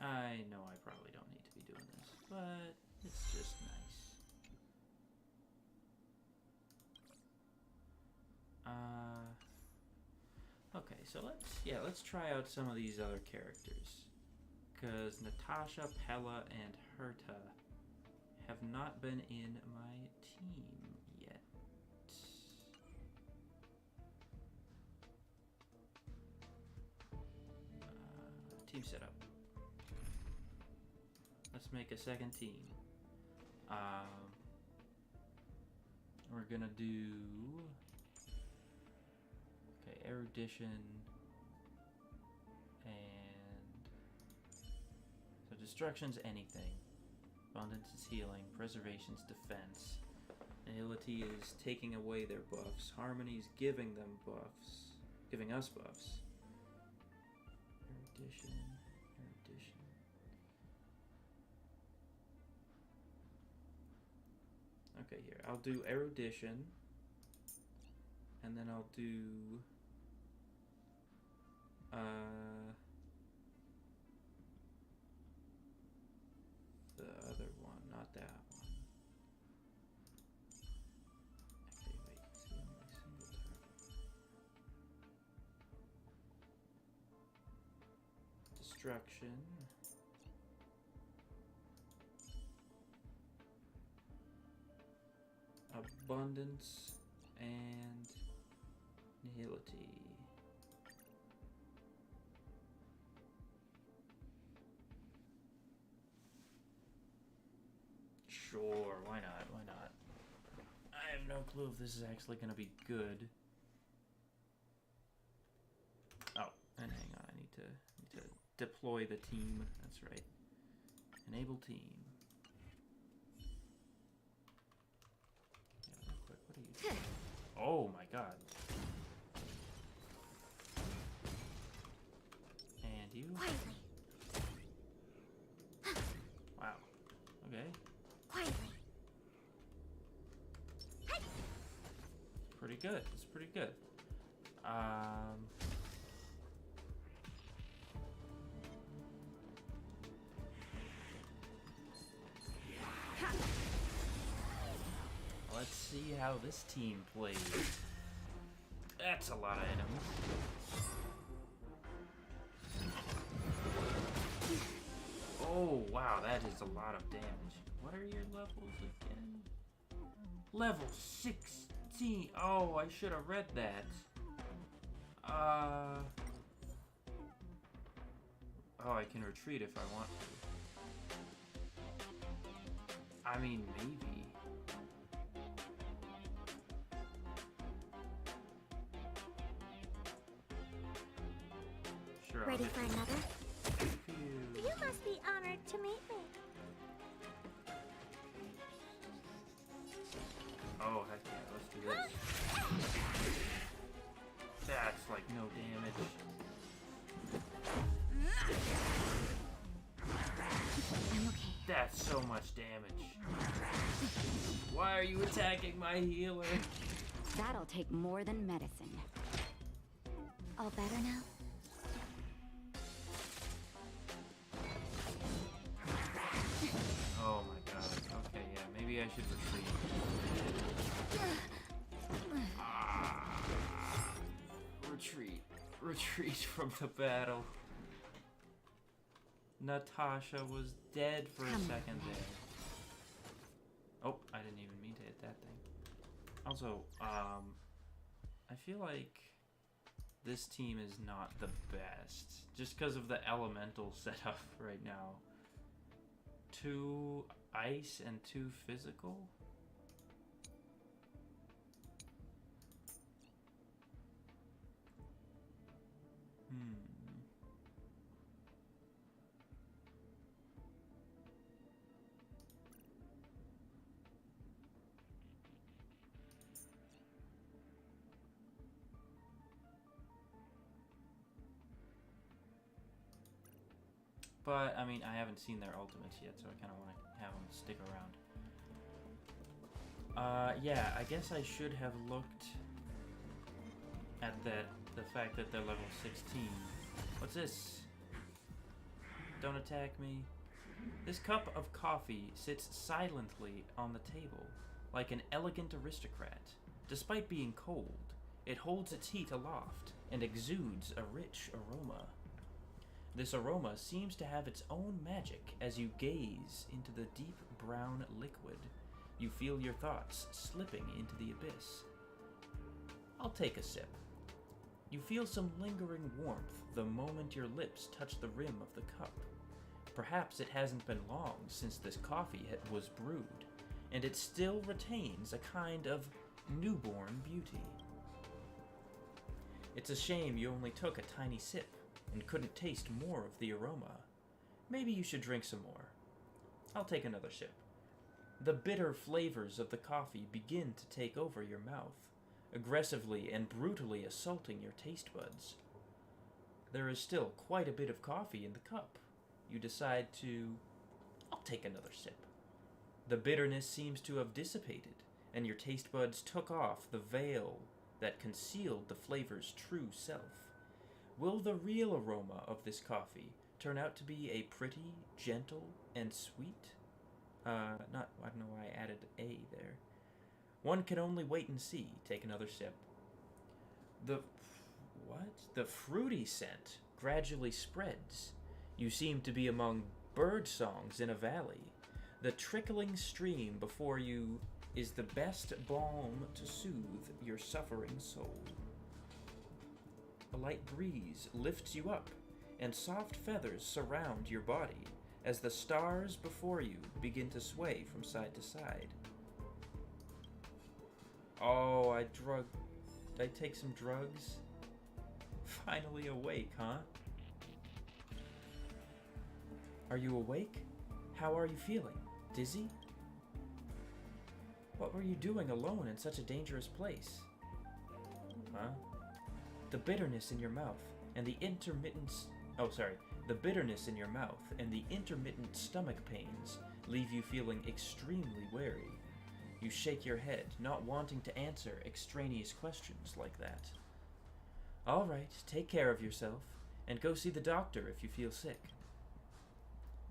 I know I probably don't need to be doing this, but it's just nice. Okay, so let's try out some of these other characters. Because Natasha, Pella, and Herta have not been in my team yet. Team setup. Let's make a second team. We're gonna do erudition and so destruction's anything. Abundance is healing. Preservation's defense. Nihility is taking away their buffs. Harmony is giving them buffs, giving us buffs. Erudition. Okay, here. I'll do erudition. And then I'll do the other one, not that one. Okay, wait. See, only single target. Destruction. Abundance and nihility. Sure, why not? Why not? I have no clue if this is actually going to be good. Oh, and hang on, I need to deploy the team. That's right. Enable team. Oh my god. And you? Quietly. Wow. Okay. Quietly. Pretty good. It's pretty good. Let's see how this team plays. That's a lot of items. Oh, wow, that is a lot of damage. What are your levels again? Level 16. Oh, I should have read that. Oh, I can retreat if I want to. I mean, maybe. Sure, Ready for another? You must be honored to meet me. Oh, heck yeah, let's do this. That's like no damage. That's so much damage. Why are you attacking my healer? That'll take more than medicine. All better now? Oh my god. Okay, yeah, maybe I should retreat. Retreat. retreat from the battle. Natasha was dead for a second there. Oh, I didn't even mean to hit that thing. Also, I feel like this team is not the best. Just because of the elemental setup right now. 2 ice and 2 physical? But, I mean, I haven't seen their ultimates yet, so I kind of want to have them stick around. Yeah, I guess I should have looked at the fact that they're level 16. What's this? Don't attack me. This cup of coffee sits silently on the table, like an elegant aristocrat. Despite being cold, it holds its heat aloft and exudes a rich aroma. This aroma seems to have its own magic as you gaze into the deep brown liquid. You feel your thoughts slipping into the abyss. I'll take a sip. You feel some lingering warmth the moment your lips touch the rim of the cup. Perhaps it hasn't been long since this coffee was brewed, and it still retains a kind of newborn beauty. It's a shame you only took a tiny sip and couldn't taste more of the aroma. Maybe you should drink some more. I'll take another sip. The bitter flavors of the coffee begin to take over your mouth, aggressively and brutally assaulting your taste buds. There is still quite a bit of coffee in the cup. You decide I'll take another sip. The bitterness seems to have dissipated, and your taste buds took off the veil that concealed the flavor's true self. Will the real aroma of this coffee turn out to be a pretty, gentle, and sweet? I don't know why I added A there. One can only wait and see. Take another sip. The fruity scent gradually spreads. You seem to be among bird songs in a valley. The trickling stream before you is the best balm to soothe your suffering soul. A light breeze lifts you up, and soft feathers surround your body as the stars before you begin to sway from side to side. Oh, I take some drugs? Finally awake, huh? Are you awake? How are you feeling? Dizzy? What were you doing alone in such a dangerous place? Huh? The bitterness in your mouth and the intermittent stomach pains leave you feeling extremely wary. You shake your head, not wanting to answer extraneous questions like that. All right, take care of yourself, and go see the doctor if you feel sick.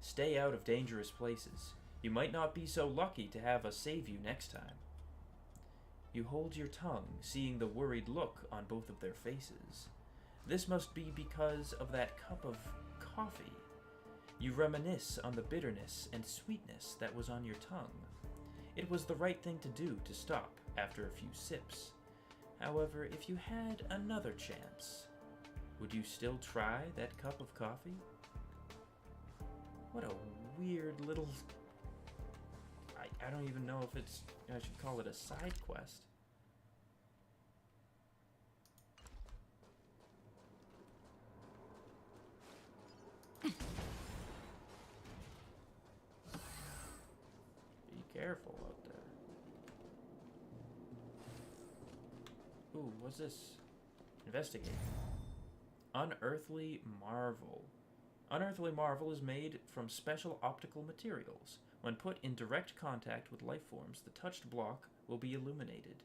Stay out of dangerous places. You might not be so lucky to have us save you next time. You hold your tongue, seeing the worried look on both of their faces. This must be because of that cup of coffee. You reminisce on the bitterness and sweetness that was on your tongue. It was the right thing to do to stop after a few sips. However, if you had another chance, would you still try that cup of coffee? What a weird little... I don't even know if I should call it a side quest. Be careful out there. Ooh, what's this? Investigate. Unearthly Marvel. Unearthly Marvel is made from special optical materials. When put in direct contact with life forms, the touched block will be illuminated.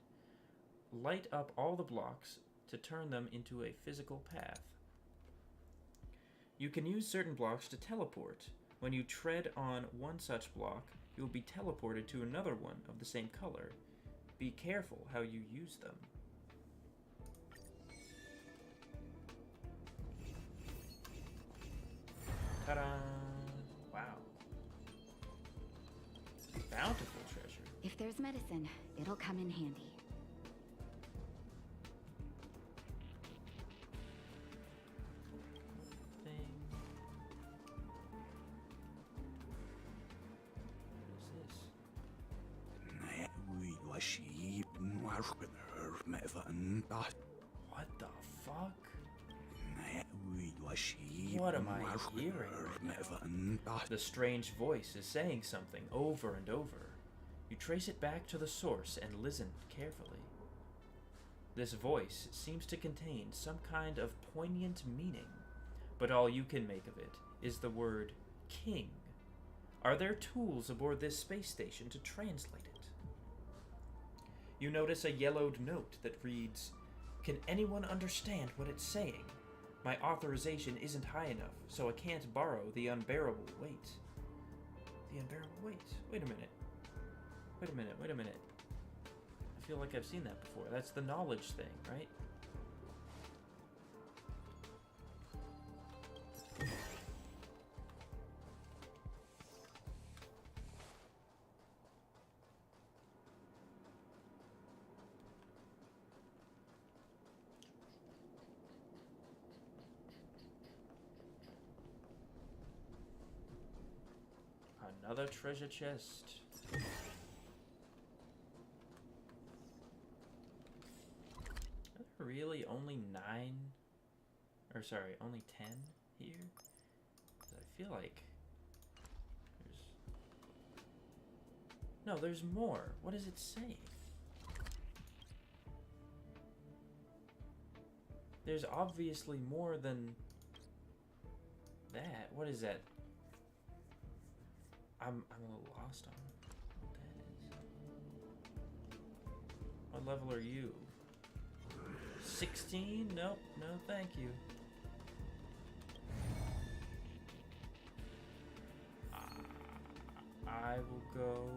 Light up all the blocks to turn them into a physical path. You can use certain blocks to teleport. When you tread on one such block, you will be teleported to another one of the same color. Be careful how you use them. Ta-da! Wow. Bountiful treasure. If there's medicine, it'll come in handy. What the fuck? What am I hearing right now? The strange voice is saying something over and over. You trace it back to the source and listen carefully. This voice seems to contain some kind of poignant meaning, but all you can make of it is the word king. Are there tools aboard this space station to translate it? You notice a yellowed note that reads, "Can anyone understand what it's saying? My authorization isn't high enough, so I can't borrow the unbearable weight." The unbearable weight? Wait a minute. Wait a minute, wait a minute. I feel like I've seen that before. That's the knowledge thing, right? Another treasure chest. Are there really only 9? Or sorry, only 10 here? 'Cause I feel like there's... No, there's more. What does it say? There's obviously more than that. What is that? I'm a little lost on what that is. What level are you? 16? Nope, no thank you. I will go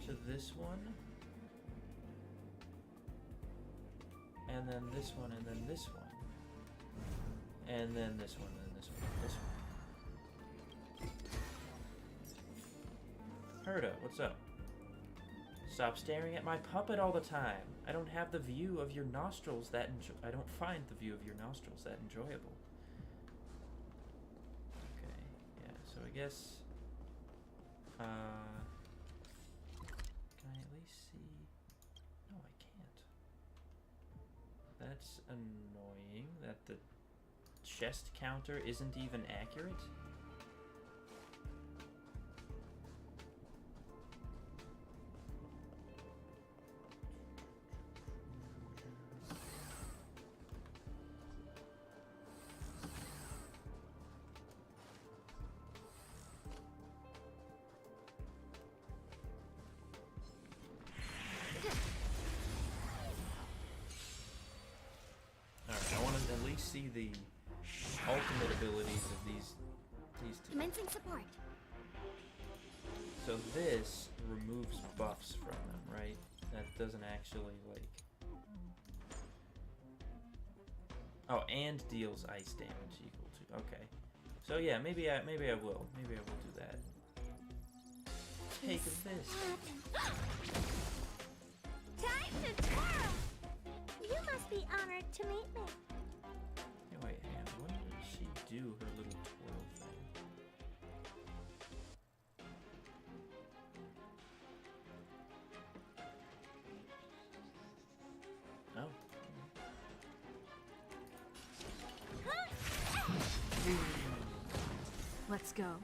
to this one. And then this one, and then this one. And then this one, and this one, and this one. Herda, what's up? Stop staring at my puppet all the time. I don't have the view of your nostrils that I don't find the view of your nostrils that enjoyable. Okay, yeah, so I guess can I at least see? No, I can't. That's annoying that the chest counter isn't even accurate. See the ultimate abilities of these two. Commencing support. So this removes buffs from them, right? That doesn't actually like. Oh, and deals ice damage equal to. Okay. So yeah, maybe I will. Maybe I will do that. Take this. Time to twirl. You must be honored to meet me. Wait, hang on. When did she do her little twirl thing? Oh. Let's go.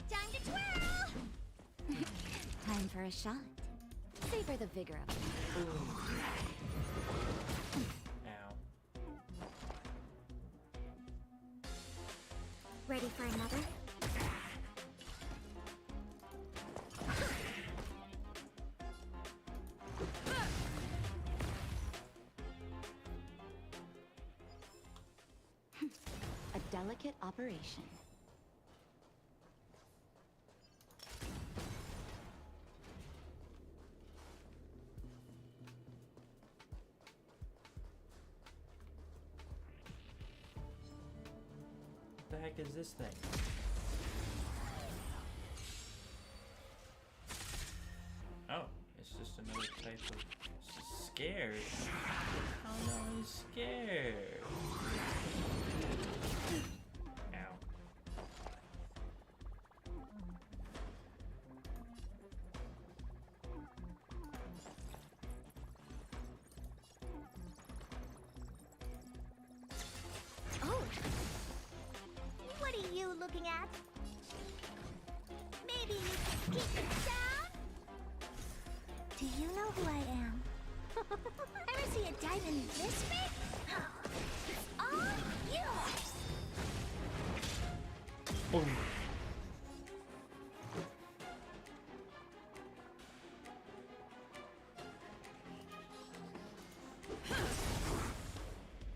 Time to twirl. Time for a shot. Savor the vigor of it. Ow. Ready for another? A delicate operation. heck is this thing? Oh, it's just another type of scared. Oh no, he's scared. Ow. Oh! What are you looking at? Maybe you can keep it down? Do you know who I am? Ever see a diamond this big? It's all yours! Boom.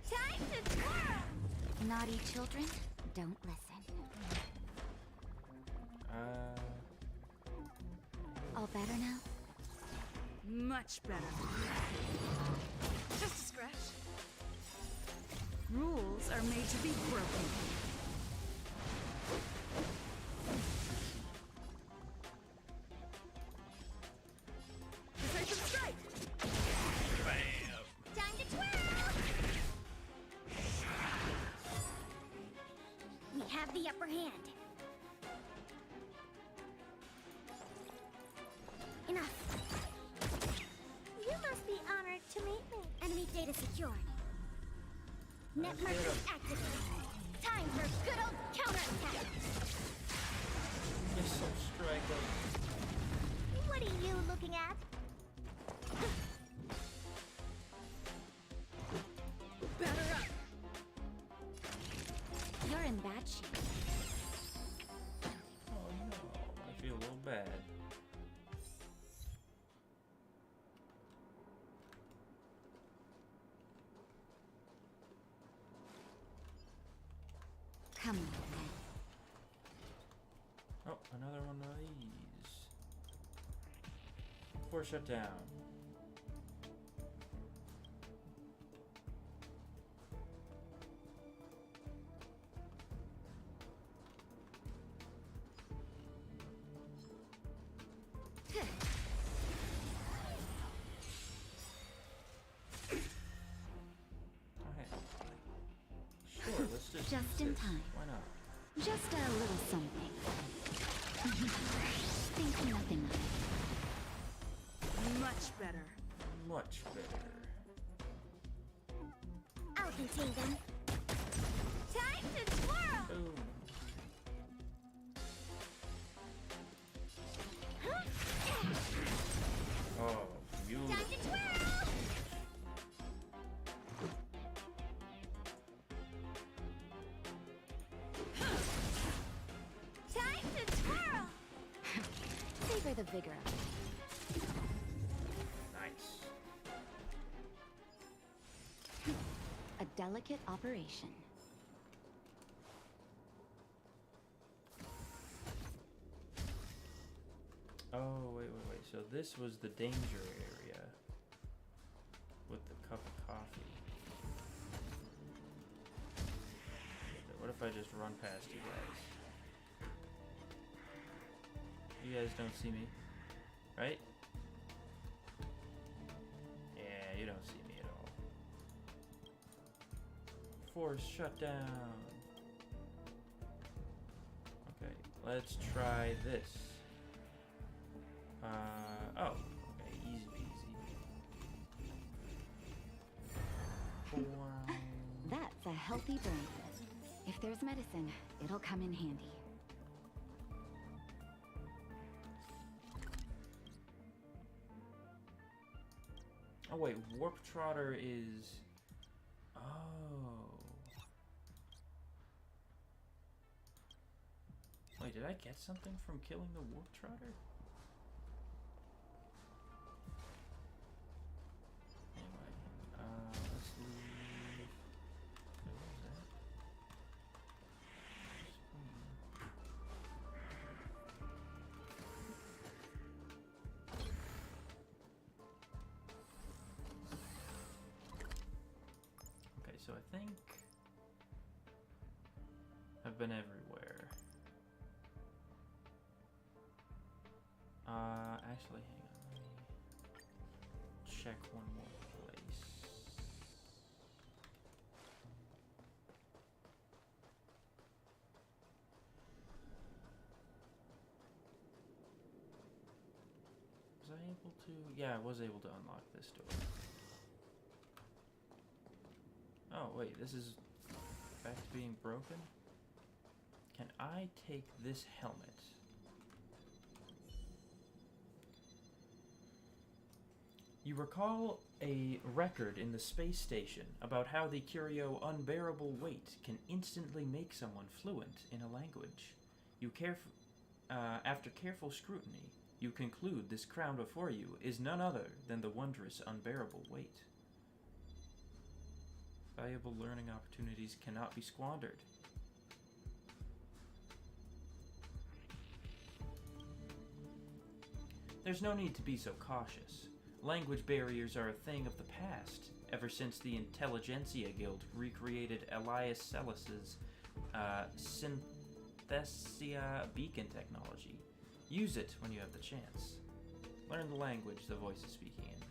Time to twirl! Naughty children, don't listen. All better now? Much better. Just a scratch. Rules are made to be broken. Decisive strike! Time to twirl! We have the upper hand. Enough. You must be honored to meet me. Enemy data secured. Net merchant activated. Time for good old counterattack. You're so striking. What are you looking at? Batter up! You're in bad shape. Oh no, I feel a little bad. Come on, Oh, another one of these. Force shutdown. Alright. Sure, let's just Just use in this. time. Why not? Just a little something. Think nothing of it. Much better. Much better. I'll contain them. Time to twirl! Boom. Oh, beautiful. Time to twirl! Time to twirl! Savor the vigor of it. Nice. A delicate operation. Oh, wait. So this was the danger area with the cup of coffee. What if I just run past you guys? You guys don't see me, right? Yeah, you don't see me at all. Force shutdown. Okay, let's try this. Oh, okay, easy peasy. That's a healthy brain. If there's medicine, it'll come in handy. Oh wait, Warp Trotter is... Oh. Wait, did I get something from killing the Warp Trotter? Anyway, let's leave... Wait, what was that? Okay, so I think... Have I've been everywhere. Actually, hang on. Let me check one more place. Was I able to? Yeah, I was able to unlock this door. Oh, wait, this is back to being broken? Can I take this helmet? You recall a record in the space station about how the curio unbearable weight can instantly make someone fluent in a language. After careful scrutiny, you conclude this crown before you is none other than the wondrous unbearable weight. Valuable learning opportunities cannot be squandered. There's no need to be so cautious. Language barriers are a thing of the past, ever since the Intelligentsia Guild recreated Elias Celis's Synthesia beacon technology. Use it when you have the chance. Learn the language the voice is speaking in.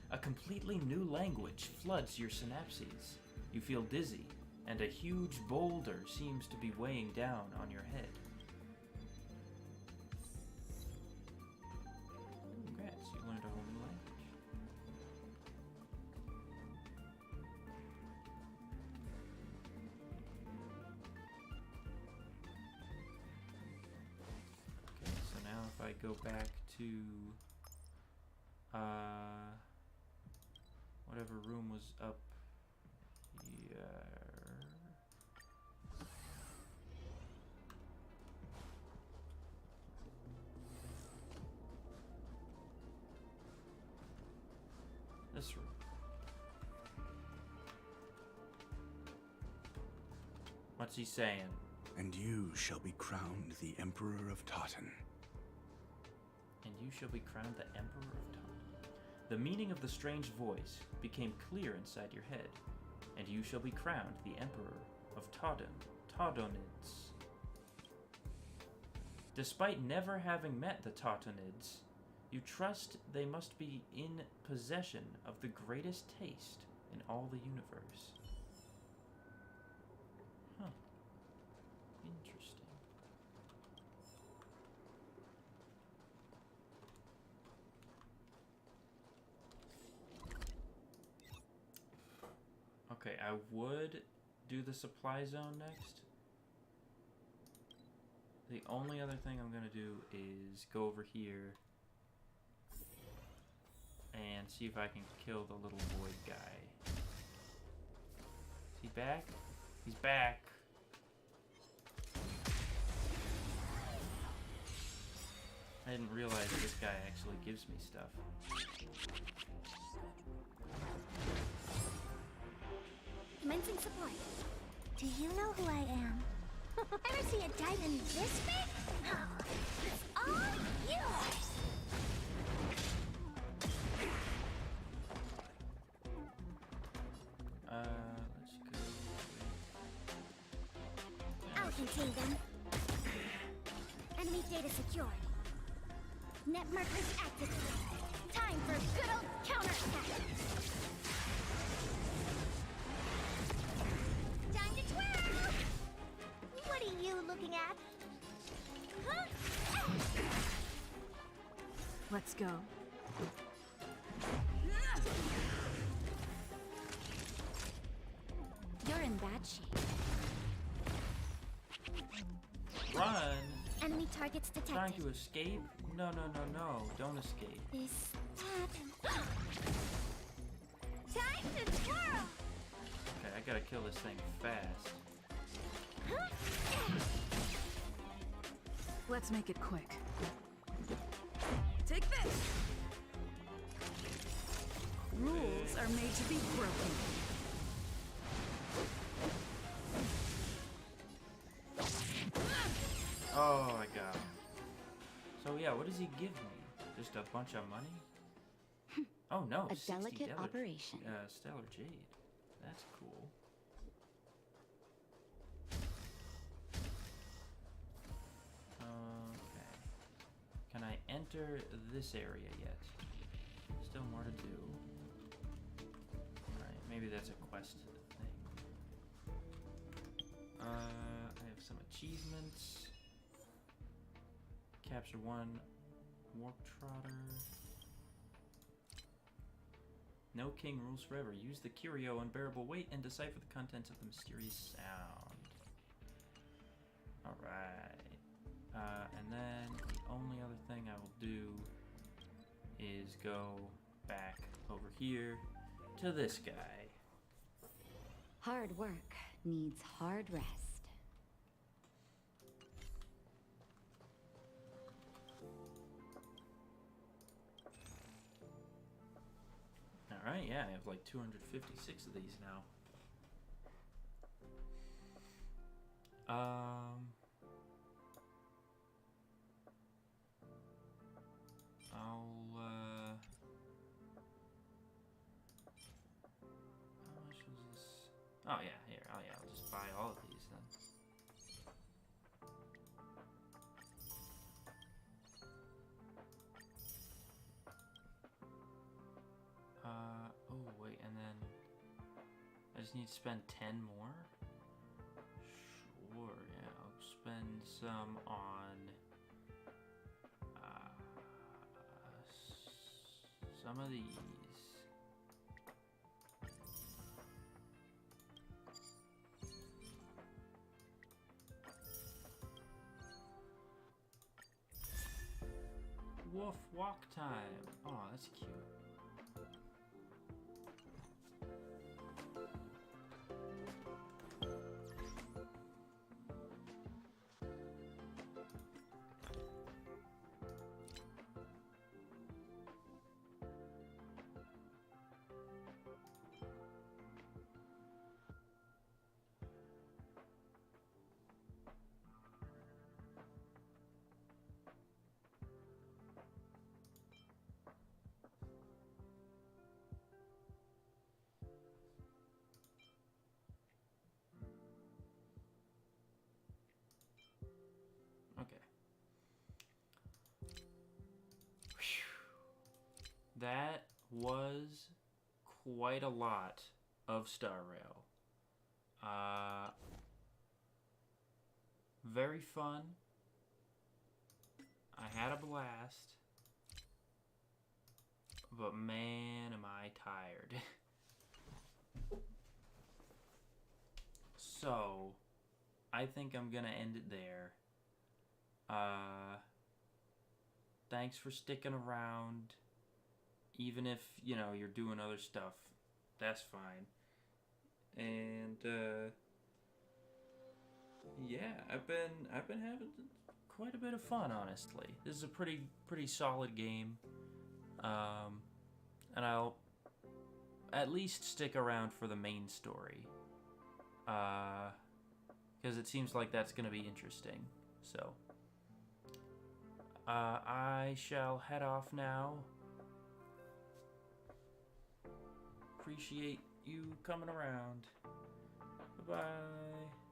A completely new language floods your synapses. You feel dizzy, and a huge boulder seems to be weighing down on your head. Congrats, you learned a whole new language. Okay, so now if I go back to whatever room was up here. This room. What's he saying? And you shall be crowned the Emperor of Totten. And you shall be crowned the Emperor of Totten. The meaning of the strange voice became clear inside your head. And you shall be crowned the Emperor of Toddonids. Despite never having met the Tottonids, you trust they must be in possession of the greatest taste in all the universe. Huh. Interesting. Okay, I would do the supply zone next. The only other thing I'm gonna do is go over here and see if I can kill the little void guy. Is he back? He's back. I didn't realize this guy actually gives me stuff. Commencing supply. Do you know who I am? Ever see a diamond this big? It's all yours! Let's go. I'll contain them. Enemy data secured. Net markers activated. Time for good old counterattack. Time to twirl! What are you looking at? Huh? Let's go. You're in bad shape. Run! Enemy targets detected. Trying to escape? No, no, no, no. Don't escape. This happened. Time to twirl! Okay, I gotta kill this thing fast. Let's make it quick. Take this! Rules are made to be broken. Oh, I got him. So yeah, what does he give me? Just a bunch of money? Oh no, A 60 delicate stellar, operation. Stellar Jade. That's cool. after this area yet. Still more to do. Alright, maybe that's a quest thing. I have some achievements. Capture 1 Warp Trotter. No king rules forever. Use the curio unbearable weight and decipher the contents of the mysterious sound. Alright. And then the only other thing I will do is go back over here to this guy. Hard work needs hard rest. Alright, yeah, I have like 256 of these now. How much was this? Oh yeah, here, oh yeah, I'll just buy all of these then. Oh wait, and then I just need to spend 10 more? Sure, yeah, I'll spend some on some of these. Woof walk time. Oh, that's cute. Okay. Whew. That was quite a lot of Star Rail. Very fun. I had a blast. But man, am I tired. So, I think I'm gonna end it there. Thanks for sticking around. Even if, you know, you're doing other stuff, that's fine. And yeah, I've been having quite a bit of fun, honestly. This is a pretty solid game. And I'll at least stick around for the main story. Because it seems like that's going to be interesting. So, I shall head off now. Appreciate you coming around. Bye-bye.